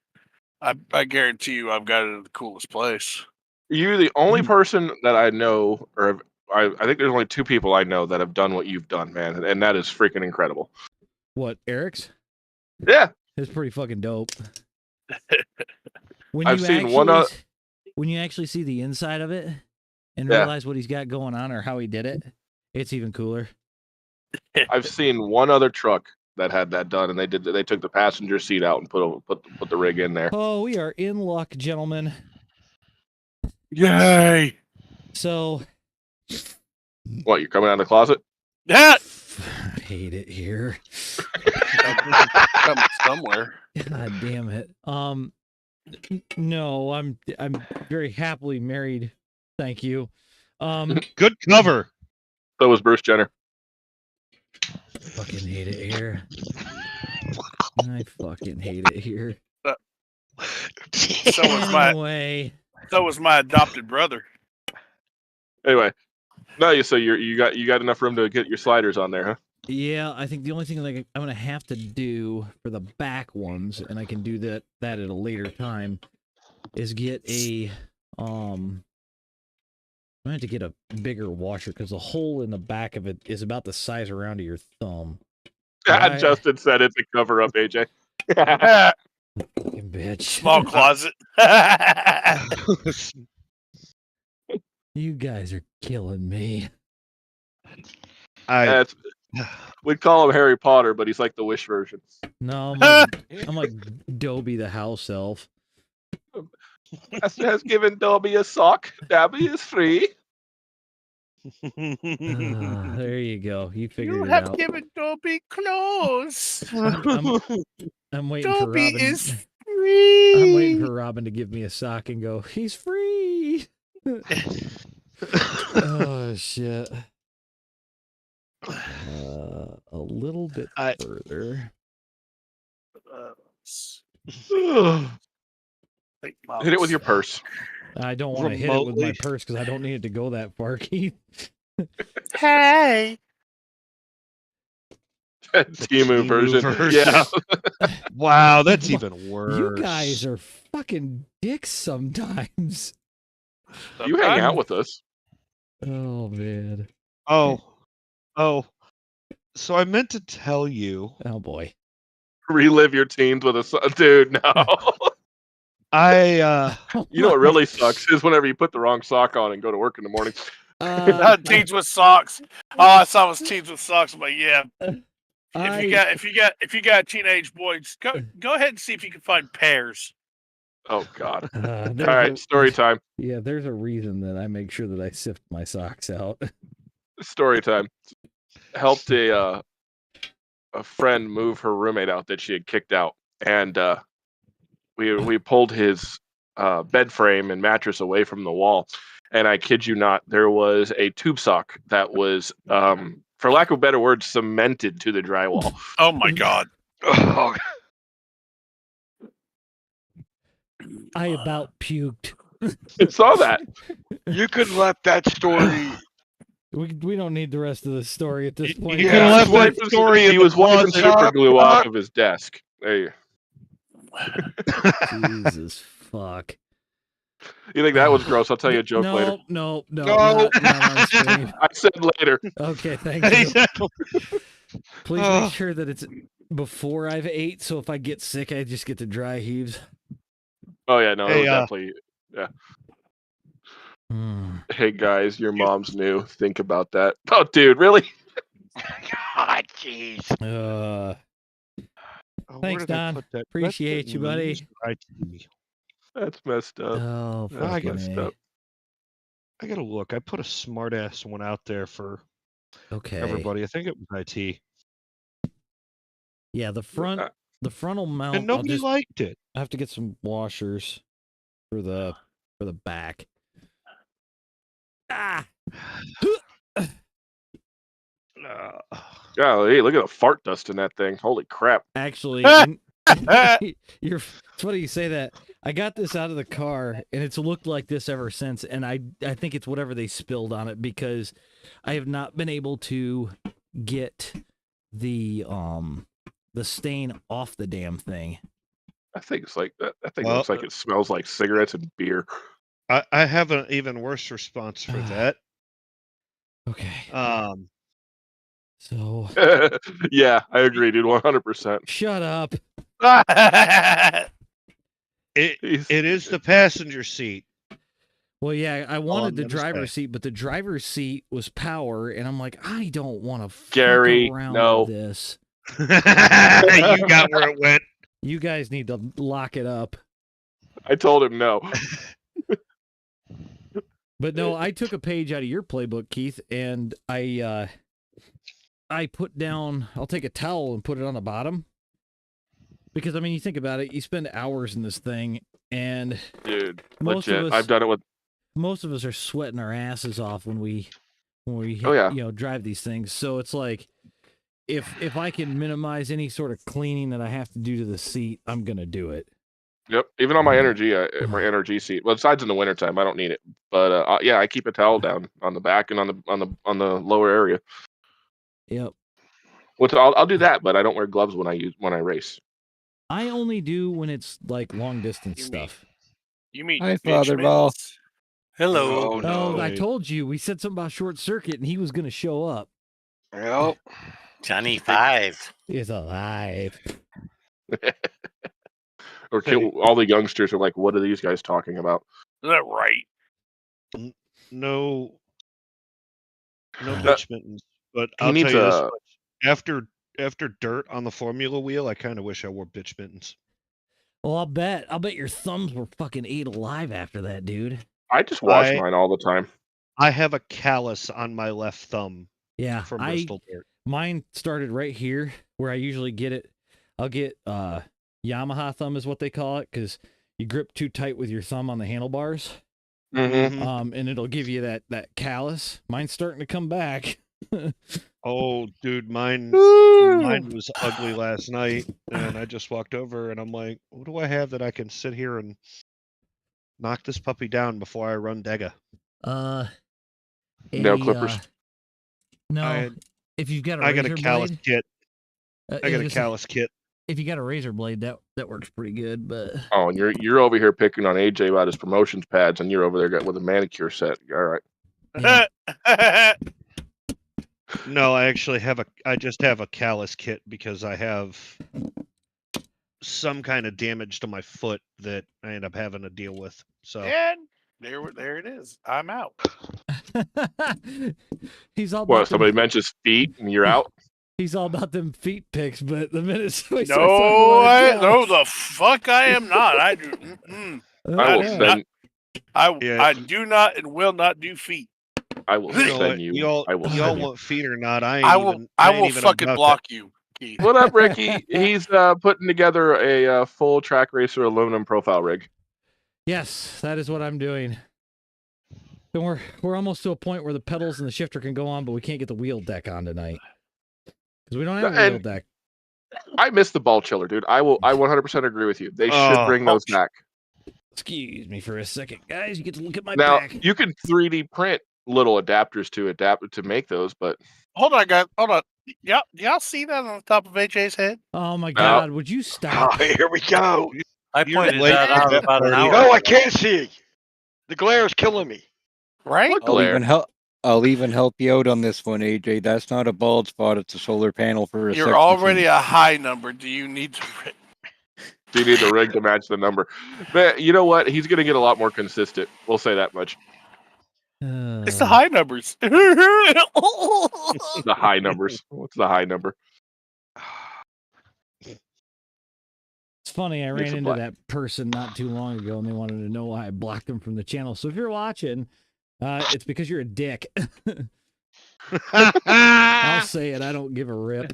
I guarantee you I've got it in the coolest place. You're the only person that I know, or I think there's only 2 people I know that have done what you've done, man, and that is freaking incredible. What, Eric's? Yeah, it's pretty fucking dope. I've seen one. When you actually see the inside of it and realize what he's got going on or how he did it, it's even cooler. I've seen one other truck that had that done, and they took the passenger seat out and put the rig in there. Oh, we are in luck, gentlemen. Yay! So, what, you're coming out of the closet? Yeah. I hate it here. Come somewhere. God damn it. No, I'm very happily married. Thank you. Good cover. So was Bruce Jenner. Fucking hate it here. I fucking hate it here. So was my adopted brother. Anyway, no, so you got enough room to get your sliders on there, huh? Yeah, I think the only thing that I'm gonna have to do for the back ones, and I can do that at a later time, is get a I'm gonna have to get a bigger washer because the hole in the back of it is about the size around of your thumb. Justin said it's a cover up, AJ. Fucking bitch. Small closet. You guys are killing me. We'd call him Harry Potter, but he's like the Wish version. No, I'm like Dobby the house elf. Master has given Dobby a sock. Dobby is free. There you go. You figured it have out. given Dobby clothes. I'm waiting for Dobby Robin. is free. I'm waiting for Robin to give me a sock and go, he's free. Oh, shit. A little bit further. Hit it with your purse. I don't want to hit it with my purse because I don't need it to go that far, Keith. Hey. Timu version. Yeah. Wow, that's even worse. You guys are fucking dicks sometimes. You hang out with us. Oh, man. Oh. So I meant to tell you. Oh, boy. Relive your teens with a dude. No. You know what really sucks is whenever you put the wrong sock on and go to work in the morning. Not teens with socks. Oh, I saw it was teens with socks, but yeah. If you got a teenage boy, just go ahead and see if you can find pairs. Oh God! All right, story time. Yeah, there's a reason that I make sure that I sift my socks out. Story time. Helped a friend move her roommate out that she had kicked out, and we pulled his bed frame and mattress away from the wall, and I kid you not, there was a tube sock that was, for lack of a better word, cemented to the drywall. Oh my God! I about puked. I saw that. You could have left that story. We don't need the rest of the story at this point. You could have left that story. He was wiping super glue off of his desk. There you. Jesus fuck. You think that was gross? I'll tell you a joke later. No. Not on screen. I said later. Okay, thank you. Please make sure that it's before I've ate, so if I get sick, I just get the dry heaves. Oh yeah, no, it was definitely yeah. Hey guys, your mom's new. Think about that. Oh, dude, really? God, jeez. Thanks, Don. Appreciate you, buddy. That's messed up. Oh, that's messed up. I gotta look. I put a smart ass one out there for everybody. I think it was IT. Yeah, the frontal mount. And nobody liked it. I have to get some washers for the back. Ah. Golly, look at the fart dust in that thing. Holy crap. Actually, it's funny you say that. I got this out of the car, and it's looked like this ever since, and I think it's whatever they spilled on it, because I have not been able to get the stain off the damn thing. I think it's like that. I think it looks like it smells like cigarettes and beer. I have an even worse response for that. Okay. So. Yeah, I agree, dude. 100%. Shut up. It is the passenger seat. Well, yeah, I wanted the driver's seat, but the driver's seat was power, and I'm like, I don't want to Gary, around no. with this. You got where it went. You guys need to lock it up. I told him no. But no, I took a page out of your playbook, Keith, and I put down, I'll take a towel and put it on the bottom. Because, I mean, you think about it, you spend hours in this thing, and dude, legit, I've done it with. Most of us are sweating our asses off when we drive these things. So it's like, if I can minimize any sort of cleaning that I have to do to the seat, I'm gonna do it. Yep, even on my energy seat. Well, besides in the wintertime, I don't need it. But yeah, I keep a towel down on the back and on the lower area. Yep. Which I'll do that, but I don't wear gloves when I race. I only do when it's like long distance stuff. You mean Hi, Father Ball. Hello. No, I told you. We said something about short circuit, and he was going to show up. Yep. Johnny 5 is alive. Or all the youngsters are like, "What are these guys talking about?" Is that right? No bitch mittens. But I'll tell you this much. After dirt on the Formula wheel, I kind of wish I wore bitch mittens. Well, I'll bet your thumbs were fucking ate alive after that, dude. I just wash mine all the time. I have a callus on my left thumb. Yeah, from Bristol dirt. Mine started right here where I usually get it. I'll get Yamaha thumb is what they call it, because you grip too tight with your thumb on the handlebars. Mm-hmm. And it'll give you that callus. Mine's starting to come back. Oh, dude, mine was ugly last night, and I just walked over, and I'm like, what do I have that I can sit here and knock this puppy down before I run Dega? No clippers. No, if you've got a I got razor a callus blade, kit. I got a gonna say, callus kit. if you got a razor blade, that works pretty good. But Oh, and you're over here picking on AJ about his promotions pads, and you're over there with a manicure set. All right. yeah. No, I actually I just have a callus kit because I have some kind of damage to my foot that I end up having to deal with. So And there it is. I'm out. He's all Well, about somebody them, mentions feet, and you're out. he's all about them feet picks, but the minute somebody starts No, talking about no, the fuck I am not. I do. I will send. I do not and will not do feet. I will you know send what? you. Y'all I will send you. want feet or not? I will ain't even fucking about block you. Keith. What up, Ricky? He's putting together a full track racer aluminum profile rig. Yes, that is what I'm doing. And we're almost to a point where the pedals and the shifter can go on, but we can't get the wheel deck on tonight because we don't have a wheel deck. I miss the ball chiller, dude. I 100% agree with you. They should bring those back. Excuse me for a second, guys. You get to look at my Now back. you can 3D print little adapters to make those, but Hold on, guys. Hold on. Y'all see that on the top of AJ's head? Oh my God! Would you stop? Oh, here we go. I pointed that out about an hour. No, I can't see. The glare is killing me. Right? What glare? I'll even help you out on this one, AJ. That's not a bald spot. It's a solar panel for a You're sex already machine. a high number. Do you need to? Do you need the rig to match the number? But you know what? He's going to get a lot more consistent. We'll say that much. It's the high numbers. The high numbers. What's the high number? It's funny. I ran into that person not too long ago, and they wanted to know why I blocked them from the channel. So if you're watching, it's because you're a dick. I'll say it. I don't give a rip.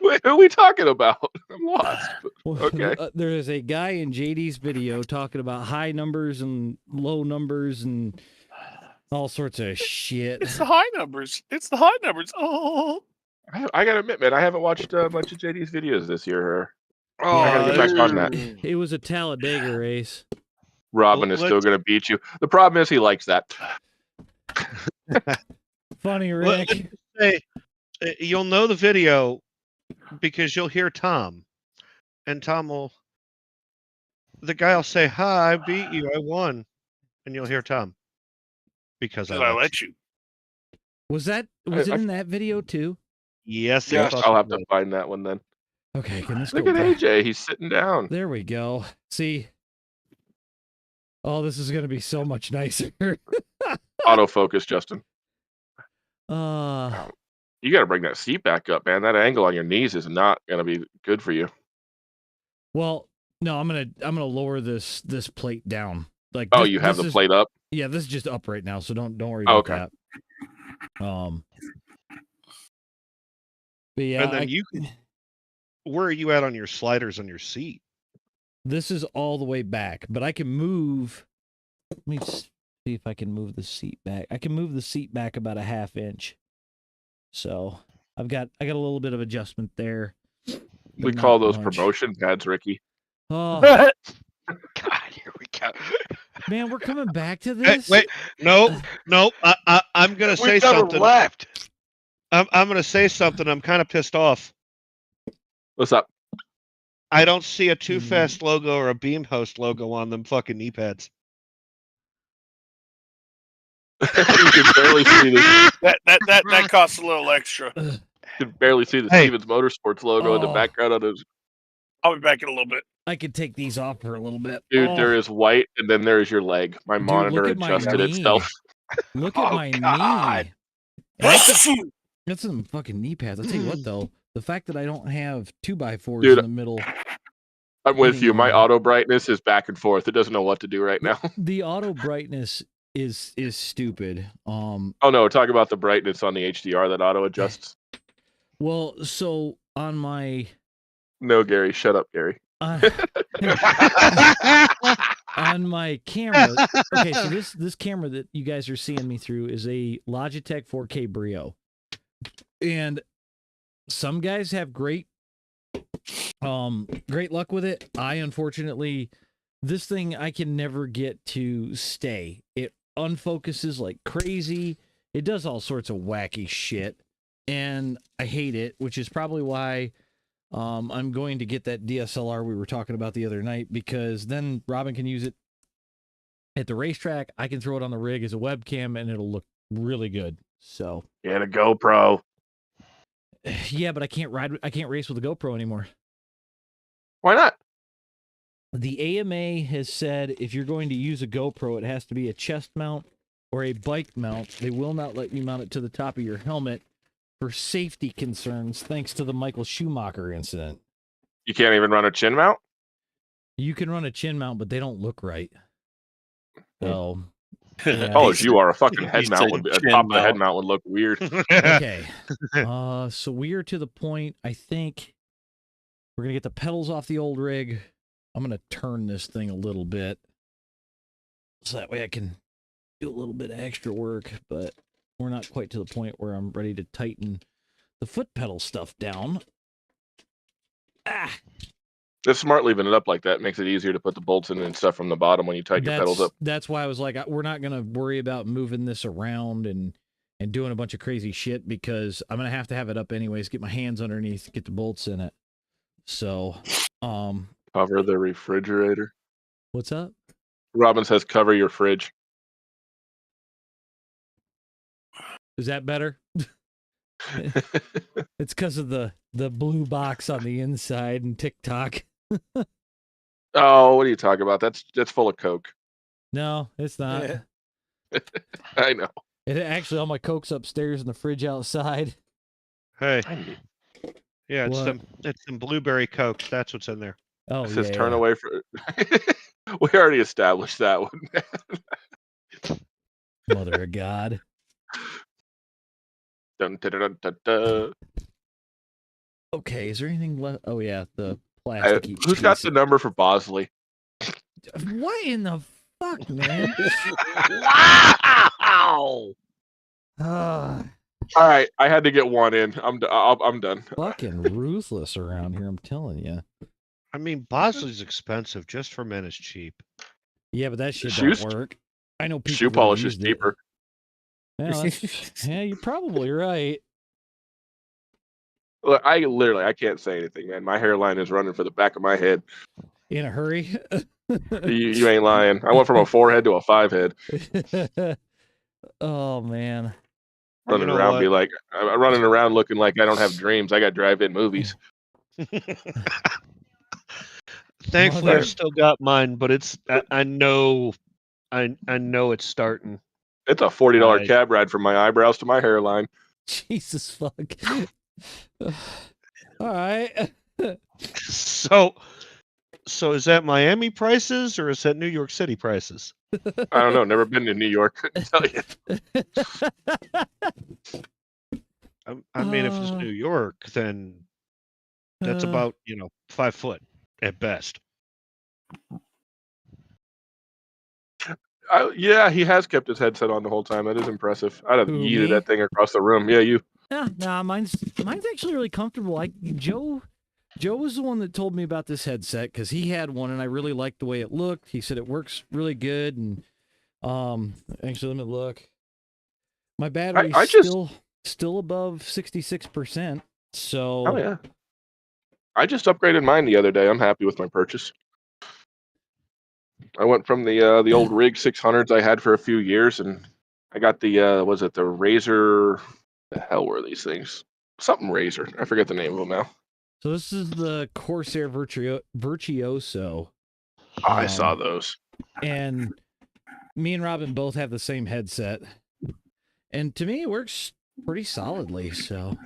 Wait, who are we talking about? I'm lost. Okay. There is a guy in JD's video talking about high numbers and low numbers and all sorts of shit. It's the high numbers. It's the high numbers. Oh. I gotta admit, man, I haven't watched much of JD's videos this year. Oh, I gotta get back on that. It was a Talladega race. Robin is still gonna beat you. The problem is he likes that. Funny, Rick. Hey, you'll know the video because you'll hear Tom, and the guy will say, "Hi, I beat you, I won," and you'll hear Tom because I let you. Was it in that video too? Yes. Yes, I'll have to find that one then. Okay, can this Look go at back? AJ, he's sitting down. There we go. See. Oh, this is gonna be so much nicer. Autofocus, Justin. You got to bring that seat back up, man. That angle on your knees is not going to be good for you. Well, no, I'm gonna lower this plate down. Like, oh, you have the plate up? Yeah, this is just up right now, so don't worry about that. But yeah, and then where are you at on your sliders on your seat? This is all the way back, but I can move. Let me see if I can move the seat back. I can move the seat back about a ½ inch. So I got a little bit of adjustment there. We call those promotion pads, Ricky. Oh, God, here we go. Man, we're coming back to this. Wait, no. I'm gonna say something. Left. I'm gonna say something. I'm kind of pissed off. What's up? I don't see a Too Fast logo or a Beam Host logo on them fucking knee pads. You can barely see this. That costs a little extra. You can barely see the Stevens Motorsports logo in the background of those. I'll be back in a little bit. I could take these off for a little bit. Dude, there is white, and then there is your leg. My monitor adjusted itself. Look at my knee. That's some fucking knee pads. I'll tell you what, though. The fact that I don't have 2x4s in the middle. I'm with you. My auto brightness is back and forth. It doesn't know what to do right now. The auto brightness is stupid. Oh no, talk about the brightness on the HDR that auto adjusts. Well, so on my No, Gary, shut up, Gary. On my camera. Okay, so this camera that you guys are seeing me through is a Logitech 4K Brio. And some guys have great luck with it. I unfortunately, this thing I can never get to stay. It unfocuses like crazy. It does all sorts of wacky shit, and I hate it, which is probably why I'm going to get that DSLR we were talking about the other night, because then Robin can use it at the racetrack. I can throw it on the rig as a webcam, and it'll look really good. So get a GoPro. Yeah, but I can't race with a GoPro anymore. Why not? The AMA has said if you're going to use a GoPro, it has to be a chest mount or a bike mount. They will not let you mount it to the top of your helmet for safety concerns, thanks to the Michael Schumacher incident. You can't even run a chin mount? You can run a chin mount, but they don't look right. So, yeah. Oh, as you are, a fucking head mount would be, a top of the head mount would look weird. Okay. So we are to the point, I think we're going to get the pedals off the old rig. I'm going to turn this thing a little bit so that way I can do a little bit of extra work, but we're not quite to the point where I'm ready to tighten the foot pedal stuff down. Just smart leaving it up like that makes it easier to put the bolts in and stuff from the bottom when you tighten your pedals up. That's why I was like, we're not going to worry about moving this around and doing a bunch of crazy shit, because I'm going to have it up anyways, get my hands underneath, get the bolts in it. So, cover the refrigerator. What's up? Robin says cover your fridge. Is that better? It's because of the blue box on the inside and TikTok. Oh, what are you talking about? That's full of Coke. No, it's not. I know. It actually, all my Coke's upstairs in the fridge outside. Hey. Yeah, it's some blueberry Coke. That's what's in there. Oh, it says turn away from. We already established that one. Mother of God. Dun, dun, dun, dun, dun. Okay, is there anything left? Oh yeah, the plastic. Who's got the number for Bosley? What in the fuck, man? Wow! All right, I had to get one in. I'm done. Fucking ruthless around here, I'm telling you. I mean, Bosley's expensive. Just for men is cheap. Yeah, but that shit don't work. I know people. Shoe polish is cheaper. Yeah, yeah, you're probably right. Look, I can't say anything, man. My hairline is running for the back of my head. In a hurry? You ain't lying. I went from a 4-head to a 5-head. Oh man. Running around running around looking like I don't have dreams. I got drive-in movies. Thankfully, I've still got mine, but it's I know it's starting. It's a $40 cab ride from my eyebrows to my hairline. Jesus fuck. All right. So is that Miami prices or is that New York City prices? I don't know. Never been to New York. Couldn't tell you. I mean, if it's New York, then that's about 5 foot at best. Yeah, he has kept his headset on the whole time. That is impressive. I'd have yeeted that thing across the room. Yeah, you. Yeah, nah, mine's actually really comfortable. Joe was the one that told me about this headset because he had one and I really liked the way it looked. He said it works really good, and actually, let me look. My battery's still above 66%. So oh yeah, I just upgraded mine the other day. I'm happy with my purchase. I went from the old Rig 600s I had for a few years, and I got the was it the Razer? The hell were these things? Something Razer. I forget the name of them now. So this is the Corsair Virtuoso. I saw those. And me and Robin both have the same headset. And to me, it works pretty solidly, so.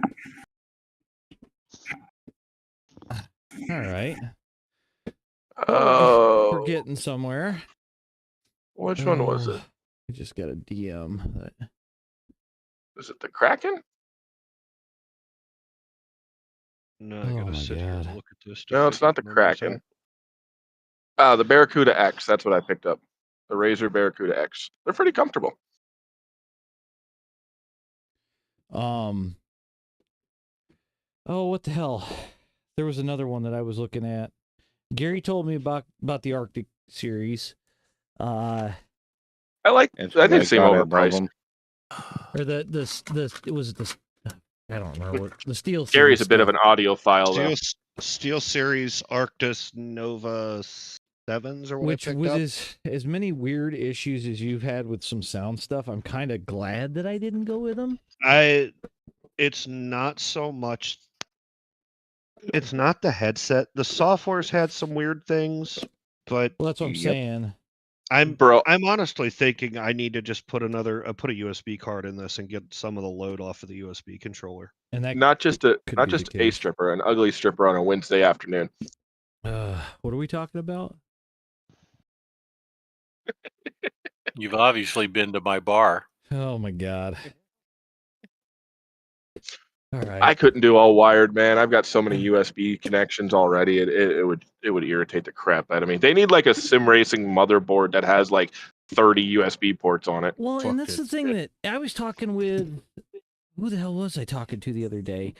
All right. Oh. We're getting somewhere. Which one was it? I just got a DM. Is it the Kraken? No, I gotta sit here and look at this. No, it's not the Kraken. The Barracuda X. That's what I picked up. The Razer Barracuda X. They're pretty comfortable. Oh, what the hell? There was another one that I was looking at. Gary told me about the Arctic series. I think they seem overpriced. Or it was the I don't remember what the Steel series. Gary's a bit of an audiophile though. Steel series Arctis Nova 7s or what Which I picked with up. as many weird issues as you've had with some sound stuff, I'm kind of glad that I didn't go with them. It's not so much. It's not the headset. The software's had some weird things, but well, that's what I'm saying. I'm honestly thinking I need to just put a USB card in this and get some of the load off of the USB controller. And that not just a stripper, an ugly stripper on a Wednesday afternoon. What are we talking about? You've obviously been to my bar. Oh my god. All right. I couldn't do all wired, man. I've got so many USB connections already. It would irritate the crap out of me. They need like a sim racing motherboard that has like 30 USB ports on it. Well, and that's the thing that I was talking with. Who the hell was I talking to the other day?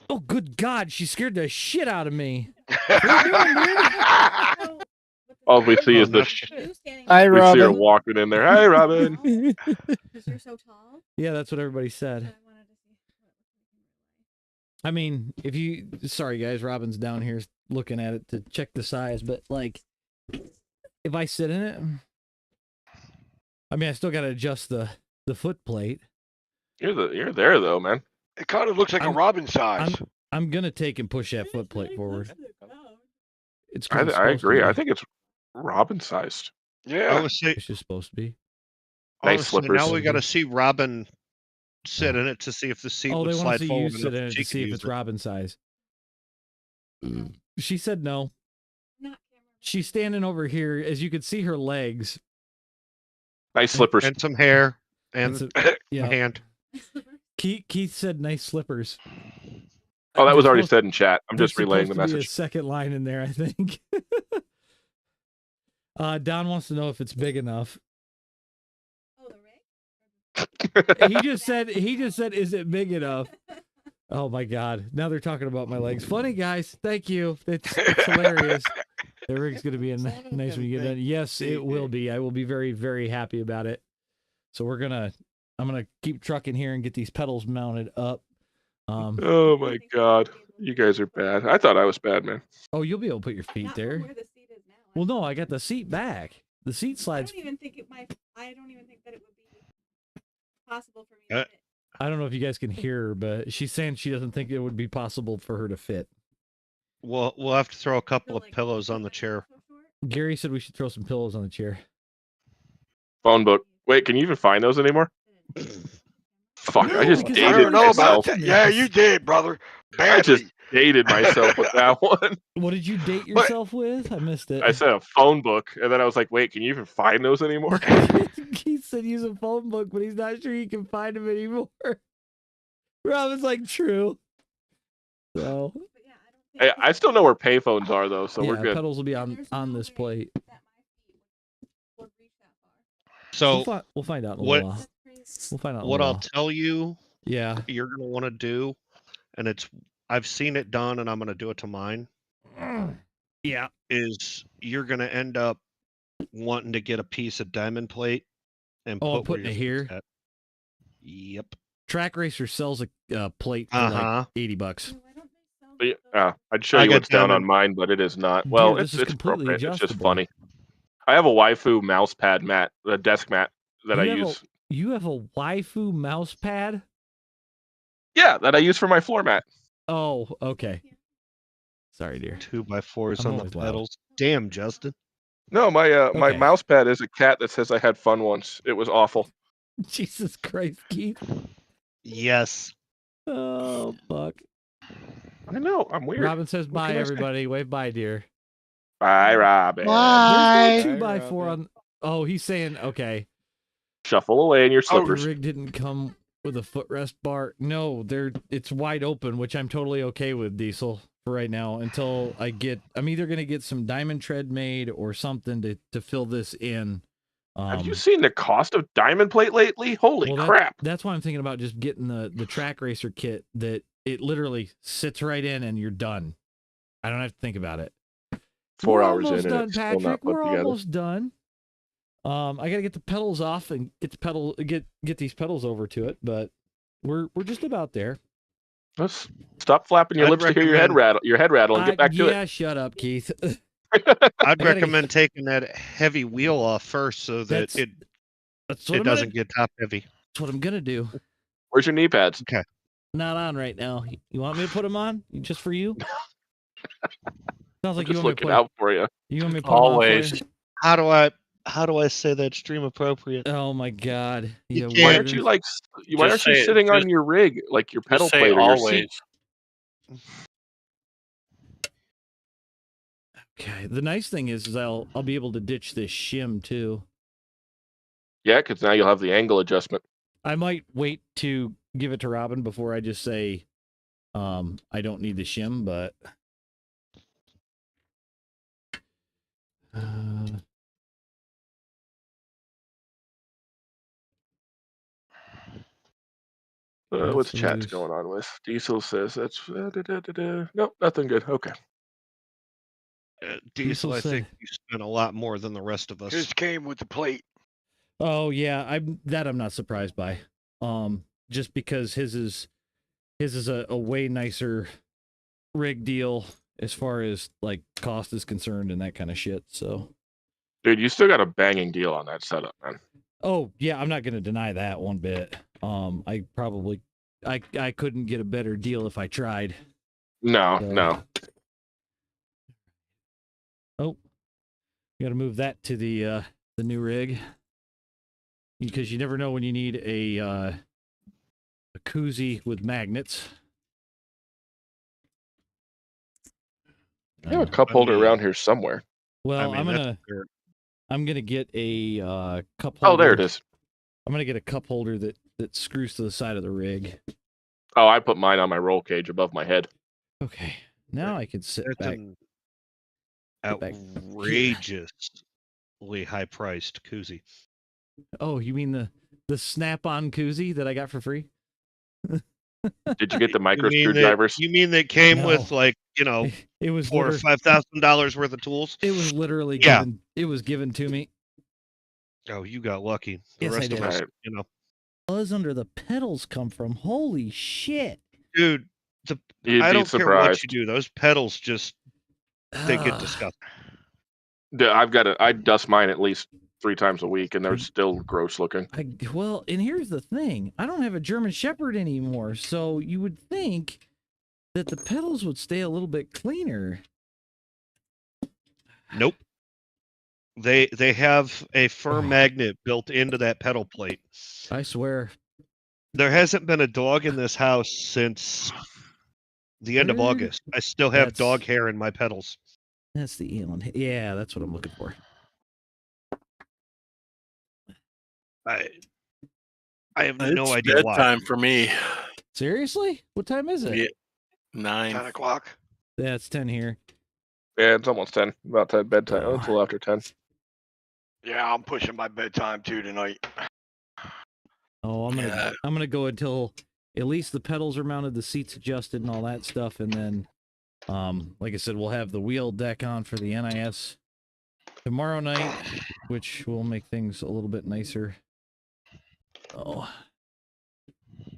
Oh, good God! She scared the shit out of me. All we see is the. Hi, we Robin. see her walking in there. Hi, Robin. Because you're so tall. Yeah, that's what everybody said. I mean, sorry guys, Robin's down here looking at it to check the size, but like, if I sit in it, I mean, I still got to adjust the foot plate. You're there though, man. It kind of looks like a Robin size. I'm gonna take and push that foot plate forward. It's. I agree. I think it's Robin sized. Yeah, it's just supposed to be. Nice slippers. Now we got to see Robin sit in it to see if the seat would they want slide to see forward you sit in enough it she to can see if use it's it. Robin size. She said no. She's standing over here, as you can see her legs. Nice slippers. And some hair and some a hand. Keith said nice slippers. Oh, that was There's already supposed- said in chat. I'm there's just relaying the supposed to be message. a second line in there, I think. Don wants to know if it's big enough. He just said, is it big enough? Oh my God. Now they're talking about my legs. Funny, guys. Thank you. It's hilarious. The rig's going to be nice when you get done. Yes, it will be. I will be very, very happy about it. So I'm going to keep trucking here and get these pedals mounted up. Oh my God. You guys are bad. I thought I was bad, man. Oh, you'll be able to put your feet there. Where the seat is now. Well, no, I got the seat back. The seat I slides. don't even think I don't even think that it would be possible for me to fit. I don't know if you guys can hear her, but she's saying she doesn't think it would be possible for her to fit. We'll have to throw a couple of pillows on the chair. Gary said we should throw some pillows on the chair. Phone book. Wait, can you even find those anymore? Fuck, I just I dated don't know myself. about that. Yeah, you did, brother. I just dated myself with that one. What did you date yourself with? I missed it. I said a phone book, and then I was like, wait, can you even find those anymore? He said use a phone book, but he's not sure you can find them anymore. Robin's like, true. So I still know where payphones are, though, so we're yeah, good. pedals will be on this plate. So we'll find out in a little while. We'll find out. In a What little I'll while. tell you, yeah, you're gonna want to do, and I've seen it done, and I'm gonna do it to mine. Yeah, is you're gonna end up wanting to get a piece of diamond plate and putting it here. Yep. Track Racer sells a plate for like $80. I'd show you what's down on mine, but it is not. Well, Dude, this is it's completely appropriate. It's just adjustable. funny. I have a waifu mouse pad mat, a desk mat that I use. You have a waifu mouse pad? Yeah, that I use for my floor mat. Oh, okay. Sorry, dear. 2x4s I'm on the always loud. pedals. Damn, Justin. No, my Okay. mouse pad is a cat that says I had fun once. It was awful. Jesus Christ, Keith. Yes. Oh, fuck. I know, I'm weird. Robin says What bye, can I say? everybody. Wave bye, dear. Bye, Robin. There's no 2x4 on. Oh, he's saying, okay. Shuffle away in your The slippers. rig didn't come with a footrest bar. No, it's wide open, which I'm totally okay with, Diesel, for right now. Until I'm either gonna get some diamond tread made or something to fill this in. Have you seen the cost of diamond plate lately? Holy well, crap! That's why I'm thinking about just getting the Track Racer kit that it literally sits right in and you're done. I don't have to think about it. 4 We're hours in almost and done, it's still not Patrick. put We're together. almost done. I gotta get the pedals off and get these pedals over to it, but we're just about there. Let's stop flapping your I'd lips to hear your head rattle and get back to it. Yeah, shut up, Keith. I'd recommend taking that heavy wheel off first so that it doesn't get top heavy. That's what I'm gonna do. Where's your knee pads? Okay. Not on right now. You want me to put them on just for you? Sounds like I'm you just want me to looking put. out for you. You want me to put 'em on for you? How do I say that stream appropriate? Oh my god. Why aren't you like? Why aren't you sitting on your rig like your pedal say plate or your seat? always. Okay. The nice thing is I'll be able to ditch this shim too. Yeah, because now you'll have the angle adjustment. I might wait to give it to Robin before I just say I don't need the shim, but What's chat's going on with? Diesel says that's nope, nothing good. Okay. Diesel, I think you spent a lot more than the rest of us. His came with the plate. oh yeah, I'm not surprised by. Just because his is a way nicer rig deal as far as like cost is concerned and that kind of shit. So Dude, you still got a banging deal on that setup, man. oh yeah, I'm not gonna deny that one bit. I probably I couldn't get a better deal if I tried. No, So- no. Oh, you got to move that to the new rig because you never know when you need a koozie with magnets. I have a cup holder around here somewhere. Well, I mean, I'm gonna get a cup holder. Oh, there it is. I'm gonna get a cup holder that screws to the side of the rig. Oh, I put mine on my roll cage above my head. Okay, now I can sit That's back. an outrageously high-priced koozie. Oh, you mean the snap-on koozie that I got for free? Did you get the micro You mean screwdrivers? You mean that came No. with like It was $4,000 or $5,000 worth of tools? It was literally Yeah. given. It was given to me. Oh, you got lucky. The Yes, I rest of did. us, Right. Buzz under the pedals come from. Holy shit, dude. You'd I be don't care what surprised. you do. Those pedals just they get disgusting. I dust mine at least 3 times a week, and they're still gross looking. Well, and here's the thing: I don't have a German Shepherd anymore, so you would think that the pedals would stay a little bit cleaner. Nope. They have a firm magnet built into that pedal plate. I swear. There hasn't been a dog in this house since the end of August. I still have dog hair in my pedals. That's the Elon. Yeah, that's what I'm looking for. I have It's no idea why. bedtime for me. Seriously? What time is it? Yeah, 9. 10 o'clock. Yeah, it's 10 here. Yeah, it's almost 10. About that bedtime. Oh, it's a little after 10. Yeah, I'm pushing my bedtime too tonight. Oh, I'm gonna go until at least the pedals are mounted, the seats adjusted, and all that stuff, and then, like I said, we'll have the wheel deck on for the NIS tomorrow night, which will make things a little bit nicer. Oh, I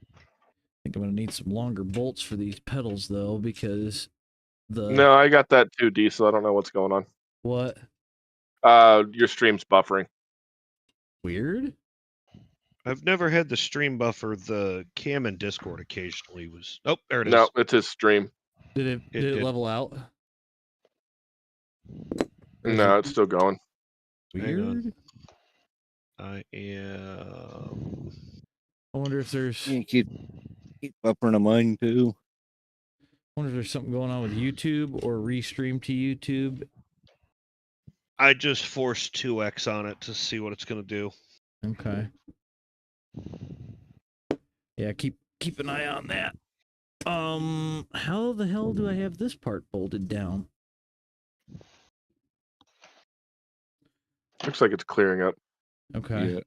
think I'm gonna need some longer bolts for these pedals though, because No, I got that too, Diesel. I don't know what's going on. What? Your stream's buffering. Weird. I've never had the stream buffer. The cam in Discord occasionally was. Oh, there it is. No, it's his stream. Did it level out? No, it's still going. Weird. I am. I wonder if there's. Keep buffering on mine too. I wonder if there's something going on with YouTube or restream to YouTube. I just forced 2x on it to see what it's going to do. Okay. Yeah, keep an eye on that. How the hell do I have this part bolted down? Looks like it's clearing up. Okay.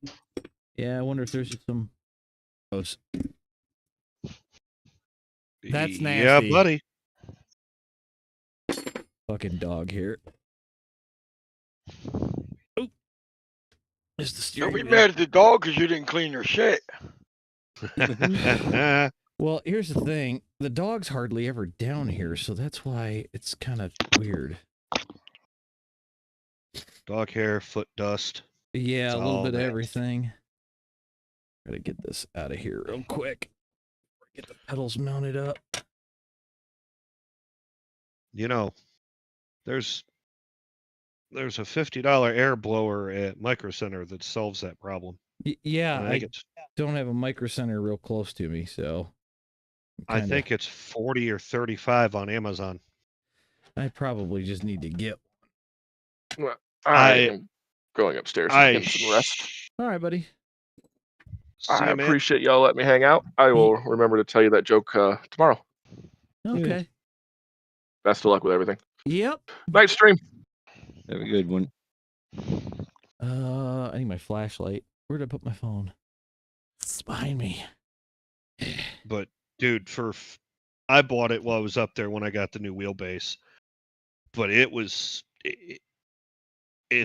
Yeah, I wonder if there's some. That's nasty. Yeah, buddy. Fucking dog here. Oop. It's the steering Don't be wheel. mad at the dog because you didn't clean your shit. Well, here's the thing. The dog's hardly ever down here, so that's why it's kind of weird. Dog hair, foot dust. Yeah, It's a little all bit of nasty. everything. Gotta get this out of here real quick. Get the pedals mounted up. You know, there's a $50 air blower at Micro Center that solves that problem. Yeah, I think it's don't have a Micro Center real close to me, so I think it's 40 or 35 on Amazon. I probably just need to get Well, I am going upstairs and getting some rest. All right, buddy. I appreciate y'all letting me hang out. I will remember to tell you that joke tomorrow. Okay. Best of luck with everything. Yep. Night stream. Have a good one. I need my flashlight. Where did I put my phone? It's behind me. But dude, I bought it while I was up there when I got the new wheelbase. But it's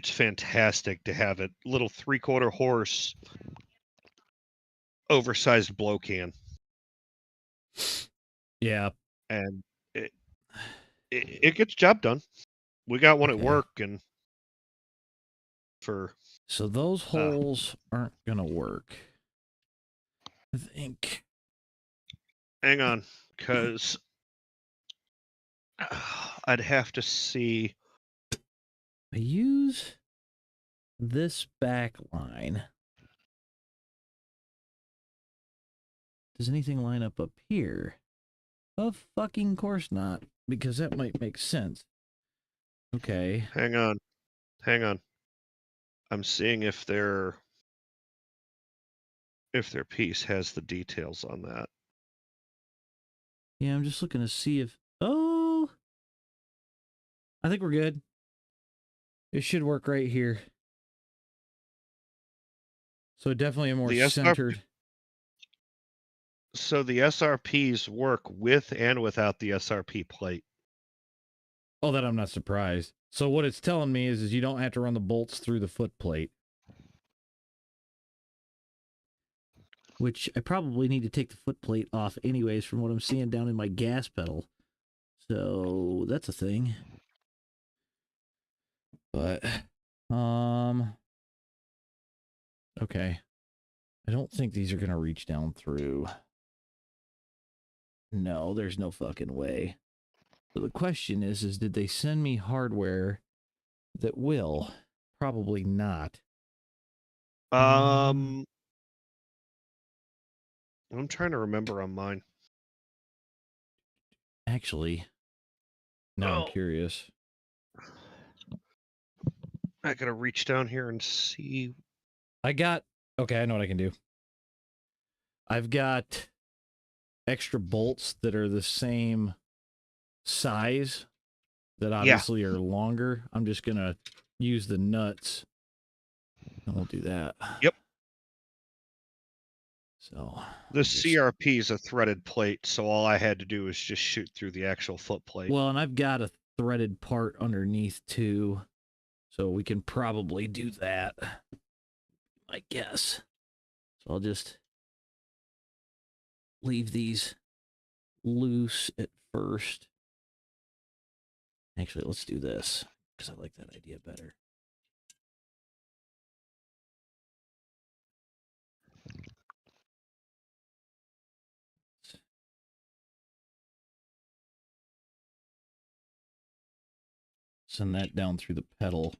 fantastic to have it. Little 3/4 horse, oversized blow can. Yeah. And it gets the job done. We got one at work, and so those holes aren't gonna work. I think. Hang on, because I'd have to see. I use this back line. Does anything line up here? Of fucking course not, because that might make sense. Okay. Hang on. I'm seeing if their piece has the details on that. Yeah, I'm just looking to see if... Oh! I think we're good. It should work right here. So definitely a more centered... So the SRPs work with and without the SRP plate. Oh, that I'm not surprised. So what it's telling me is you don't have to run the bolts through the foot plate. Which I probably need to take the foot plate off anyways from what I'm seeing down in my gas pedal. So that's a thing. But, okay. I don't think these are going to reach down through. No, there's no fucking way. So the question is did they send me hardware that will? Probably not. I'm trying to remember on mine. Actually, now I'm curious. I gotta reach down here and see. Okay, I know what I can do. I've got extra bolts that are the same size that obviously are longer. I'm just gonna use the nuts and we'll do that. Yep. So the CRP is a threaded plate, so all I had to do was just shoot through the actual foot plate. Well, and I've got a threaded part underneath too, so we can probably do that, I guess. So I'll just leave these loose at first. Actually, let's do this because I like that idea better. Send that down through the pedal.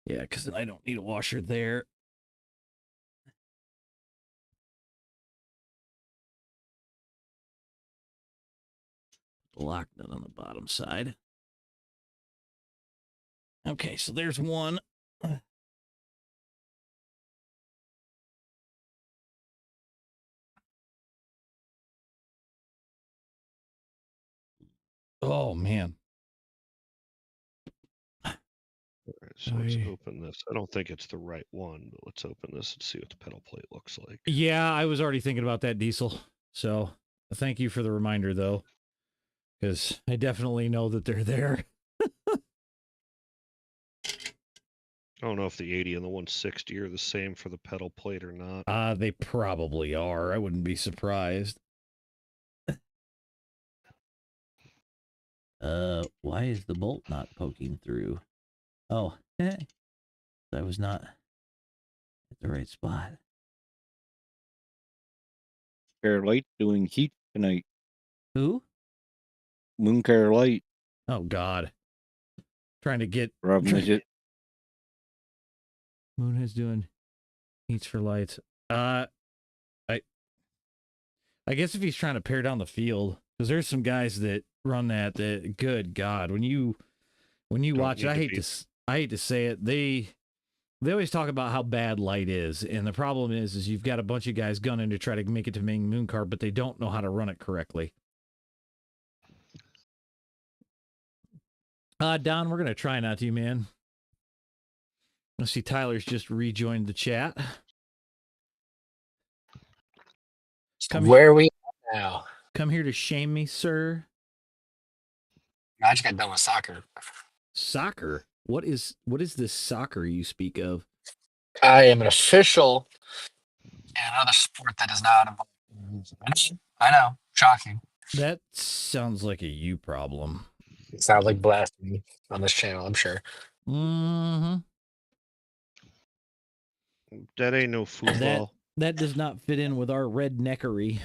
Yeah, because then I don't need a washer there. Lock nut on the bottom side. Okay, so there's one. Oh, man. All right, so let's open this. I don't think it's the right one, but let's open this and see what the pedal plate looks like. Yeah, I was already thinking about that, Diesel. So thank you for the reminder, though, because I definitely know that they're there. I don't know if the 80 and the 160 are the same for the pedal plate or not. They probably are. I wouldn't be surprised. Why is the bolt not poking through? Oh, I was not at the right spot. Care Light doing heat tonight. Who? Mooncare Light. Oh God. Trying to get Moon is doing heats for lights. I guess if he's trying to pare down the field, because there's some guys that run that good God, when you watch it, I hate to say it, they always talk about how bad light is, and the problem is you've got a bunch of guys gunning to try to make it to main moon car, but they don't know how to run it correctly. Don, we're gonna try not to, man. I see Tyler's just rejoined the chat. Where are we now? Come here to shame me, sir. I just got done with soccer. Soccer? What is this soccer you speak of? I am an official in another sport that is not involved. I know, shocking. That sounds like a you problem. It sounds like blasphemy on this channel, I'm sure. Mm-hmm. That ain't no football. That does not fit in with our redneckery.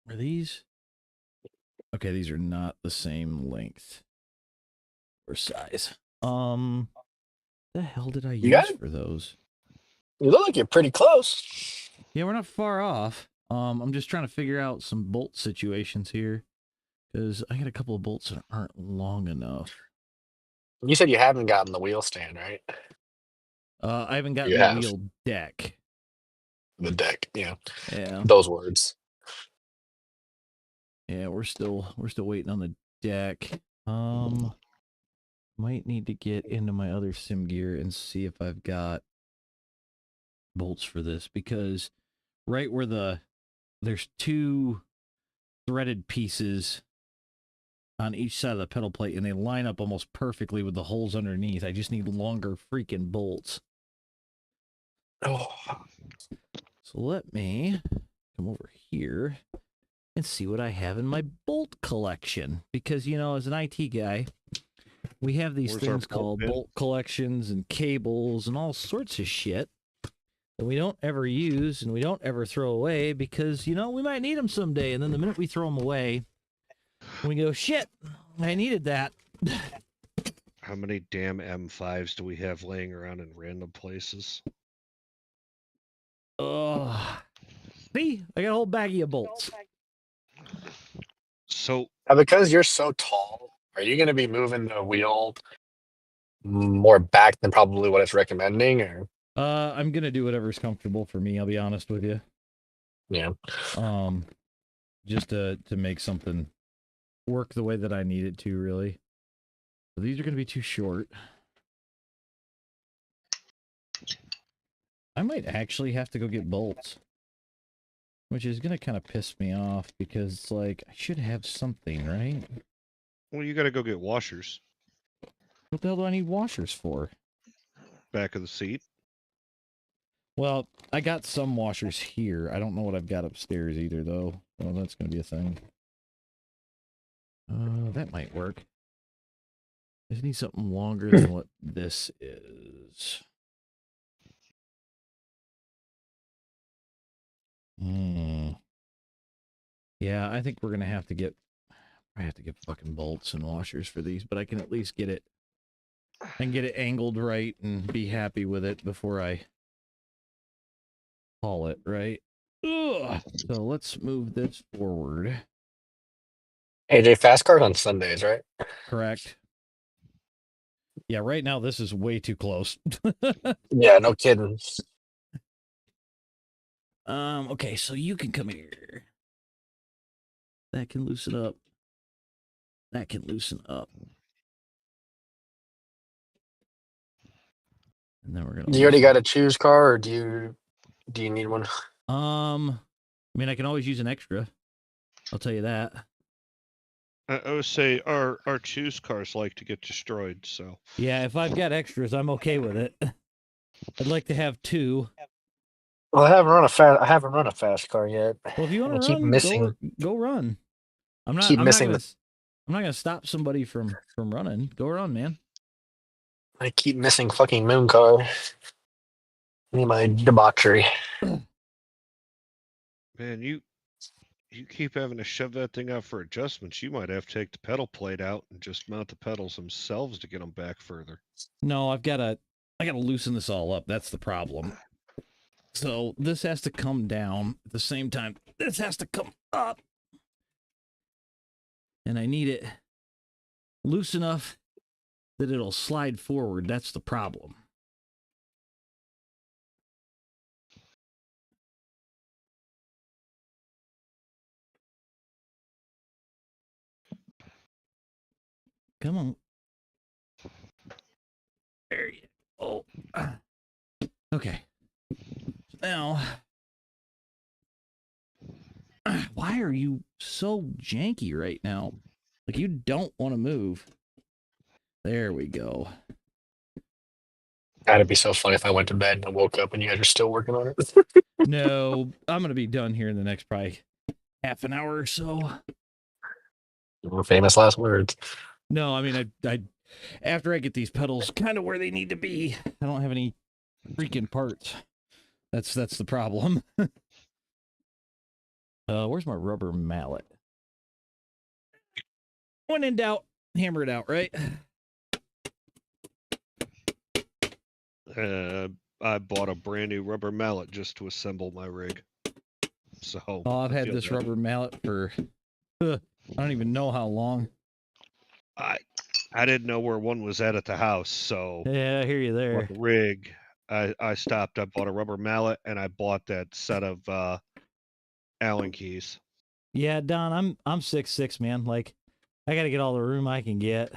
Are these? Okay, these are not the same length or size. The hell did I use for those? You look like you're pretty close. Yeah, we're not far off. I'm just trying to figure out some bolt situations here, because I got a couple of bolts that aren't long enough. You said you haven't gotten the wheel stand, right? I haven't gotten the wheel deck. The deck, yeah. Yeah. Those words. Yeah, we're still waiting on the deck. Might need to get into my other sim gear and see if I've got bolts for this, because right where there's two threaded pieces on each side of the pedal plate, and they line up almost perfectly with the holes underneath. I just need longer freaking bolts. Oh. So let me come over here and see what I have in my bolt collection, because, you know, as an IT guy, we have these things called bolt collections and cables and all sorts of shit that we don't ever use and we don't ever throw away, because, you know, we might need them someday. And then the minute we throw them away, we go, shit, I needed that. How many damn M5s do we have laying around in random places? See, I got a whole baggie of bolts. So because you're so tall, are you going to be moving the wheel more back than probably what it's recommending, or? I'm gonna do whatever's comfortable for me. I'll be honest with you. Yeah. Just to make something work the way that I need it to, really. So these are gonna be too short. I might actually have to go get bolts, which is gonna kind of piss me off, because it's like I should have something, right? Well, you gotta go get washers. What the hell do I need washers for? Back of the seat. Well, I got some washers here. I don't know what I've got upstairs either, though. Well, that's going to be a thing. That might work. I just need something longer than what this is. Yeah, I think we're going to have to get... I have to get fucking bolts and washers for these, but I can at least get it... I can get it angled right and be happy with it before I... haul it, right? Ugh. So let's move this forward. AJ, fast cars on Sundays, right? Correct. Yeah, right now this is way too close. Yeah, no kidding. Okay, so you can come here. That can loosen up. That can loosen up. And then we're gonna. Do you already got a choose car, or do you need one? I mean, I can always use an extra. I'll tell you that. I would say our choose cars like to get destroyed, so. Yeah, if I've got extras, I'm okay with it. I'd like to have 2. Well, I haven't run a fast car yet. Well, if you want to keep run, missing. go run. I'm not gonna stop somebody from running. Go run, man. I keep missing fucking moon car. I need my debauchery. Man, you keep having to shove that thing out for adjustments. You might have to take the pedal plate out and just mount the pedals themselves to get them back further. No, I gotta loosen this all up. That's the problem. So this has to come down at the same time. This has to come up. And I need it loose enough that it'll slide forward. That's the problem. Come on. There you go. Okay. Now, why are you so janky right now? Like, you don't want to move. There we go. That'd be so funny if I went to bed and I woke up and you guys are still working on it. No, I'm going to be done here in the next probably half an hour or so. Famous last words. No, I mean, I after I get these pedals kind of where they need to be, I don't have any freaking parts. That's the problem. Where's my rubber mallet? When in doubt, hammer it out, right? I bought a brand new rubber mallet just to assemble my rig. So Oh, I've had this rubber mallet for I don't even know how long. I didn't know where one was at the house, so yeah, I hear you there. The rig, I stopped. I bought a rubber mallet and I bought that set of Allen keys. Yeah, Don, I'm 6'6", man. Like, I gotta get all the room I can get.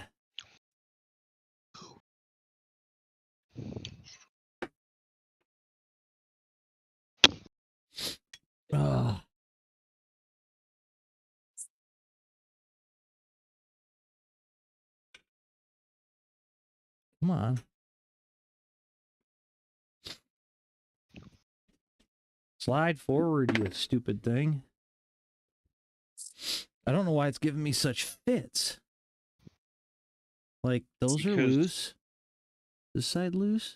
Come on. Slide forward, you stupid thing. I don't know why it's giving me such fits. Like, those are loose. This side loose.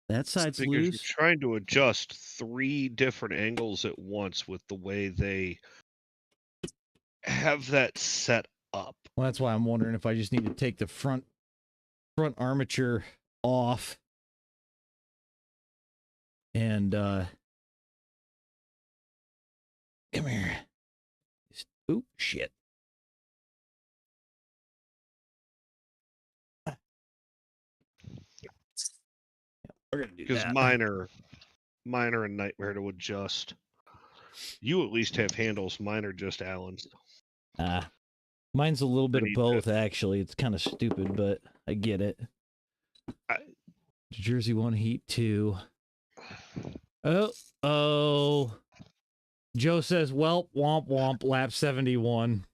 That side's loose. You're trying to adjust 3 different angles at once with the way they have that set up. Well, that's why I'm wondering if I just need to take the front armature off and come here. Oop, shit. We're gonna do because that. mine are a nightmare to adjust. You at least have handles. Mine are just Allen's. Mine's a little bit of both, actually. It's kind of stupid, but I get it. Jersey 1, Heat 2. Oh. Joe says, "Welp, womp, womp, lap 71."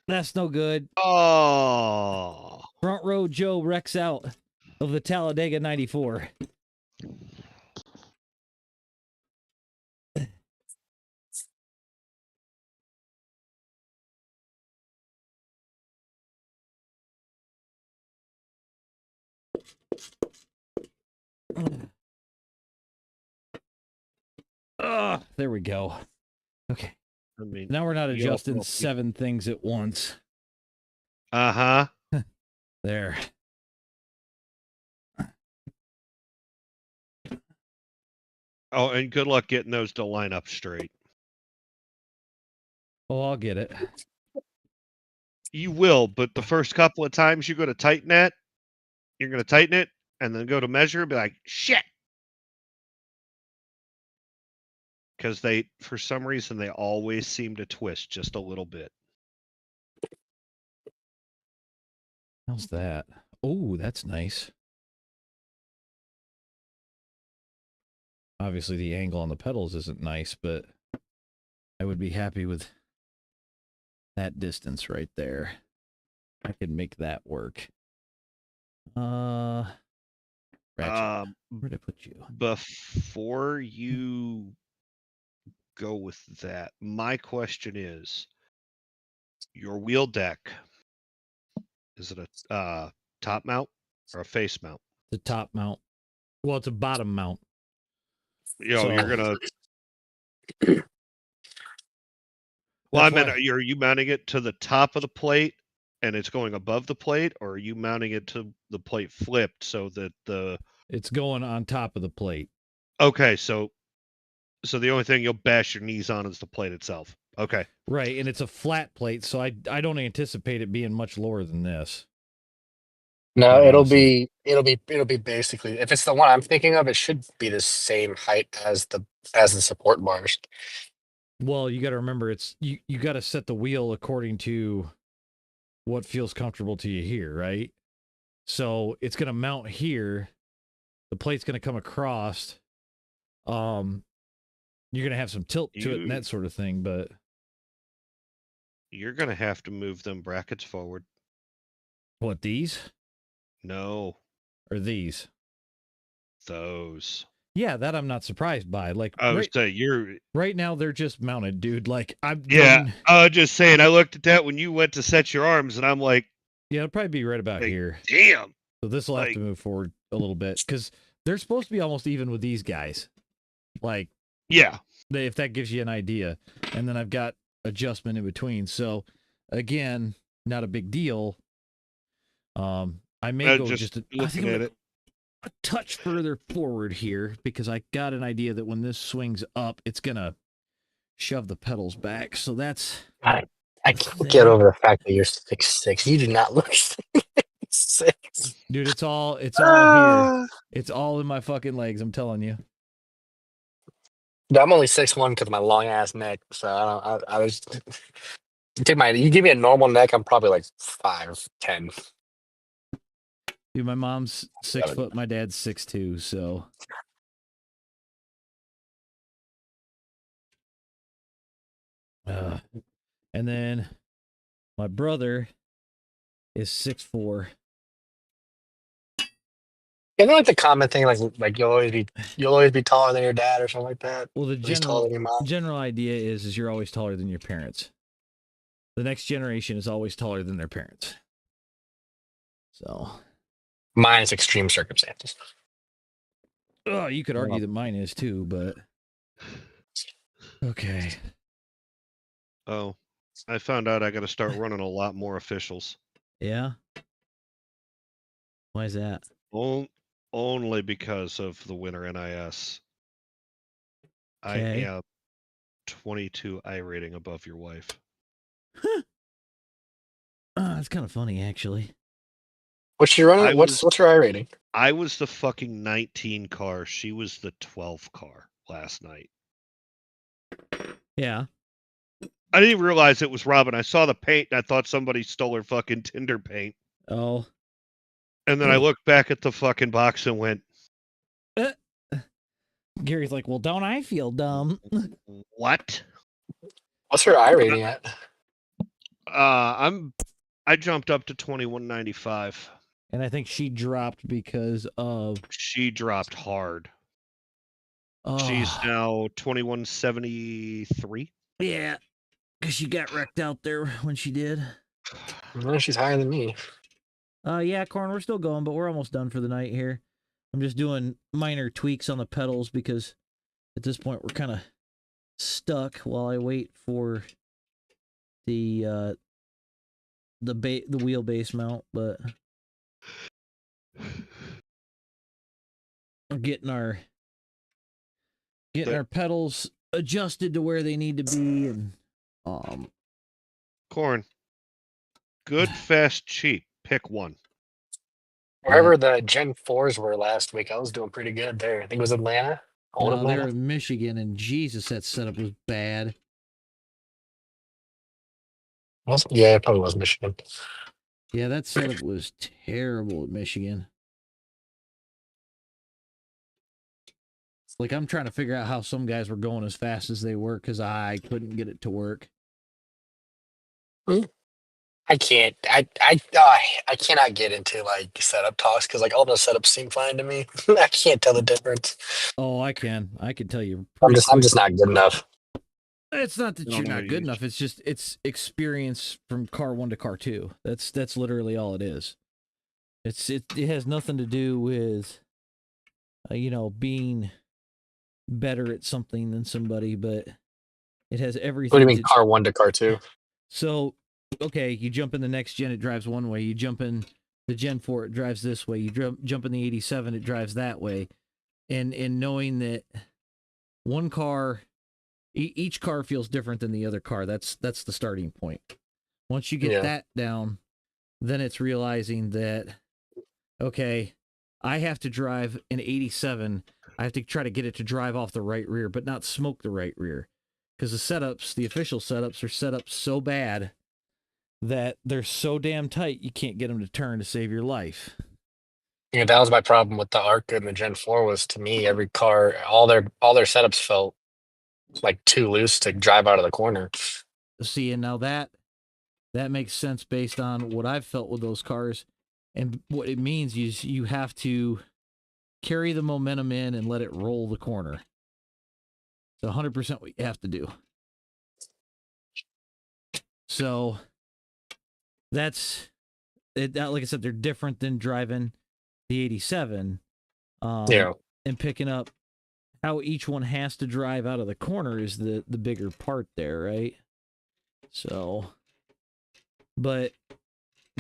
That's no good. Oh. Front row Joe wrecks out of the Talladega 94. There we go. Okay. I mean, now we're not adjusting 7 things at once. Uh-huh. There. Oh, and good luck getting those to line up straight. Oh, I'll get it. You will, but the first couple of times you go to tighten that, you're going to tighten it, and then go to measure and be like, shit. Because they, for some reason, they always seem to twist just a little bit. How's that? Oh, that's nice. Obviously, the angle on the pedals isn't nice, but I would be happy with that distance right there. I could make that work. Ratchet. Where'd I put you? Before you go with that, my question is, your wheel deck, is it a top mount or a face mount? The top mount. Well, it's a bottom mount. You know, you're gonna. Well, I mean, are you mounting it to the top of the plate and it's going above the plate, or are you mounting it to the plate flipped so that the... It's going on top of the plate. Okay, so the only thing you'll bash your knees on is the plate itself. Okay. Right, and it's a flat plate, so I don't anticipate it being much lower than this. No, it'll be basically, if it's the one I'm thinking of, it should be the same height as the support bars. Well, you got to remember, it's you got to set the wheel according to what feels comfortable to you here, right? So it's going to mount here. The plate's going to come across. You're going to have some tilt to it and that sort of thing, but you're going to have to move them brackets forward. What, these? No. Or these? Those. Yeah, that I'm not surprised by. Like, I would say you're right now they're just mounted, dude. Like, I'm just saying. I looked at that when you went to set your arms, and I'm like, yeah, it'll probably be right about here. Damn. So this will have to move forward a little bit because they're supposed to be almost even with these guys. Like, yeah, if that gives you an idea. And then I've got adjustment in between. So again, not a big deal. I may go just looking at it a touch further forward here because I got an idea that when this swings up, it's gonna shove the pedals back. So that's I can't get over the fact that you're 6'6". You do not look 6'6". Dude, it's all here. It's all in my fucking legs, I'm telling you. No, I'm only 6'1" because of my long ass neck. So I was you give me a normal neck, I'm probably like 5'10". Dude, my mom's 6 foot, my dad's 6'2", so and then my brother is 6'4". Isn't like the common thing, like you'll always be taller than your dad or something like that? Well, the At least taller than your mom. general idea is you're always taller than your parents. The next generation is always taller than their parents. So mine is extreme circumstances. Oh, you could argue that mine is too, but okay. Oh, I found out I got to start running a lot more officials. Yeah. Why is that? Only because of the winter NIS. Okay. I am 22 iRating above your wife. That's kind of funny, actually. What's your running? What's your iRating? I was the fucking 19 car. She was the 12 car last night. Yeah. I didn't even realize it was Robin. I saw the paint and I thought somebody stole her fucking Tinder paint. Oh. And then I looked back at the fucking box and went, Gary's like, well, don't I feel dumb? What? What's her iRating at? I jumped up to 2195. And I think she dropped because of... She dropped hard. Oh. She's now 2173. Yeah, because she got wrecked out there when she did. Well, she's higher than me. Yeah, Corn, we're still going, but we're almost done for the night here. I'm just doing minor tweaks on the pedals because at this point we're kind of stuck while I wait for the wheelbase mount, but we're getting our pedals adjusted to where they need to be, and Corn. Good, fast, cheap. Pick one. Wherever the Gen 4s were last week, I was doing pretty good there. I think it was Atlanta. Old no, Atlanta. they're in Michigan, and Jesus, that setup was bad. Yeah, it probably was Michigan. Yeah, that setup was terrible at Michigan. Like, I'm trying to figure out how some guys were going as fast as they were because I couldn't get it to work. I can't. I cannot get into like setup talks because like all those setups seem fine to me. I can't tell the difference. Oh, I can. I can tell you. I'm just not good enough. It's not that you're not good enough. It's just it's experience from car 1 to car 2. That's literally all it is. It has nothing to do with being better at something than somebody, but it has everything. What do you mean car 1 to car 2? So, okay, you jump in the next gen, it drives one way. You jump in the Gen 4, it drives this way. You jump in the 87, it drives that way. And knowing that one car, each car feels different than the other car. That's the starting point. Once you get that down, then it's realizing that, okay, I have to drive an 87. I have to try to get it to drive off the right rear, but not smoke the right rear. Because the official setups are set up so bad that they're so damn tight you can't get them to turn to save your life. Yeah, that was my problem with the Arca and the Gen 4 was, to me, every car, all their setups felt like too loose to drive out of the corner. See, and now that makes sense based on what I've felt with those cars. And what it means is you have to carry the momentum in and let it roll the corner. It's 100% what you have to do. So that's it. Like I said, they're different than driving the 87. And picking up how each one has to drive out of the corner is the bigger part there, right? So, but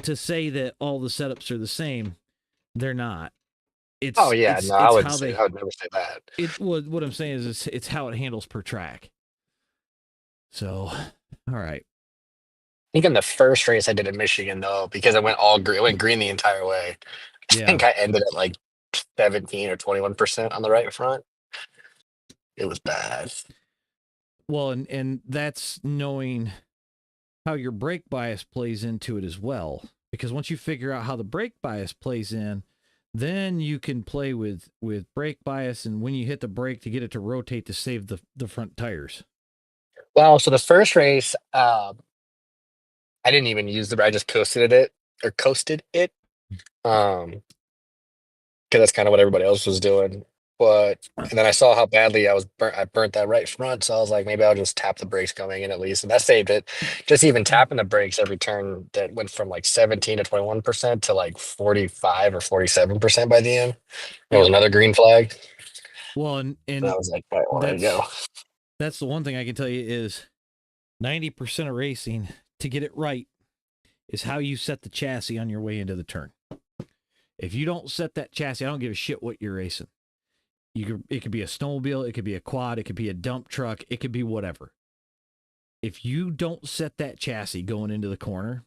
to say that all the setups are the same, they're not. I would never say that. What I'm saying is it's how it handles per track. So, all right. I think in the first race I did in Michigan, though, because it went green the entire way. I think I ended at like 17 or 21% on the right front. It was bad. Well, and that's knowing how your brake bias plays into it as well. Because once you figure out how the brake bias plays in, then you can play with brake bias and when you hit the brake to get it to rotate to save the front tires. Well, so the first race, I didn't even use I just coasted it. Because that's kind of what everybody else was doing. And then I saw how badly I burnt that right front, so I was like, maybe I'll just tap the brakes going in at least, and that saved it. Just even tapping the brakes every turn, that went from like 17 to 21% to like 45 or 47% by the end. There was another green flag. Well, and I was like, right, well, there you go. That's the one thing I can tell you is 90% of racing, to get it right, is how you set the chassis on your way into the turn. If you don't set that chassis, I don't give a shit what you're racing. It could be a snowmobile, it could be a quad, it could be a dump truck, it could be whatever. If you don't set that chassis going into the corner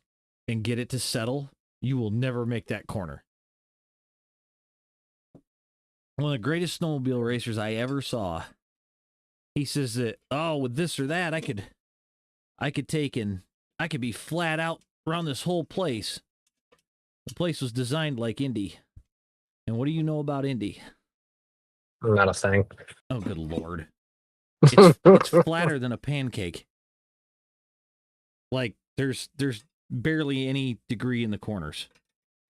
and get it to settle, you will never make that corner. One of the greatest snowmobile racers I ever saw, he says that, with this or that, I could be flat out around this whole place. The place was designed like Indy. And what do you know about Indy? Not a thing. Oh, good Lord. It's flatter than a pancake. Like, there's barely any degree in the corners.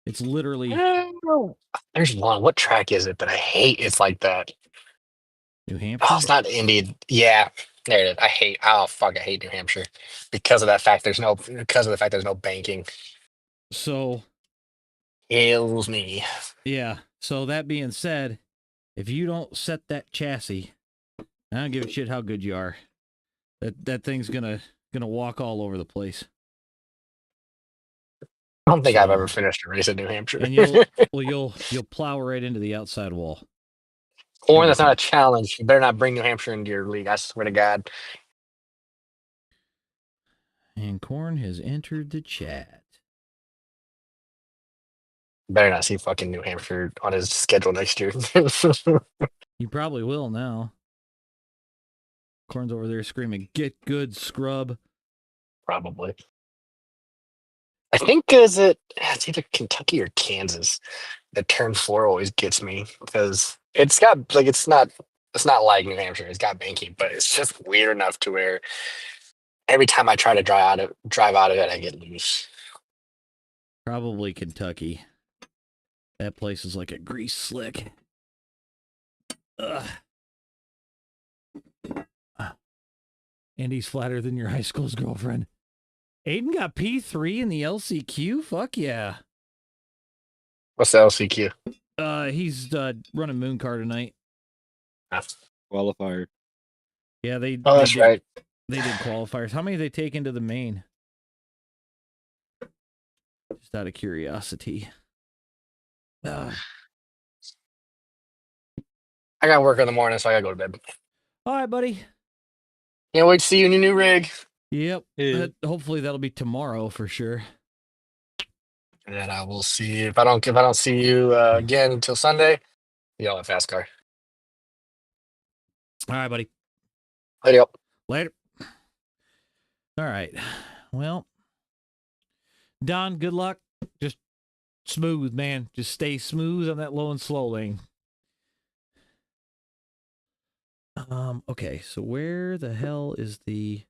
It's literally... There's one. What track is it that I hate? It's like that. New Hampshire? Oh, it's not Indy. Yeah, there it is. I hate New Hampshire because of the fact there's no banking. So... Kills me. Yeah. So that being said, if you don't set that chassis, I don't give a shit how good you are. That thing's gonna walk all over the place. I don't think I've ever finished a race in New Hampshire. And you'll plow right into the outside wall. Or that's not a challenge. You better not bring New Hampshire into your league. I swear to God. And Corn has entered the chat. Better not see fucking New Hampshire on his schedule next year. You probably will now. Corn's over there screaming, "Get good, scrub." Probably. I think it's either Kentucky or Kansas. The turn 4 always gets me because it's got it's not It's not like New Hampshire. It's got banking, but it's just weird enough to where every time I try to drive out of it, I get loose. Probably Kentucky. That place is like a grease slick. Ugh. Andy's flatter than your high school's girlfriend. Aiden got P3 in the LCQ? Fuck yeah. What's the LCQ? He's running Moon Car tonight. Qualifier. Yeah, Oh, that's right. They did qualifiers. How many did they take into the main? Just out of curiosity. I got work in the morning, so I gotta go to bed. All right, buddy. Can't wait to see you in your new rig. Yep. Hopefully that'll be tomorrow for sure. And I will see if I don't see you again until Sunday. Y'all have fast car. All right, buddy. Later. All right. Well, Don, good luck. Just smooth, man. Just stay smooth on that low and slow lane. Okay, so where the hell is the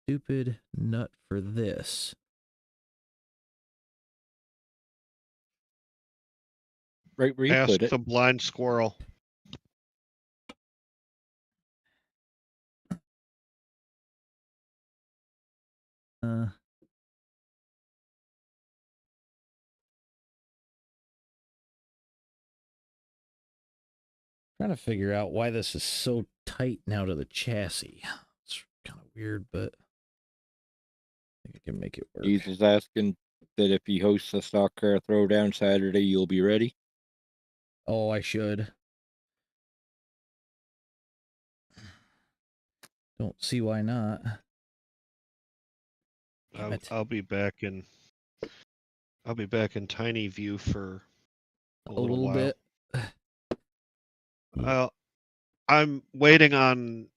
stupid nut for this? Right where you Ask put it. the blind squirrel. Trying to figure out why this is so tight now to the chassis. It's kind of weird, but I think I can make it work. He's just asking that if he hosts a stock car throwdown Saturday, you'll be ready. Oh, I should. Don't see why not. I'll be back in tiny view for a little while. bit. I'm waiting on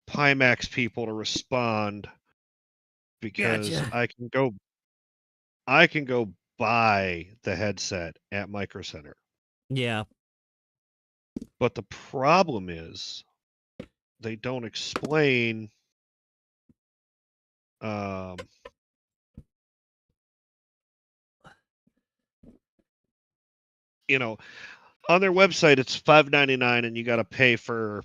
Pimax people to respond because Gotcha. I can go buy the headset at Micro Center. Yeah. But the problem is they don't explain you know, on their website it's $5.99 and you got to pay for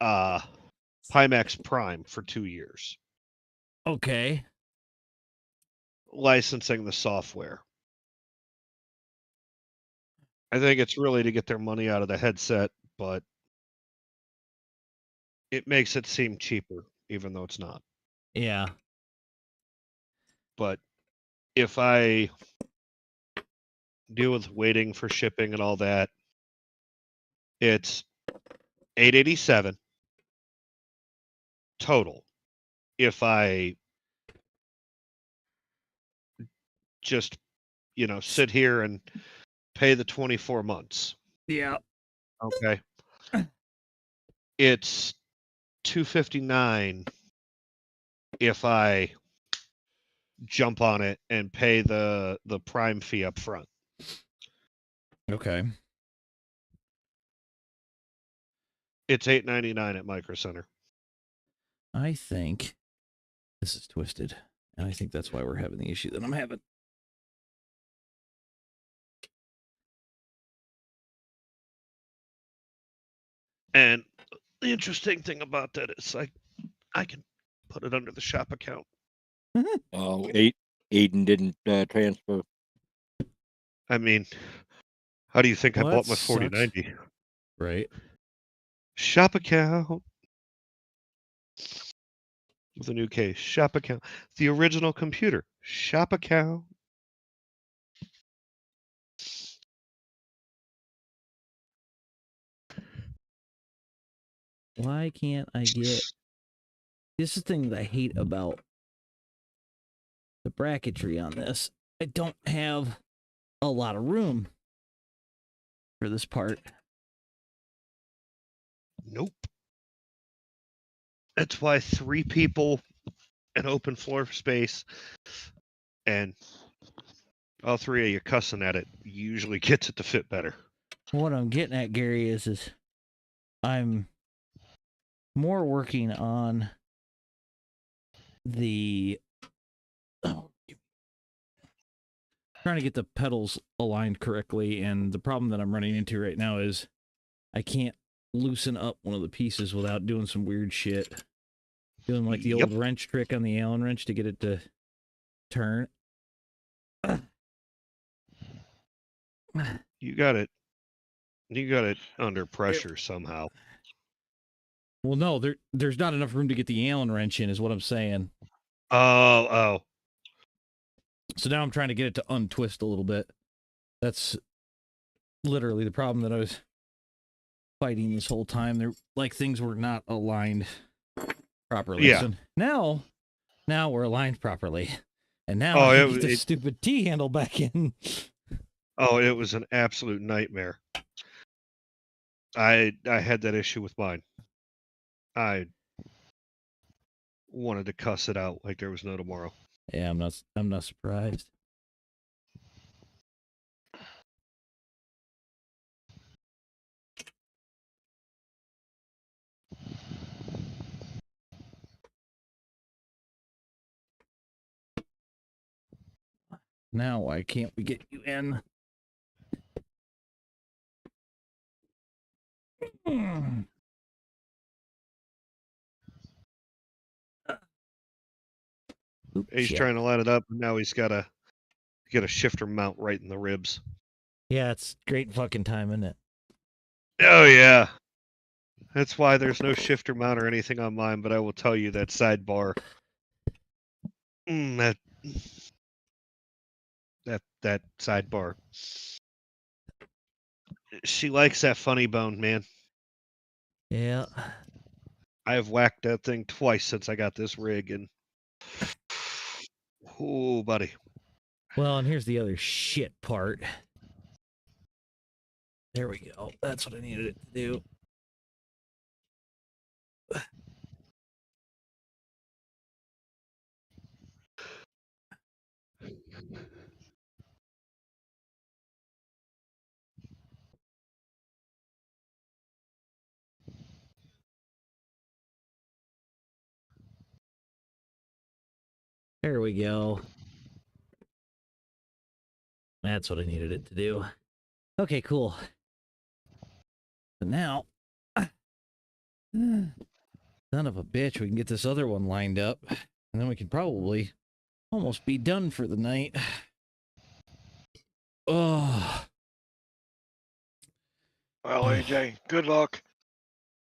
Pimax Prime for 2 years. Okay. Licensing the software. I think it's really to get their money out of the headset, but it makes it seem cheaper, even though it's not. Yeah. But if I deal with waiting for shipping and all that, it's $887 total. If I just, sit here and pay the 24 months. Yeah. Okay. It's $259 if I jump on it and pay the Prime fee up front. Okay. It's $8.99 at Micro Center. I think this is twisted, and I think that's why we're having the issue that I'm having. And the interesting thing about that is I can put it under the shop account. Oh, Aiden didn't transfer. I mean, how do you think Well, I bought that my sucks. 4090? Right. Shop account. With a new case. Shop account. The original computer. Shop account. Why can't I get... This is the thing that I hate about the bracketry on this. I don't have a lot of room for this part. Nope. That's why 3 people, an open floor space, and all 3 of you cussing at it usually gets it to fit better. What I'm getting at, Gary, is I'm more working on the trying to get the pedals aligned correctly, and the problem that I'm running into right now is I can't loosen up one of the pieces without doing some weird shit. Doing like the old wrench trick on the Allen wrench to get it to turn. You got it. You got it under pressure somehow. Well, no, there's not enough room to get the Allen wrench in, is what I'm saying. Oh. So now I'm trying to get it to untwist a little bit. That's literally the problem that I was fighting this whole time. They're like things were not aligned properly. Yeah. So now we're aligned properly. And now I can get the stupid T handle back in. Oh, it was an absolute nightmare. I had that issue with mine. I wanted to cuss it out like there was no tomorrow. Yeah, I'm not surprised. Now why can't we get you in? He's trying to line it up, and now he's got to get a shifter mount right in the ribs. Yeah, it's great fucking time, isn't it? Oh, yeah. That's why there's no shifter mount or anything on mine, but I will tell you that sidebar. That sidebar. She likes that funny bone, man. Yeah. I have whacked that thing twice since I got this rig, and oh, buddy. Well, and here's the other shit part. There we go. That's what I needed it to do. There we go. That's what I needed it to do. Okay, cool. But now, son of a bitch, we can get this other one lined up, and then we can probably almost be done for the night. Oh. Well, AJ, good luck.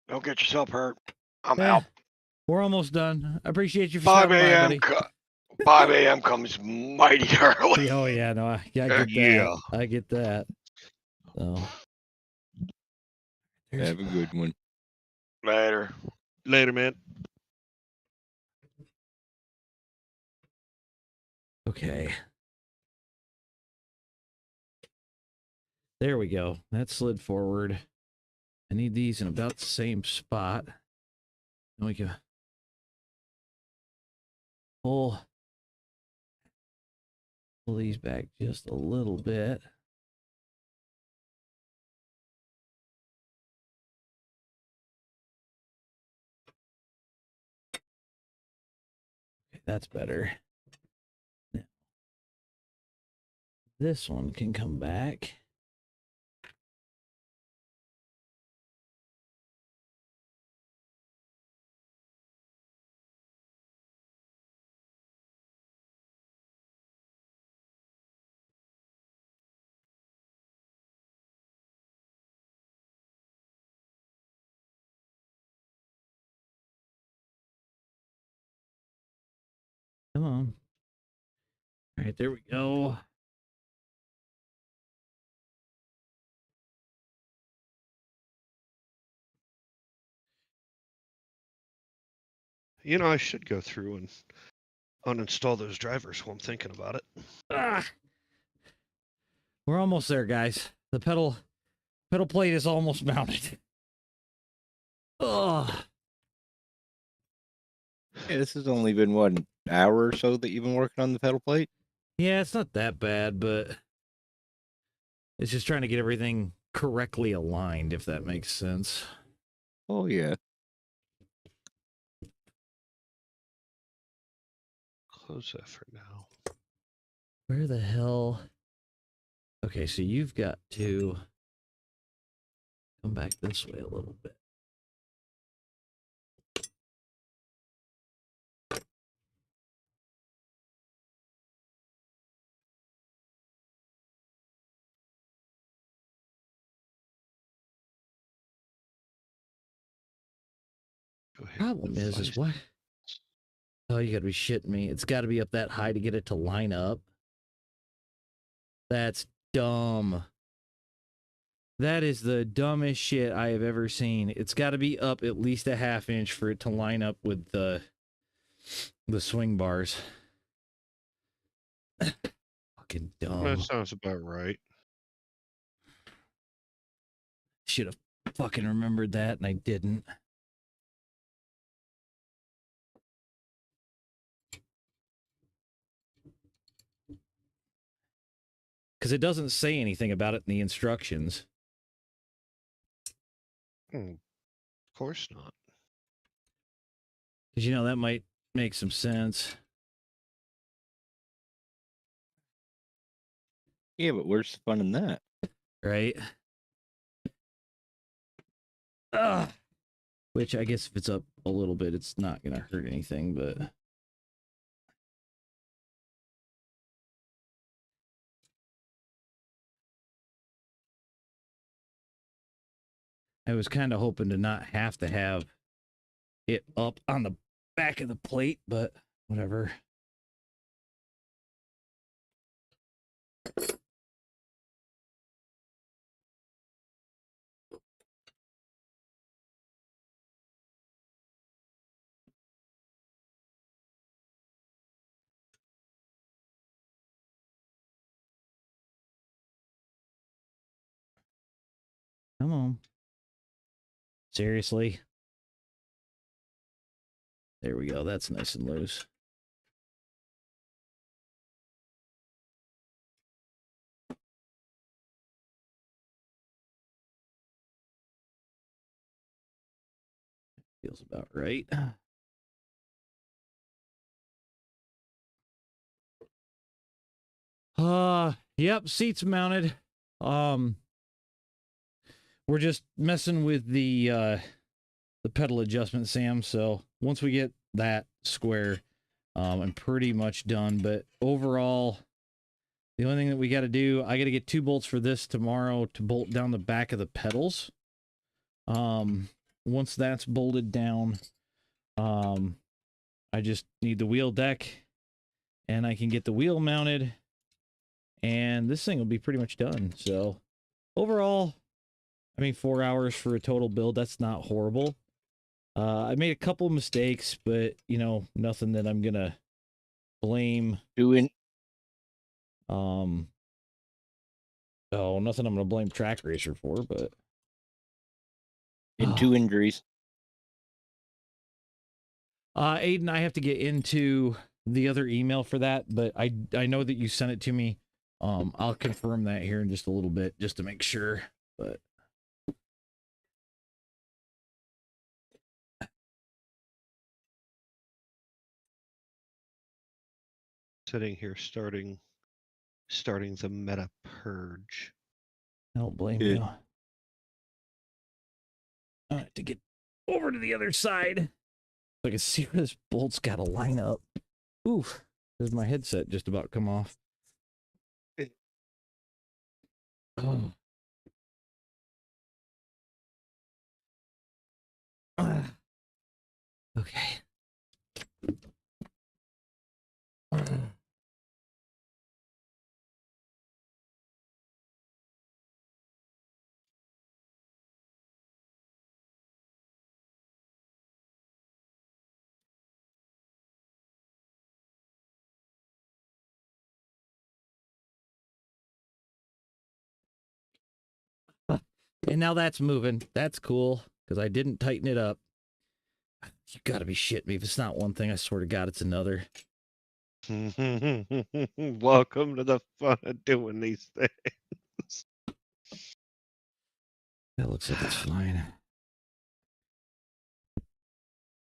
Don't get yourself hurt. I'm out. We're almost done. I appreciate you for 5 stopping by, a.m. buddy. 5 a.m. comes mighty early. Oh yeah, no, I get that. Yeah. I get that. So, Have a good one. Later. Later, man. okay. There we go. That slid forward. I need these in about the same spot. And we can pull these back just a little bit. Okay, that's better. Now, this one can come back. Come on. All right, there we go. You know, I should go through and uninstall those drivers while I'm thinking about it. We're almost there, guys. The pedal plate is almost mounted. Oh. Yeah, this has only been, what, an hour or so that you've been working on the pedal plate? Yeah, it's not that bad, but it's just trying to get everything correctly aligned, if that makes sense. Oh yeah. Close that for now. Where the hell? Okay, so you've got to come back this way a little bit. Problem is what? Oh, you gotta be shitting me. It's gotta be up that high to get it to line up. That's dumb. That is the dumbest shit I have ever seen. It's gotta be up at least a ½ inch for it to line up with the swing bars. Fucking dumb. That sounds about right. Should have fucking remembered that, and I didn't. Because it doesn't say anything about it in the instructions. Of course not. Because, you know, that might make some sense. Yeah, but where's the fun in that? Right? Ugh. Which I guess if it's up a little bit, it's not going to hurt anything, but... I was kind of hoping to not have it up on the back of the plate, but whatever. Come on. Seriously? There we go. That's nice and loose. Feels about right. Yep, seats mounted. We're just messing with the pedal adjustment, Sam. So once we get that square, I'm pretty much done. But overall, the only thing that we got to do, I got to get 2 bolts for this tomorrow to bolt down the back of the pedals. Once that's bolted down, I just need the wheel deck, and I can get the wheel mounted, and this thing will be pretty much done. So overall, I mean, 4 hours for a total build, that's not horrible. I made a couple mistakes, but, you know, nothing that I'm gonna blame. Oh, nothing I'm gonna blame Track Racer for, but... And 2 injuries. Aiden, I have to get into the other email for that, but I know that you sent it to me. I'll confirm that here in just a little bit, just to make sure, but... Sitting here starting the meta purge. I don't blame you. All right, to get over to the other side, so I can see where this bolt's got to line up. Oof, there's my headset just about come off. Oh. Okay. And now that's moving. That's cool, because I didn't tighten it up. You gotta be shitting me. If it's not one thing, I swear to God, it's another. Welcome to the fun of doing these things. That looks like it's fine.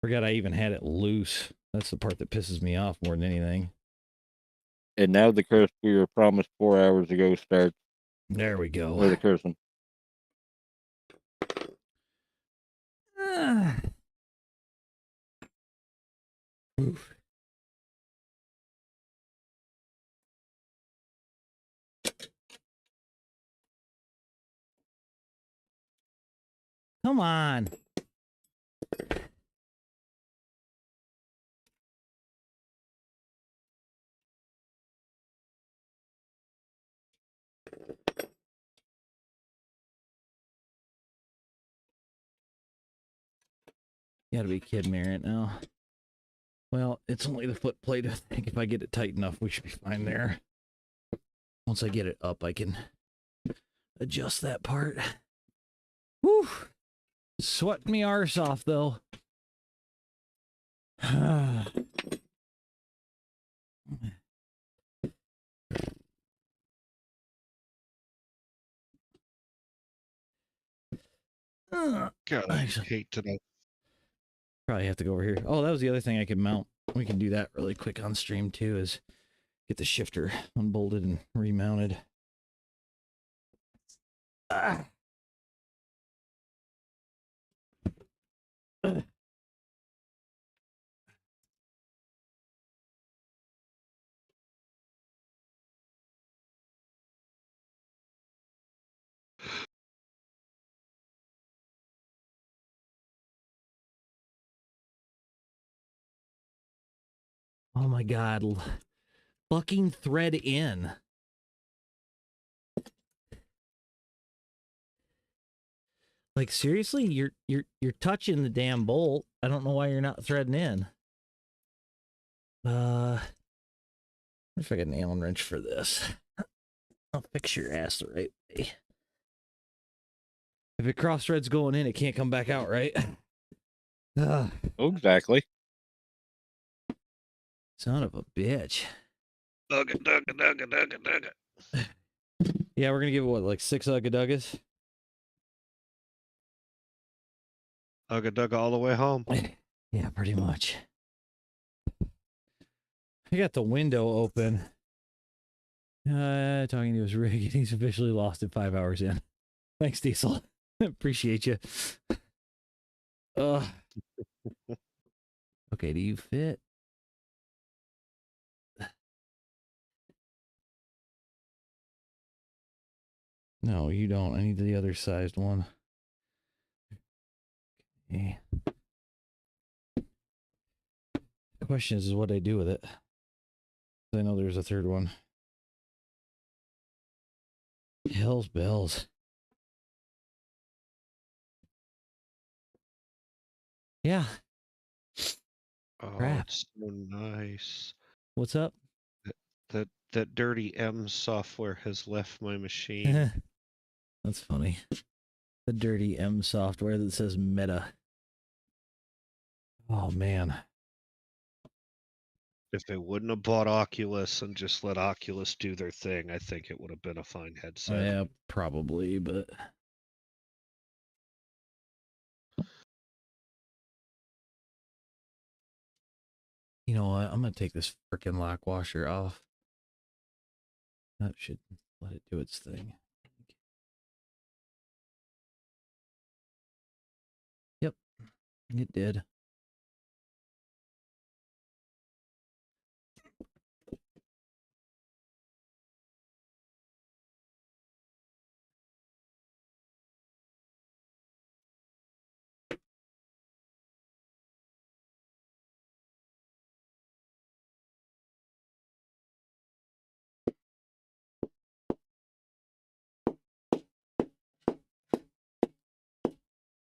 Forgot I even had it loose. That's the part that pisses me off more than anything. And now the curse we were promised 4 hours ago starts. There we go. Or the cursing. Oof. Come on. You gotta be kidding me right now. Well, it's only the foot plate. I think if I get it tight enough, we should be fine there. Once I get it up, I can adjust that part. Whew. Sweating me arse off, though. God, I hate to know. Probably have to go over here. Oh, that was the other thing I could mount. We can do that really quick on stream too, is get the shifter unbolted and remounted. Ah. Oh my God. Fucking thread in. Like seriously, you're touching the damn bolt. I don't know why you're not threading in. What if I get an Allen wrench for this? I'll fix your ass the right way. If it cross threads going in, it can't come back out, right? Exactly. Son of a bitch. Dugga. Yeah, we're gonna give it what, like 6 Ugga Dugga all the way home. Yeah, pretty much. I got the window open. Talking to his rig, and he's officially lost it 5 hours in. Thanks, Diesel. Appreciate you. Okay, do you fit? No, you don't. I need the other sized one. Okay. The question is what I do with it. I know there's a third one. Hell's bells. Yeah. Oh, Crap. it's so nice. What's up? That dirty M software has left my machine. That's funny. The dirty M software that says Meta. Oh man. If they wouldn't have bought Oculus and just let Oculus do their thing, I think it would have been a fine headset. Yeah, probably, but you know what? I'm gonna take this frickin' lock washer off. That should let it do its thing. Yep, it did.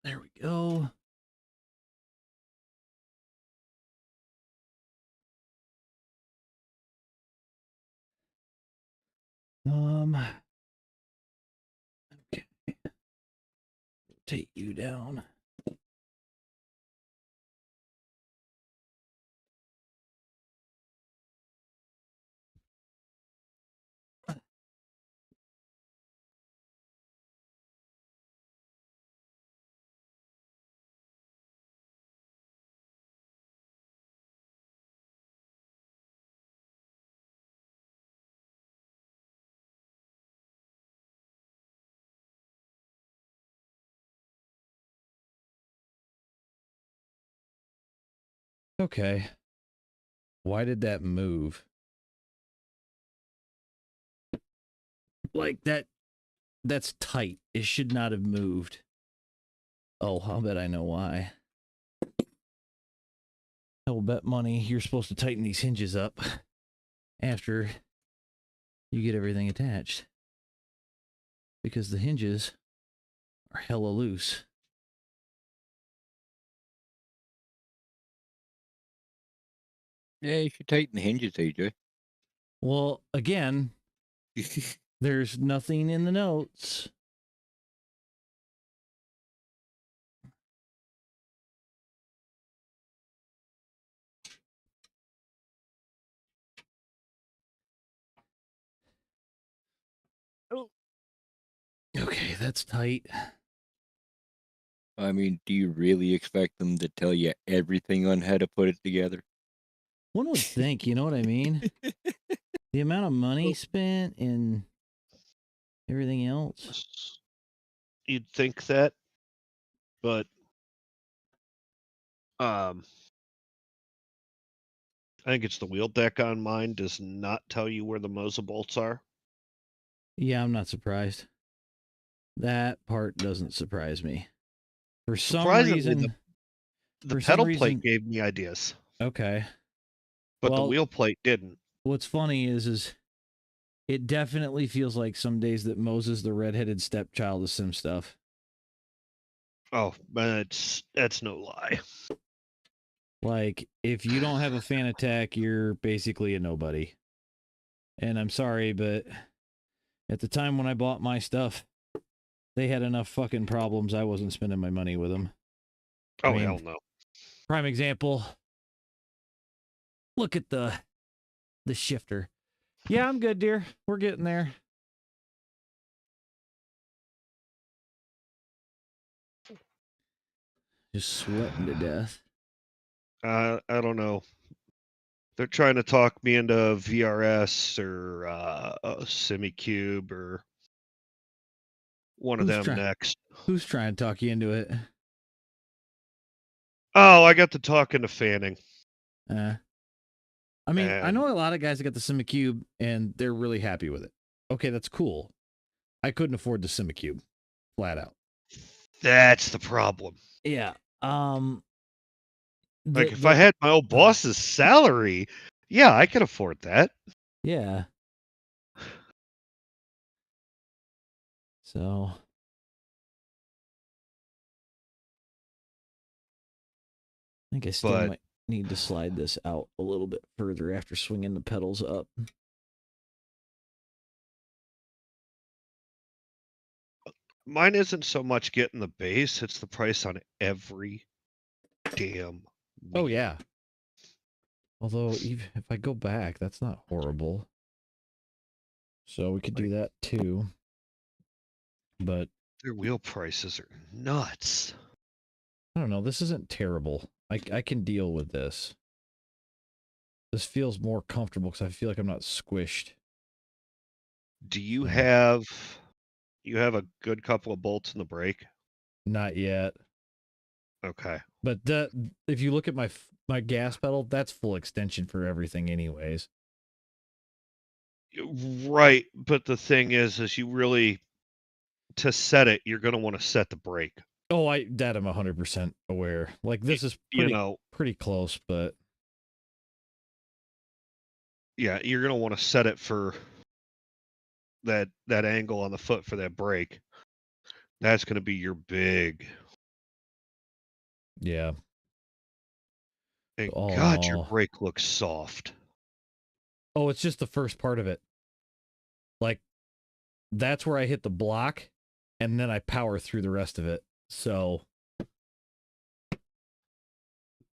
There we go. Okay. Take you down. Okay. Why did that move? Like that's tight. It should not have moved. Oh, I'll bet I know why. I will bet money you're supposed to tighten these hinges up after you get everything attached. Because the hinges are hella loose. Yeah, you should tighten the hinges, AJ. Well, again, there's nothing in the notes. Oh. Okay, that's tight. I mean, do you really expect them to tell you everything on how to put it together? One would think, you know what I mean? The amount of money spent and everything else. You'd think that, but I think it's the wheel deck on mine does not tell you where the Moza bolts are. Yeah, I'm not surprised. That part doesn't surprise me. For some reason, the pedal plate gave me ideas. Okay. But the wheel plate didn't. What's funny is it definitely feels like some days that Moza's the redheaded stepchild of sim stuff. Oh, but that's no lie. Like, if you don't have a fan attack, you're basically a nobody. And I'm sorry, but at the time when I bought my stuff, they had enough fucking problems. I wasn't spending my money with them. Oh, hell no. Prime example. Look at the shifter. Yeah, I'm good, dear. We're getting there. Just sweating to death. I don't know. They're trying to talk me into VRS or a SemiCube or one of them next. Who's trying to talk you into it? Oh, I got to talking to Fanning. I mean, I know a lot of guys that got the SemiCube and they're really happy with it. Okay, that's cool. I couldn't afford the SemiCube, flat out. That's the problem. Yeah. Like if I had my old boss's salary, yeah, I could afford that. Yeah. So I think I still might need to slide this out a little bit further after swinging the pedals up. Mine isn't so much getting the base, it's the price on every damn wheel. Oh, yeah. Although, even if I go back, that's not horrible. So we could do that too. But their wheel prices are nuts. I don't know. This isn't terrible. I can deal with this. This feels more comfortable because I feel like I'm not squished. Do you have a good couple of bolts in the brake? Not yet. Okay. But if you look at my gas pedal, that's full extension for everything anyways. Right, but the thing is you really, to set it, you're going to want to set the brake. Oh, I'm 100% aware. Like this is pretty close, but yeah, you're going to want to set it for that angle on the foot for that brake. That's going to be your big. Yeah. And God, your brake looks soft. Oh, it's just the first part of it. Like, that's where I hit the block, and then I power through the rest of it. So,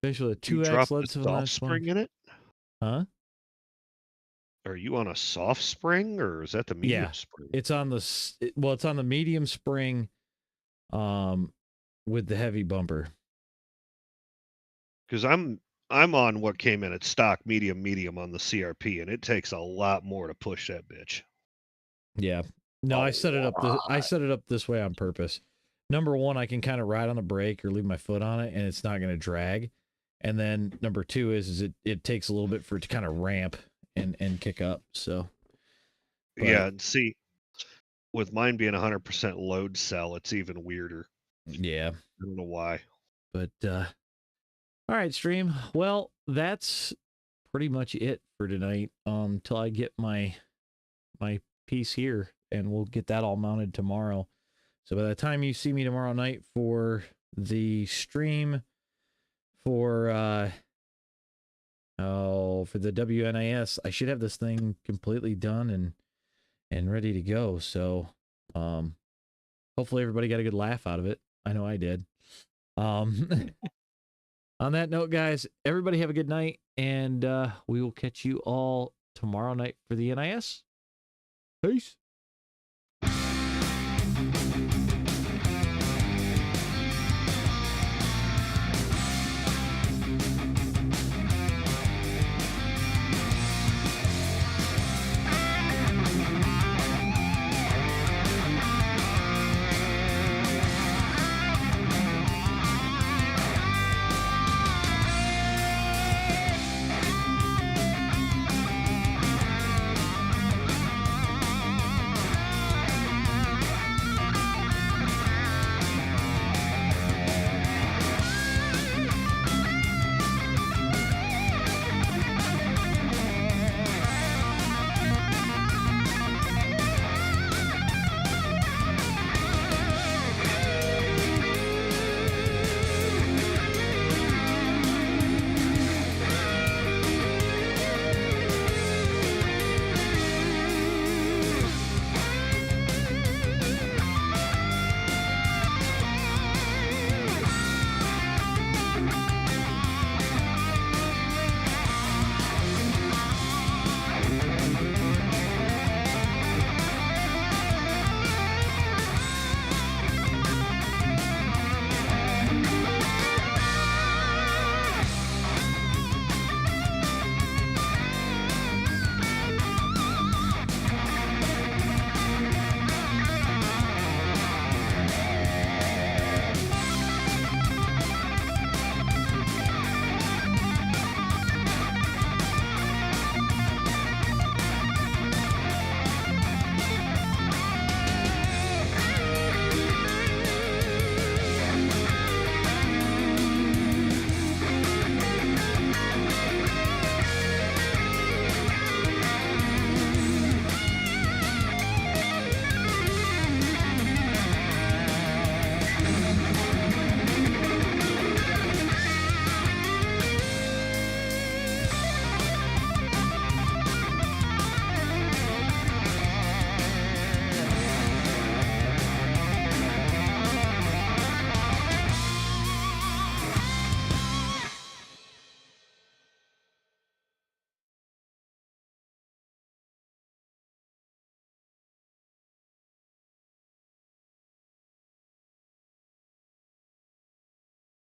basically, 2X led to the soft spring in it? Huh? Are you on a soft spring, or is that the medium spring? It's on it's on the medium spring, with the heavy bumper. Because I'm on what came in at stock medium on the CRP, and it takes a lot more to push that bitch. Yeah. No, I set it up this way on purpose. Number one, I can kind of ride on the brake or leave my foot on it, and it's not going to drag. And then number two is it takes a little bit for it to kind of ramp and kick up. So yeah, and see, with mine being 100% load cell, it's even weirder. Yeah. I don't know why. But all right, stream. Well, that's pretty much it for tonight. Till I get my piece here, and we'll get that all mounted tomorrow. So by the time you see me tomorrow night for the stream for the WNIS, I should have this thing completely done and ready to go. So hopefully everybody got a good laugh out of it. I know I did. On that note, guys, everybody have a good night, and we will catch you all tomorrow night for the NIS. Peace.